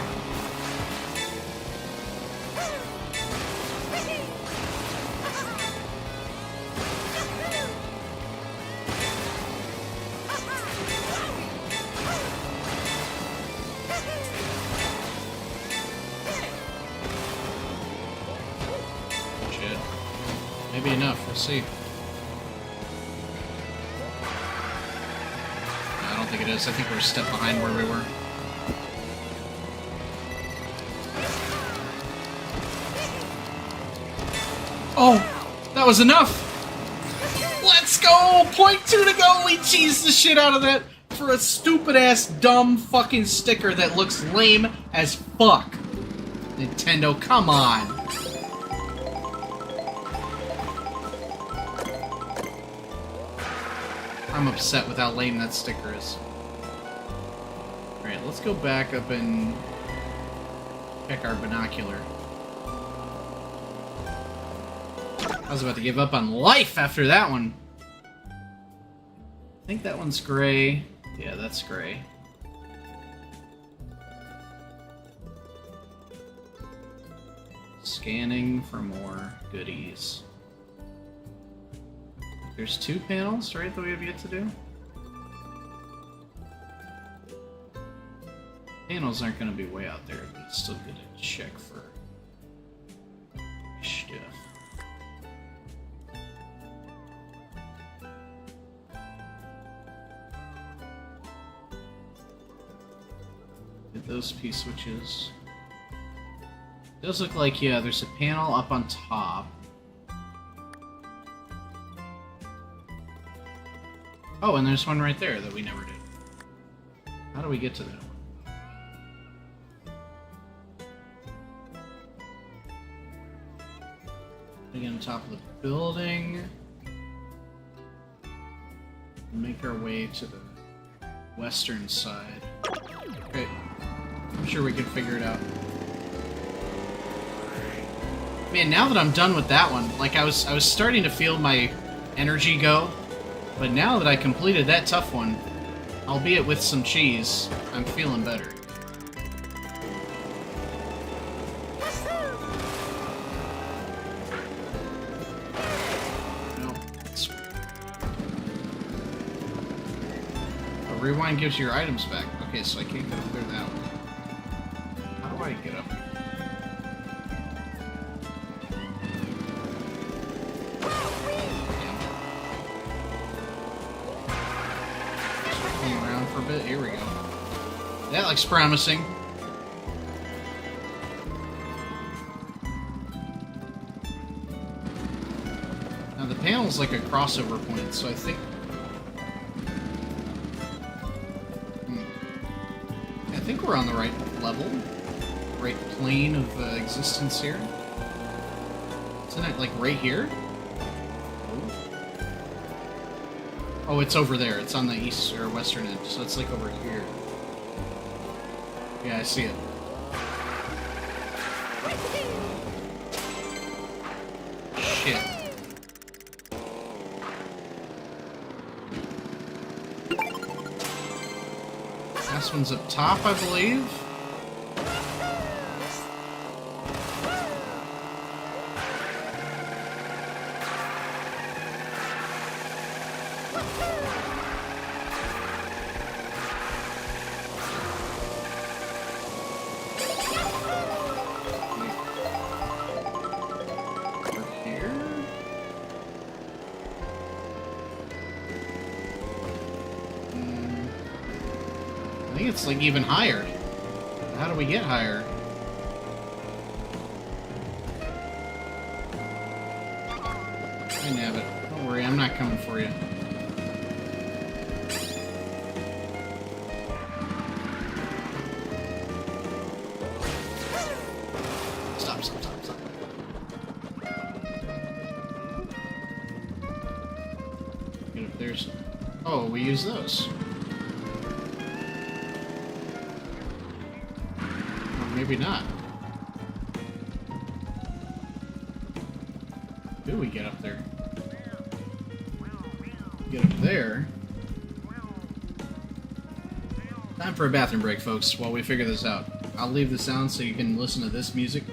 Shit. Maybe enough, we'll see. I don't think it is. I think we're a step behind where we were. Oh! That was enough! Let's go! Point 2 to go! We cheesed the shit out of that for a stupid-ass, dumb fucking sticker that looks lame as fuck. Nintendo, come on! I'm upset with how lame that sticker is. Alright, let's go back up and check our binocular. I was about to give up on life after that one. I think that one's gray. Yeah, that's gray. Scanning for more goodies. There's 2 panels, right, that we have yet to do? Panels aren't going to be way out there, but it's still good to check for stuff. Get those P-switches. Does look like, yeah, there's a panel up on top. Oh, and there's one right there that we never did. How do we get to that one? Again, on top of the building. Make our way to the western side. Okay. I'm sure we can figure it out. Man, now that I'm done with that one, like I was starting to feel my energy go. But now that I completed that tough one, albeit with some cheese, I'm feeling better. No. Oh, rewind gives you your items back. Okay, so I can't go clear that one. How do I get up? Here we go. That looks promising. Now the panel's like a crossover point, so I think... I think we're on the right level. Right plane of existence here. Isn't it like right here? Oh, it's over there. It's on the east or western edge, so it's like over here. Yeah, I see it. Shit. Last one's up top, I believe. I think it's like even higher. How do we get higher? I nab it. Don't worry, I'm not coming for you. Stop. If there's... Oh, we use those. maybe not. Do we get up there? Get up there. Time for a bathroom break, folks, while we figure this out. I'll leave the sound so you can listen to this music.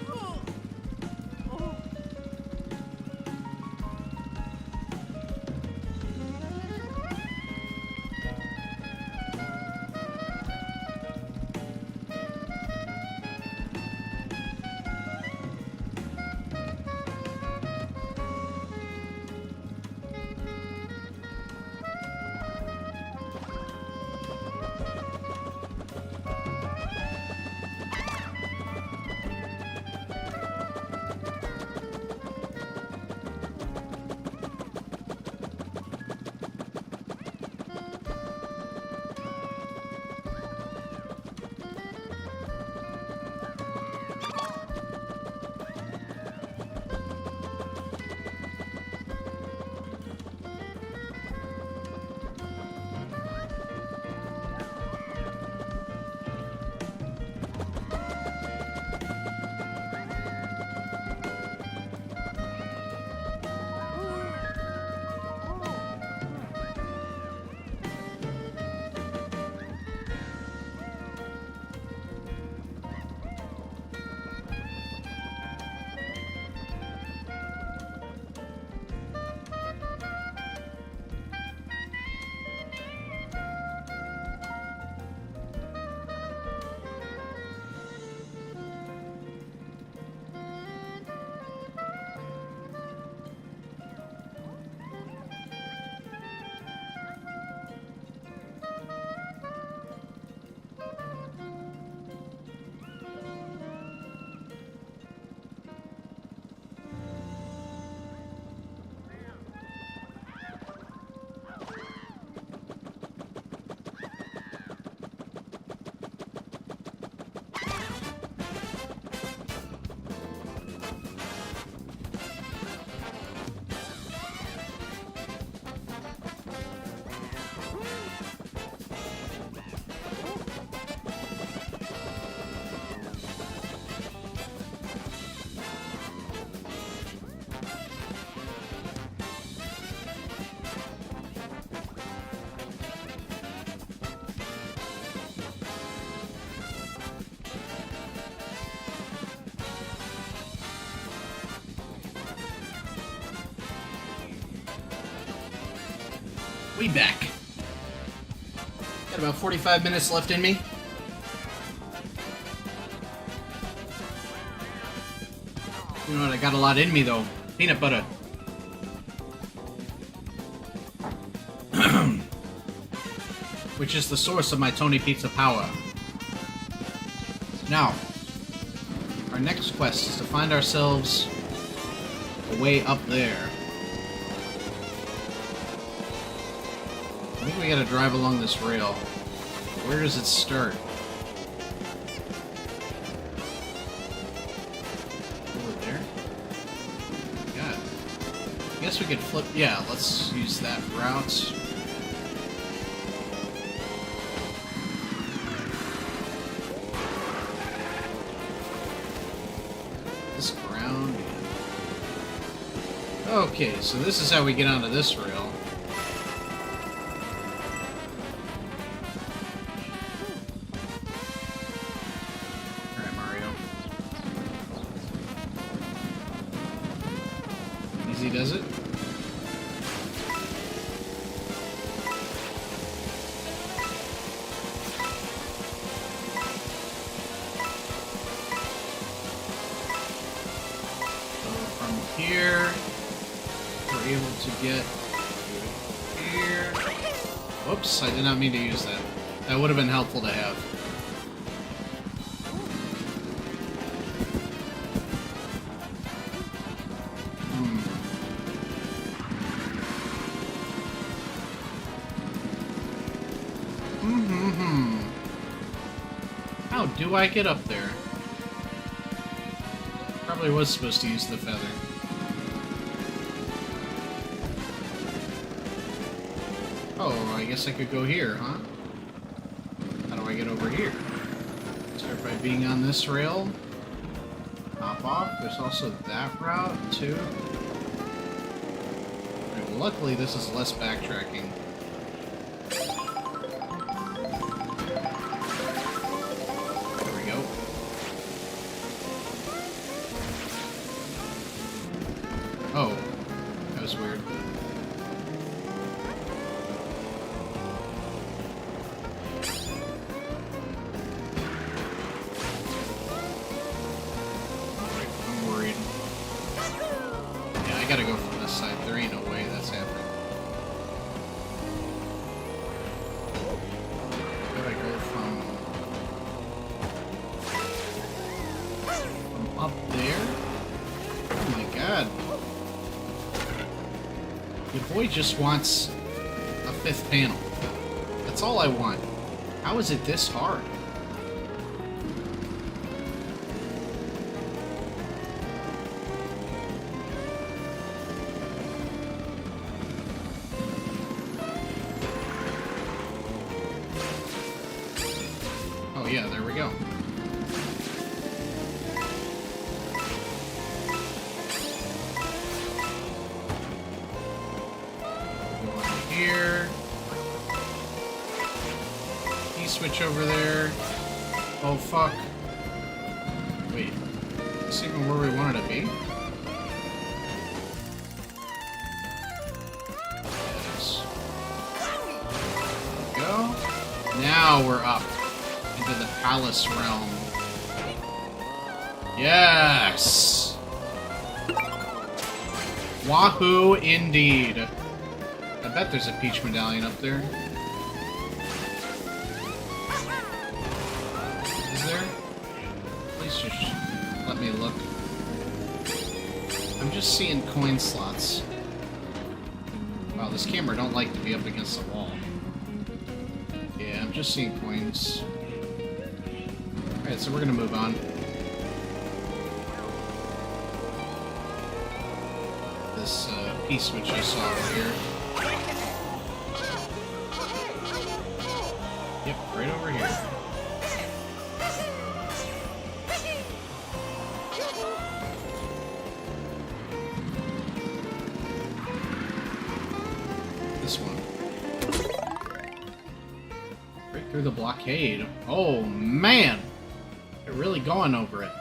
We back. Got about 45 minutes left in me. You know what? I got a lot in me though. Peanut butter. Which is the source of my Tony Pizza power. Now, our next quest is to find ourselves a way up there. I think we gotta drive along this rail. Where does it start? Over there? God. I guess we could flip... Yeah, let's use that route. This ground... Okay, so this is how we get onto this rail. Does it? So from here, we're able to get here. Whoops, I did not mean to use that. That would have been helpful to have. How do I get up there? Probably was supposed to use the feather. Oh, I guess I could go here, huh? How do I get over here? Start by being on this rail. Hop off. There's also that route, too. Right, well, luckily, this is less backtracking. There we go. Oh. That was weird. I gotta go from this side. There ain't no way that's happening. Gotta go from up there? Oh my god. Your boy just wants a 5th panel. That's all I want. How is it this hard? Oh yeah, there we go. Go on here. E-switch over there. Oh fuck. Wait. Is this even where we wanted to be? Yeah, it is. There we go. Now we're up into the palace realm. Yes! Wahoo indeed. I bet there's a Peach medallion up there. Is there? Please just let me look. I'm just seeing coin slots. Wow, this camera don't like to be up against the wall. Yeah, I'm just seeing coins. Alright, so we're gonna move on. This piece which I saw over here. Yep, right over here. This one. Right through the blockade. Oh, man! They're really going over it.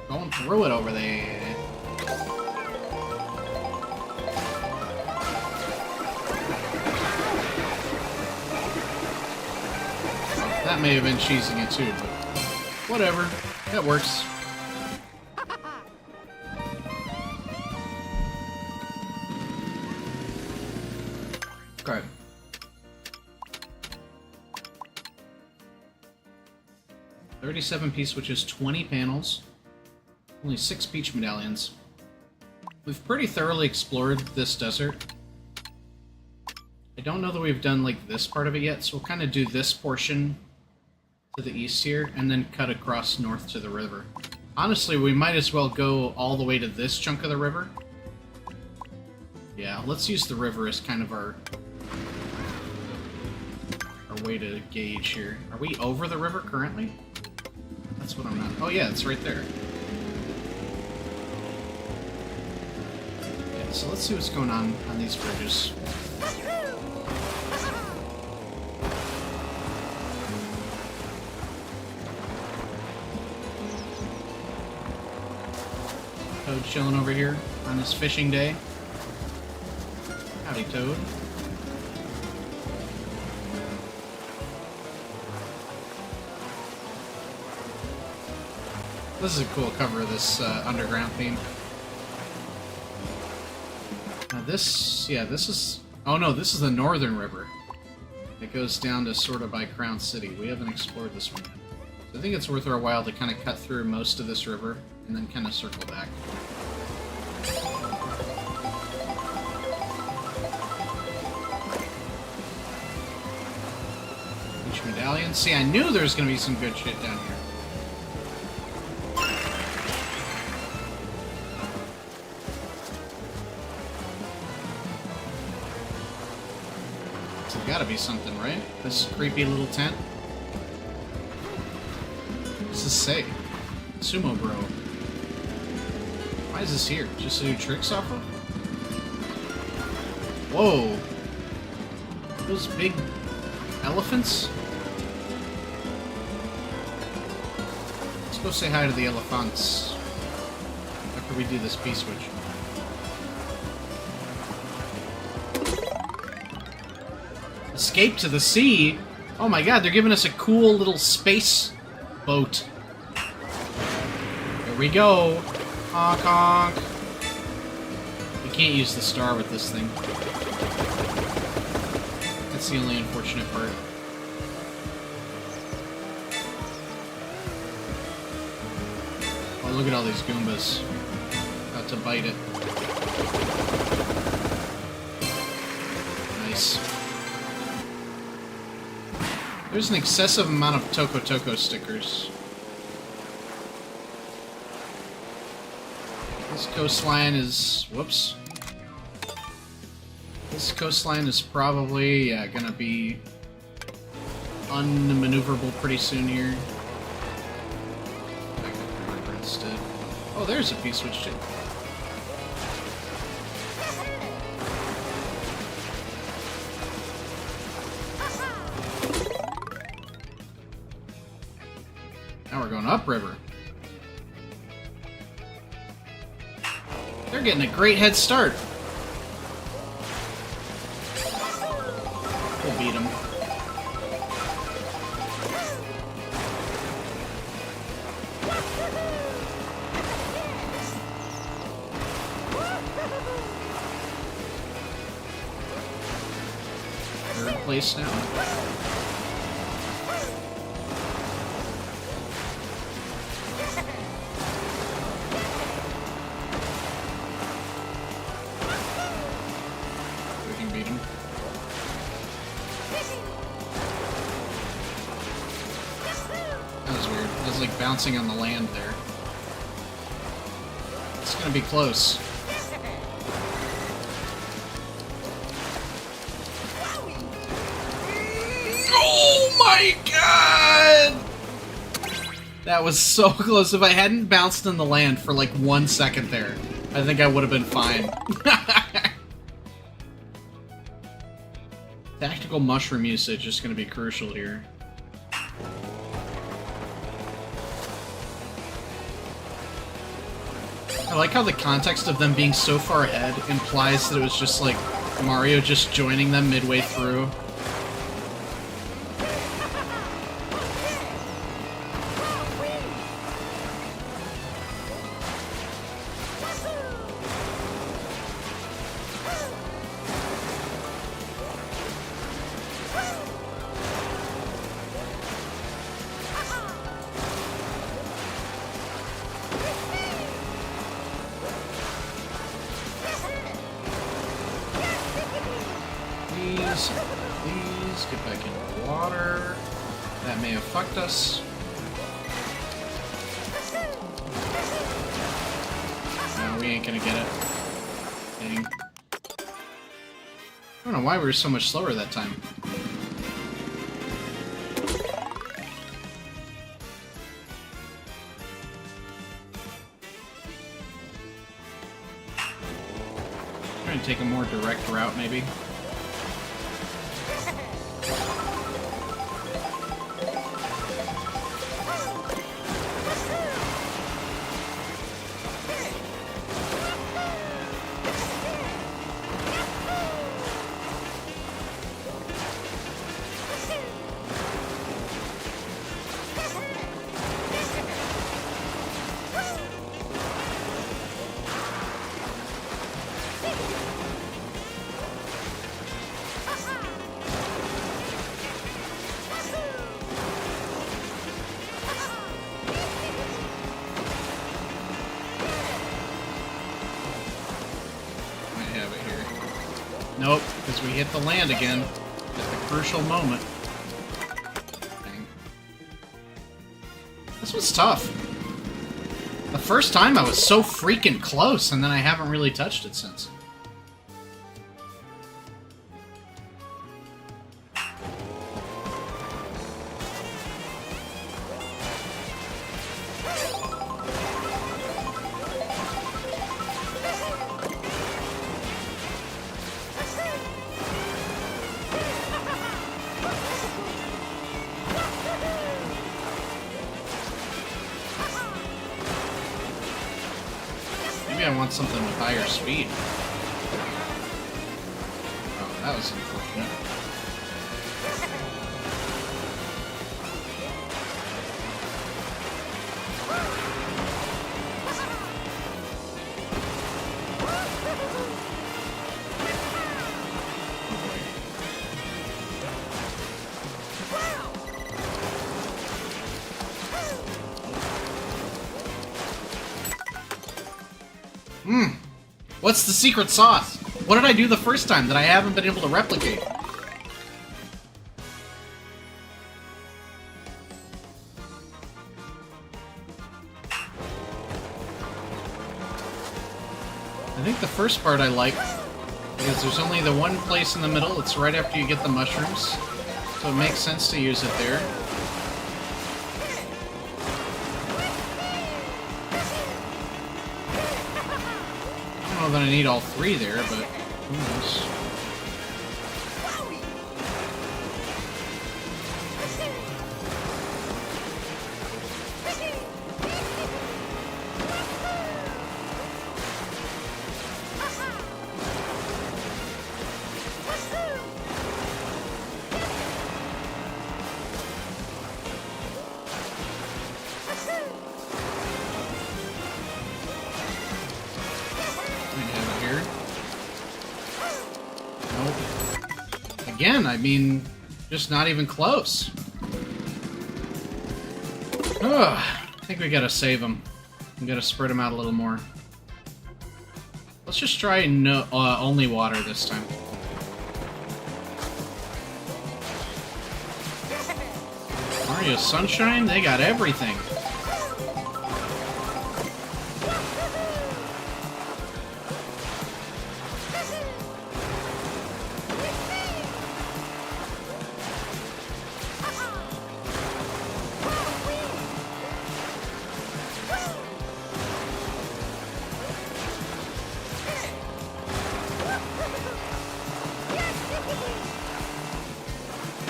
Going through it over there. That may have been cheesing it too, but whatever. That works. Okay. $37 piece, which is 20 panels. Only 6 Peach medallions. We've pretty thoroughly explored this desert. I don't know that we've done, like, this part of it yet, so we'll kind of do this portion to the east here, and then cut across north to the river. Honestly, we might as well go all the way to this chunk of the river. Yeah, let's use the river as kind of our way to gauge here. Are we over the river currently? That's what I'm not... Oh yeah, it's right there. Yeah, so let's see what's going on these bridges. Toad chilling over here on this fishing day. Howdy, Toad. This is a cool cover of this underground theme. Now this, yeah, this is... Oh no, this is the Northern River. It goes down to sort of by Crown City. We haven't explored this one yet. So I think it's worth our while to kind of cut through most of this river and then kind of circle back. Peach medallion. See, I knew there was going to be some good shit down here. Gotta be something, right? This creepy little tent. does this say? Sumo Bro. Why is this here? Just to do tricks off of? Whoa. Those big elephants? Let's go say hi to the elephants after we do this P-switch. Escape to the sea? Oh my god, they're giving us a cool little space boat. Here we go. Honk honk. You can't use the star with this thing. That's the only unfortunate part. Oh, look at all these Goombas. About to bite it. Nice. There's an excessive amount of Toko Toko stickers. This coastline is... whoops. This coastline is probably, yeah, gonna be unmaneuverable pretty soon here. Back up the river instead. Oh, there's a P-switch too. Now we're going upriver. They're getting a great head start. We'll beat them. Third place now. Bouncing on the land there. It's gonna be close. Oh my god! That was so close. If I hadn't bounced on the land for like 1 second there, I think I would have been fine. Tactical mushroom usage is gonna be crucial here. I like how the context of them being so far ahead implies that it was just like Mario just joining them midway through. Please, get back into the water. That may have fucked us. No, we ain't gonna get it. Dang. I don't know why we were so much slower that time. Trying to take a more direct route, maybe. Nope, because we hit the land again at the crucial moment. Dang. This was tough. The first time I was so freaking close, and then I haven't really touched it since. Maybe I want something with higher speed. Oh, that was unfortunate. What's the secret sauce? What did I do the first time that I haven't been able to replicate? I think the first part I like because there's only the one place in the middle. It's right after you get the mushrooms. So it makes sense to use it there. I don't know that I need all three there, but who knows. Again, I mean, just not even close. Ugh, I think we gotta save them. We gotta spread them out a little more. Let's just try only water this time. Mario Sunshine, they got everything.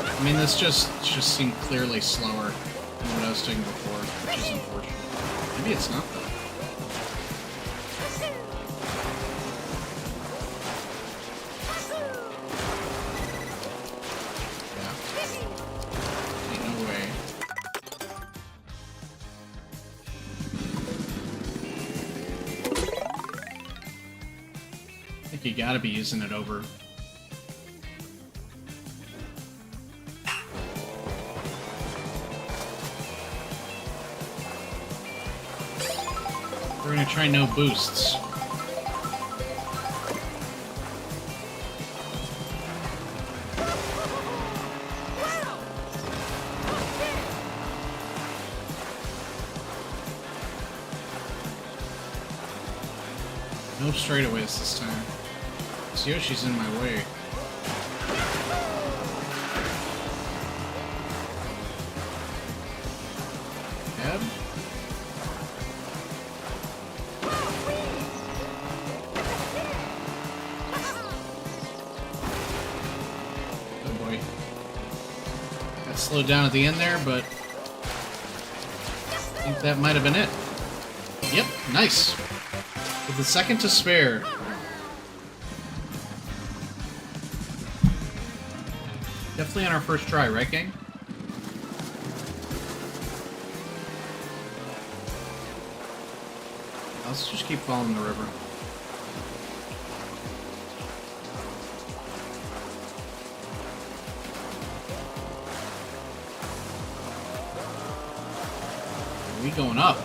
I mean, this just seemed clearly slower than what I was doing before, which is unfortunate. Maybe it's not, though. Yeah. Ain't no way. I think you gotta be using it over. We're gonna try no boosts. No straightaways this time. This Yoshi's in my way. Cab? Slowed down at the end there, but I think that might have been it. Yep, nice. With a second to spare. Definitely on our first try, right, gang? Let's just keep following the river. We going up.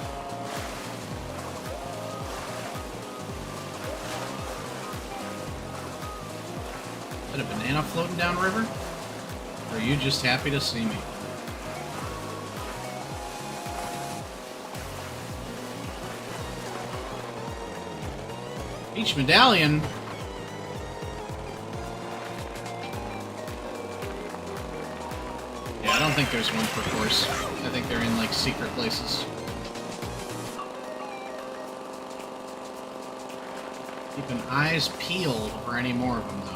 Is that a banana floating downriver? Or are you just happy to see me? Each medallion. Yeah, I don't think there's one per course. I think they're in, like, secret places. Keeping eyes peeled for any more of them, though.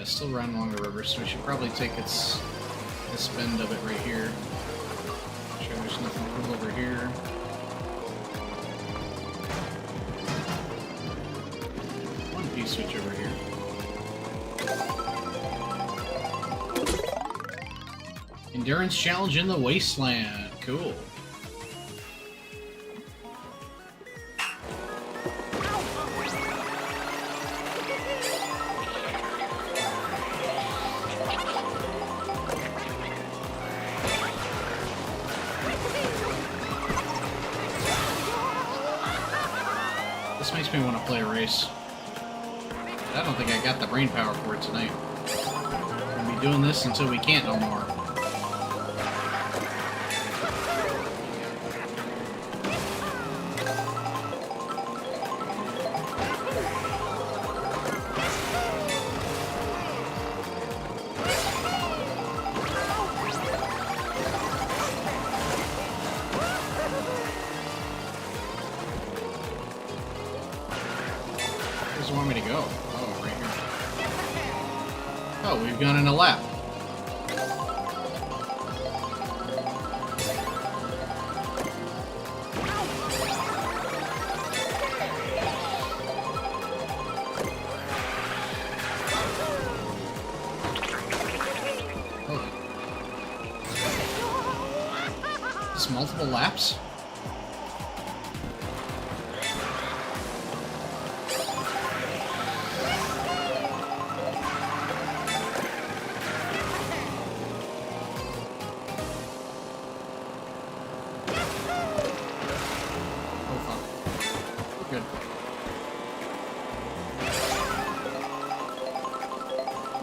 Yeah, still running along the river, so we should probably take this bend of it right here. Make sure there's nothing cool over here. One piece switch over here. Endurance challenge in the wasteland. Cool. This makes me want to play a race. But I don't think I got the brain power for it tonight. We're gonna be doing this until we can't no more. Where does it want me to go? Oh, right here. Oh, we've gone in a lap. Oh. Just multiple laps?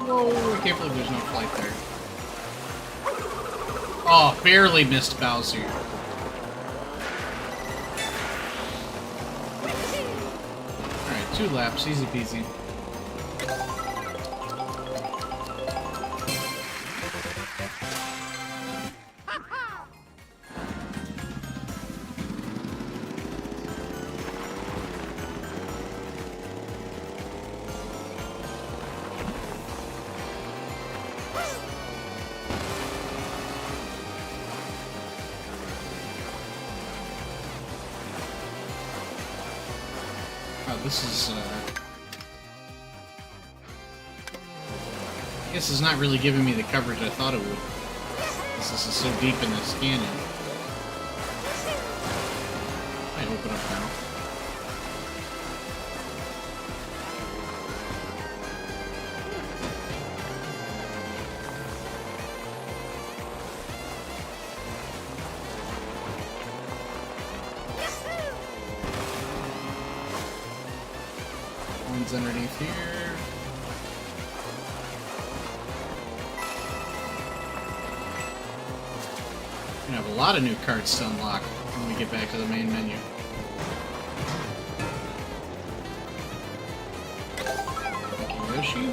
Whoa, I can't believe there's no flight there. Oh, barely missed Bowser. Alright, 2 laps, easy peasy. Oh, this is, I guess it's not really giving me the coverage I thought it would. This is so deep in this canyon. I open up now. One's underneath here. We're gonna have a lot of new cards to unlock when we get back to the main menu. Thank you, Yoshi.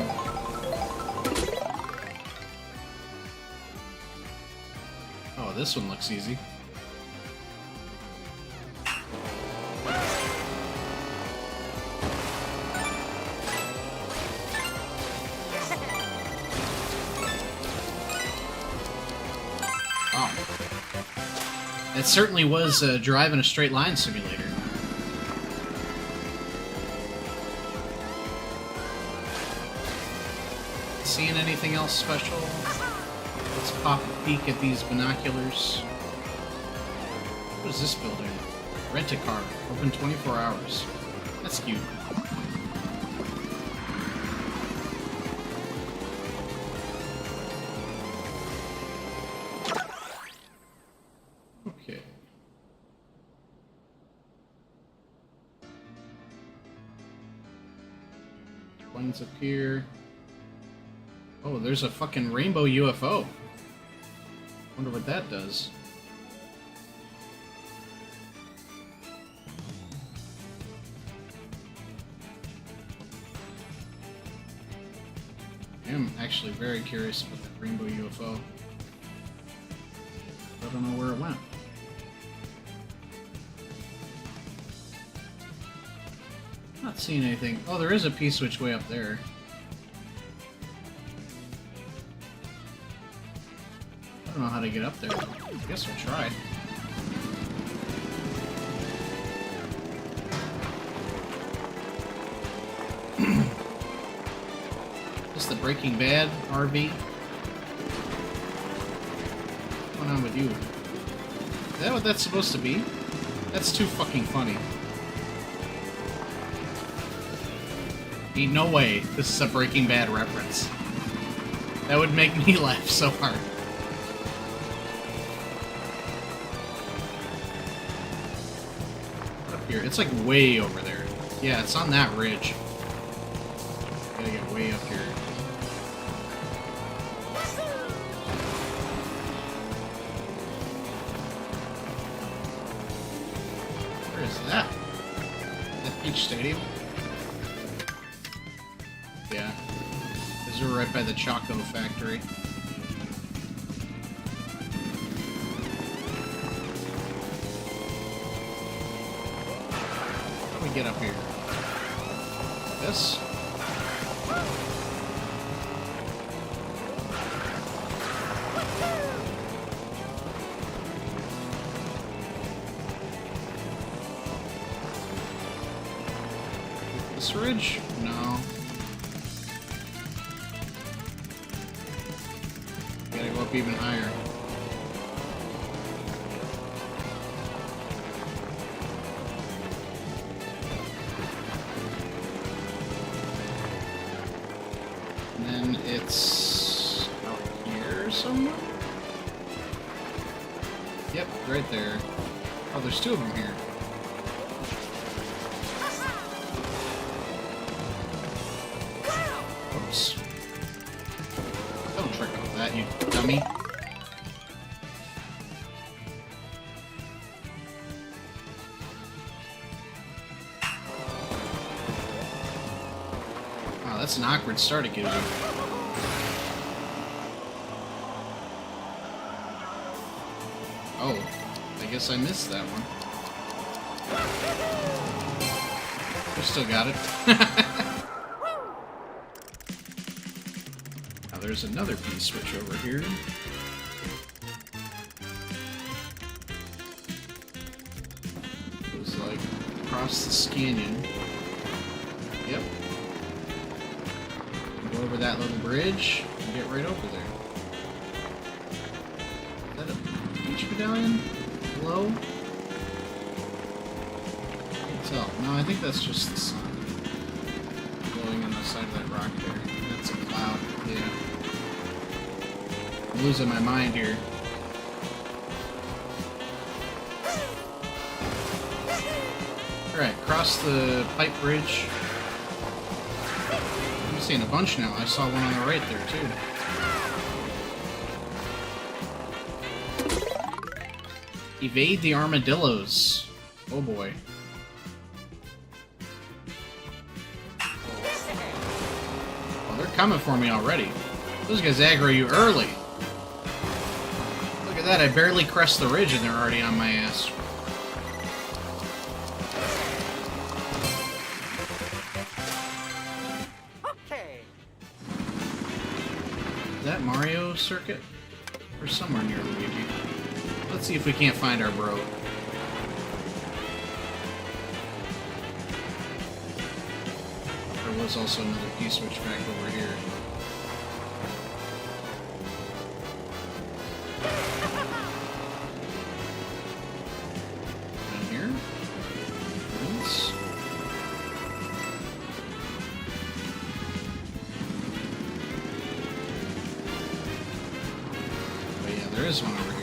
Oh, this one looks easy. It certainly was driving a straight line simulator. Seeing anything else special? Let's pop a peek at these binoculars. What is this building? Rent-a-car. Open 24 hours. That's cute. Okay. One's up here. Oh, there's a fucking rainbow UFO. Wonder what that does. I am actually very curious about that rainbow UFO. I don't know where it went. Not seeing anything. Oh, there is a P-switch way up there. I get up there. I guess we'll try. Is the Breaking Bad RV? What's going on with you? Is that what that's supposed to be? That's too fucking funny. Ain't no way this is a Breaking Bad reference. That would make me laugh so hard. Up here, it's like way over there. Yeah, it's on that ridge. Gotta get way up here. Where is that? That Peach Stadium? Yeah. These are right by the Choco factory. How do we get up here? This? This ridge? No. Gotta go up even higher. And then it's out here somewhere? Yep, right there. Oh, there's two of them here. Oops. Don't trick off that, you dummy. Wow, that's an awkward start it gives you. Oh, I guess I missed that one. We still got it. Now there's another P-switch over here. Goes like across this canyon. Yep. Go over that little bridge and get right over there. Is that a beach medallion? Hello? Can't tell. No, I think that's just the sun. Glowing on the side of that rock there. That's a cloud. Yeah. I'm losing my mind here. Alright, cross the pipe bridge. I'm seeing a bunch now. I saw one on the right there, too. Evade the armadillos. Oh boy. Oh, they're coming for me already. Those guys aggro you early. Look at that, I barely crest the ridge and they're already on my ass. Okay. Is that Mario circuit? Or somewhere near Luigi? Let's see if we can't find our bro. There was also another P-switch back over here. Down here? Yes. Oh yeah, there is one over here.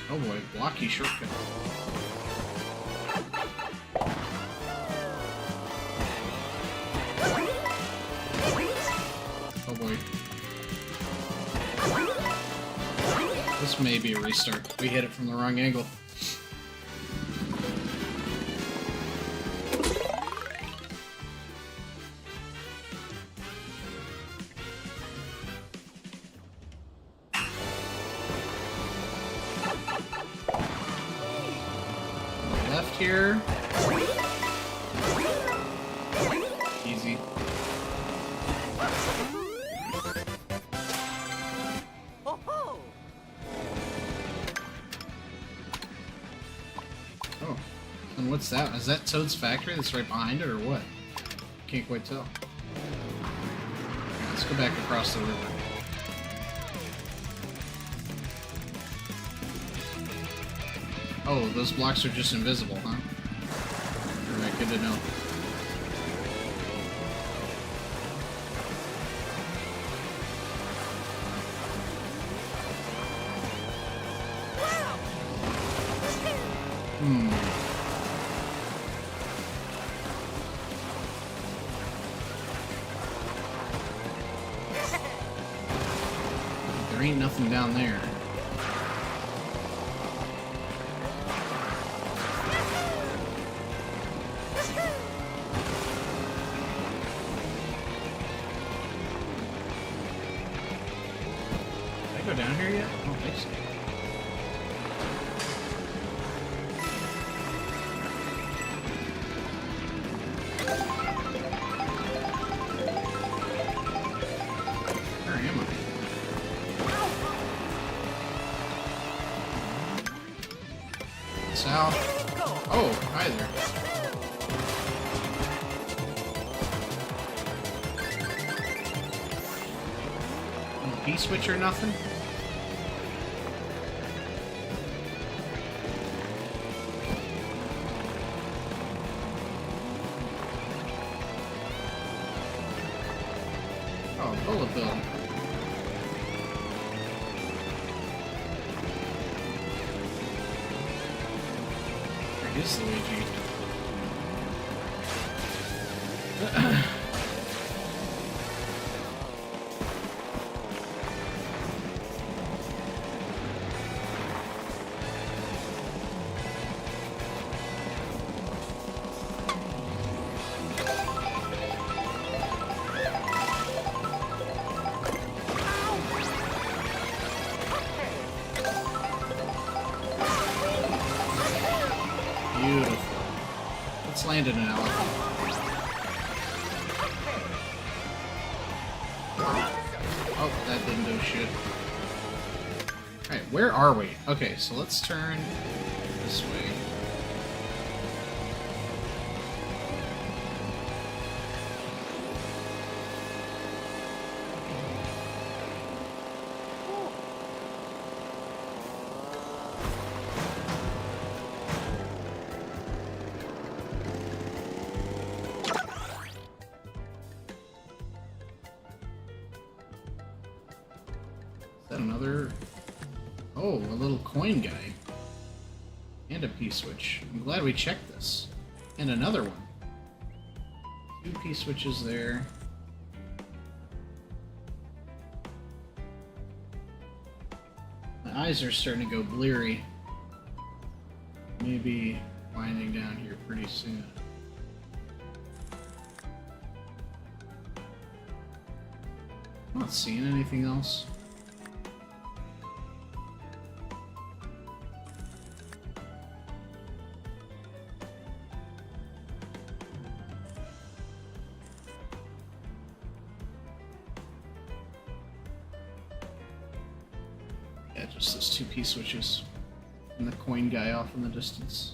Oh boy, blocky shortcut. Oh boy. This may be a restart. We hit it from the wrong angle. here. Easy. Oh, and what's that? Is that Toad's factory that's right behind it, or what? Can't quite tell. Okay, let's go back across the river. Oh, those blocks are just invisible, huh? Alright, good to know. There ain't nothing down there. Did I go down here yet? I don't think so. Where am I? South. Oh, hi there. No P-switch or nothing? Oh, bullet bill. Is Luigi. Beautiful. Let's land in an elephant. Oh, that didn't do shit. Alright, where are we? Okay, so let's turn this way. Another... Oh, a little coin guy. And a P-switch. I'm glad we checked this. And another one. 2 P-switches there. My eyes are starting to go bleary. Maybe winding down here pretty soon. I'm not seeing anything else. Yeah, just those 2 P-switches. And the coin guy off in the distance.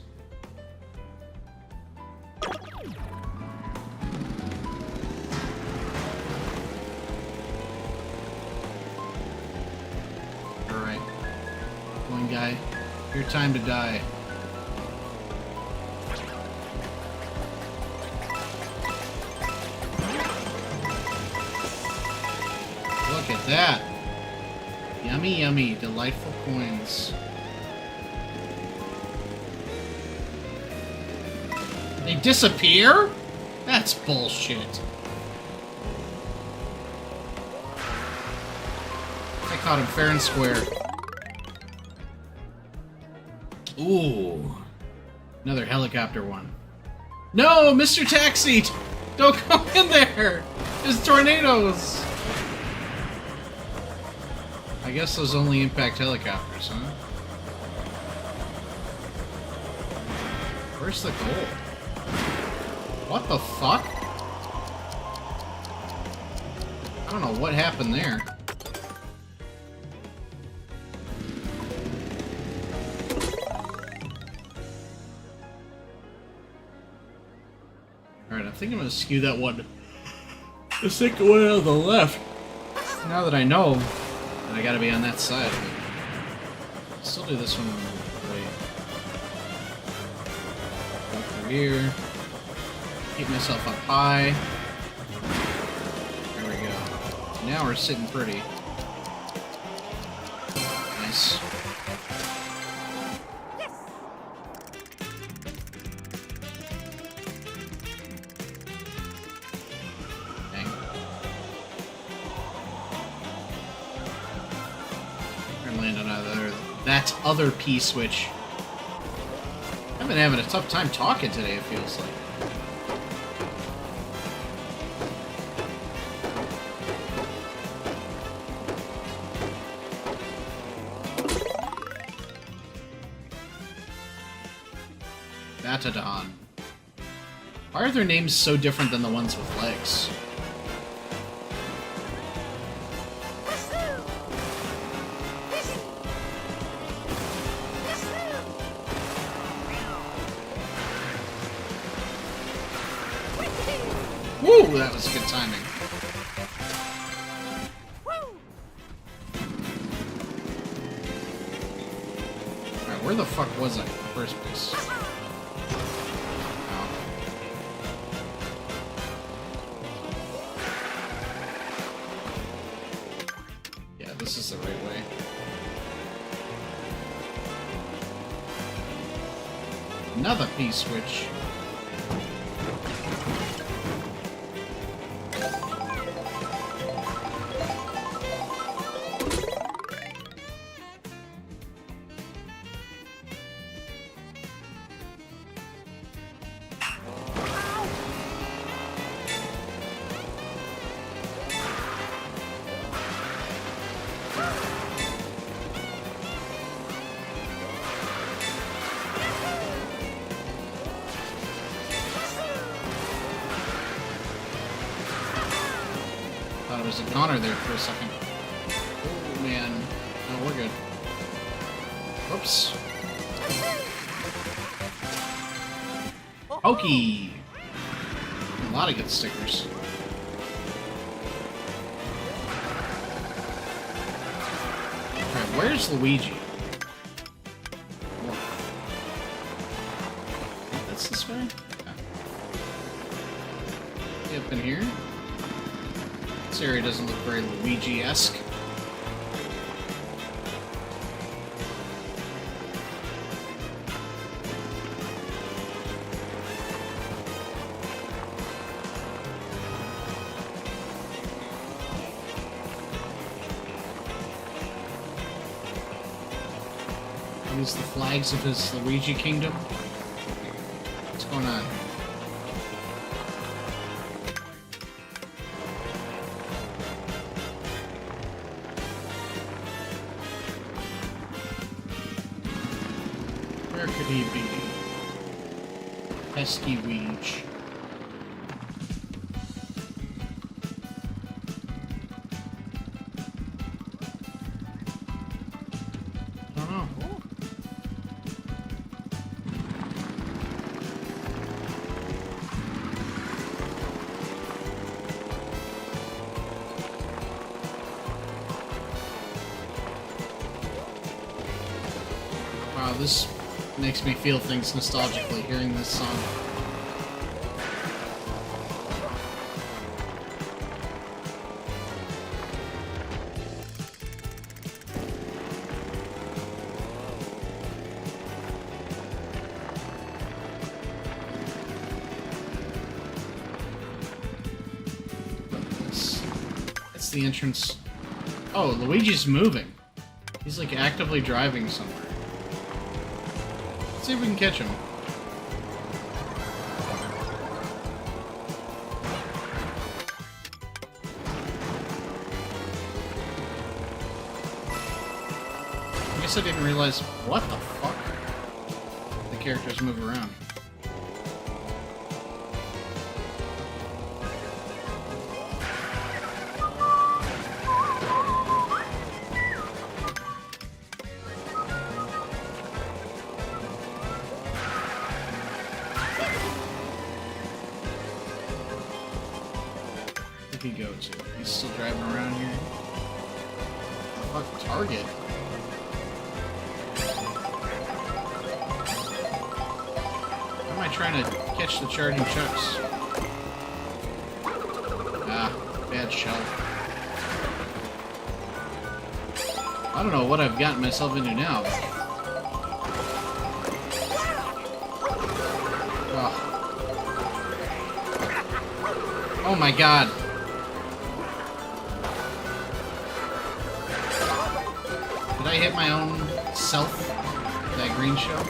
Alright. Coin guy, your time to die. Look at that! Yummy, yummy, delightful coins. They disappear? That's bullshit. I caught him fair and square. Ooh. Another helicopter one. No, Mr. Taxi! Don't go in there! There's tornadoes! I guess those only impact helicopters, huh? Where's the goal? What the fuck? I don't know what happened there. Alright, I think I'm gonna skew that one. The second one on the left. Now that I know that I gotta be on that side. I'll still do this one right. Go through here. Keep myself up high. There we go. Now we're sitting pretty. Nice. Dang. We're gonna land on that other piece, which I've been having a tough time talking today, it feels like. Batadon. Why are their names so different than the ones with legs? Woo! That was good timing. Alright, where the fuck was I in the first place? This is the right way. Another P-switch. Thought it was a goner there for a second. Oh, man. No, we're good. Whoops. Pokey! A lot of good stickers. Alright, where's Luigi? That's this way? Okay. Up in here? This area doesn't look very Luigi-esque. Use the flags of his Luigi Kingdom. What's going on? Where could he be? Pesky Weege. Don't know. Wow, this makes me feel things nostalgically hearing this song. It's the entrance. Oh, Luigi's moving. He's like actively driving somewhere. Let's see if we can catch him. I guess I didn't realize what the fuck the characters move around. did he go to? He's still driving around here. Fuck, Target. How am I trying to catch the charging chucks? Ah, bad shell. I don't know what I've gotten myself into now. Ugh. Oh my god. Did I hit my own self with that green shell?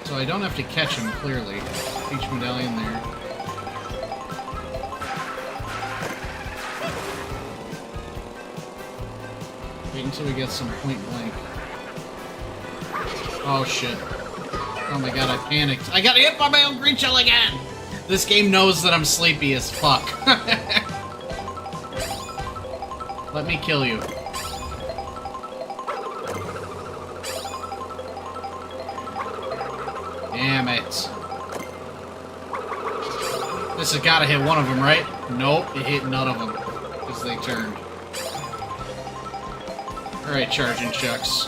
So I don't have to catch him, clearly. Peach medallion there. Wait until we get some point blank. Oh shit. Oh my god, I panicked. I got hit by my own green shell again! This game knows that I'm sleepy as fuck. Let me kill you. Damn it. This has gotta hit one of them, right? Nope, it hit none of them. Because they turned. Alright, charging chucks.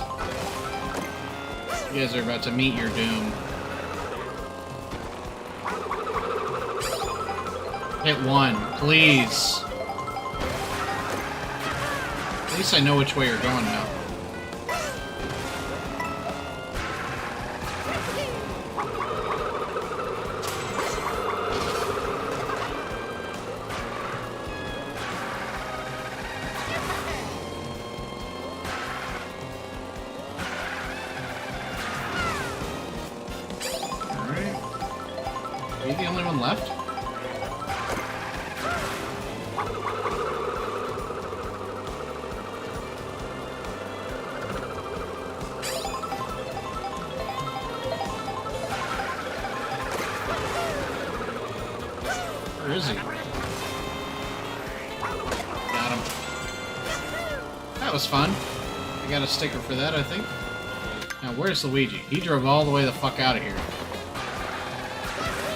You guys are about to meet your doom. Hit one, please. At least I know which way you're going now. Are you the only one left? Where is he? Got him. That was fun. I got a sticker for that, I think. Now, where's Luigi? He drove all the way the fuck out of here.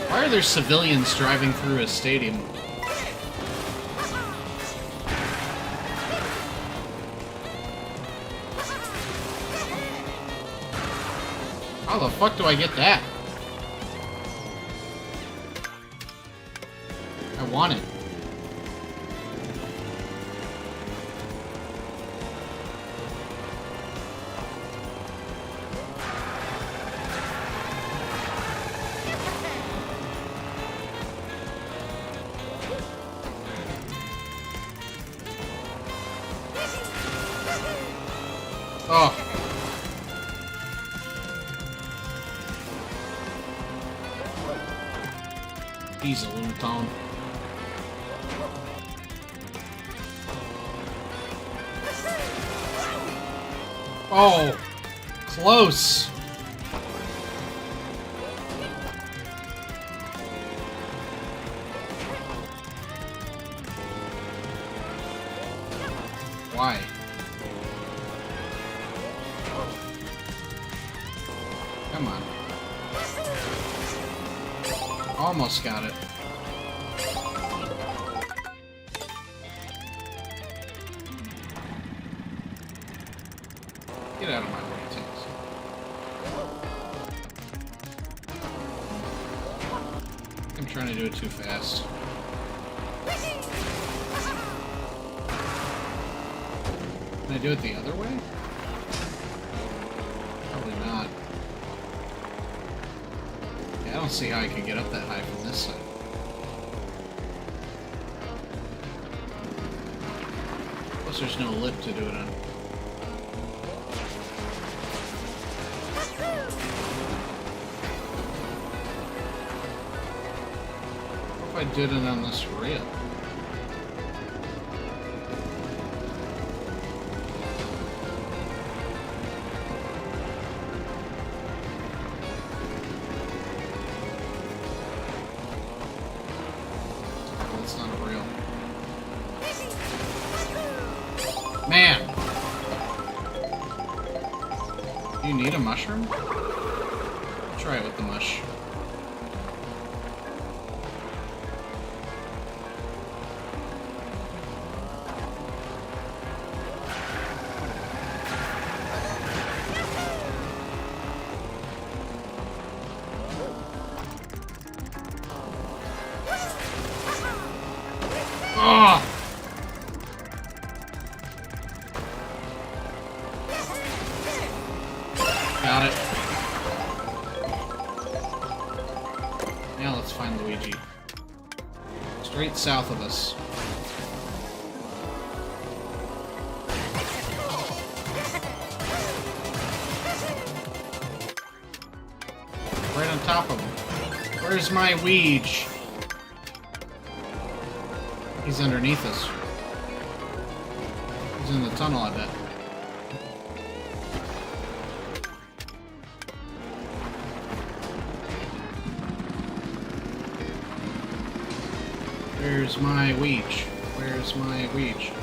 Why are there civilians driving through a stadium? How the fuck do I get that? I want it. Oh. He's a little tone. Oh, close. Why? Come on. Almost got it. Get out of my way, Tinks. I'm trying to do it too fast. Can I do it the other way? Probably not. Yeah, I don't see how I can get up that high from this side. Plus there's no lip to do it on. What if I did it on this rail? That's not a rail. Man! Do you need a mushroom? Try it with the mush. Oh! Got it. Now let's find Luigi. Straight south of us. Right on top of him. Where's my Ouija? He's underneath us. He's in the tunnel, I bet. Where's my Ouija? Where's my Ouija?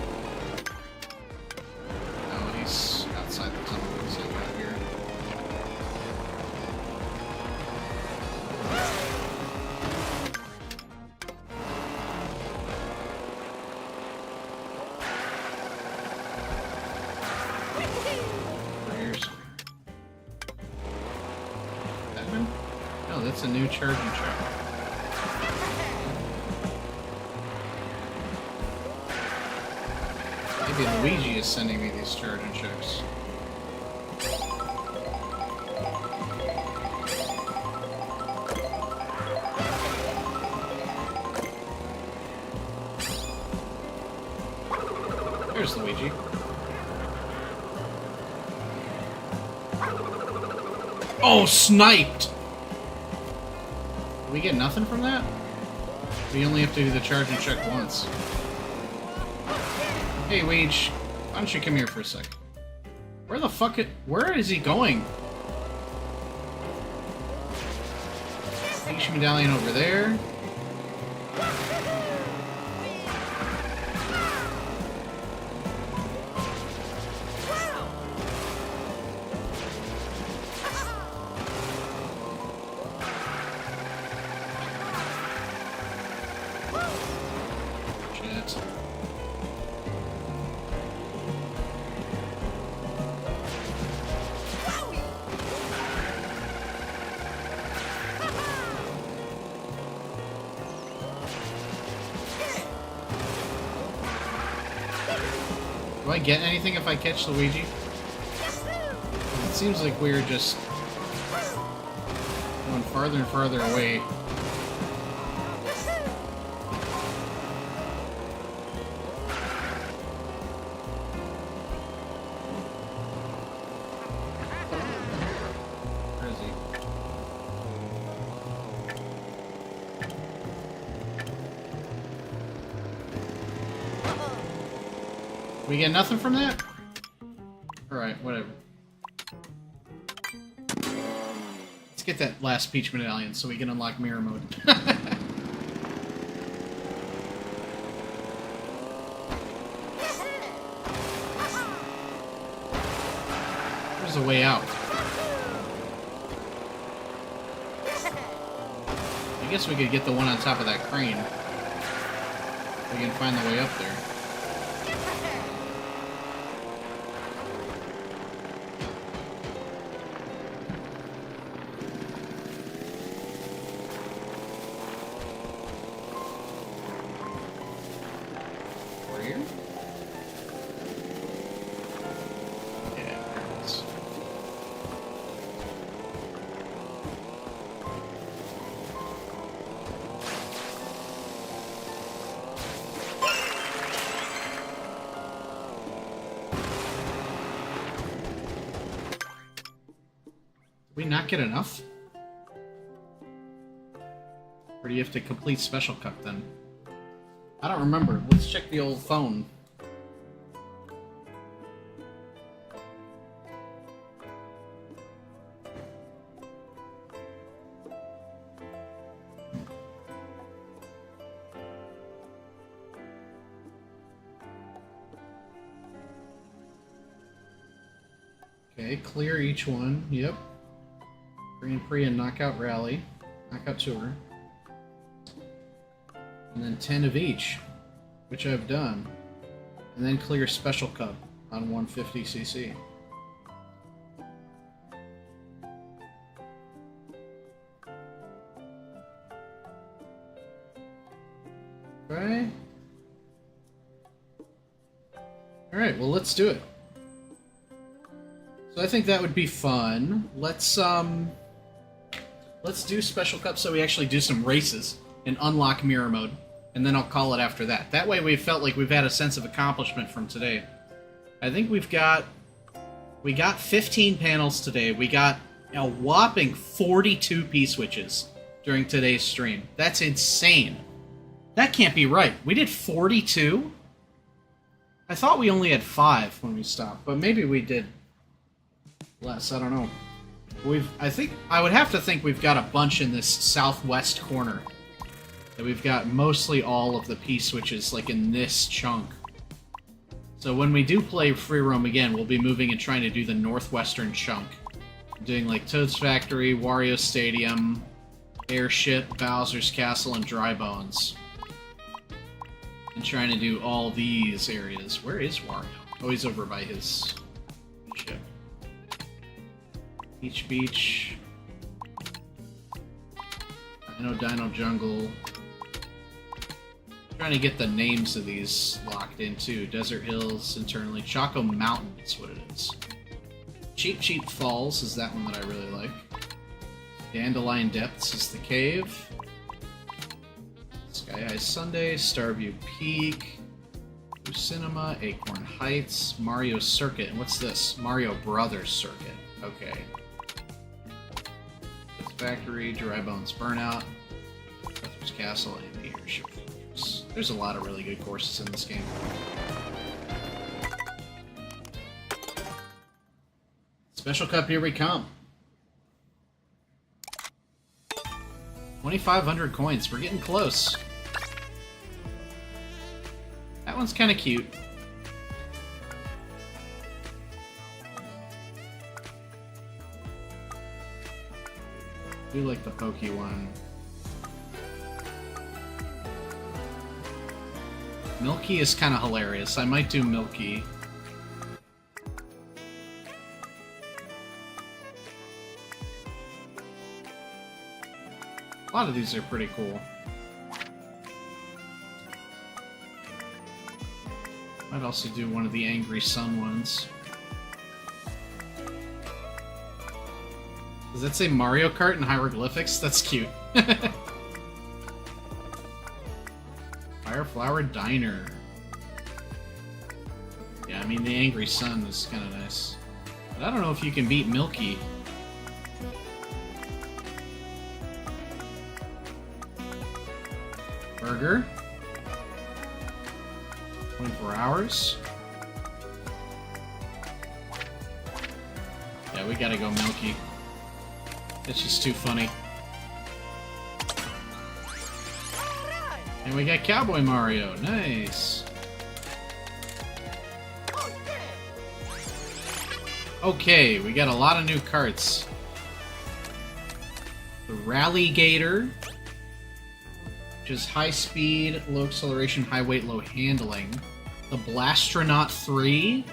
Oh, he's outside the tunnel. He's out here. Where's that one? Oh, that's a new charging truck. Maybe Luigi is sending me these charging checks. There's Luigi. Oh, sniped! Did we get nothing from that? We only have to do the charging check once. Hey, Weege, why don't you come here for a sec? Where the fuck where is he going? Peach medallion over there. Shit. Do I get anything if I catch Luigi? It seems like we're just going farther and farther away. Where is he? We get nothing from that? Alright, whatever. Let's get that last Peach medallion so we can unlock mirror mode. There's a way out. I guess we could get the one on top of that crane. We can find the way up there. Here? Yeah, there it is. Did we not get enough? Or do you have to complete Special Cup then? I don't remember. Let's check the old phone. Okay, clear each one. Yep. Grand Prix and Knockout Rally. Knockout Tour. And then 10 of each, which I've done. And then clear Special Cup on 150cc. Okay. Alright, well let's do it. So I think that would be fun. Let's do Special Cup so we actually do some races and unlock mirror mode. And then I'll call it after that. That way we felt like we've had a sense of accomplishment from today. I think we got 15 panels today. We got a whopping 42 P-switches during today's stream. That's insane. That can't be right. We did 42? I thought we only had 5 when we stopped, but maybe we did less. I don't know. I would have to think we've got a bunch in this southwest corner. That we've got mostly all of the P-switches, like in this chunk. So when we do play Free Roam again, we'll be moving and trying to do the northwestern chunk. Doing like Toad's Factory, Wario Stadium, Airship, Bowser's Castle, and Dry Bones. And trying to do all these areas. Where is Wario? Oh, he's over by his ship. Peach Beach. Dino Jungle. Trying to get the names of these locked in too. Desert Hills internally. Choco Mountain is what it is. Cheap Cheap Falls is that one that I really like. Dandelion Depths is the cave. Sky High Sunday, Starview Peak, Blue Cinema, Acorn Heights, Mario Circuit. And what's this? Mario Brothers Circuit. Okay. Factory, Dry Bones Burnout, Bowser's Castle, and the Airship Fortress. There's a lot of really good courses in this game. Special Cup, here we come. 2,500 coins. We're getting close. That one's kind of cute. I do like the pokey one. Milky is kind of hilarious. I might do Milky. A lot of these are pretty cool. Might also do one of the Angry Sun ones. Does that say Mario Kart in hieroglyphics? That's cute. Fireflower Diner. Yeah, I mean, the Angry Sun is kind of nice. But I don't know if you can beat Milky. Burger. 24 hours. Yeah, we gotta go Milky. It's just too funny. And we got Cowboy Mario. Nice. Okay, we got a lot of new carts. The Rallygator, which is high speed, low acceleration, high weight, low handling. The Blastronaut 3,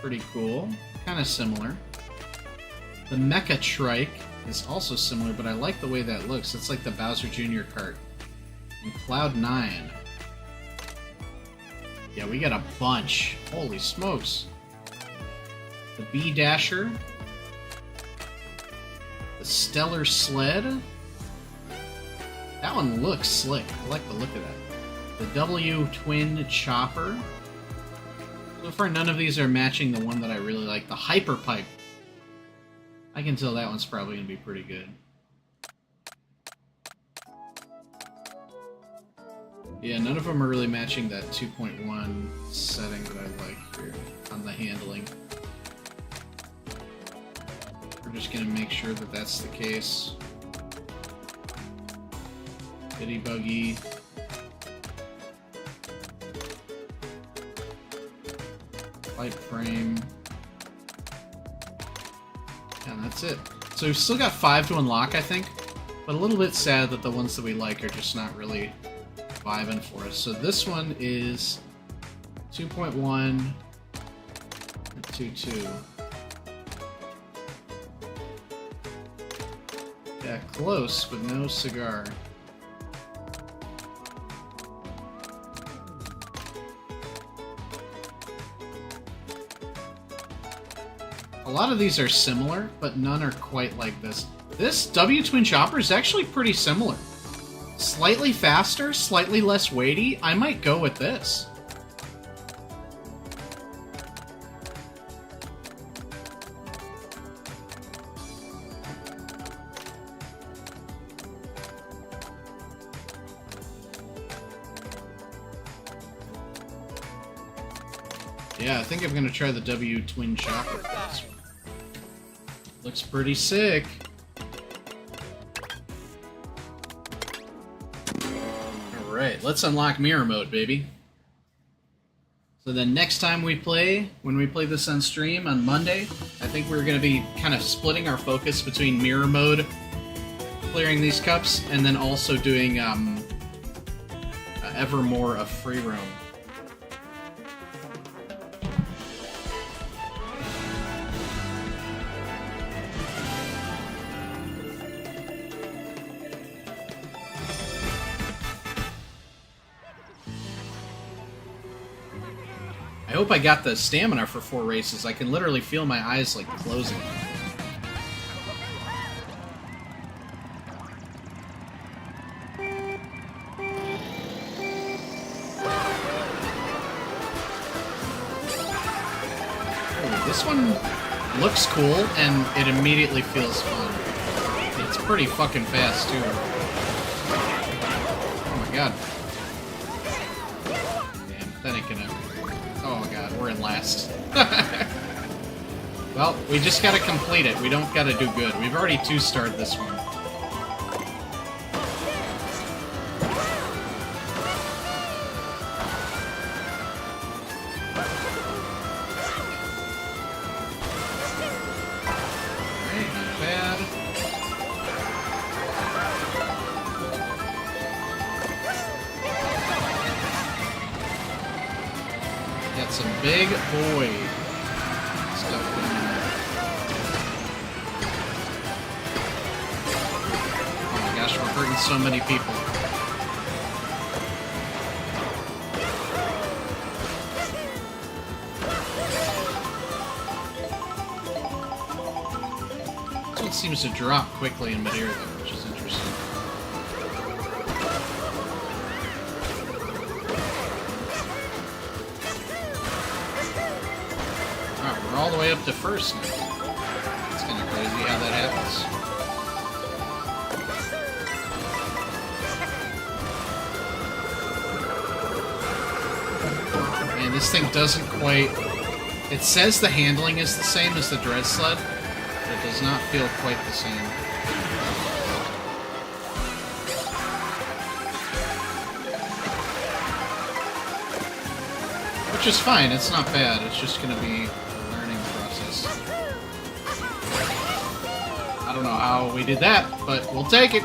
pretty cool. Kind of similar. The Mecha Trike is also similar, but I like the way that looks. It's like the Bowser Jr. cart. And Cloud 9. Yeah, we got a bunch. Holy smokes. The Bee Dasher. The Stellar Sled. That one looks slick. I like the look of that. The W Twin Chopper. So far, none of these are matching the one that I really like. The Hyper Pipe. I can tell that one's probably going to be pretty good. Yeah, none of them are really matching that 2.1 setting that I like here on the handling. We're just going to make sure that that's the case. Bitty Buggy. Light Frame. that's it. So we've still got 5 to unlock, I think, but a little bit sad that the ones that we like are just not really vibing for us. So this one is 2.1 or 2.2. Yeah, close, but no cigar. A lot of these are similar, but none are quite like this. This W Twin Chopper is actually pretty similar. Slightly faster, slightly less weighty. I might go with this. Yeah, I think I'm gonna try the W Twin Chopper for this one. Looks pretty sick. Alright, let's unlock mirror mode, baby. So then next time we play, when we play this on stream on Monday, I think we're gonna be kind of splitting our focus between mirror mode, clearing these cups, and then also doing ever more of free roam. I hope I got the stamina for 4 races. I can literally feel my eyes, like, closing. Ooh, this one looks cool, and it immediately feels fun. It's pretty fucking fast, too. Oh my god. Damn, that ain't gonna... Oh god, we're in last. Well, we just gotta complete it. We don't gotta do good. We've already 2-starred this one. Alright, not bad. Got some big boy stuff going on. Oh my gosh, we're hurting so many people. This one seems to drop quickly in midair though, which is interesting. All the way up to first now. It's kind of crazy how that happens. Man, this thing doesn't quite... It says the handling is the same as the Dread Sled, but it does not feel quite the same. Which is fine, it's not bad, it's just gonna be... I don't know how we did that, but we'll take it.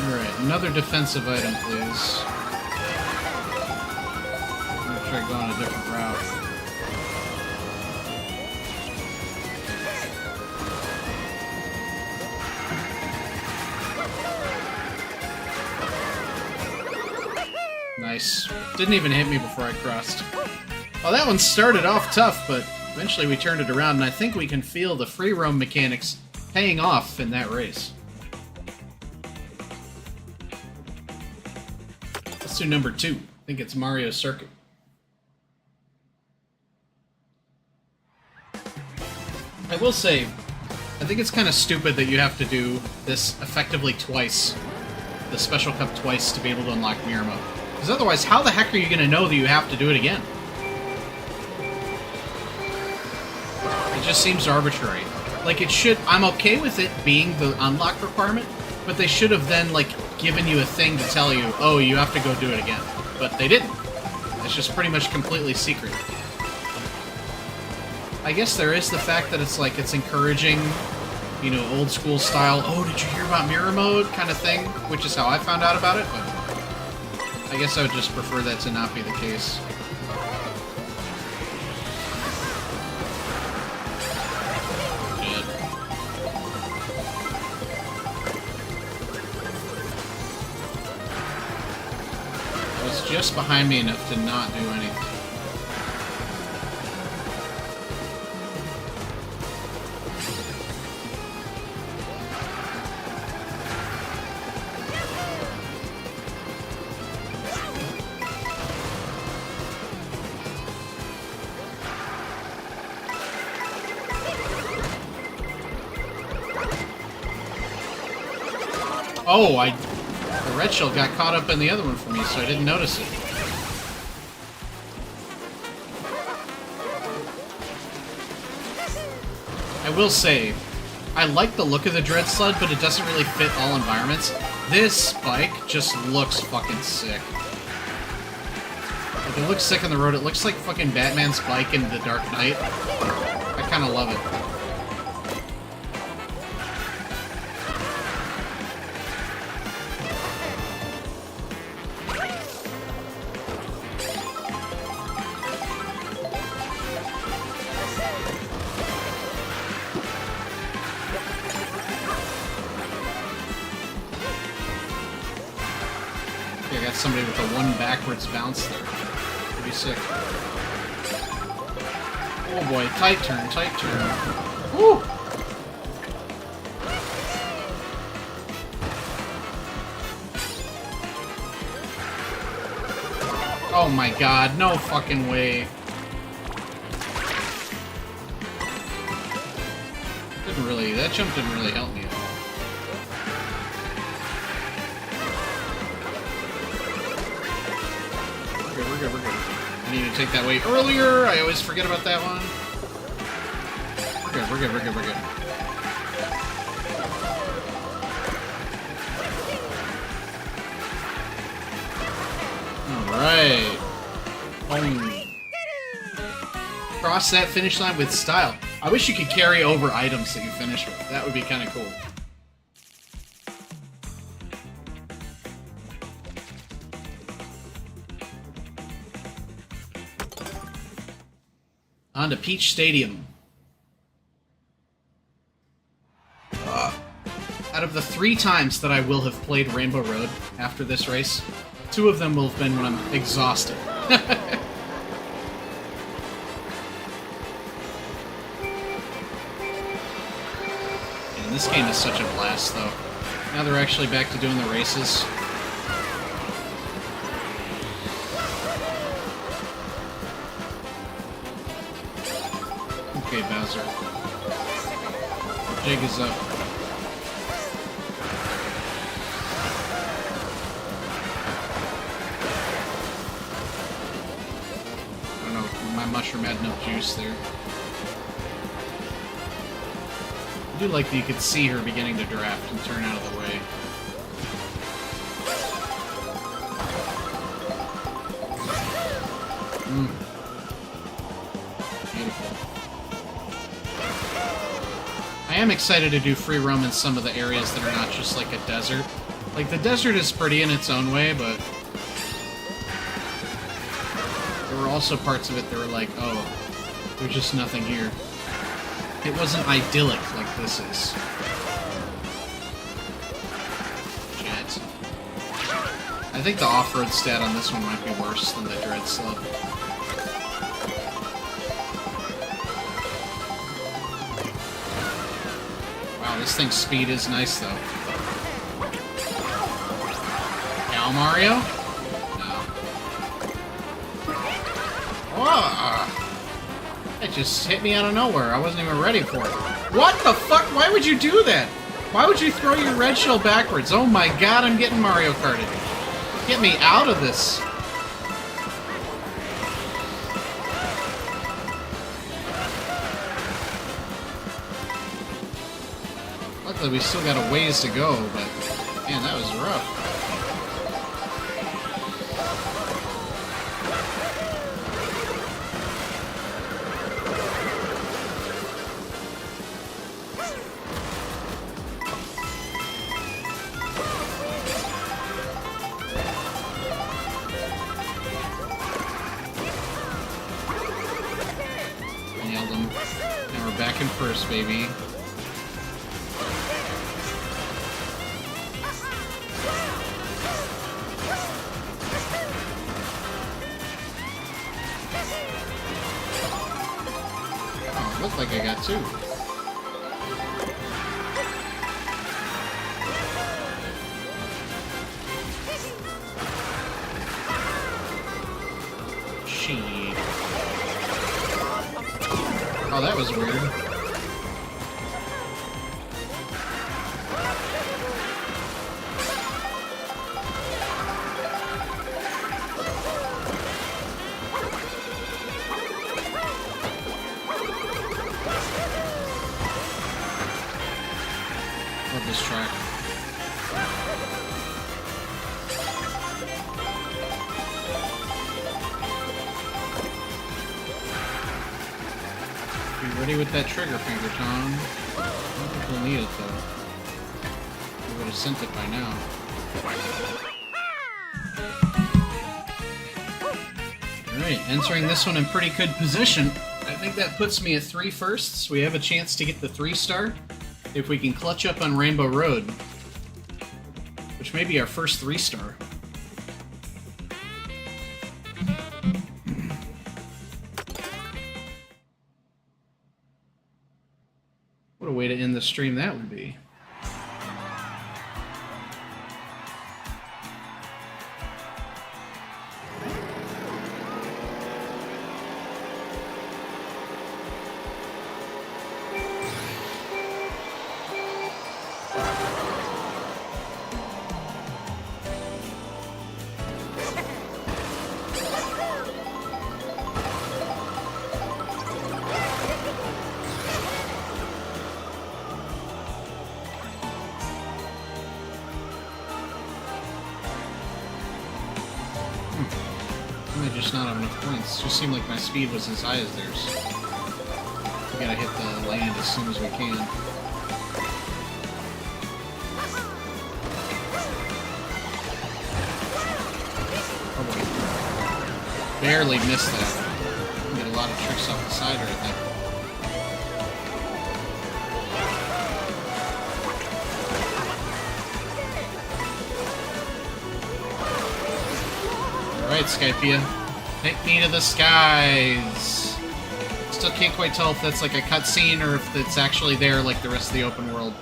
Alright, another defensive item, please. I'm gonna try going a different route. Nice. Didn't even hit me before I crossed. Oh, that one started off tough, but eventually we turned it around, and I think we can feel the free roam mechanics paying off in that race. Let's do number 2. I think it's Mario Circuit. I will say, I think it's kind of stupid that you have to do this effectively twice, the special cup twice, to be able to unlock mirror mode. Because otherwise, how the heck are you going to know that you have to do it again? It just seems arbitrary. Like, it should... I'm okay with it being the unlock requirement, But they should have then, like, given you a thing to tell you, oh, you have to go do it again. But they didn't. It's just pretty much completely secret. I guess there is the fact that it's, like, it's encouraging, you know, old school style, oh, did you hear about mirror mode kind of thing, which is how I found out about it, but I guess I would just prefer that to not be the case. Just behind me enough to not do anything. Oh, the red shell got caught up in the other one for me, so I didn't notice it. I will say, I like the look of the Dread Sled, but it doesn't really fit all environments. This bike just looks fucking sick. Like, it looks sick on the road. It looks like fucking Batman's bike in The Dark Knight. I kind of love it. I got somebody with a one backwards bounce there. Pretty sick. Oh boy, tight turn, tight turn. Woo! Oh my god, no fucking way. That jump didn't really help me at all. We're good. I need to take that way earlier. I always forget about that one. We're good. Alright. Cross that finish line with style. I wish you could carry over items that you finish with. That would be kind of cool. On to Peach Stadium. Out of the 3 times that I will have played Rainbow Road after this race, 2 of them will have been when I'm exhausted. And this game is such a blast, though. Now they're actually back to doing the races. Okay, Bowser. Jig is up. I don't know if my mushroom had enough juice there. I do like that you could see her beginning to draft and turn out of the way. I am excited to do free roam in some of the areas that are not just like a desert. Like, the desert is pretty in its own way, but there were also parts of it that were like, oh, there's just nothing here. It wasn't idyllic like this is. Jet. I think the off-road stat on this one might be worse than the Dread Sled. This thing's speed is nice, though. Now, Mario? No. Oh! It just hit me out of nowhere. I wasn't even ready for it. What the fuck? Why would you do that? Why would you throw your red shell backwards? Oh my god, I'm getting Mario Karted. Get me out of this. Luckily, we still got a ways to go, but Man, that was rough. Nailed him. Now we're back in first, baby. Looked like I got two. Shit. Oh, that was weird. This track. Be ready with that trigger finger, Tom. I don't think we'll need it though. We would have sent it by now. Alright, entering this one in pretty good position. I think that puts me at 3 firsts. We have a chance to get the 3-star. If we can clutch up on Rainbow Road, which may be our first 3-star. What a way to end the stream that would be. I just not have enough points. It just seemed like my speed was as high as theirs. We gotta hit the land as soon as we can. Oh boy. Barely missed that. We get a lot of tricks off the side right there. Alright, Skypia. Take me to the skies! Still can't quite tell if that's like a cutscene or if it's actually there like the rest of the open world.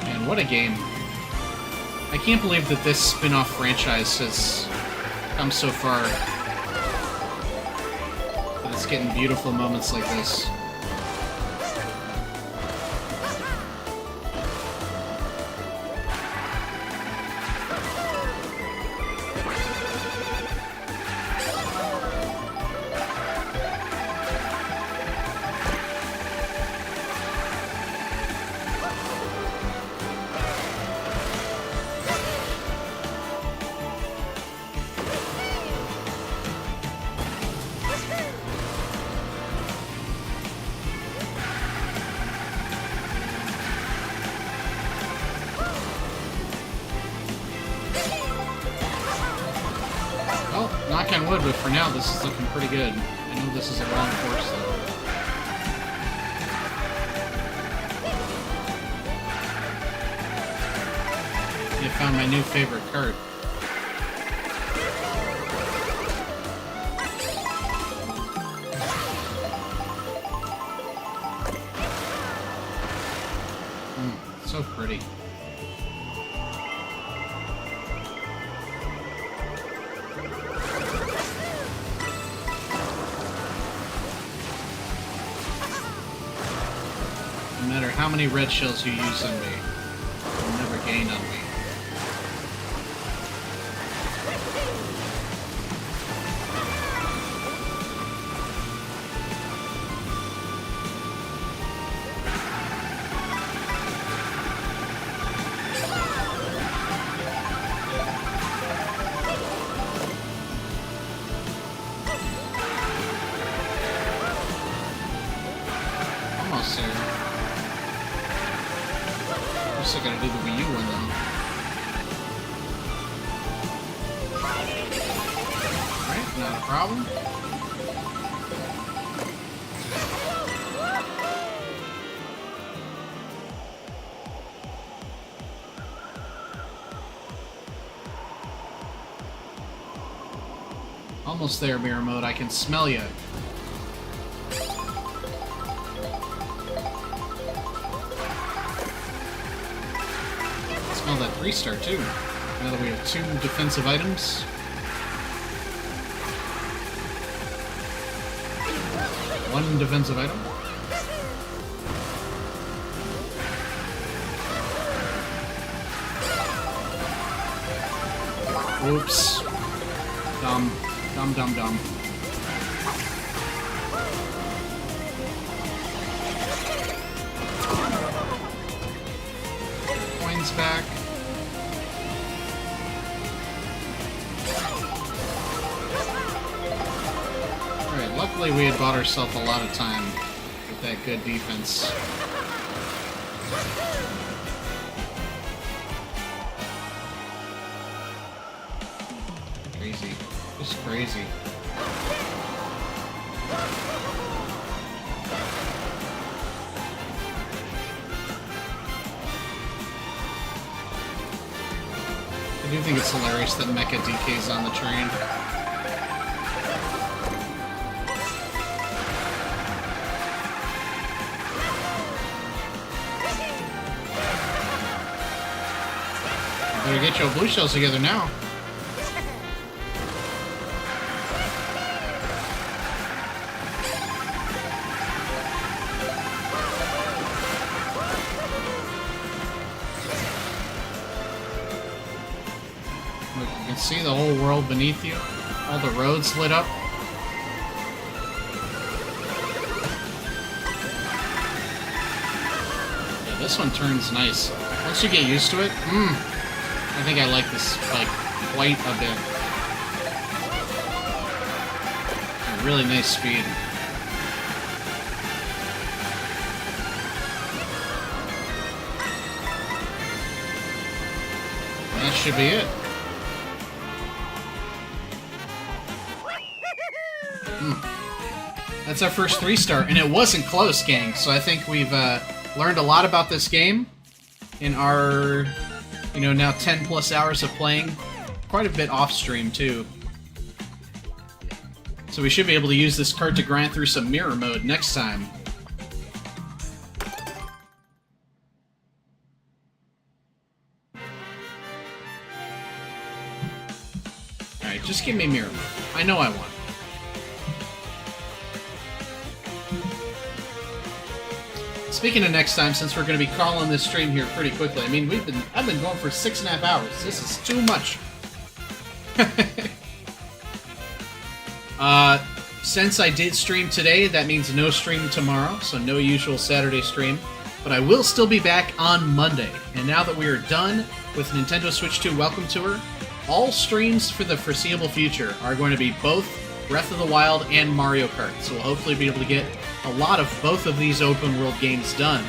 Man, what a game. I can't believe that this spin-off franchise has come so far. That it's getting beautiful moments like this. Knock on wood, but for now this is looking pretty good. I know this is a long course though. I found my new favorite kart. So pretty. No matter how many red shells you use on me, you'll never gain on me. Still gotta do the Wii U one though. Alright, not a problem. Almost there, Mirror Mode. I can smell you. Smell that 3-star too. Now that we have 2 defensive items. One defensive item. Oops. Dumb. Dumb. Coins back. Alright, luckily we had bought ourselves a lot of time with that good defense. Crazy. Just crazy. I do think it's hilarious that Mecha DK's on the train. Better get your blue shells together now. See the whole world beneath you? All the roads lit up? Yeah, this one turns nice. Once you get used to it, I think I like this bike quite a bit. A really nice speed. And that should be it. That's our first 3-star, and it wasn't close, gang. So I think we've learned a lot about this game in our, now 10+ hours of playing. Quite a bit off-stream, too. So we should be able to use this card to grind through some mirror mode next time. Alright, just give me mirror mode. I know I want it. Speaking of next time, since we're going to be calling this stream here pretty quickly, I mean, I've been going for 6.5 hours. This is too much. Since I did stream today, that means no stream tomorrow, so no usual Saturday stream. But I will still be back on Monday. And now that we are done with Nintendo Switch 2 Welcome Tour, all streams for the foreseeable future are going to be both Breath of the Wild and Mario Kart. So we'll hopefully be able to get a lot of both of these open world games done.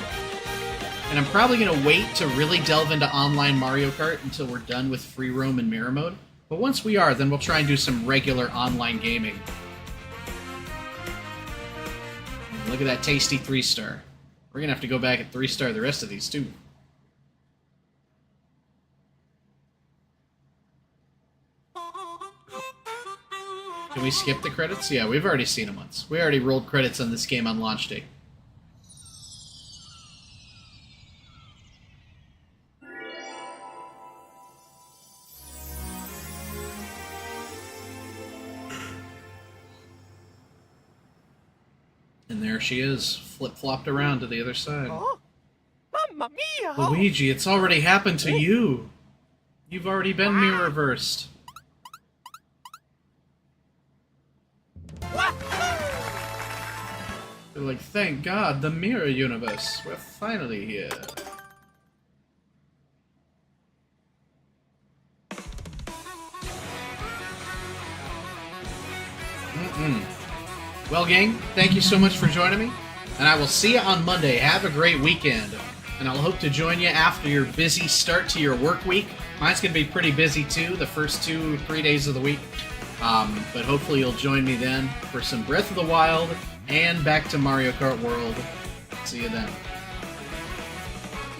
And I'm probably going to wait to really delve into online Mario Kart until we're done with free roam and mirror mode. But once we are, then we'll try and do some regular online gaming. Look at that tasty 3-star. We're going to have to go back at 3-star the rest of these too. Can we skip the credits? Yeah, we've already seen them once. We already rolled credits on this game on launch day. And there she is, flip-flopped around to the other side. Oh, Mamma mia! Luigi, it's already happened to you! You've already been mirror-versed. They're like, thank God, the mirror universe. We're finally here. Well, gang, thank you so much for joining me, and I will see you on Monday. Have a great weekend. and I'll hope to join you after your busy start to your work week. Mine's going to be pretty busy too, the first 2-3 days of the week. But hopefully you'll join me then for some Breath of the Wild and back to Mario Kart World. See you then.